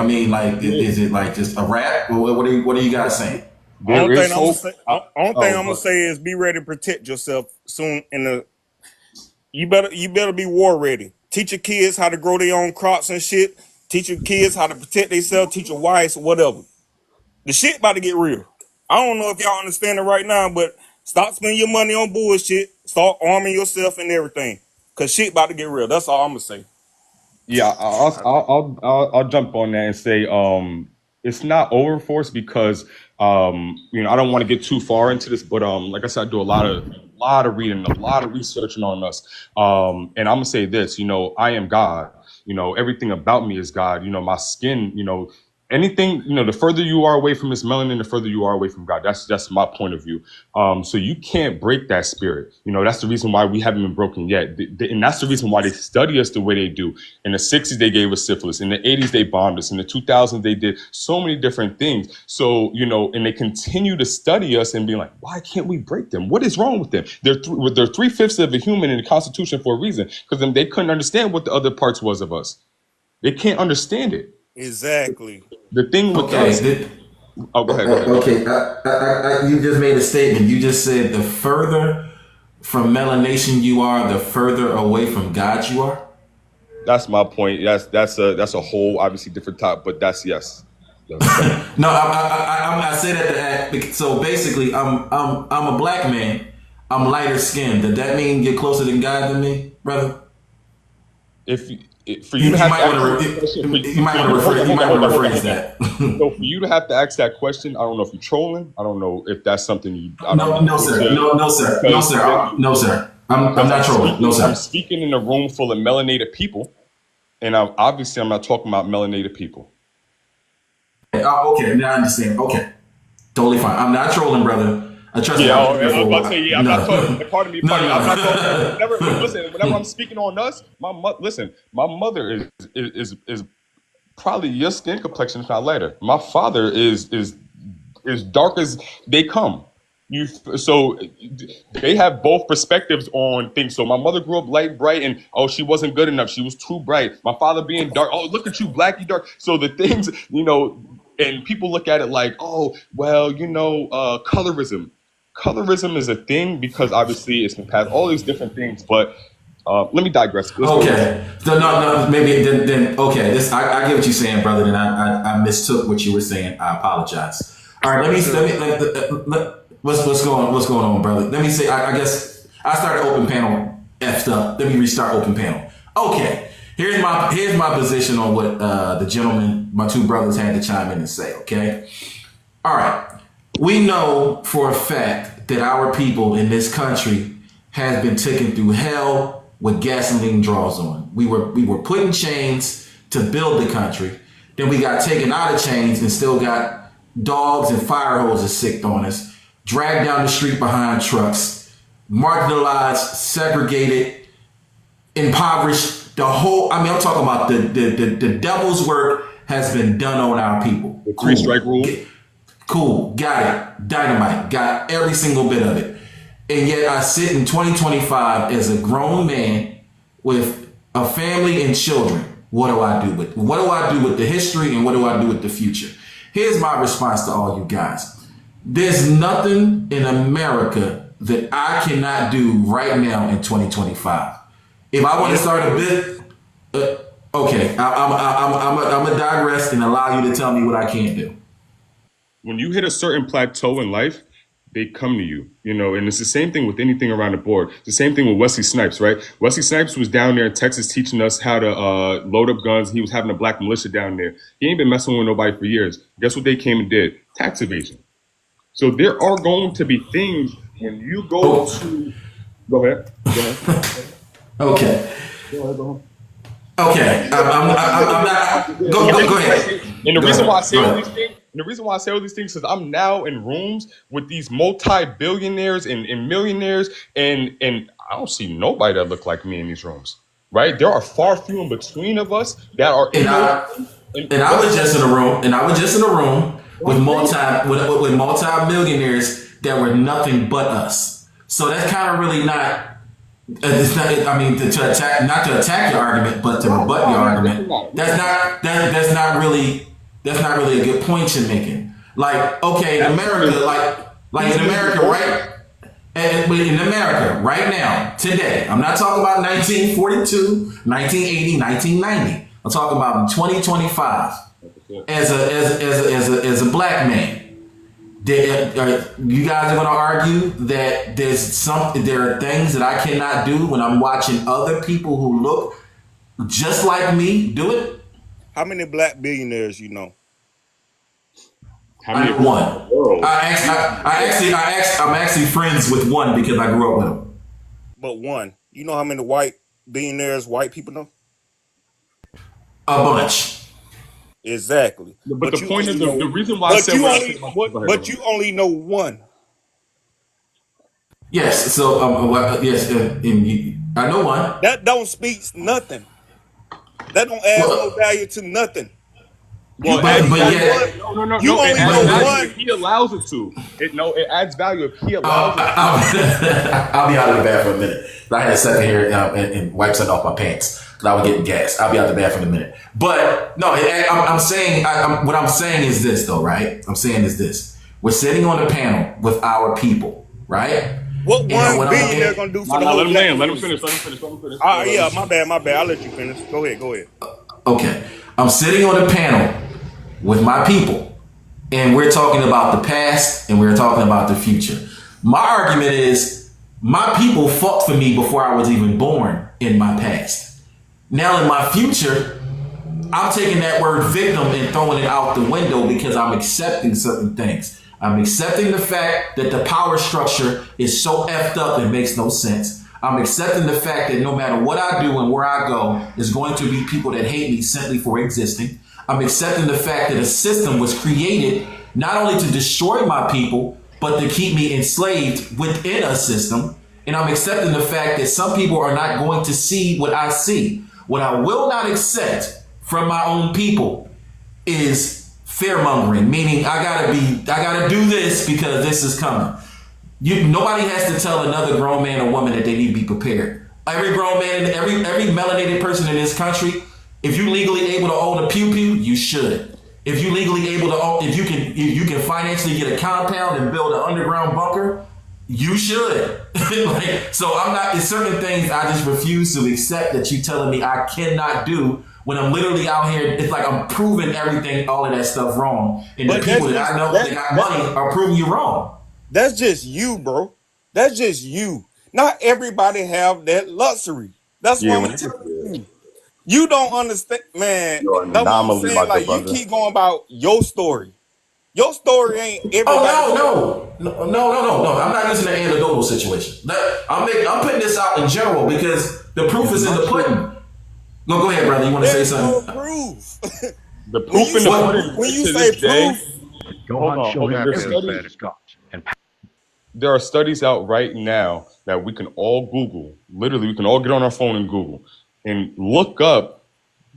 is it like just a wrap? What are you guys saying? Only thing I'm gonna say is be ready to protect yourself soon. You better be war ready. Teach your kids how to grow their own crops and shit. Teach your kids how to protect themselves. Teach your wives, whatever. The shit about to get real. I don't know if y'all understand it right now, but stop spending your money on bullshit. Start arming yourself and everything, cause shit about to get real. That's all I'm gonna say. Yeah, I'll jump on that and say it's not overforce because I don't want to get too far into this, but like I said, I do a lot of reading, a lot of researching on us, and I'm gonna say this, I am God. Everything about me is God. My skin, anything, the further you are away from this melanin, the further you are away from God. That's my point of view. So you can't break that spirit. That's the reason why we haven't been broken yet. And that's the reason why they study us the way they do. In the 60s, they gave us syphilis. In the 80s, they bombed us. In the 2000s, they did so many different things. So, and they continue to study us and be like, why can't we break them? What is wrong with them? They're 3/5 of a human in the Constitution for a reason, because they couldn't understand what the other parts was of us. They can't understand it. Exactly. The thing with us. Oh, go ahead. Okay, you just made a statement. You just said the further from melanation you are, the further away from God you are. That's my point. That's a whole obviously different topic, but that's yes. No, I said that. So basically, I'm a black man. I'm lighter skinned. Does that mean you're closer than God than me, brother? For you to have you might want to rephrase that. So for you to have to ask that question, I don't know if you're trolling. I don't know if that's something you. No, sir. I'm not trolling. No, sir. I'm speaking in a room full of melanated people, and I'm not talking about melanated people. Okay, now I understand. Okay, totally fine. I'm not trolling, brother. I trust you. I'm about to say, I'm not talking. Pardon me. I'm not talking. Listen, whenever I'm speaking on us, my mother is probably your skin complexion, if not lighter. My father is dark as they come. So they have both perspectives on things. So my mother grew up light, bright, and she wasn't good enough. She was too bright. My father being dark. Oh, look at you, black, you dark. So the things, and people look at it like, colorism. Colorism is a thing because obviously it's past all these different things. But let me digress. Okay. So no, maybe then okay. I get what you're saying, brother. And I mistook what you were saying. I apologize. All right. What's going on, brother? Let me say. I guess I started open panel effed up. Let me restart open panel. Okay. Here's my position on what the gentleman, my two brothers, had to chime in and say. Okay. All right. We know for a fact that our people in this country has been taken through hell with gasoline draws on. We were put in chains to build the country. Then we got taken out of chains and still got dogs and fire hoses sicked on us, dragged down the street behind trucks, marginalized, segregated, impoverished. I'm talking about the devil's work has been done on our people. The 3-strike rule. Cool, got it. Dynamite, got every single bit of it. And yet I sit in 2025 as a grown man with a family and children. What do I do with the history, and what do I do with the future? Here's my response to all you guys. There's nothing in America that I cannot do right now in 2025. If I want to start a bit, okay, I'm gonna digress and allow you to tell me what I can't do. When you hit a certain plateau in life, they come to you, and it's the same thing with anything around the board. It's the same thing with Wesley Snipes, right? Wesley Snipes was down there in Texas teaching us how to load up guns. He was having a black militia down there. He ain't been messing with nobody for years. Guess what they came and did? Tax evasion. So there are going to be things when you go to... Go ahead. Okay. Go ahead. Okay. I'm not... Go ahead. And the reason why I say all these things... And the reason why I say all these things is I'm now in rooms with these multi-billionaires and millionaires, and I don't see nobody that look like me in these rooms, right? There are far few in between of us that are. I was just in a room with multi-millionaires that were nothing but us. So that's kind of really not. It's not. I mean, not to attack your argument, but to rebut your argument. That's not really a good point you're making. Like, okay, in America, like in America, right? And in America, right now, today, I'm not talking about 1942, 1980, 1990. I'm talking about 2025. As a black man, you guys are going to argue that there are things that I cannot do when I'm watching other people who look just like me do it. How many black billionaires you know? I know one. I'm actually friends with one because I grew up with him. But one. You know how many white billionaires white people know? A bunch. Exactly. But But the you point only is know. the reason why I But said you what I said only. about. What? Go ahead, go But ahead. you only know one. Yes. So yes, I know one. That don't speak nothing. That don't add no Well, value to nothing. Well, You it only adds but know value. one. yet, You It only adds know value but if one. he allows it to. It adds value if he allows it to. I'll be out of the bathroom in a minute. I had a second here and wipe something off my pants because I was getting gas. I'll be out of the bathroom in a minute. But no, I'm saying what I'm saying is this though, right? I'm saying is this: we're sitting on a panel with our people, right? What And one what I'm billionaire gonna do for Nah, the nah, whole let him black land. Let him community? finish. Let him finish. Let him finish. Yeah, my bad, my bad. I'll let you finish. Go ahead, go ahead. okay, I'm sitting on a panel with my people, and we're talking about the past and we're talking about the future. My argument is my people fought for me before I was even born in my past. Now in my future, I'm taking that word victim and throwing it out the window because I'm accepting certain things. I'm accepting the fact that the power structure is so effed up it makes no sense. I'm accepting the fact that no matter what I do and where I go, there's going to be people that hate me simply for existing. I'm accepting the fact that a system was created not only to destroy my people, but to keep me enslaved within a system. And I'm accepting the fact that some people are not going to see what I see. What I will not accept from my own people is fear mongering, meaning I gotta do this because this is coming. Nobody has to tell another grown man or woman that they need to be prepared. Every grown man and every melanated person in this country, if you legally able to own a pew pew, you should. If you legally able to own, if you can financially get a compound and build an underground bunker, you should. So I'm not. It's certain things I just refuse to accept that you telling me I cannot do when I'm literally out here. It's like I'm proving everything, all of that stuff wrong, and the But people that I know that got money are proving you wrong. that's just you, bro. That's just you. Not everybody have that luxury. That's Yeah, what when I'm it gets telling you. You don't understand, man. you're an That's what I'm anomaly, saying. my good Like you brother. keep going about your story. Your story ain't everybody's story. Oh no! I'm not using the anecdotal situation. I'm putting this out in general because the proof is in the pudding. No, go ahead, brother. You want to say There's no something? proof. The when proof you in the say pudding when you to say this day. proof, Hold on, hold on. There's studies. There are studies out right now that we can all Google. Literally, we can all get on our phone and Google and look up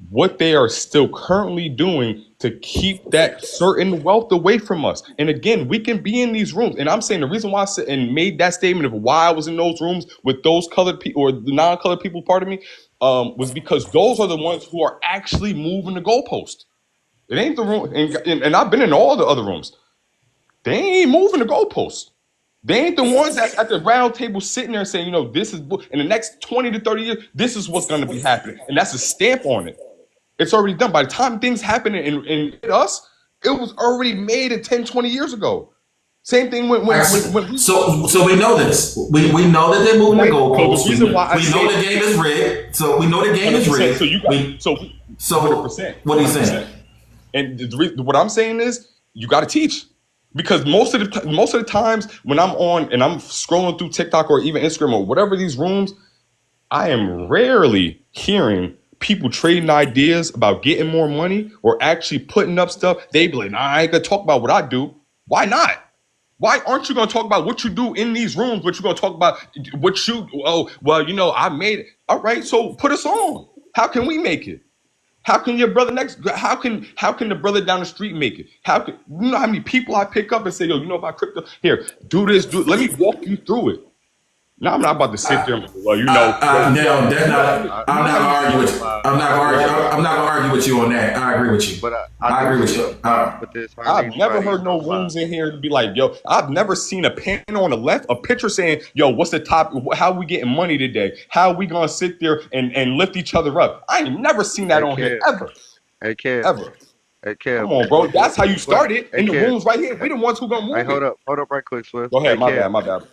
what they are still currently doing to keep that certain wealth away from us. And again, we can be in these rooms. And I'm saying the reason why I said and made that statement of why I was in those rooms with those colored people or the non-colored people, pardon me, was because those are the ones who are actually moving the goalpost. It ain't the room. And I've been in all the other rooms. They ain't moving the goalposts. They ain't the ones that's at the round table sitting there saying, this is in the next 20 to 30 years, this is what's going to be happening. And that's a stamp on it. It's already done. By the time things happen in us, it was already made 10, 20 years ago. Same thing when we So we know this. We know that they're moving the right. So goalposts. the reason why I We know the game is rigged. So we know the game is 100%. rigged. So you got So 100%. what are you saying? And what I'm saying is you got to teach. Because most of the times when I'm on and I'm scrolling through TikTok or even Instagram or whatever these rooms, I am rarely hearing people trading ideas about getting more money or actually putting up stuff. They be like, nah, I ain't gonna talk about what I do. Why not? Why aren't you gonna talk about what you do in these rooms? What you gonna talk about what you I made it. All right, so put us on. How can we make it? How can your brother how can the brother down the street make it? You know how many people I pick up and say, yo, you know about crypto? Here, do this, let me walk you through it. Now I'm not about to sit there and well, No, that's not. I'm not gonna argue with you. I'm not gonna argue with you on that. I agree with you. But I agree with you. I've never heard no rooms in here to be like, yo, I've never seen a panel on the left, a picture saying, yo, what's the top? How we getting money today? How we gonna sit there and lift each other up? I ain't never seen that on here ever. Hey, Kev. Ever. Hey, Kev. Come on, bro. That's how you started in the Kev. rooms right here. We the ones who gonna move Hey, it. hold up right quick, Swift. Go ahead, Hey, my bad.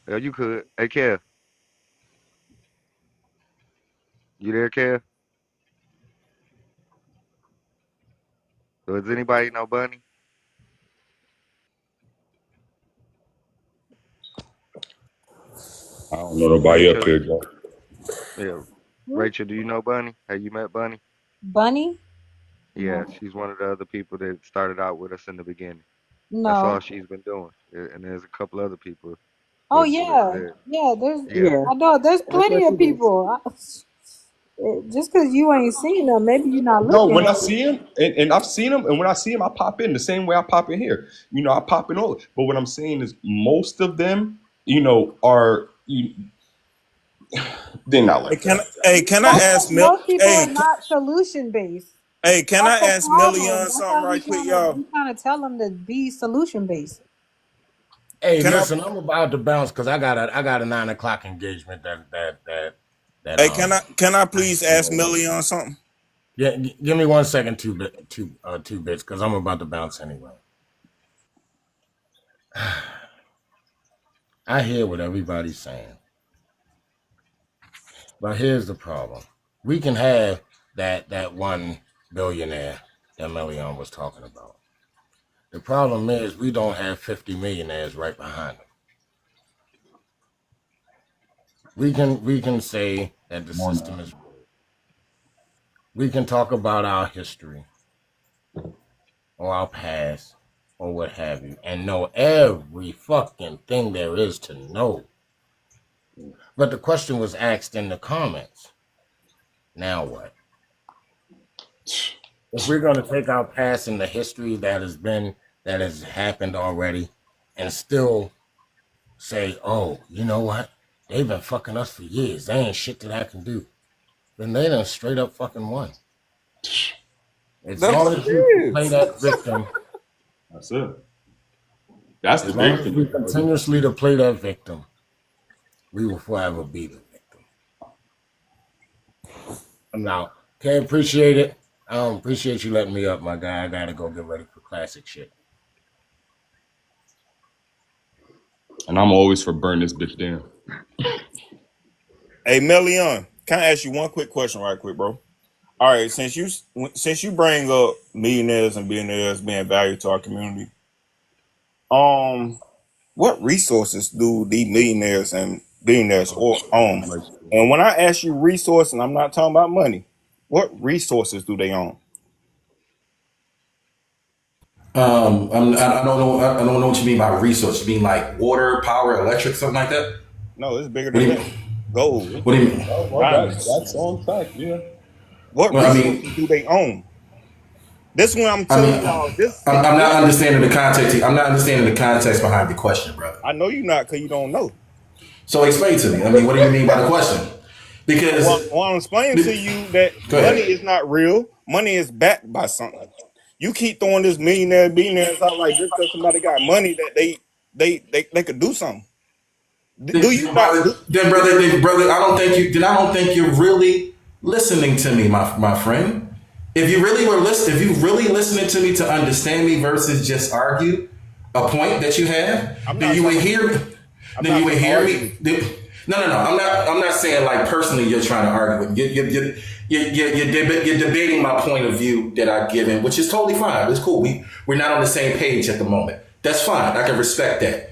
Yeah, you could. Hey, Kev. You there, Kev? Does anybody know Bunny? I don't know nobody up Rachel? here, bro. Yeah. Who? Rachel, do you know Bunny? Have you met Bunny? Bunny? Yeah, she's one of the other people that started out with us in the beginning. That's all No. she's been doing. And there's a couple other people Oh with yeah, that. yeah. There's, Yeah. Yeah, I know there's that's what plenty she of did. people. Just because you ain't seen them, maybe you're not No, looking. when I see him, and I've seen him, and when I see him, I pop in the same way I pop in here. I pop in all. But what I'm saying is, most of them, are they're not Hey, like that. can I ask Most people are Hey, not solution based. can That's I the ask problem. Million That's something why right quick, y'all? we trying to tell them to be solution based. Hey, Can I? listen, I'm about to bounce because I got a 9 o'clock engagement that Can I I have please to ask go to. Million something? Yeah, give me 1 second, two bits, because I'm about to bounce anyway. I hear what everybody's saying, but here's the problem: we can have that one billionaire that Melion was talking about. The problem is we don't have 50 millionaires right behind him. We can say that the system is. We can talk about our history or our past or what have you, and know every fucking thing there is to know. But the question was asked in the comments. Now what? If we're going to take our past and the history that has happened already, and still say, oh, you know what? They've been fucking us for years. They ain't shit that I can do. Then they done straight up fucking won. As That's long what as it we play is. that victim, That's it. That's the as long big as we thing. continuously to play that victim, we will forever be the victim. Now, okay, appreciate it. Appreciate you letting me up, my guy. I gotta go get ready for classic shit. And I'm always for burn this bitch down. Hey, Million, can I ask you one quick question, right quick, bro? All right, since you bring up millionaires and billionaires being valued to our community, what resources do these millionaires and billionaires own? And when I ask you resources, and I'm not talking about money, what resources do they own? I don't know. I don't know what you mean by resource. You mean like water, power, electric, something like that? No, it's bigger What do than you that. mean? Gold, What do you mean? Well, diamonds. that's on fact, yeah. What Well, resources do they own? This one I'm I telling mean, y'all. I'm not understanding the context. I'm not understanding the context behind the question, brother. I know you're not because you don't know. So explain to me. I mean, what do you mean by the question? Because Well, I'm explaining to you that go money ahead. is not real. Money is backed by something. You keep throwing this billionaires out like just because somebody got money that they could do something. Do you not? Brother, I don't think you're really listening to me, my friend. If you really listening to me to understand me versus just argue a point that you have, then you would hear me. Then you would hear me. No. I'm not saying like personally you're trying to argue with. You're debating my point of view that I've given, which is totally fine. It's cool. We're not on the same page at the moment. That's fine. I can respect that.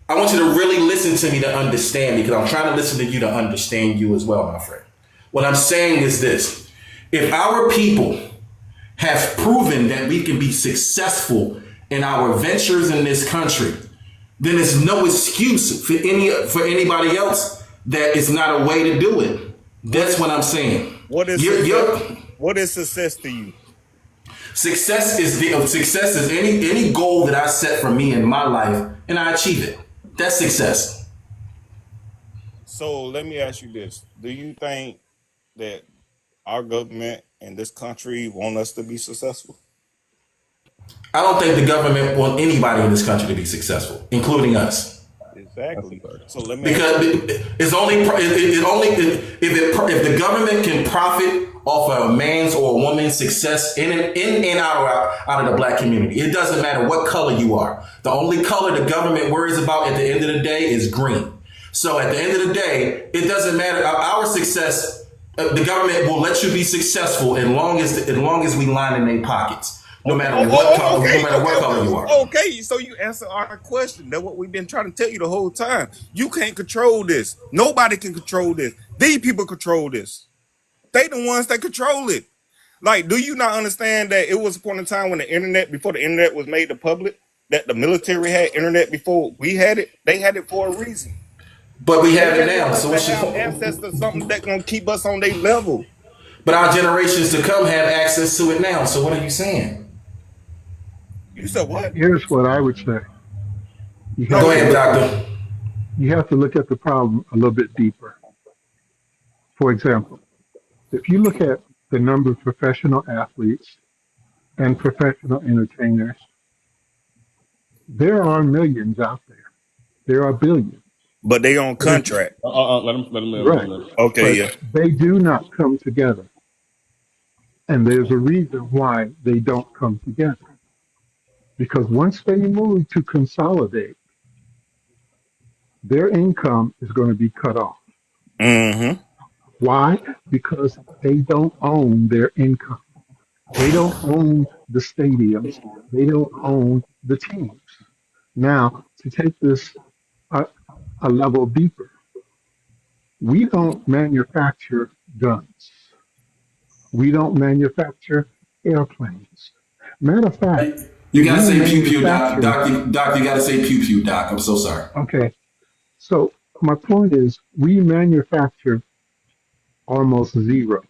I want you to really listen to me to understand me because I'm trying to listen to you to understand you as well, my friend. What I'm saying is this. If our people have proven that we can be successful in our ventures in this country, then there's no excuse for anybody else that it's not a way to do it. That's what I'm saying. What is success to you? Success is any goal that I set for me in my life and I achieve it. That's success. So let me ask you this: do you think that our government and this country want us to be successful? I don't think the government want anybody in this country to be successful, including us. Exactly. So let me Because it's only if the government can profit off of a man's or a woman's success in and out of the black community. It doesn't matter what color you are. The only color the government worries about at the end of the day is green. So at the end of the day, it doesn't matter our success. The government will let you be successful as long as we line in their pockets. No matter what color you are. Okay, so you answer our question. That's what we've been trying to tell you the whole time. You can't control this. Nobody can control this. These people control this. They the ones that control it. Like, do you not understand that it was a point in time when before the internet was made to public, that the military had internet before we had it? They had it for a reason. But we They have it didn't now. want us So to what's your have point? access to something that gonna keep us on their level. But our generations to come have access to it now. So what are you saying? You said what? Here's what I would say. Go ahead, doctor. You have to look at the problem a little bit deeper. For example, if you look at the number of professional athletes and professional entertainers, there are millions out there. There are billions. But they on contract. Let him Right. Okay, But yeah. they do not come together. And there's a reason why they don't come together. Because once they move to consolidate, their income is going to be cut off. Mm-hmm. Why? Because they don't own their income. They don't own the stadiums. They don't own the teams. Now, to take this a level deeper, we don't manufacture guns. We don't manufacture airplanes. Matter of fact, you gotta say pew pew, doc. Doc, you gotta say pew pew, doc. I'm so sorry. Okay. So my point is, we manufacture almost zero,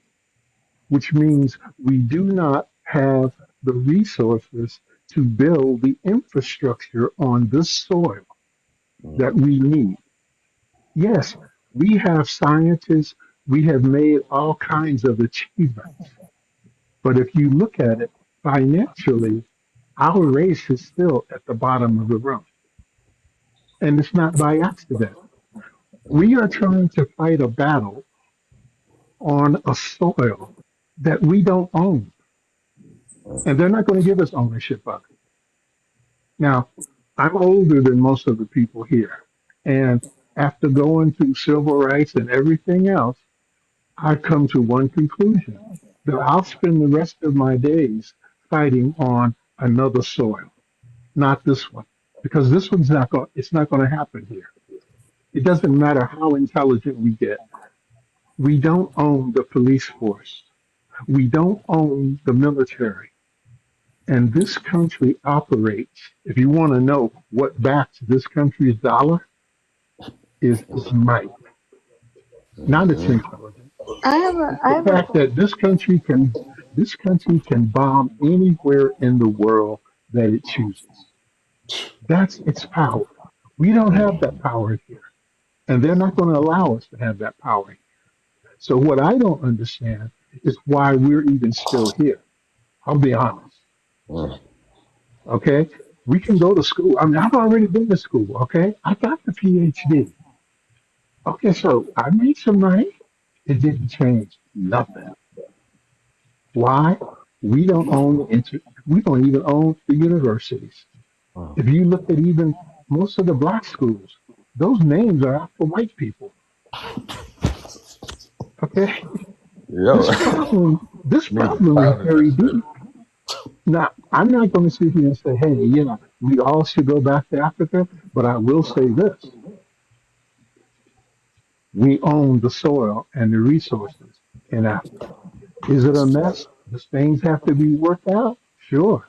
which means we do not have the resources to build the infrastructure on this soil that we need. Yes, we have scientists, we have made all kinds of achievements. But if you look at it financially, our race is still at the bottom of the rung. And it's not by accident. We are trying to fight a battle on a soil that we don't own. And they're not going to give us ownership of it. Now, I'm older than most of the people here. And after going through civil rights and everything else, I've come to one conclusion, that I'll spend the rest of my days fighting on another soil, not this one. Because this one's not going, it's not going to happen here. It doesn't matter how intelligent we get. We don't own the police force. We don't own the military. And this country operates, if you want to know what backs this country's dollar, is might, not its intelligence. The fact that this country can bomb anywhere in the world that it chooses. That's its power. We don't have that power here. And they're not going to allow us to have that power here. So what I don't understand is why we're even still here. I'll be honest. Okay? We can go to school. I mean, I've already been to school, okay? I got the PhD. Okay, so I made some money. It didn't change nothing. Why? We don't own we don't even own the universities. If you look at even most of the black schools, those names are out for white people. Okay? This problem is very deep. Now, I'm not going to sit here and say, hey, we all should go back to Africa, but I will say this. We own the soil and the resources in Africa. Is it a mess? Does things have to be worked out? Sure.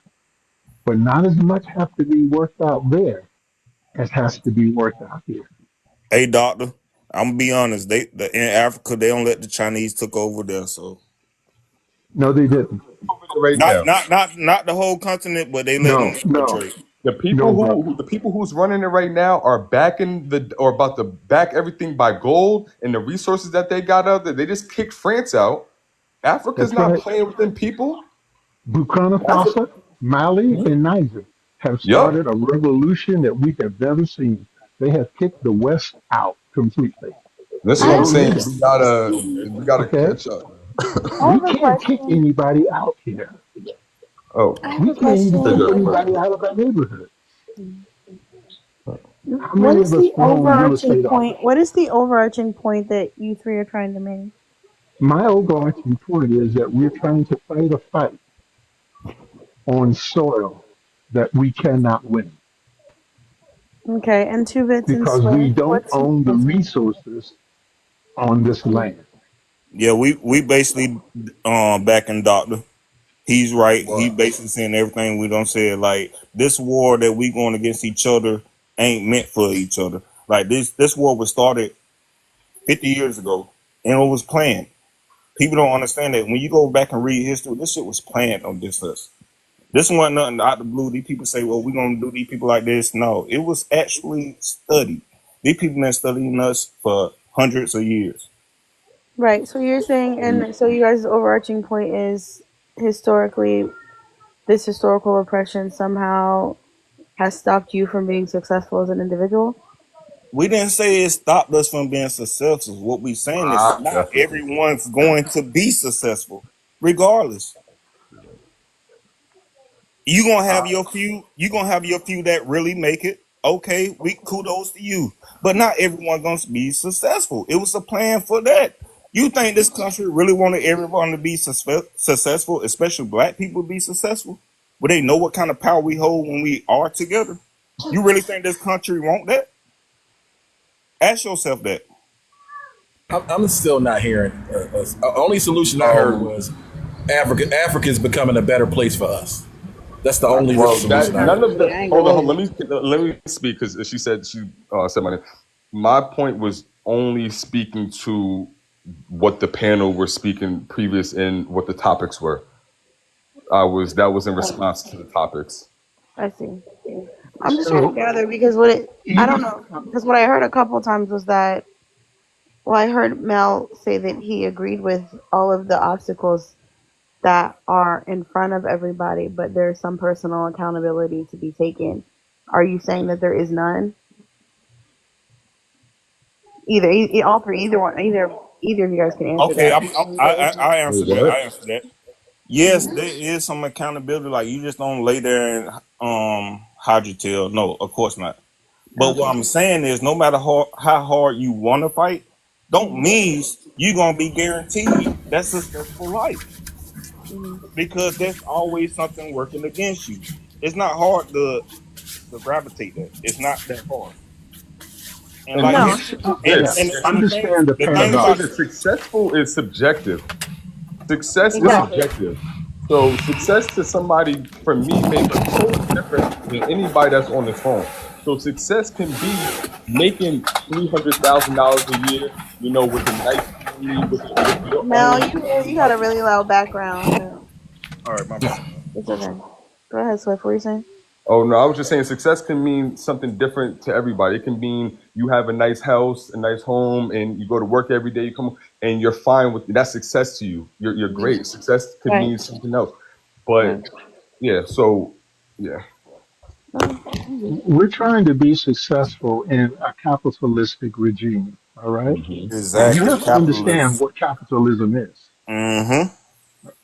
But not as much have to be worked out there as has to be worked out here. Hey, doctor, I'm gonna be honest. In Africa, they don't let the Chinese took over there. So no, they didn't. Not the whole continent, but they let them infiltrate. The people who's running it right now are about to back everything by gold and the resources that they got out there. They just kicked France out. Africa's not playing with them people. Burkina Faso, Mali, and Niger have started a revolution that we have never seen. They have kicked the West out completely. That's what I'm saying. We gotta catch up. We can't kick anybody out here. Oh, we can't even kick anybody out of our neighborhood. What is the overarching point? What is the overarching point that you three are trying to make? My overarching point is that we're trying to fight a fight on soil that we cannot win. Okay, and two bits because we don't own the resources on this land. Yeah, we basically backing doctor. He's right. He Well, basically saying everything we don't say. Like this war that we going against each other ain't meant for each other. Like this war was started 50 years ago and it was planned. People don't understand that when you go back and read history, this shit was planned on this us. This wasn't nothing out the blue. These people say, well, we're gonna do these people like this. No, it was actually studied. These people been studying us for hundreds of years. Right. So you're saying, and so you guys' overarching point is historically, this historical oppression somehow has stopped you from being successful as an individual? We didn't say it stopped us from being successful. What we saying is I not definitely said everyone's going to be successful, regardless. You gonna have I, your few. You gonna have your few that really make it. Okay, we kudos to you. But not everyone gonna be successful. It was a plan for that. You think this country really wanted everyone to be successful, especially black people be successful? Would they know what kind of power we hold when we are together? You really think this country want that? Ask yourself that. I'm still not hearing. Only solution I heard um, was Africa is becoming a better place for us. That's the only real well, that solution I none heard. of Yeah, the I ain't hold gonna on, hold hold, you. let me speak because she said my name. My point was only speaking to what the panel were speaking previous in what the topics were. That was in response to the topics. I see. I'm just trying to So gather because I don't even know, because what I heard a couple of times was that, well, I heard Mel say that he agreed with all of the obstacles that are in front of everybody, but there's some personal accountability to be taken. Are you saying that there is none? All three, either of you guys can answer Okay, that. I wait, answered that. what? I answered that. Yes, there is some accountability. Like you just don't lay there and hide your tail. No, of course not. But what Okay. I'm saying is, no matter how hard you want to fight, don't Mhm. mean you're gonna be guaranteed that successful life Mhm. because there's always something working against you. It's not hard to gravitate that. It's not that hard. And And like let me No. you, say yeah, this: understand the the let thing me say about paradox. that successful is subjective. Success is Right. Exactly. subjective. So success to somebody, for me, may look totally different than anybody that's on this phone. So success can be making $300,000 a year, with a nice family, with your Mel, own. you got a really loud background. Mel. all right, my bad. It's okay. Go ahead, Swift. What were you saying? Oh no, I was just saying success can mean something different to everybody. It can mean you have a nice house, a nice home, and you go to work every day. You come and you're fine with that's success to you. You're Mhm. great. Success could Right. mean something else. But Right. yeah, so yeah. Okay. I'm good. We're trying to be successful in a capitalistic regime. All right. And you Exactly, have to understand capitalism. what capitalism is. Mm-hmm.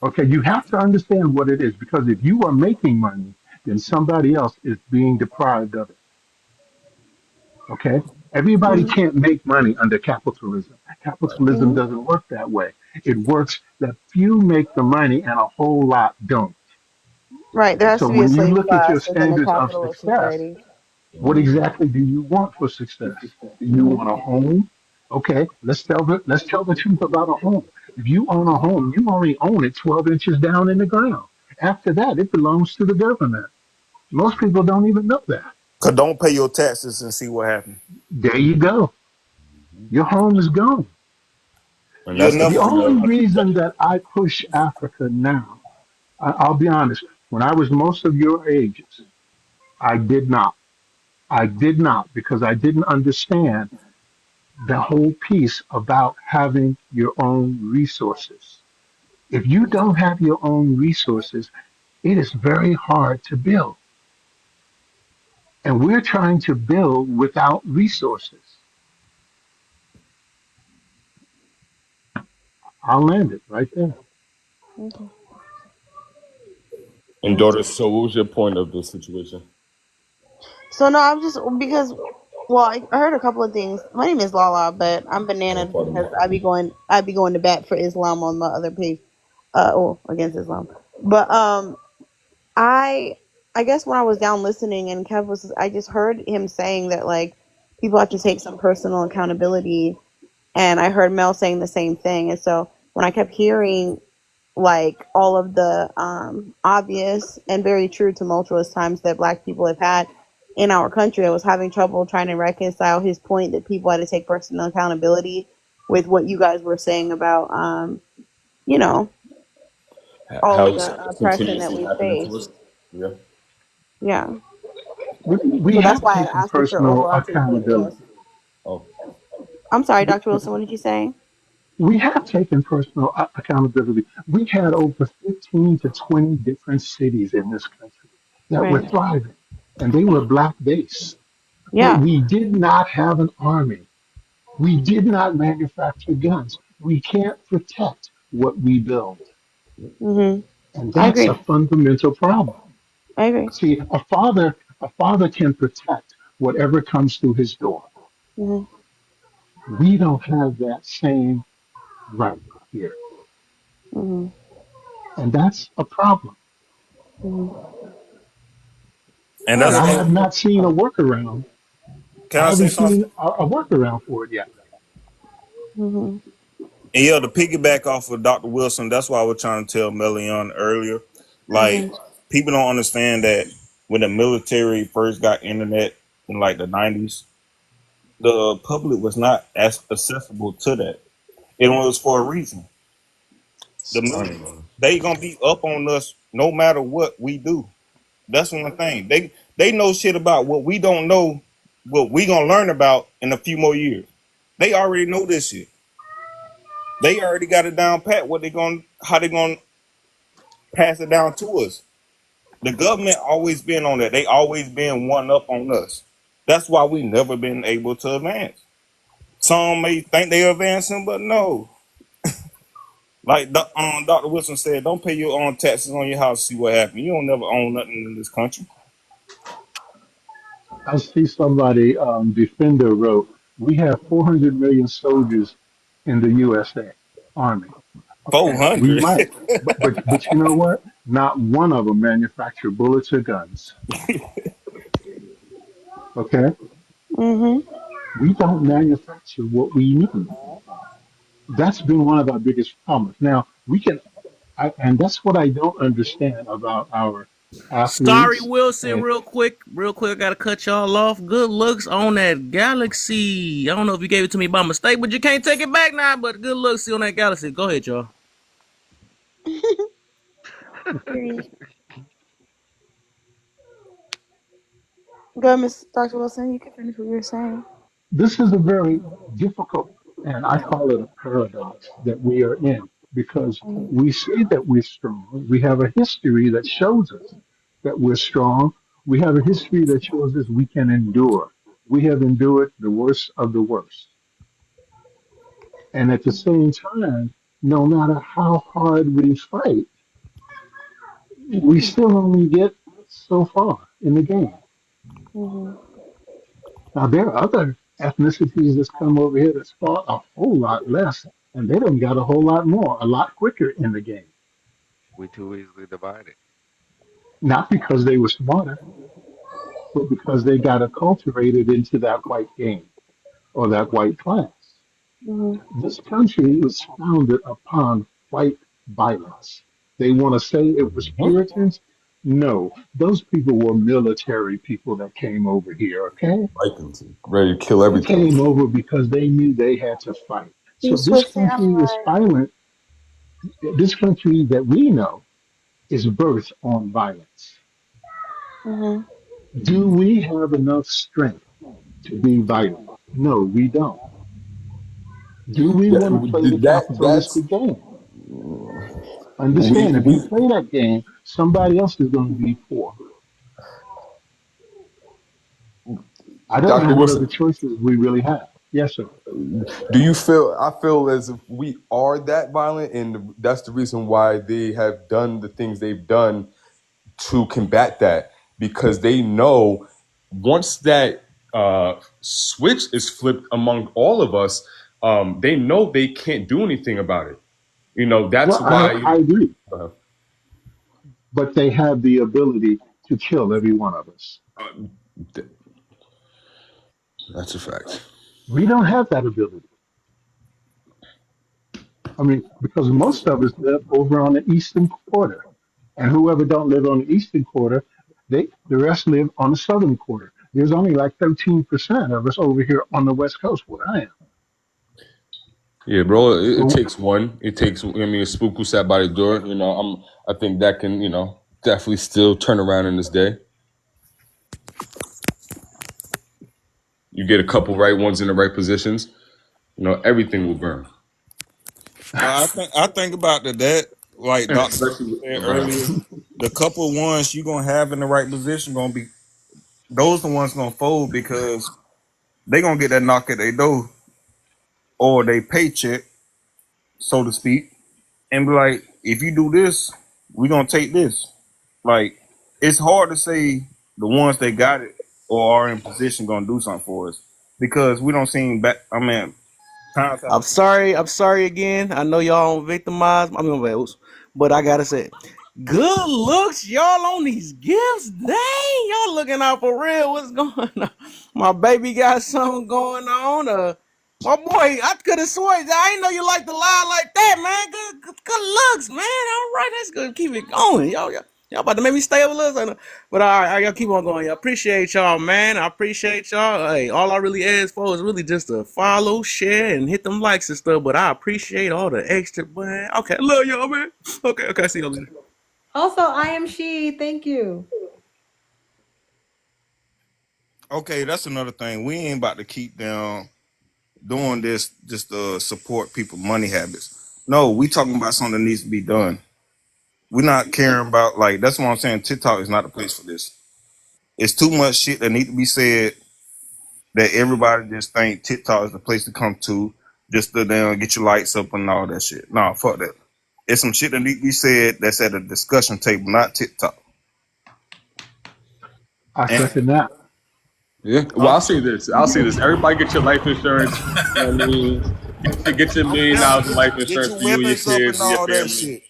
Okay. You have to understand what it is because if you are making money, then somebody else is being deprived of it. Okay. Everybody Mhm. can't make money under capitalism. Capitalism Mhm. doesn't work that way. It works that few make the money and a whole lot don't. Right. There has So to be a when you slave look at your class within a standards of capitalist success, society. what Mhm. exactly do you want for success? Do you Mhm. want a home? Okay, let's tell the truth about a home. If you own a home, you only own it 12 inches down in the ground. After that, it belongs to the government. Most people don't even know that. Cause don't pay your taxes and see what happens. There you go. Your home is gone. And You'll that's the The never. thing. only reason that I push Africa now, I'll be honest, when I was most of your ages, I did not. I did not because I didn't understand the whole piece about having your own resources. If you don't have your own resources, it is very hard to build. And we're trying to build without resources. I'll land it right there. Okay. And daughter, so what was your point of the situation? So no, I'm just because, well, I heard a couple of things. My name is Lala, but I'm Oh, banana pardon me. because I be going to bat for Islam on my other page, against Islam. But I I guess when I was down listening and I just heard him saying that like people have to take some personal accountability, and I heard Mel saying the same thing, and so when I kept hearing like all of the obvious and very true tumultuous times that Black people have had in our country. I was having trouble trying to reconcile his point that people had to take personal accountability with what you guys were saying about, you know, all How of it's the oppression that continuously we happening to face. us. Yeah. Yeah. We So that's have why I taken asked what your personal overarching point was. accountability. Oh. I'm sorry, Dr. Wilson, what did you say? We have taken personal accountability. We had over 15 to 20 different cities in this country that were Right. thriving, and they were Black based. But Yeah. we did not have an army. We did not manufacture guns. We can't protect what we build. Mhm. And I that's a agree. fundamental problem. I agree. See, a father can protect whatever comes through his door. Mhm. We don't have that same right here. Mhm. And that's a problem. Mhm. And And that's I why. have not seen a workaround. Can I I say haven't something? seen a workaround for it yet. Mhm. And yeah, to piggyback off of Dr. Wilson, that's why I was trying to tell Melian earlier. Like, Mhm. people don't understand that when the military first got internet in like the 90s, the public was not as accessible to that. It was for a reason. I don't know. They gonna be up on us no matter what we do. That's one thing. They know shit about what we don't know, what we gonna learn about in a few more years. They already know this shit. They already got it down pat what they gonna how they gonna pass it down to us. The government always been on that. They always been one up on us. That's why we never been able to advance. Some may think they're advancing, but no. Like Dr. Wilson said, don't pay your own taxes on your house. See what happens. You don't never own nothing in this country. I see somebody, Defender wrote, we have 400 million soldiers in the USA Army. Okay, we 400. might, but you know what? Not one of them manufacture bullets or guns. Okay, Mhm. we don't manufacture what we need. That's been one of our biggest problems. Now we can, and that's what I don't understand about our Sorry, athletes. Wilson, And real quick, I gotta cut y'all off. Good looks on that galaxy. I don't know if you gave it to me by mistake, but you can't take it back now. But good looks on that galaxy. Go ahead, y'all. Period. Go ahead, Miss Dr. Wilson. You can finish what you were saying. this is a very difficult, and I call it a paradox that we are in because Mhm. we say that we're strong. We have a history that shows us that we're strong. We have a history that shows us we can endure. We have endured the worst of the worst. And at the same time, no matter how hard we fight, we still only get so far in the game. Mhm. Now, there are other ethnicities that's come over here that's fought a whole lot less, and they done got a whole lot more, a lot quicker in the game. We too easily divided. Not because they were smarter, but because they got acculturated into that white game or that white class. Mhm. This country was founded upon white violence. They want to say it was Puritans. No, those people were military people that came over here, okay? Vikings ready to kill They everything. came over because they knew they had to fight. You So this switched it. I'm country is like, violent. This country that we know is birthed on violence. mhm. Do we have enough strength to be violent? No, we don't. Do we Yeah, want to play the that's capitalistic game? Understand, if you we play that game, somebody else is going to be poor. I don't know Dr. what other Wilson. choices we really have. Yes, sir. Do you feel? I feel as if we are that violent, and that's the reason why they have done the things they've done to combat that, because they know once that switch is flipped among all of us, they know they can't do anything about it. You know, that's Well, I why. agree, Uh, but they have the ability to kill every one of us. th- that's a fact. We don't have that ability. I mean, because most of us live over on the eastern quarter, and whoever don't live on the eastern quarter, the rest live on the southern quarter. There's only like 13% of us over here on the west coast where I am. Yeah, bro. It So takes one. It takes. I mean, a spook who sat by the door. You know, I think that can, definitely still turn around in this day. You get a couple right ones in the right positions. Everything will burn. Well, I think about that like Dr. Especially said with burn. earlier, the couple ones you gonna have in the right position gonna be those the ones gonna fold because they gonna get that knock at their door or they paycheck, so to speak, and be like, if you do this, we gonna take this. Like, it's hard to say the ones that got it or are in position gonna do something for us because we don't seem back. I mean, times have I'm sorry again. I know y'all don't victimize. I mean, but I gotta say, good looks, y'all on these gifts. Dang, y'all looking out for real. What's going on? My baby got something going on. My boy, I could have sworn. I didn't know you like to lie like that, man. Good looks, man. All right, that's good. Keep it going, y'all about to make me stay up a little. But all right, y'all keep on going. Y'all appreciate y'all, man. I appreciate y'all. Hey, all I really ask for is really just to follow, share, and hit them likes and stuff. But I appreciate all the extra, man. Okay, love y'all, man. Okay, see y'all later. Also, I am she. Thank you. okay. That's another thing. We ain't about to keep down doing this just to support people money habits. No, we talking about something that needs to be done. We're not caring about like that's what I'm saying. TikTok is not the place for this. It's too much shit that need to be said that everybody just think TikTok is the place to come to just to down get your lights up and all that shit. No, fuck that. It's some shit that need to be said that's at a discussion table, not TikTok. I And second that. Yeah. Well, I'll say this. Everybody get your life insurance. I mean, get your $1 million in life get insurance your for you and your weapons up kids and and your all that family. shit.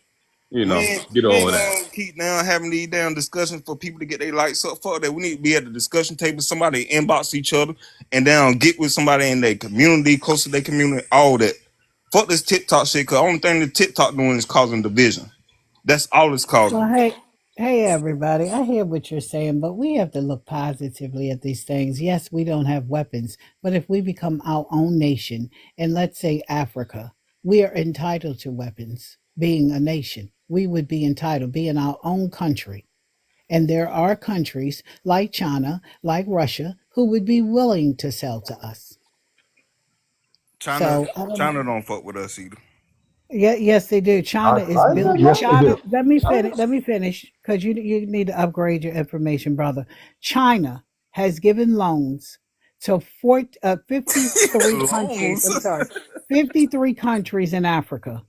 We Get ain't all of that. gonna keep down having these damn discussions for people to get their lights up. Fuck that. We need to be at the discussion table. Somebody inbox each other and down get with somebody in their community, close to their community, all that. Fuck this TikTok shit, cause the only thing the TikTok doing is causing division. That's all it's Well, causing. hey, everybody. I hear what you're saying, but we have to look positively at these things. Yes, we don't have weapons, but if we become our own nation, and let's say Africa, we are entitled to weapons. Being a nation, we would be entitled, being our own country. And there are countries like China, like Russia, who would be willing to sell to us. China So I don't know. China don't fuck with us either. Yeah, yes, they do. China is built. Yes, they China. do. Let me finish. Let me finish, because you need to upgrade your information, brother. China has given loans to 53 countries. Loans. I'm sorry, 53 countries in Africa.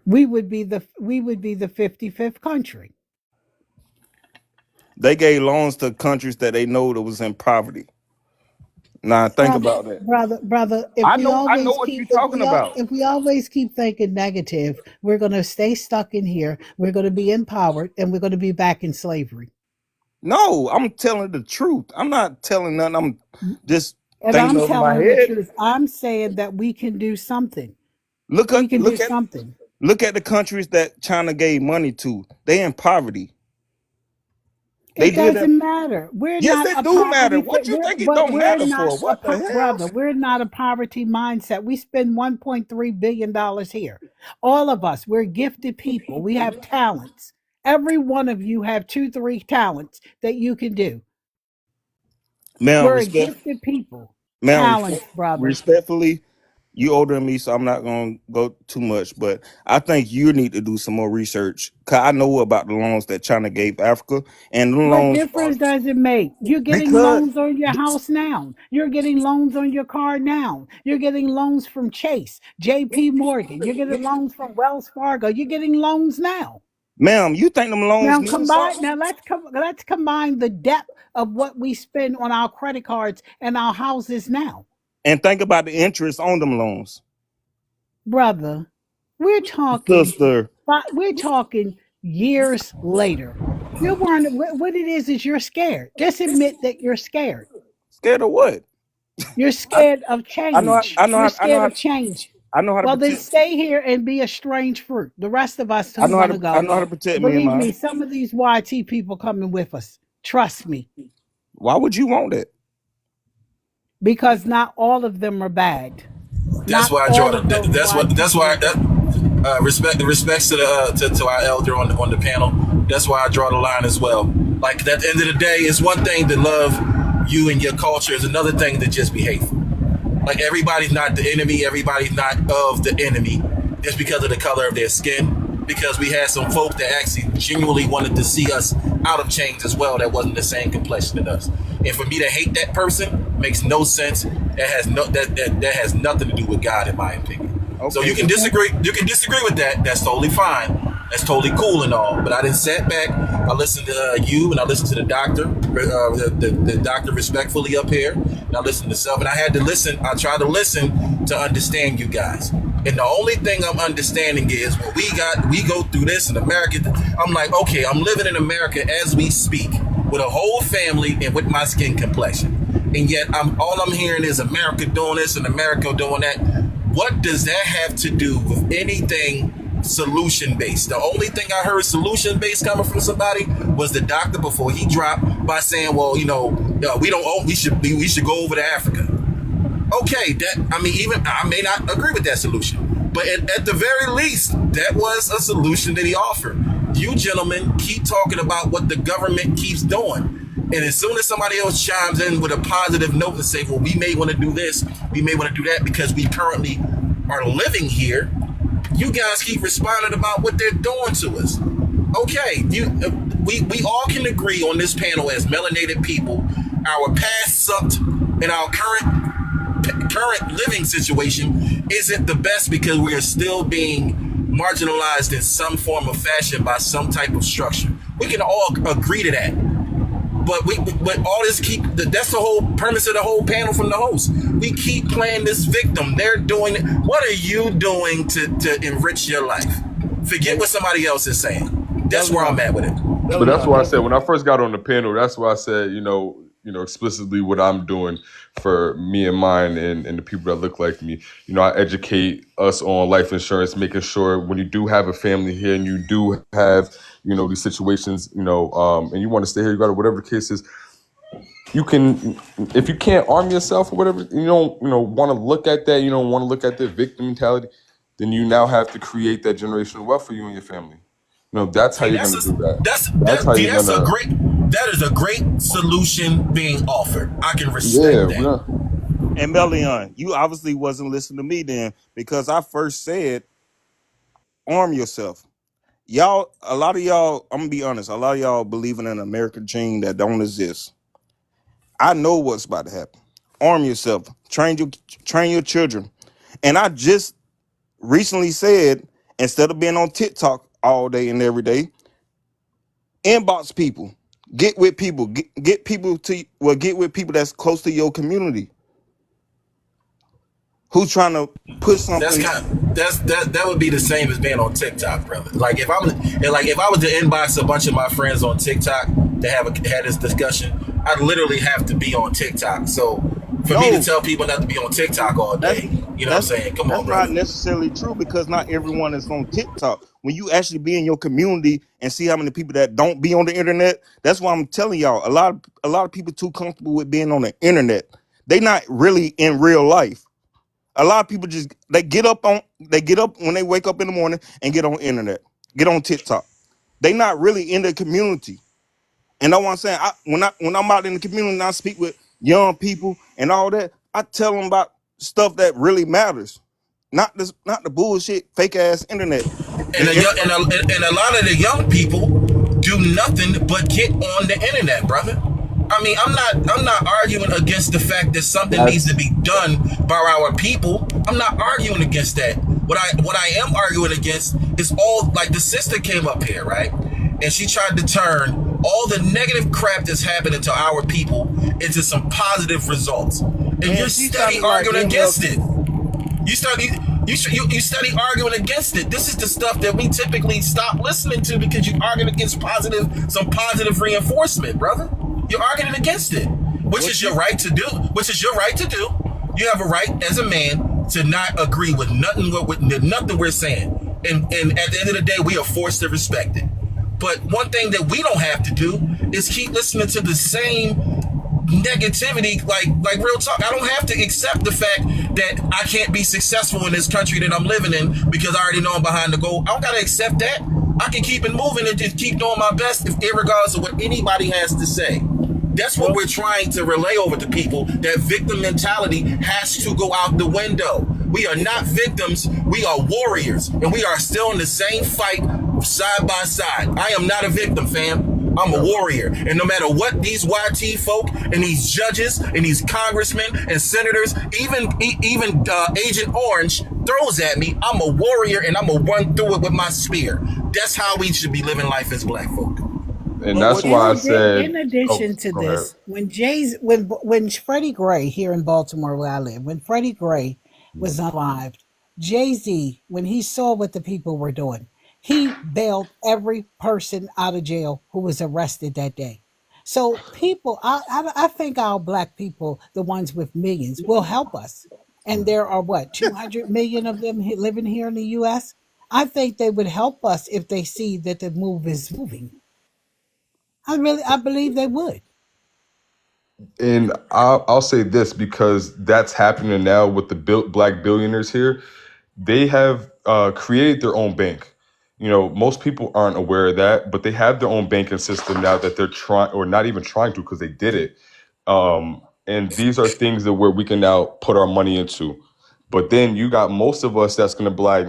We would be the 55th country. They gave loans to countries that they know that was in poverty. Now think about that. Brother. I know what you're talking about. If we always keep thinking negative, we're gonna stay stuck in here. We're gonna be empowered, and we're gonna be back in slavery. No, I'm telling the truth. I'm not telling nothing. I'm just And thinking I'm over my telling the head. truth. I'm saying that we can do something. Look We at can do look at something. look at the countries that China gave money to. They in poverty. They It did that. doesn't matter. We're Yes, not it a do matter. poverty. What you think it But don't we're matter not for? What the hell? brother. We're not a poverty mindset. We spend $1.3 billion here. All of us. We're gifted people. We have talents. Every one of you have 2, 3 talents that you can do. Ma'am, We're a gifted people. ma'am, Talents, brother. respectfully, you older than me, so I'm not gonna go too much. But I think you need to do some more research. Cause I know about the loans that China gave Africa, and the What loans are difference does it make? You're getting because loans on your house now. You're getting loans on your car now. You're getting loans from Chase, JP Morgan. You're getting loans from Wells Fargo. You're getting loans now. ma'am, you think them loans Now mean combine something? now let's combine the depth of what we spend on our credit cards and our houses now. And think about the interest on them loans, Brother, we're talking sister. we're talking years later. You're wondering what it is you're scared. Just admit that you're scared. Scared of what? You're scared of I know. change. I know. You're I know. scared of change. I know how to Well, then protect. stay here and be a strange fruit. The rest of us I who know how want to to. I go, know how to protect me and believe mine. me, some of these YT people coming with us. Trust me, Why would you want that? because not all of them are bagged. That's Not why I draw all the. of those That's what. YT That's why. people. Respects to the to our elder on the panel. That's why I draw the line as well. Like at the end of the day, it's one thing to love you and your culture. It's another thing to just be hateful. Like everybody's not the enemy. Everybody's not of the enemy just because of the color of their skin. Because we had some folk that actually genuinely wanted to see us out of chains as well. That wasn't the same complexion as us. And for me to hate that person makes no sense. That has nothing to do with God, in my opinion. Okay. So you can disagree. You can disagree with that. That's totally fine. That's totally cool and all. But I didn't sat back. I listened to you, and I listened to the doctor, the doctor respectfully up here. And I listened to self, and I had to listen. I tried to listen to understand you guys. And the only thing I'm understanding is what we go through this in America. I'm like, okay, I'm living in America as we speak with a whole family and with my skin complexion. And yet all I'm hearing is America doing this and America doing that. What does that have to do with anything solution based? The only thing I heard solution based coming from somebody was the doctor before he dropped by saying, well, we should go over to Africa. Okay, even I may not agree with that solution, but at the very least, that was a solution that he offered. You gentlemen keep talking about what the government keeps doing. And as soon as somebody else chimes in with a positive note and say, well, we may want to do this, we may want to do that because we currently are living here, you guys keep responding about what they're doing to us. Okay, we all can agree on this panel as melanated people, our past sucked and our current living situation isn't the best because we are still being marginalized in some form of fashion by some type of structure. We can all agree to that. But all this that's the whole premise of the whole panel from the host. We keep playing this victim. They're doing it. What are you doing to enrich your life? Forget what somebody else is saying. That's where I'm at with it. But that's why I said when I first got on the panel, that's why I said, explicitly what I'm doing for me and mine and the people that look like me. I educate us on life insurance, making sure when you do have a family here and you do have, these situations, and you want to stay here, you got to, whatever the case is, you can, if you can't arm yourself or whatever, you don't, want to look at that, you don't want to look at the victim mentality, then you now have to create that generational wealth for you and your family. That's how you're going to do that. That is a great solution being offered. I can respect that. Yeah. And Melion, you obviously wasn't listening to me then because I first said, arm yourself. Y'all, a lot of y'all, I'm gonna be honest, a lot of y'all believe in an American dream that don't exist. I know what's about to happen. Arm yourself. Train your children. And I just recently said, instead of being on TikTok all day and every day, inbox people. Get with people. Get with people that's close to your community. Who's trying to put something? That would be the same as being on TikTok, brother. Like if I was to inbox a bunch of my friends on TikTok to have this discussion, I'd literally have to be on TikTok. So for me to tell people not to be on TikTok all day, you know what I'm saying? Come on, bro. That's not necessarily true because not everyone is on TikTok. When you actually be in your community and see how many people that don't be on the internet, that's why I'm telling y'all, a lot of people too comfortable with being on the internet. They not really in real life. A lot of people they get up when they wake up in the morning and get on the internet, get on TikTok. They not really in the community. And that's what I'm saying. When I'm out in the community and I speak with young people and all that, I tell them about stuff that really matters. Not the bullshit, fake ass internet. And a lot of the young people do nothing but get on the internet, brother. I mean, I'm not arguing against the fact that something needs to be done by our people. I'm not arguing against that. What I am arguing against is all, like, the sister came up here, right? And she tried to turn all the negative crap that's happening to our people into some positive results. And you're steady arguing against it. You study arguing against it. This is the stuff that we typically stop listening to because you're arguing against some positive reinforcement, brother. You're arguing against it, which is your right to do. You have a right as a man to not agree with nothing nothing we're saying, and at the end of the day, we are forced to respect it. But one thing that we don't have to do is keep listening to the same negativity, like real talk. I don't have to accept the fact that I can't be successful in this country that I'm living in because I already know I'm behind the goal. I don't gotta accept that. I can keep it moving and just keep doing my best, regardless of what anybody has to say. That's what we're trying to relay over to people. That victim mentality has to go out the window. We are not victims. We are warriors, and we are still in the same fight side by side. I am not a victim, fam. I'm a warrior. And no matter what these YT folk and these judges and these congressmen and senators, even Agent Orange throws at me, I'm a warrior and I'm going to run through it with my spear. That's how we should be living life as black folk. And that's why I said. In addition to go this, ahead. when Freddie Gray here in Baltimore where I live, when Freddie Gray was alive, Jay-Z, when he saw what the people were doing, he bailed every person out of jail who was arrested that day. So people, I think our black people, the ones with millions, will help us. And there are 200 million of them living here in the U.S. I think they would help us if they see that the move is moving. I believe they would. And I'll say this because that's happening now with the black billionaires here. They have created their own bank. You know, most people aren't aware of that, but they have their own banking system now that they're trying, or not even trying to, because they did it. And these are things that where we can now put our money into. But then you got most of us that's gonna be like,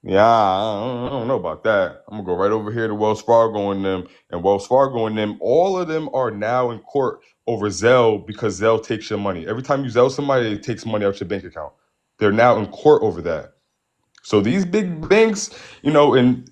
yeah, I don't know about that. I'm gonna go right over here to Wells Fargo and them, all of them are now in court over Zelle because Zelle takes your money. Every time you Zelle somebody, it takes money out your bank account. They're now in court over that. So these big banks, and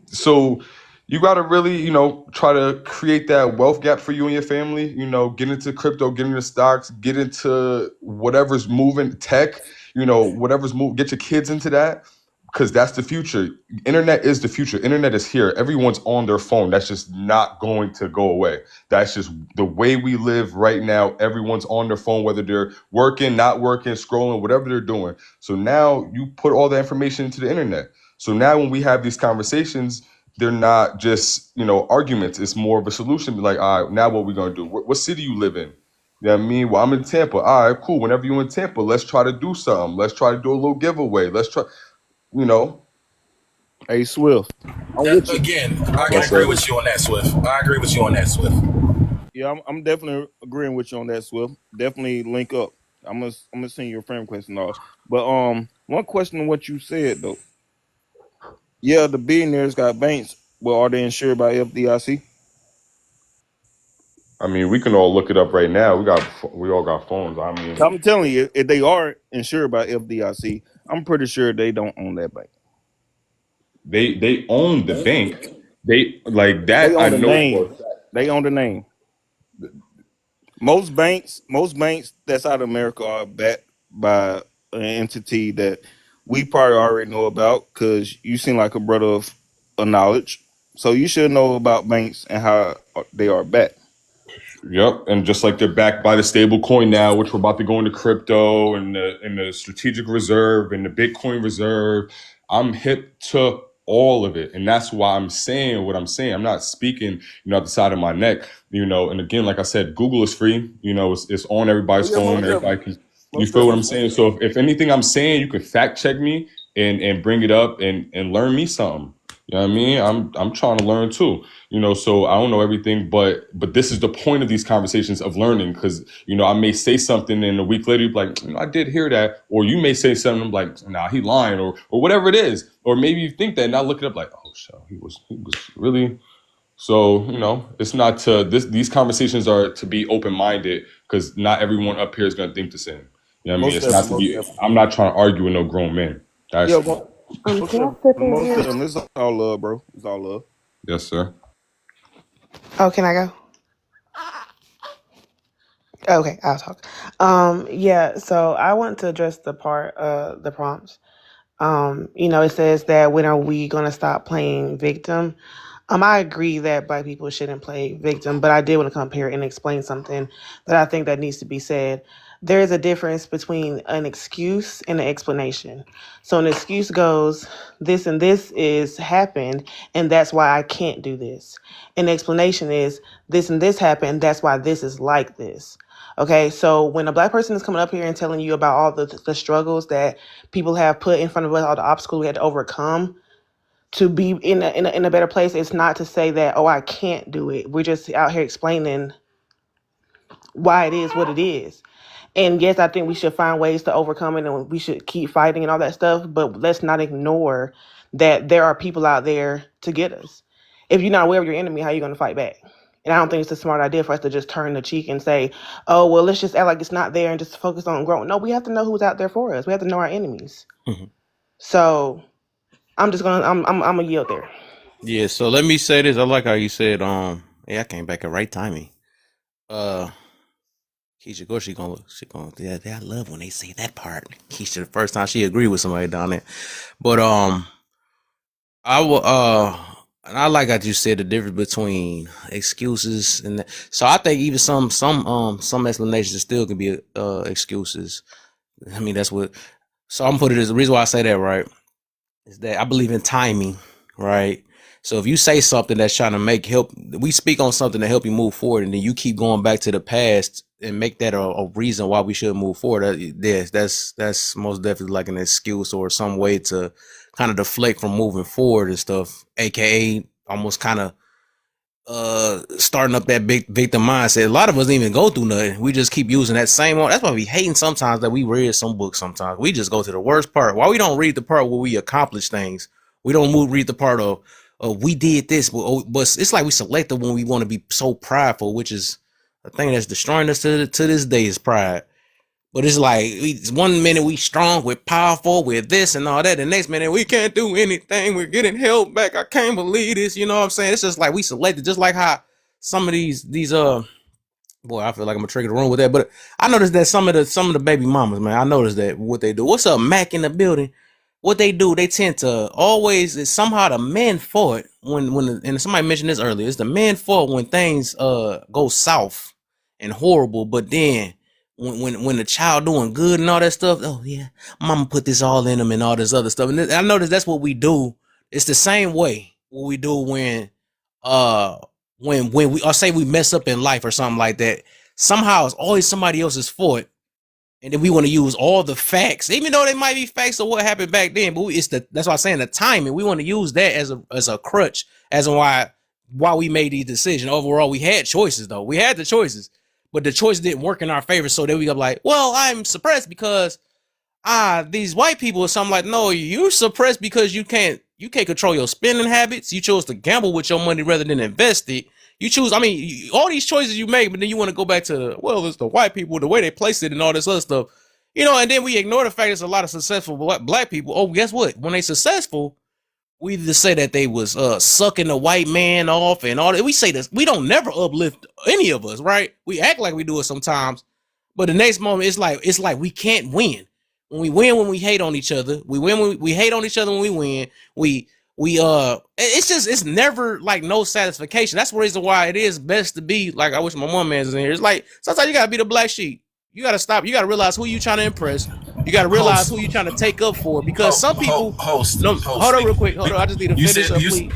so you got to really, try to create that wealth gap for you and your family. Get into crypto, get into stocks, get into whatever's moving, tech, whatever's moving. Get your kids into that. Because that's the future. Internet is the future. Internet is here. Everyone's on their phone. That's just not going to go away. That's just the way we live right now. Everyone's on their phone, whether they're working, not working, scrolling, whatever they're doing. So now you put all the information into the internet. So now when we have these conversations, they're not just, arguments. It's more of a solution. Like, all right, now what we going to do? What city you live in? You know what I mean? Well, I'm in Tampa. All right, cool. Whenever you're in Tampa, let's try to do something. Let's try to do a little giveaway. Let's try... Hey, Swift. Again, I can agree with you on that, Swift. Yeah, I'm definitely agreeing with you on that, Swift. Definitely link up. I'm gonna send you a friend request and all. But one question on what you said though. Yeah, the billionaires got banks. Well, are they insured by FDIC? I mean, we can all look it up right now. We all got phones. I mean, I'm telling you, if they are insured by FDIC, I'm pretty sure they don't own that bank. They own the bank. They like that. They own I the know. name. They own the name. Most banks that's out of America are backed by an entity that we probably already know about because you seem like a brother of knowledge. So you should know about banks and how they are backed. Yep, and just like they're backed by the stable coin now, which we're about to go into crypto and the strategic reserve and the Bitcoin reserve. I'm hip to all of it, and that's why I'm saying what I'm saying. I'm not speaking, out the side of my neck, and again, like I said, Google is free. It's on everybody's phone. Everybody can. You feel what I'm saying? So if anything I'm saying, you can fact check me and bring it up and learn me something. You know what I mean? I'm trying to learn too. So I don't know everything, but this is the point of these conversations of learning, because I may say something and a week later you're like, I did hear that, or you may say something like, nah, he lying, or whatever it is, or maybe you think that and I look it up like, oh shit, he was really. So it's not to these conversations are to be open minded, because not everyone up here is gonna think the same. You know what I mean? It's not to be. I'm not trying to argue with no grown men. That's most of them, it's all love, bro. It's all love. Yes, sir. Oh, can I go? Okay, I'll talk. Yeah, so I want to address the prompts. It says that when are we going to stop playing victim? I agree that Black people shouldn't play victim, but I did want to come here and explain something that I think that needs to be said. there is a difference between an excuse and an explanation. So an excuse goes, this and this is happened, and that's why I can't do this. An explanation is, this and this happened, that's why this is like this. Okay, so when a Black person is coming up here and telling you about all the struggles that people have put in front of us, all the obstacles we had to overcome to be in a better place, it's not to say that, oh, I can't do it. We're just out here explaining why it is what it is. And yes, I think we should find ways to overcome it and we should keep fighting and all that stuff. But let's not ignore that there are people out there to get us. If you're not aware of your enemy, how are you going to fight back? And I don't think it's a smart idea for us to just turn the cheek and say, oh, well, let's just act like it's not there and just focus on growing. No, we have to know who's out there for us. We have to know our enemies. So I'm just going to, I'm going to yield there. Yeah, so let me say this. I like how you said, yeah, I came back at right timing. Keisha, go, she gonna, yeah, I love when they say that part. Keisha, the first time she agreed with somebody down there. But, I will, and I like how you said the difference between excuses and that. So I think even some explanations still can be, excuses. I mean, that's what, so I'm putting it as the reason why I say that, right, is that I believe in timing, right? So if you say something that's trying to help, we speak on something to help you move forward, and then you keep going back to the past and make that a reason why we should move forward. That's most definitely like an excuse or some way to kind of deflect from moving forward and stuff, aka almost kind of starting up that big victim mindset. A lot of us didn't even go through nothing. We just keep using that same one. That's why we hating sometimes that we read some books. Sometimes we just go to the worst part. Why we don't read the part where we accomplish things? We don't read the part of we did this, but it's like we selected when we want to be so prideful, which is a thing that's destroying us to this day is pride. But it's like one minute we strong, we're powerful, we're this and all that. The next minute we can't do anything. We're getting held back. I can't believe this. You know what I'm saying? It's just like we selected, just like how some of these boy, I feel like I'm gonna trigger the room with that. But I noticed that some of the baby mamas, man, I noticed that what they do. What's up, Mac in the building? What they do, they tend to always somehow the men fault when and somebody mentioned this earlier. It's the men fault when things go south and horrible, but then when the child doing good and all that stuff, oh yeah, mama put this all in them and all this other stuff. And I noticed that's what we do. It's the same way what we do when we or say we mess up in life or something like that. Somehow it's always somebody else's fault. And then we want to use all the facts, even though they might be facts of what happened back then. But that's why I'm saying the timing. We want to use that as a crutch, as in why we made these decisions. Overall, we had choices though. We had the choices, but the choice didn't work in our favor. So then we got like, well, I'm suppressed because these white people or something like, no, you're suppressed because you can't control your spending habits. You chose to gamble with your money rather than invest it. You choose, I mean, all these choices you make, but then you want to go back to, well, it's the white people, the way they place it and all this other stuff, you know, and then we ignore the fact there's a lot of successful black people. Oh, guess what? When they successful, we just say that they was sucking the white man off and all that. We say this, we don't never uplift any of us, right? We act like we do it sometimes, but the next moment it's like we can't win. When we win, when we hate on each other, we win when we hate on each other when we win. It's never like no satisfaction. That's the reason why it is best to be like, I wish my mom is in here. It's like sometimes you gotta be the black sheep. You gotta stop. You gotta realize who you trying to impress. You gotta realize who you trying to take up for. Because some people host. Hold on real quick. Hold on. I just need to finish up, please.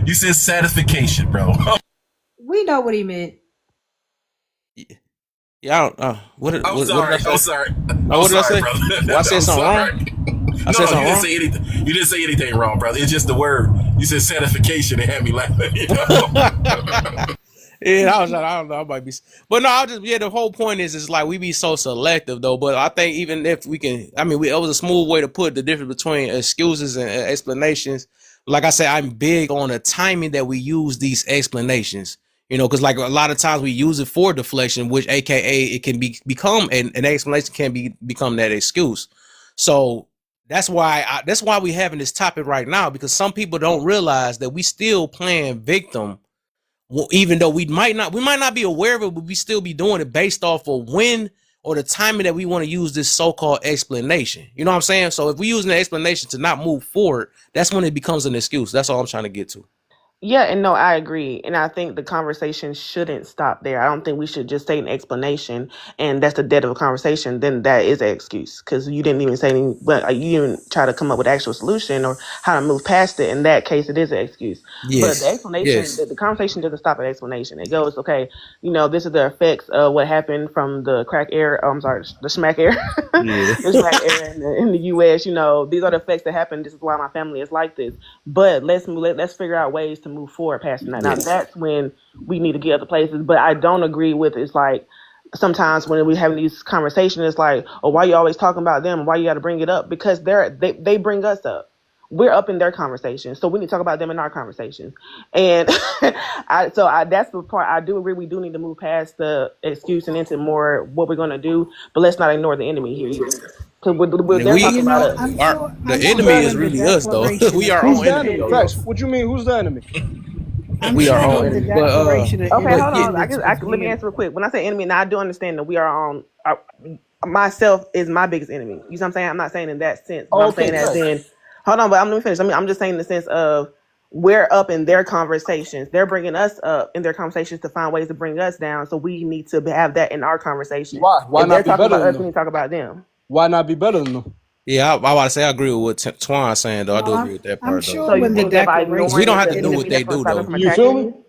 You said satisfaction, bro. We know what he meant. Yeah, I don't. What did I say? I'm sorry. What did I say? Well, I said something wrong. You didn't say anything. You didn't say anything wrong, brother. It's just the word. You said satisfaction and had me laughing. You know? Yeah, I don't know. I might be, but no, the whole point is like we be so selective though. But I think even if we can, I mean, it was a smooth way to put the difference between excuses and explanations. Like I said, I'm big on the timing that we use these explanations. You know, because like a lot of times we use it for deflection, which AKA it can become an explanation can become that excuse. So that's why we having this topic right now, because some people don't realize that we still playing victim, even though we might not be aware of it, but we still be doing it based off of when or the timing that we want to use this so-called explanation. You know what I'm saying? So if we use an explanation to not move forward, that's when it becomes an excuse. That's all I'm trying to get to. Yeah, and no, I agree. And I think the conversation shouldn't stop there. I don't think we should just say an explanation and that's the dead of a conversation. Then that is an excuse because you didn't even say anything, but you didn't try to come up with an actual solution or how to move past it. In that case, it is an excuse. But the Yes. explanation, Yes. the conversation doesn't stop at explanation. It goes, okay, this is the effects of what happened from the crack era. Oh, I'm sorry, the smack era, Yeah. the smack era in the U.S. These are the effects that happen. This is why my family is like this. But let's figure out ways to move forward past that. Now Yes. that's when we need to get other places. But I don't agree with it's like sometimes when we having these conversations, it's like, oh, why you always talking about them? Why you got to bring it up? Because they bring us up. We're up in their conversation, so we need to talk about them in our conversation. And that's the part I do agree. We do need to move past the excuse and into more what we're going to do. But let's not ignore the enemy here either. Because And they're we talking about us. I'm are sure. the I'm Who's enemy the sure is in the enemy? really us though. Declaration We of our Who's own the enemy enemy? though. Facts. What you mean? Who's the enemy? I'm We our sure own in the enemy. Declaration of Okay, hold on. Independence was Let me being. answer real quick. When I say enemy, now I do understand that we are on. Myself is my biggest enemy. You know what I'm saying? I'm not saying in that sense, but Oh, I'm okay, saying as facts. in. Hold on, but let me finish. I'm just saying in the sense of we're up in their conversations. They're bringing us up in their conversations to find ways to bring us down. So we need to have that in our conversation. Why? Why If they're not be talking better about than us, we them? need to talk about them. Why not be better than them? Yeah, I about to say I agree with what Twan's saying though. I No, do agree with that I'm part though. sure So you when the think that by Because we Declaration ignoring don't of is have the to do what enemy, they that's going to do stop them though. from You feel attacking me? you?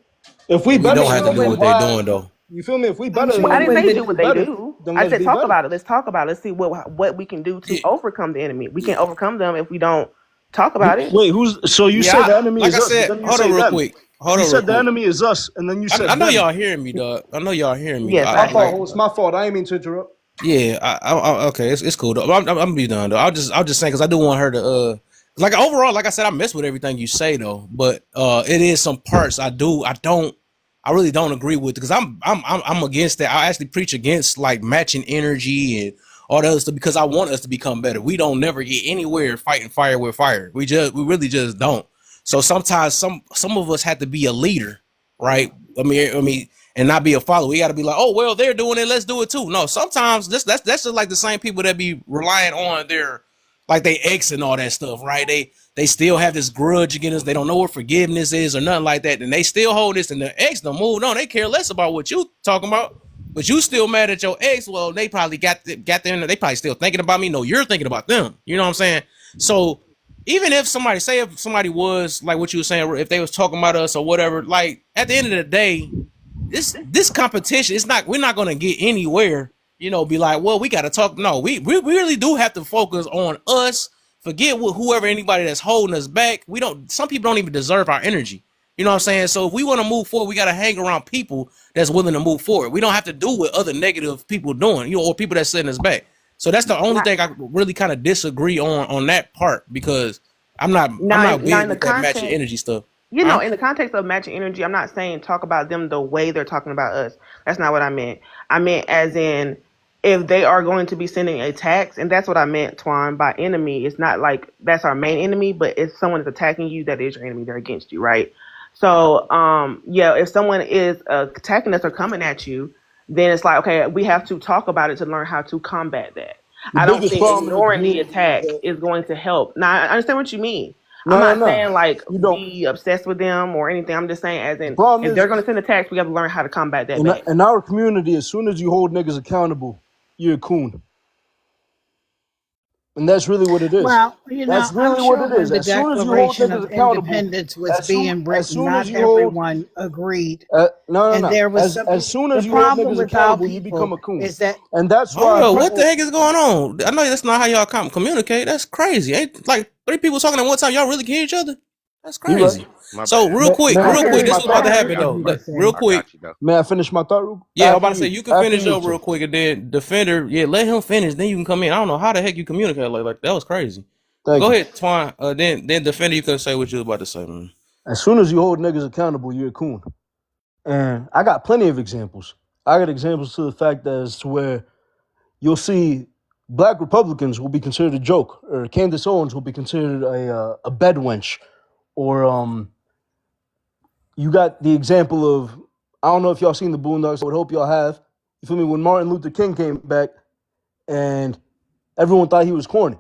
If we We better don't I'm than have to sure them, do then when what they why? doing though. You feel me? If we I'm better than Well, I sure them, didn't when say the do what they better, do. then I let's said be talk better. about it. Let's talk about it. Let's see what we can do to Yeah, overcome the enemy. We can't overcome them if we don't talk You about it. wait. Who's so you said yeah. the enemy Like is I us, but said, then you hold on say real them. quick. Hold You on real said the quick. enemy is us, and then you I said know them. y'all hearing me, dog. I know y'all hearing me. Yes, My I fault. am. It's my fault. I ain't mean to interrupt. Yeah. Okay. It's cool though. I'm gonna be done though. I'll just saying because I do want her to like overall, like I said, I mess with everything you say though. But it is some parts I really don't agree with because I'm against that. I actually preach against like matching energy and all that other stuff because I want us to become better. We don't never get anywhere fighting fire with fire. We really just don't. So sometimes some of us have to be a leader, right? I mean, and not be a follower. We got to be like, oh well, they're doing it, let's do it too. No, sometimes that's just like the same people that be relying on their like they ex and all that stuff, right? They still have this grudge against us. They don't know what forgiveness is or nothing like that, and they still hold this. And the ex don't move on. They care less about what you talking about, but you still mad at your ex. Well, they probably got there. They probably still thinking about me. No, you're thinking about them. You know what I'm saying? So even if somebody was like what you were saying, if they was talking about us or whatever, like at the end of the day, this competition, we're not gonna get anywhere. Be like, well, we got to talk. No, we really do have to focus on us. Forget whoever anybody that's holding us back. We don't. Some people don't even deserve our energy. You know what I'm saying? So if we want to move forward, we got to hang around people that's willing to move forward. We don't have to do what other negative people doing, or people that's setting us back. So that's the only thing I really kind of disagree on that part because I'm not Now big in the with that matching context. energy stuff. Huh? In the context of matching energy, I'm not saying talk about them the way they're talking about us. That's not what I meant. I meant as in if they are going to be sending attacks, and that's what I meant, Twan, by enemy. It's not like that's our main enemy, but if someone is attacking you, that is your enemy. They're against you, right? So, yeah, if someone is attacking us or coming at you, then it's like, okay, we have to talk about it to learn how to combat that. The I don't biggest think problem in the ignoring the community is attack that is going to help. Now, I understand what you mean. I'm no, no, not no. saying like You don't. be obsessed with them or anything. I'm just saying as The in problem if is they're going to send attacks, we have to learn how to combat that in back. in our community, as soon as you hold niggas accountable, you're a coon, and that's really what it is. Well, That's I'm really what sure it when is. the As soon as you hold Declaration niggas of accountable, Independence was being as written, soon as not you hold everyone agreed. no, no, And no. there was some As soon the as you hold problem niggas with our accountable, you become people a coon, is that and that's Hold why on, what the people. heck is going on? I know that's not how y'all communicate. That's crazy. Ain't like three people talking at one time. Y'all really can hear each other? That's You right. crazy. My So bad. real quick, May I I real quick, finish heard, this my is I about to thought? heard happen what what though. he you was said. Real saying. I quick. got you though. May I finish my thought? Yeah, I'm about After to say you. you can After finish you, up real sir. quick and then defender, yeah, let him finish. Then you can come in. I don't know how the heck you communicate like that was crazy. But Thank go you. ahead, Twine. Then defender, you can say what you was about to say, man. As soon as you hold niggas accountable, you're a coon. And I got plenty of examples. I got examples to the fact that as to where you'll see black Republicans will be considered a joke, or Candace Owens will be considered a bed wench, or you got the example of, I don't know if y'all seen the Boondocks. I would hope y'all have. You feel me? When Martin Luther King came back, and everyone thought he was corny,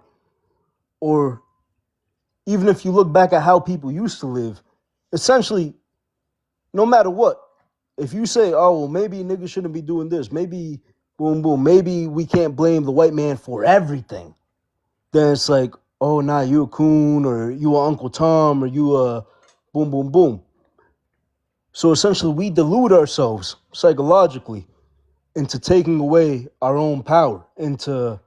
or even if you look back at how people used to live, essentially no matter what, if you say, oh, well, maybe niggas shouldn't be doing this, maybe boom, boom, maybe we can't blame the white man for everything, then it's like, oh, nah, you a coon, or you a Uncle Tom, or you a boom, boom, boom. So essentially, we delude ourselves psychologically into taking away our own power, into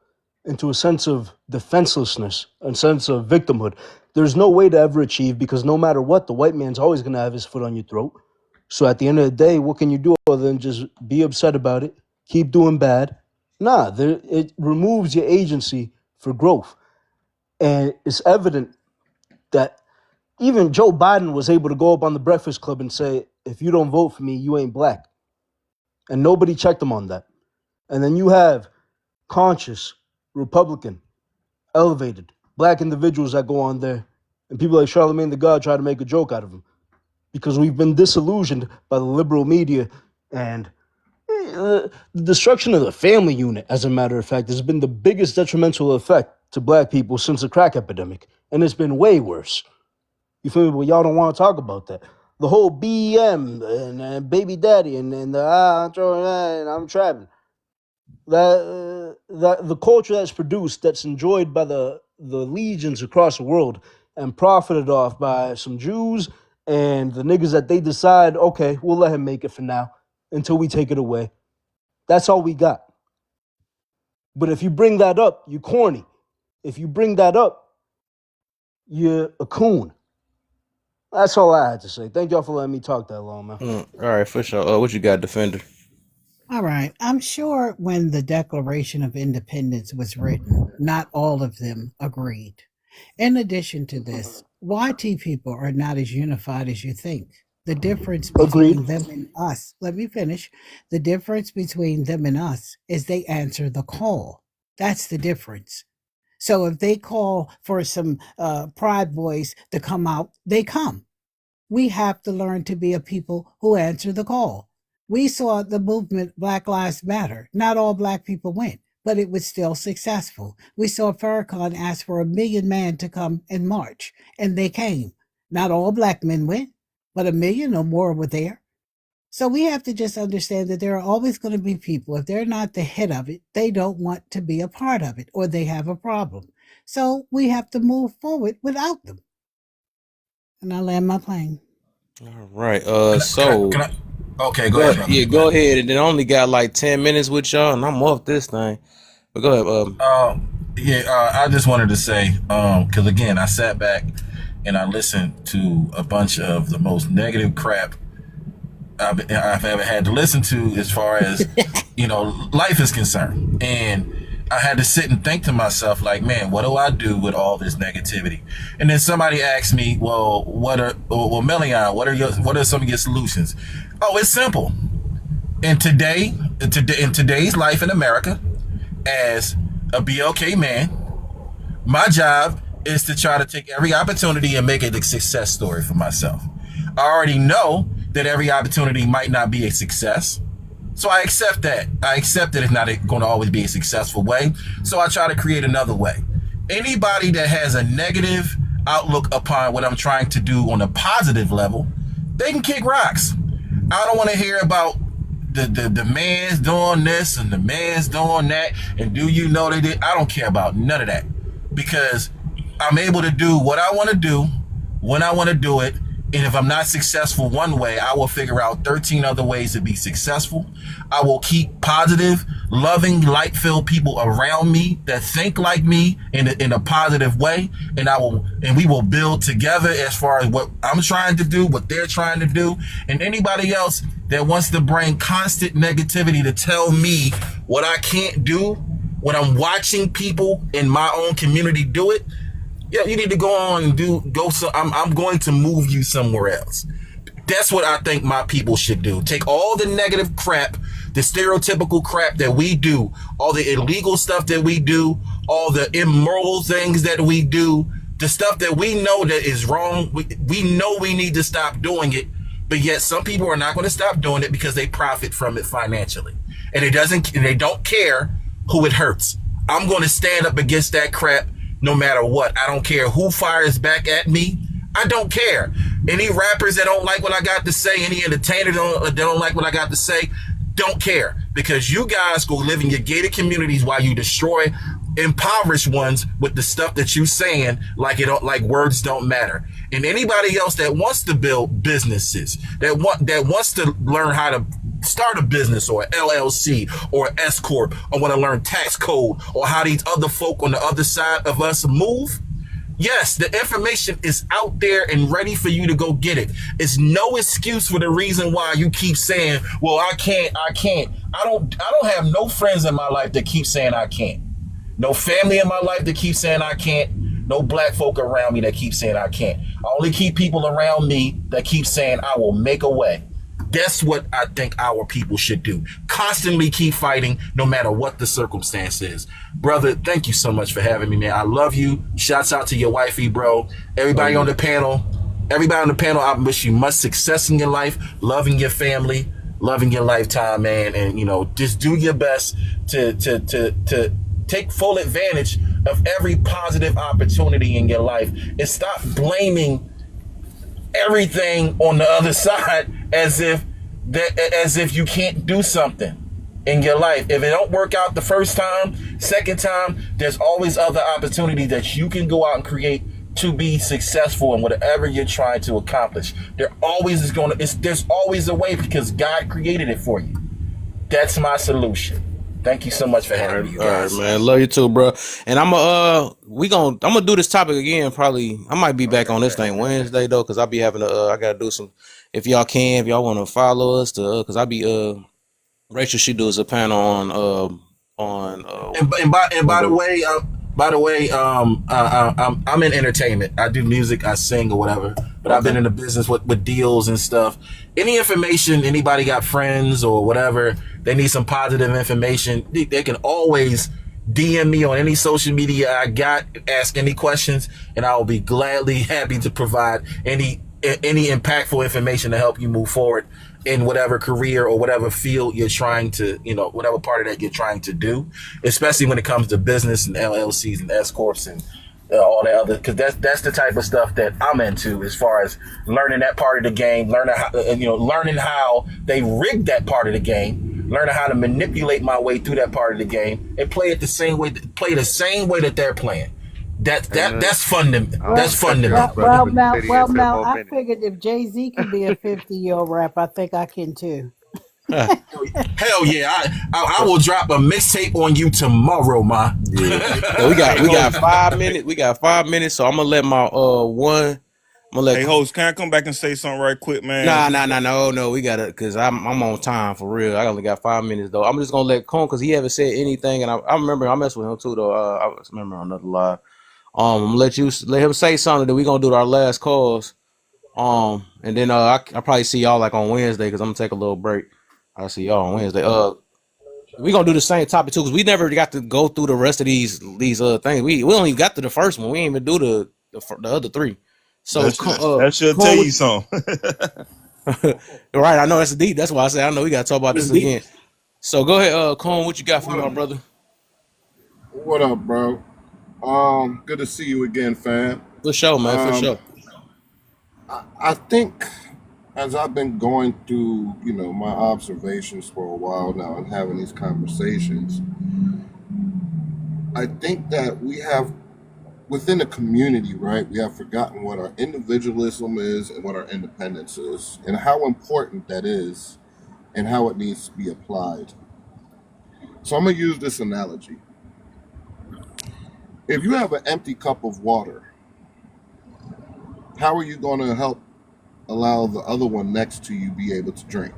a sense of defenselessness, a sense of victimhood. There's no way to ever achieve, because no matter what, the white man's always going to have his foot on your throat. So at the end of the day, what can you do other than just be upset about it, keep doing bad? Nah, it removes your agency for growth. And it's evident that even Joe Biden was able to go up on the Breakfast Club and say, if you don't vote for me, you ain't black. And nobody checked him on that. And then you have conscious, Republican, elevated, black individuals that go on there, and people like Charlamagne the God try to make a joke out of him. Because we've been disillusioned by the liberal media, and the destruction of the family unit, as a matter of fact, has been the biggest detrimental effect to black people since the crack epidemic. And it's been way worse. You feel me? But y'all don't want to talk about that. The whole BM and baby daddy and I'm trapping. The culture that's produced, that's enjoyed by the legions across the world and profited off by some Jews and the niggas that they decide, okay, we'll let him make it for now until we take it away. That's all we got. But if you bring that up, you're corny. If you bring that up, you're a coon. That's all I had to say. Thank y'all for letting me talk that long, man. All right, for sure. What you got, Defender? All right. I'm sure when the Declaration of Independence was written, not all of them agreed. In addition to this, YT people are not as unified as you think. The difference between them and us, let me finish. The difference between them and us is they answer the call. That's the difference. So if they call for some Pride Boys to come out, they come. We have to learn to be a people who answer the call. We saw the movement Black Lives Matter. Not all black people went, but it was still successful. We saw Farrakhan ask for 1 million men to come and march, and they came. Not all black men went, but 1 million or more were there. So we have to just understand that there are always going to be people, if they're not the head of it, they don't want to be a part of it, or they have a problem. So we have to move forward without them. And I land my plane. All right. So can I okay, go ahead. Yeah, go ahead. And then I only got like 10 minutes with y'all, and I'm off this thing. But go ahead. I just wanted to say, because again, I sat back and I listened to a bunch of the most negative crap I've ever had to listen to, as far as life is concerned. And I had to sit and think to myself, like, man, what do I do with all this negativity? And then somebody asked me, Melion, what are some of your solutions? Oh, it's simple. In today's life in America, as a BLK man, my job is to try to take every opportunity and make it a success story for myself. I already know that every opportunity might not be a success. So I accept that. I accept that it's not going to always be a successful way. So I try to create another way. Anybody that has a negative outlook upon what I'm trying to do on a positive level, they can kick rocks. I don't want to hear about the man's doing this and the man's doing that. And do you know they did? I don't care about none of that, because I'm able to do what I want to do when I want to do it. And if I'm not successful one way, I will figure out 13 other ways to be successful. I will keep positive, loving, light-filled people around me that think like me in a positive way. And we will build together as far as what I'm trying to do, what they're trying to do. And anybody else that wants to bring constant negativity to tell me what I can't do when I'm watching people in my own community do it, yeah, you need to go on and I'm going to move you somewhere else. That's what I think my people should do. Take all the negative crap, the stereotypical crap that we do, all the illegal stuff that we do, all the immoral things that we do, the stuff that we know that is wrong. We know we need to stop doing it, but yet some people are not going to stop doing it because they profit from it financially. And they don't care who it hurts. I'm going to stand up against that crap no matter what. I don't care who fires back at me. I don't care. Any rappers that don't like what I got to say, any entertainers that don't like what I got to say, don't care, because you guys go live in your gated communities while you destroy impoverished ones with the stuff that you saying like words don't matter. And anybody else that wants to build businesses, that wants to learn how to start a business or LLC or S corp, or want to learn tax code or how these other folk on the other side of us move, yes, the information is out there and ready for you to go get it. It's no excuse for the reason why you keep saying, well, I can't. I don't have no friends in my life that keep saying I can't. No family in my life that keep saying I can't. No black folk around me that keep saying I can't. I only keep people around me that keep saying I will make a way. That's what I think our people should do. Constantly keep fighting no matter what the circumstance is. Brother, thank you so much for having me, man. I love you. Shouts out to your wifey, bro. Everybody on the panel, I wish you much success in your life, loving your family, loving your lifetime, man. And, you know, just do your best to take full advantage of every positive opportunity in your life and stop blaming everything on the other side as if you can't do something in your life. If it don't work out the first time, second time, there's always other opportunity that you can go out and create to be successful in whatever you're trying to accomplish. There's always a way, because God created it for you. That's my solution. Thank you so much for having me, you guys. All right, man. Love you too, bro. And I'm gonna do this topic again. Probably I might be back on this thing Wednesday though, because I'll be having I gotta do some. If y'all want to follow us, because I'll be Rachel, she does a panel on By the way, I'm in entertainment. I do music, I sing or whatever, but I've been in the business with deals and stuff. Any information, anybody got friends or whatever, they need some positive information, they can always DM me on any social media I got, ask any questions, and I will be gladly happy to provide any impactful information to help you move forward in whatever career or whatever field you're trying to, whatever part of that you're trying to do, especially when it comes to business and LLCs and S corps and all that other, because that's the type of stuff that I'm into, as far as learning that part of the game, learning how they rig that part of the game, learning how to manipulate my way through that part of the game and play the same way that they're playing. That's fun to me. That's fun to me. Well, Mel, I figured if Jay-Z can be a 50-year-old rapper, I think I can too. Hell yeah! I will drop a mixtape on you tomorrow, ma. Yeah. we got 5 minutes. We got 5 minutes, so I'm gonna let my Hey, host, can I come back and say something right quick, man? No, we gotta, because I'm on time for real. I only got 5 minutes though. I'm just gonna let Cone, because he haven't said anything, and I remember I messed with him too though. I remember on another live. I'm let him say something, that we gonna do our last calls. And then I'll probably see y'all like on Wednesday, because I'm gonna take a little break. I'll see y'all on Wednesday. We gonna do the same topic too, because we never got to go through the rest of these things. We only got to the first one. We ain't even do the other three. So that should tell you something. Right, I know that's deep. That's why I say I know we gotta talk about this again. So go ahead, Cone, what you got for me, my brother? What up, bro? Good to see you again, fam. For sure, man. For sure. I think, as I've been going through, my observations for a while now and having these conversations, I think that we have, within the community, right, we have forgotten what our individualism is and what our independence is, and how important that is and how it needs to be applied. So I'm going to use this analogy. If you have an empty cup of water, how are you going to help allow the other one next to you be able to drink?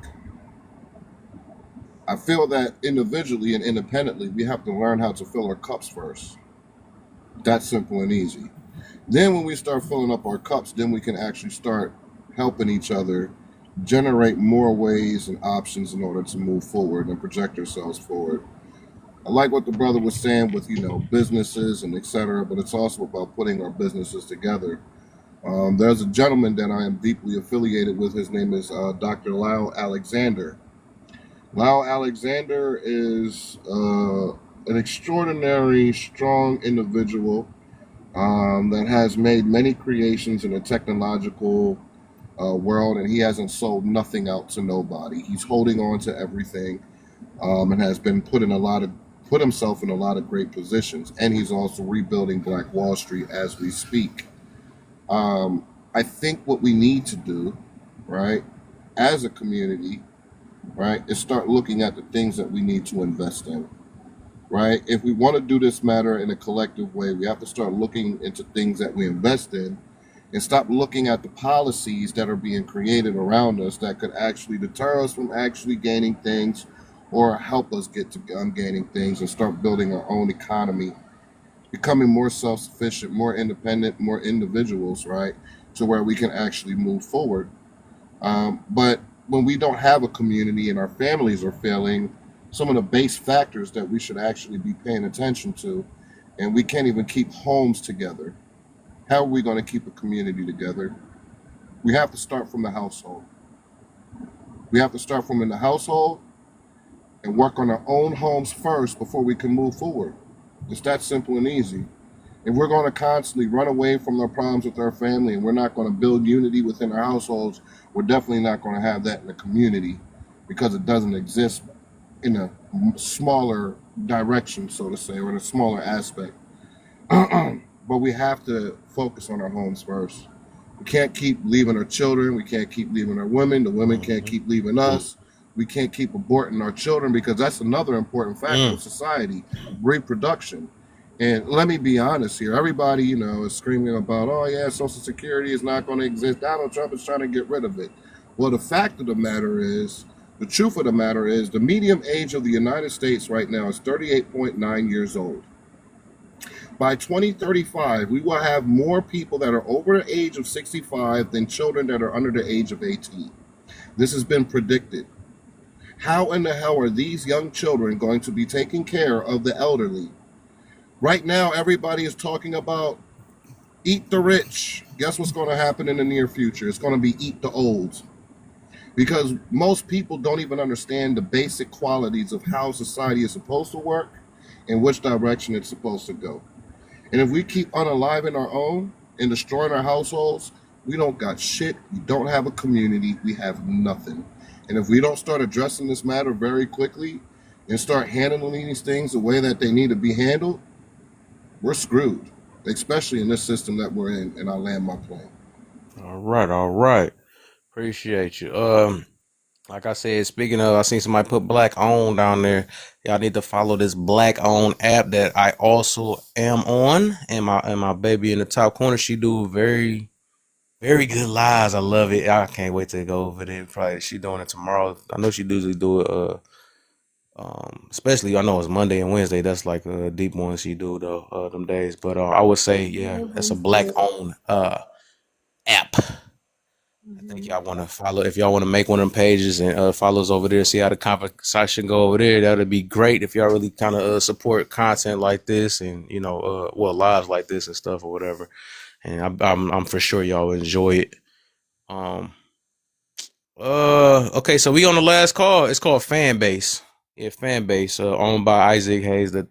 I feel that individually and independently, we have to learn how to fill our cups first. That's simple and easy. Then when we start filling up our cups, then we can actually start helping each other generate more ways and options in order to move forward and project ourselves forward. I like what the brother was saying with, businesses and et cetera, but it's also about putting our businesses together. There's a gentleman that I am deeply affiliated with. His name is Dr. Lyle Alexander. Lyle Alexander is an extraordinary, strong individual that has made many creations in the technological world, and he hasn't sold nothing out to nobody. He's holding on to everything, and has been put himself in a lot of great positions. And he's also rebuilding Black Wall Street as we speak. I think what we need to do, right, as a community, right, is start looking at the things that we need to invest in. Right? If we want to do this matter in a collective way, we have to start looking into things that we invest in and stop looking at the policies that are being created around us that could actually deter us from actually gaining things or help us get to gaining things, and start building our own economy, becoming more self-sufficient, more independent, more individuals, right? To where we can actually move forward. But when we don't have a community and our families are failing, some of the base factors that we should actually be paying attention to, and we can't even keep homes together. How are we going to keep a community together? We have to start from the household. We have to start from in the household and work on our own homes first before we can move forward. It's that simple and easy. If we're going to constantly run away from our problems with our family and we're not going to build unity within our households, we're definitely not going to have that in the community, because it doesn't exist in a smaller direction, so to say, or in a smaller aspect. But we have to focus on our homes first. We can't keep leaving our children. We can't keep leaving our women. The women can't keep leaving us. We can't keep aborting our children, because that's another important factor of society, reproduction. And let me be honest here. Everybody, is screaming about, oh, yeah, Social Security is not going to exist. Donald Trump is trying to get rid of it. Well, the fact of the matter is, the truth of the matter is, the median age of the United States right now is 38.9 years old. By 2035, we will have more people that are over the age of 65 than children that are under the age of 18. This has been predicted. How in the hell are these young children going to be taking care of the elderly? Right now, everybody is talking about eat the rich. Guess what's going to happen in the near future? It's going to be eat the old. Because most people don't even understand the basic qualities of how society is supposed to work and which direction it's supposed to go. And if we keep unaliving our own and destroying our households, we don't got shit. We don't have a community. We have nothing. And if we don't start addressing this matter very quickly and start handling these things the way that they need to be handled, we're screwed, especially in this system that we're in. And I land my plane. All right. Appreciate you. Like I said, speaking of, I seen somebody put Black On down there. Y'all need to follow this Black On app that I also am on. And my baby in the top corner, she do very, very good lives. I love it. I can't wait to go over there. Probably she doing it tomorrow. I know she usually do it. Especially I know it's Monday and Wednesday. That's like a deep one she do though. Them days. But I would say that's a Black On app. I think y'all want to follow. If y'all want to make one of them pages and follow us over there, see how the conversation go over there. That'd be great if y'all really kind of support content like this and lives like this and stuff or whatever. And I'm for sure y'all enjoy it. Okay, so we on the last call. It's called Fanbase. Yeah, Fanbase, owned by Isaac Hayes III.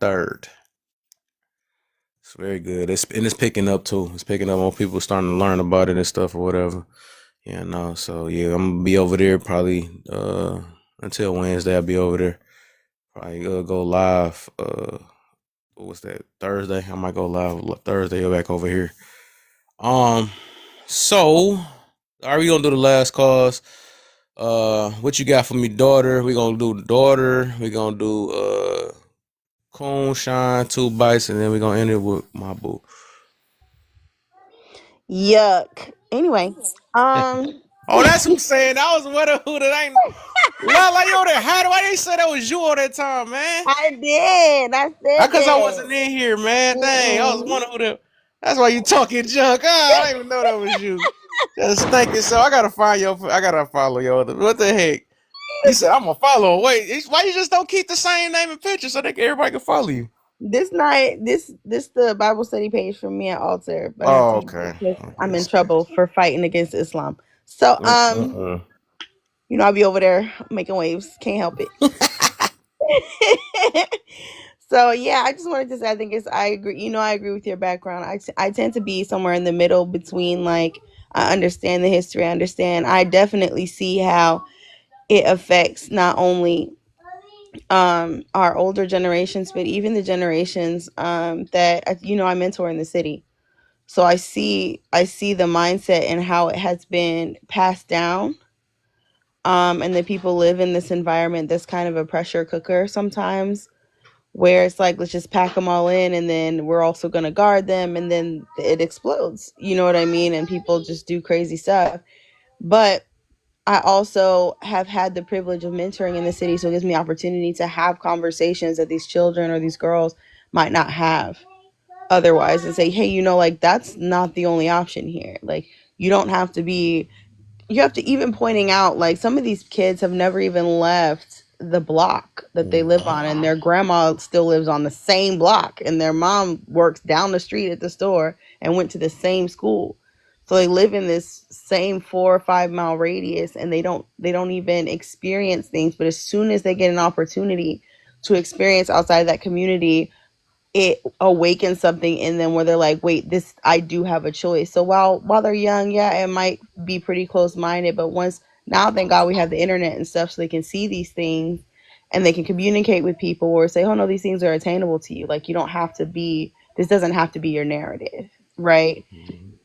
It's very good. It's picking up too. It's picking up. More people starting to learn about it and stuff or whatever. So yeah, I'm gonna be over there probably until Wednesday. I'll be over there. Probably go live. What was that? Thursday. I might go live Thursday. Go back over here. So are we gonna do the last cause? What you got for me, daughter? We gonna do daughter. We gonna do Coon, Shine, 2 Bites, and then we gonna end it with my boo. Yuck. Anyway, Oh, that's who saying that was what who that ain't. Lala, you there? Why they say that was you all that time, man? I did. I said Because I wasn't in here, man. Dang, I was wondering who that. That's why you talking junk. I didn't even know that was you. Just thinking. So I gotta follow your. What the heck? He said I'm gonna follow. Wait, why you just don't keep the same name and picture so that everybody can follow you? This the Bible study page for me at Altar. But okay. I'm in trouble for fighting against Islam. So I'll be over there making waves. Can't help it. So yeah, I just wanted to say I agree. I agree with your background. I tend to be somewhere in the middle between like I understand the history. I definitely see how it affects not only our older generations, but even the generations that I mentor in the city. So I see the mindset and how it has been passed down. And that people live in this environment that's kind of a pressure cooker sometimes, where it's like, let's just pack them all in, and then we're also going to guard them, and then it explodes. You know what I mean? And people just do crazy stuff. But I also have had the privilege of mentoring in the city, so it gives me opportunity to have conversations that these children or these girls might not have otherwise, and say, hey, like, that's not the only option here. Like, you don't have to be, you have to, even pointing out, like, some of these kids have never even left the block that they live on, and their grandma still lives on the same block, and their mom works down the street at the store and went to the same school. So they live in this same 4 or 5 mile radius, and they don't even experience things. But as soon as they get an opportunity to experience outside of that community, it awakens something in them where they're like, wait, this, I do have a choice. So while they're young, yeah, it might be pretty close minded, but now, thank God we have the internet and stuff, so they can see these things and they can communicate with people or say, oh no, these things are attainable to you. Like, you don't have to be, this doesn't have to be your narrative, right?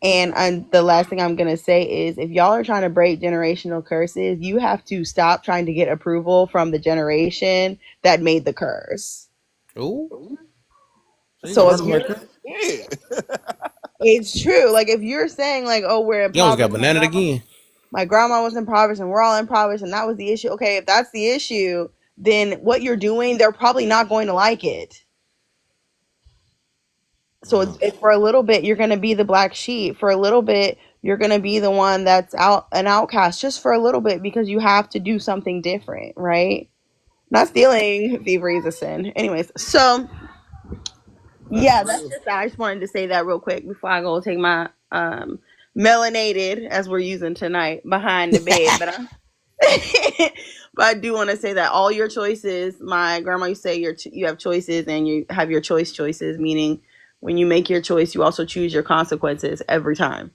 And the last thing I'm going to say is, if y'all are trying to break generational curses, you have to stop trying to get approval from the generation that made the curse. Ooh. So if you're, Yeah. it's true. Like, if you're saying, like, oh, we're You almost got impoverished, banana again. my grandma was impoverished and we're all impoverished and that was the issue. Okay, if that's the issue, then what you're doing, they're probably not going to like it. So it's for a little bit, you're going to be the black sheep. For a little bit, you're going to be the one that's an outcast, just for a little bit, because you have to do something different, right? Not stealing, thievery is a sin. Anyways, so yeah, that's just that. I just wanted to say that real quick before I go take my melanated, as we're using tonight, behind the bed. But I do want to say that all your choices, my grandma used to say, you have choices and you have your choices, meaning when you make your choice, you also choose your consequences every time.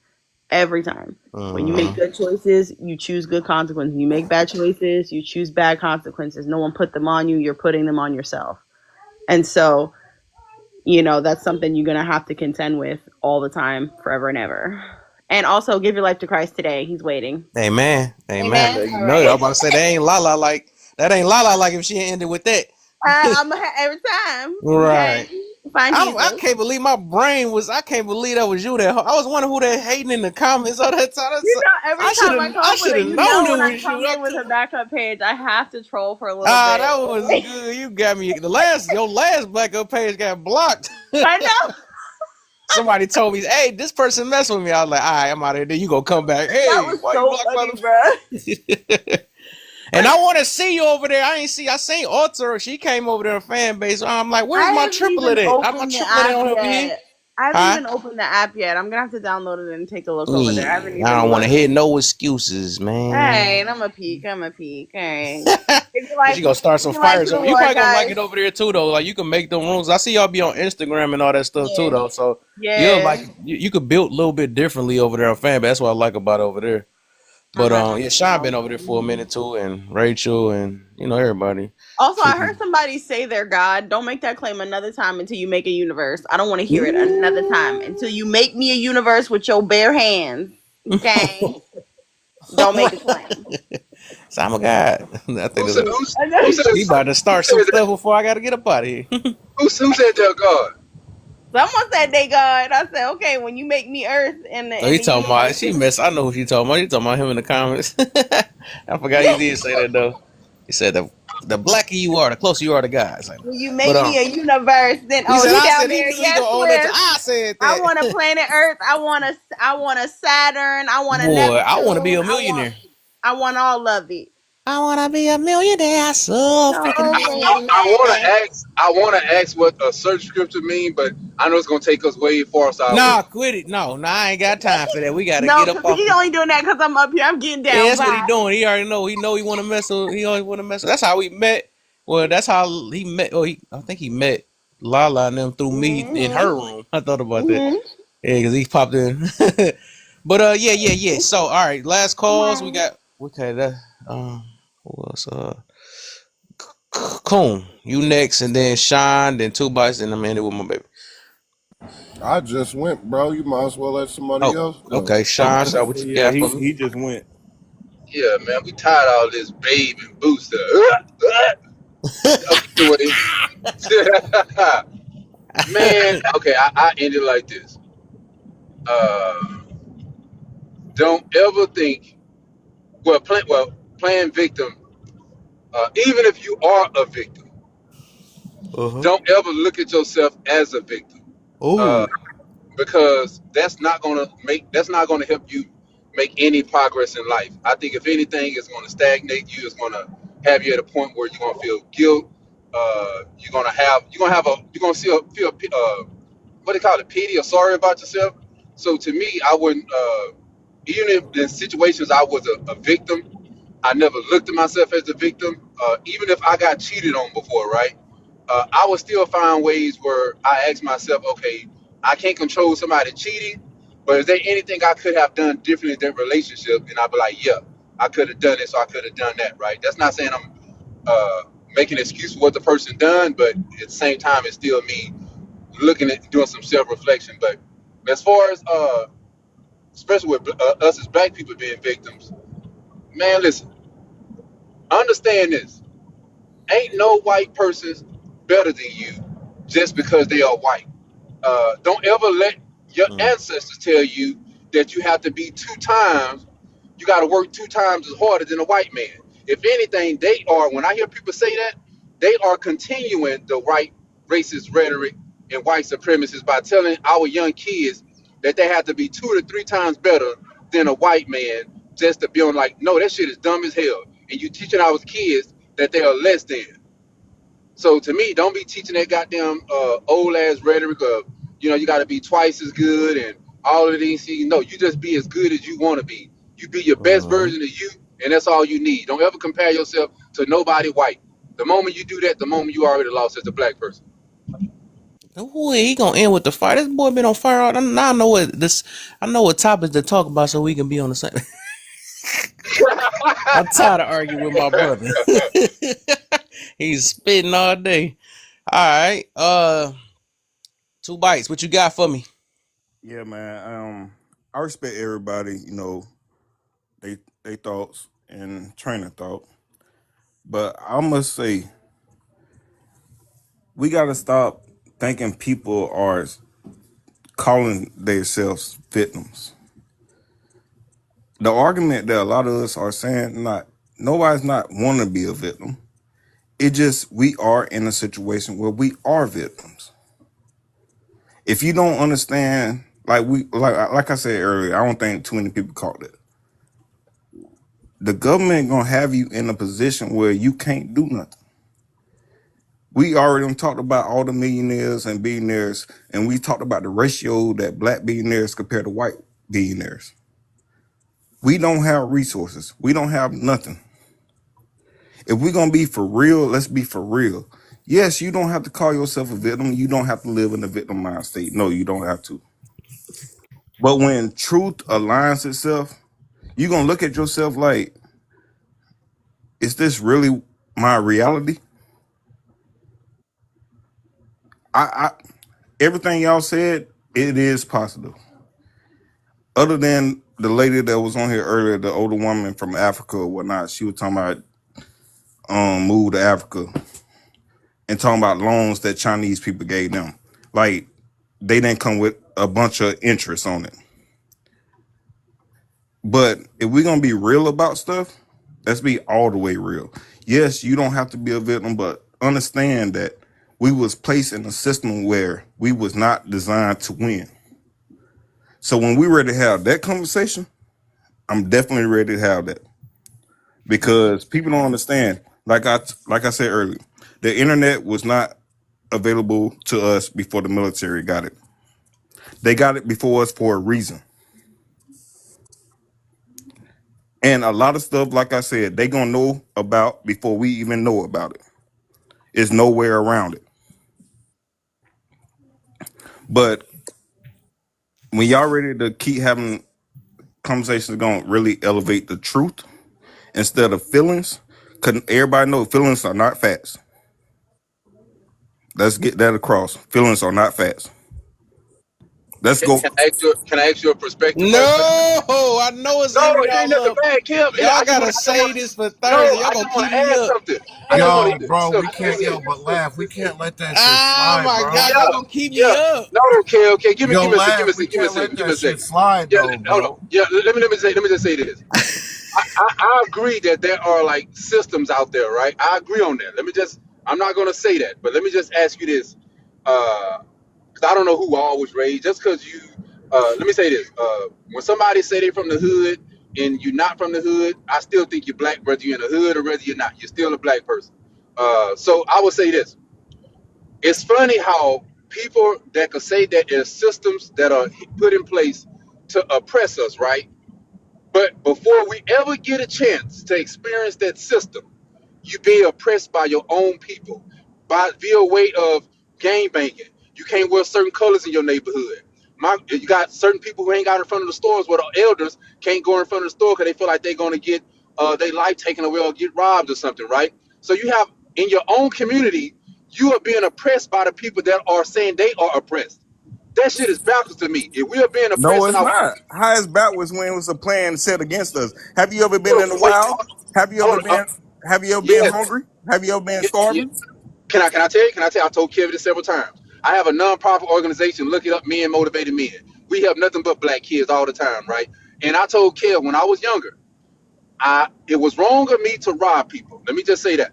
Every time. When you make good choices, you choose good consequences. You make bad choices, you choose bad consequences. No one put them on you. You're putting them on yourself. And so, that's something you're going to have to contend with all the time, forever and ever. And also, give your life to Christ today. He's waiting. Amen. Amen. You know, I'm about to say that ain't Lala like if she ended with that. I'm every time. Right. Okay? Find I can't believe my brain was. I can't believe that was you. That I was wondering who that hating in the comments all that time. Every time I come should have known it was you. in with a backup page, I have to troll for a little bit. That was good. You got me. Your last backup page got blocked. I know. Somebody told me, "Hey, this person messing with me." I was like, "All right, I'm out of here." Then you gonna come back. Hey, that was so funny, bro. And I want to see you over there. I seen Alter. She came over there, fan base. I'm like, where's my triplet at? I'm my triplet on over here. I haven't even opened the app yet. I'm gonna have to download it and take a look over there. I don't want to hear no excuses, man. Hey, I'm a peek. All right. She gonna start some fires. You probably gonna like it over there too, though. Like, you can make them rooms. I see y'all be on Instagram and all that stuff too, though. So you'll like you could build a little bit differently over there on fan. That's what I like about it over there. But Sean been over there for a minute too, and Rachel, and everybody. Also, I heard somebody say they're God. Don't make that claim another time until you make a universe. I don't want to hear it another time until you make me a universe with your bare hands. Okay. Don't make a claim. So I'm a God. I think he about to start some stuff before I got to get up out of here. Who said they're God? Someone said they God. I said, okay, when you make me earth and he talking about I know who she talking about. He talking about him in the comments. I forgot he did say that though. He said the blacker you are, the closer you are to God. Like, when you make me a universe, then you down there. Yes, I said that. I want a planet Earth. I want a Saturn. I want a Neptune. I want to be a millionaire. I want all of it. I want to be a millionaire. So I want to ask what a search scripture mean, but I know it's gonna take us way far. Quit it. No, I ain't got time for that. We gotta get up off. He's only doing that because I'm up here. I'm getting down. Yeah, that's what he doing. He already know. He want to mess with. He always want to mess with. That's how we met. Well, that's how he met. I think he met Lala and them through me in her room. I thought about that. Yeah, because he popped in. But yeah. So all right, last calls. We got okay. That who else? Coon, you next, and then Shine, then Two Bites, and I'm ending with my baby. I just went, bro. You might as well let somebody Oh, else go. okay. Shine, so what you Yeah, got he for me? he just went. Yeah, man, we tired of all this babe and booster. Okay, anyway. Man, okay, I end it like this. Uh, don't ever think, playing victim, even if you are a victim, Uh-huh. don't ever look at yourself as a victim. Uh, Oh. because that's not gonna help you make any progress in life. I think if anything, it's gonna stagnate you. It's gonna have you at a point where you're gonna feel guilt. You're gonna feel what they call it, pity or sorry about yourself. So to me, I wouldn't. Even if in situations I was a victim, I never looked at myself as a victim. Even if I got cheated on before, right? I would still find ways where I ask myself, okay, I can't control somebody cheating, but is there anything I could have done differently in that relationship? And I'd be like, yeah, I could have done it, so I could have done that, right? That's not saying I'm making an excuse for what the person done, but at the same time, it's still me looking at doing some self-reflection. But as far as especially with us as black people being victims, man, listen, understand this: ain't no white person better than you just because they are white. Don't ever let your ancestors tell you that you have to be you got to work 2 times as harder than a white man. If anything, they are, when I hear people say that, they are continuing the white racist rhetoric and white supremacists by telling our young kids that they have to be 2 to 3 times better than a white man just to be on, like, no, that shit is dumb as hell. And you teaching our kids that they are less than. So to me, don't be teaching that goddamn old ass rhetoric of, you got to be twice as good and all of these things. No, you just be as good as you want to be. You be your best version of you, and that's all you need. Don't ever compare yourself to nobody white. The moment you do that, the moment you already lost as a black person. Ooh, he gonna end with the fire. This boy been on fire all now. I know what this. I know what topics to talk about, so we can be on the same. I'm tired of arguing with my brother. He's spitting all day. All right. Two Bites. What you got for me? Yeah, man. I respect everybody. They thoughts and train of thought, but I must say we gotta stop thinking people are calling themselves victims. The argument that a lot of us are saying, nobody's not want to be a victim. It just we are in a situation where we are victims. If you don't understand, like I said earlier, I don't think too many people caught it. The government gonna have you in a position where you can't do nothing. We already talked about all the millionaires and billionaires, and we talked about the ratio that black billionaires compare to white billionaires. We don't have resources. We don't have nothing. If we're gonna be for real, let's be for real. Yes, you don't have to call yourself a victim. You don't have to live in a victim mind state. No, you don't have to. But when truth aligns itself, you're gonna look at yourself like, is this really my reality? I everything y'all said, it is possible. Other than the lady that was on here earlier, the older woman from Africa or whatnot, she was talking about move to Africa and talking about loans that Chinese people gave them. Like they didn't come with a bunch of interest on it. But if we're gonna be real about stuff, let's be all the way real. Yes, you don't have to be a victim, but understand that we was placed in a system where we was not designed to win. So when we ready to have that conversation, I'm definitely ready to have that. Because people don't understand. Like I said earlier, the internet was not available to us before the military got it. They got it before us for a reason. And a lot of stuff, like I said, they gonna know about before we even know about it. There's nowhere around it. But when y'all ready to keep having conversations gonna really elevate the truth instead of feelings. Cause everybody know feelings are not facts. Let's get that across. Feelings are not facts. Let's go. Can I ask you a perspective No, right quick? I know it's No, in it ain't y'all nothing up. bad, Kim. Y'all I just gotta want say this for no, Thursday. Y'all I gonna just want keep to me add up. something. I just want Yo, to bro, we can't. listen. Yo, but laugh. We can't let that shit Ah, slide, my bro. God, y'all gonna keep Yeah. me up. No, okay. Give me Yo, a second. laugh. We can't let Give me that a shit second. slide, Yeah, though, hold on. bro. Yeah, let me just say this. I agree that there are like systems out there, right? I agree on that. I'm not gonna say that, but let me just ask you this. Because I don't know who all was raised. Just because you, let me say this: when somebody say they from the hood and you're not from the hood, I still think you're black, whether you're in the hood or whether you're not. You're still a black person. So I would say this: it's funny how people that could say that there's systems that are put in place to oppress us, right? But before we ever get a chance to experience that system, you being oppressed by your own people by via way of gang banging. You can't wear certain colors in your neighborhood. You got certain people who ain't got in front of the stores where the elders can't go in front of the store because they feel like they're going to get their life taken away or get robbed or something, right? So you have in your own community, you are being oppressed by the people that are saying they are oppressed. That shit is backwards to me. If we are being No, oppressed in it's our not. How is backwards when it was a plan set against us? Have you ever been in the wait, wild? Have you ever hold on, been? Have you ever been yes, hungry? Have you ever been yeah, yeah. starving? Can I tell you? Can I tell you? I told Kevin this several times. I have a non-profit organization. Look it up, Men Motivated Men. We help nothing but black kids all the time, right? And I told Kev when I was younger, it was wrong of me to rob people. Let me just say that.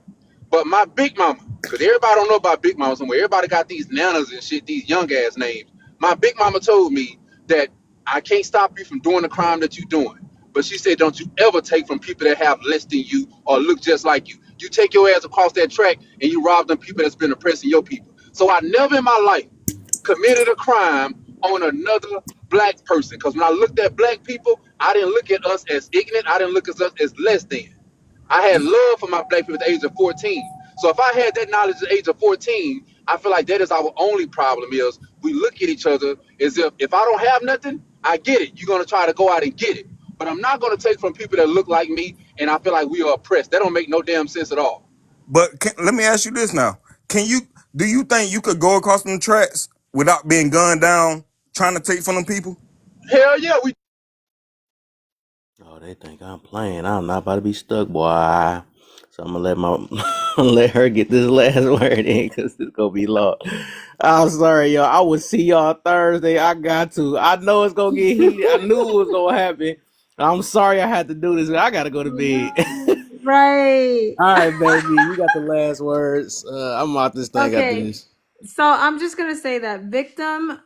But my big mama, because everybody don't know about big mama somewhere. Everybody got these nanas and shit, these young ass names. My big mama told me that I can't stop you from doing the crime that you're doing. But she said, don't you ever take from people that have less than you or look just like you. You take your ass across that track and you rob them people that's been oppressing your people. So I never in my life committed a crime on another black person. Because when I looked at black people, I didn't look at us as ignorant. I didn't look at us as less than. I had love for my black people at the age of 14. So if I had that knowledge at the age of 14, I feel like that is our only problem is we look at each other as if I don't have nothing, I get it. You're going to try to go out and get it. But I'm not going to take from people that look like me and I feel like we are oppressed. That don't make no damn sense at all. But let me ask you this now: do you think you could go across them tracks without being gunned down, trying to take from them people? Hell yeah, we Oh, they think I'm playing. I'm not about to be stuck, boy. So I'm gonna let let her get this last word in because it's gonna be long. I'm sorry, y'all. I will see y'all Thursday. I got to. I know it's gonna get heated. I knew it was gonna happen. I'm sorry I had to do this. I gotta go to bed. Right. All right, baby. You got the last words. I'm out this thing after Okay. this. So I'm just gonna say that victimhood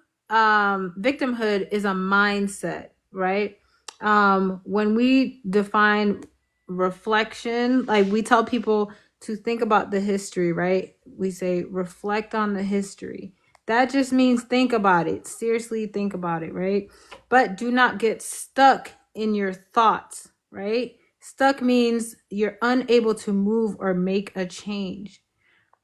is a mindset, right? When we define reflection, like we tell people to think about the history, right? We say reflect on the history. That just means think about it. Seriously, think about it, right? But do not get stuck in your thoughts, right? Stuck means you're unable to move or make a change.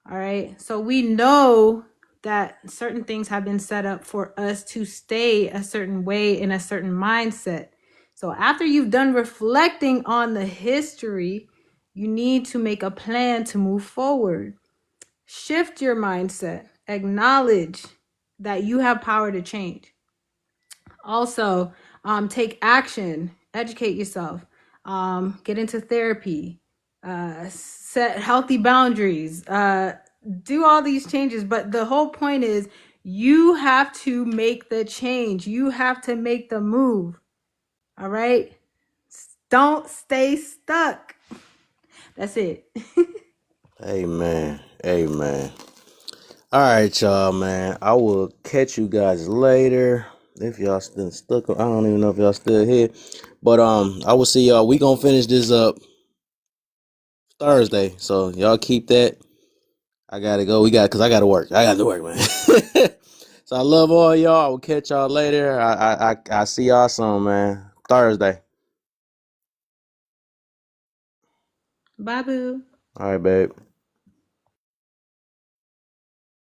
All right. So we know that certain things have been set up for us to stay a certain way in a certain mindset. So after you've done reflecting on the history, you need to make a plan to move forward. Shift your mindset. Acknowledge that you have power to change. Also, take action, educate yourself, get into therapy, set healthy boundaries, do all these changes. But the whole point is you have to make the change, you have to make the move. All right. Don't stay stuck. That's it. Amen. Amen. All right, y'all, man. I will catch you guys later. If y'all still stuck, I don't even know if y'all still here. But I will see y'all. We gonna finish this up Thursday. So y'all keep that. I gotta go. Cause I gotta work. I gotta work, man. So I love all y'all. I will catch y'all later. I see y'all soon, man. Thursday. Bye, boo. All right, babe.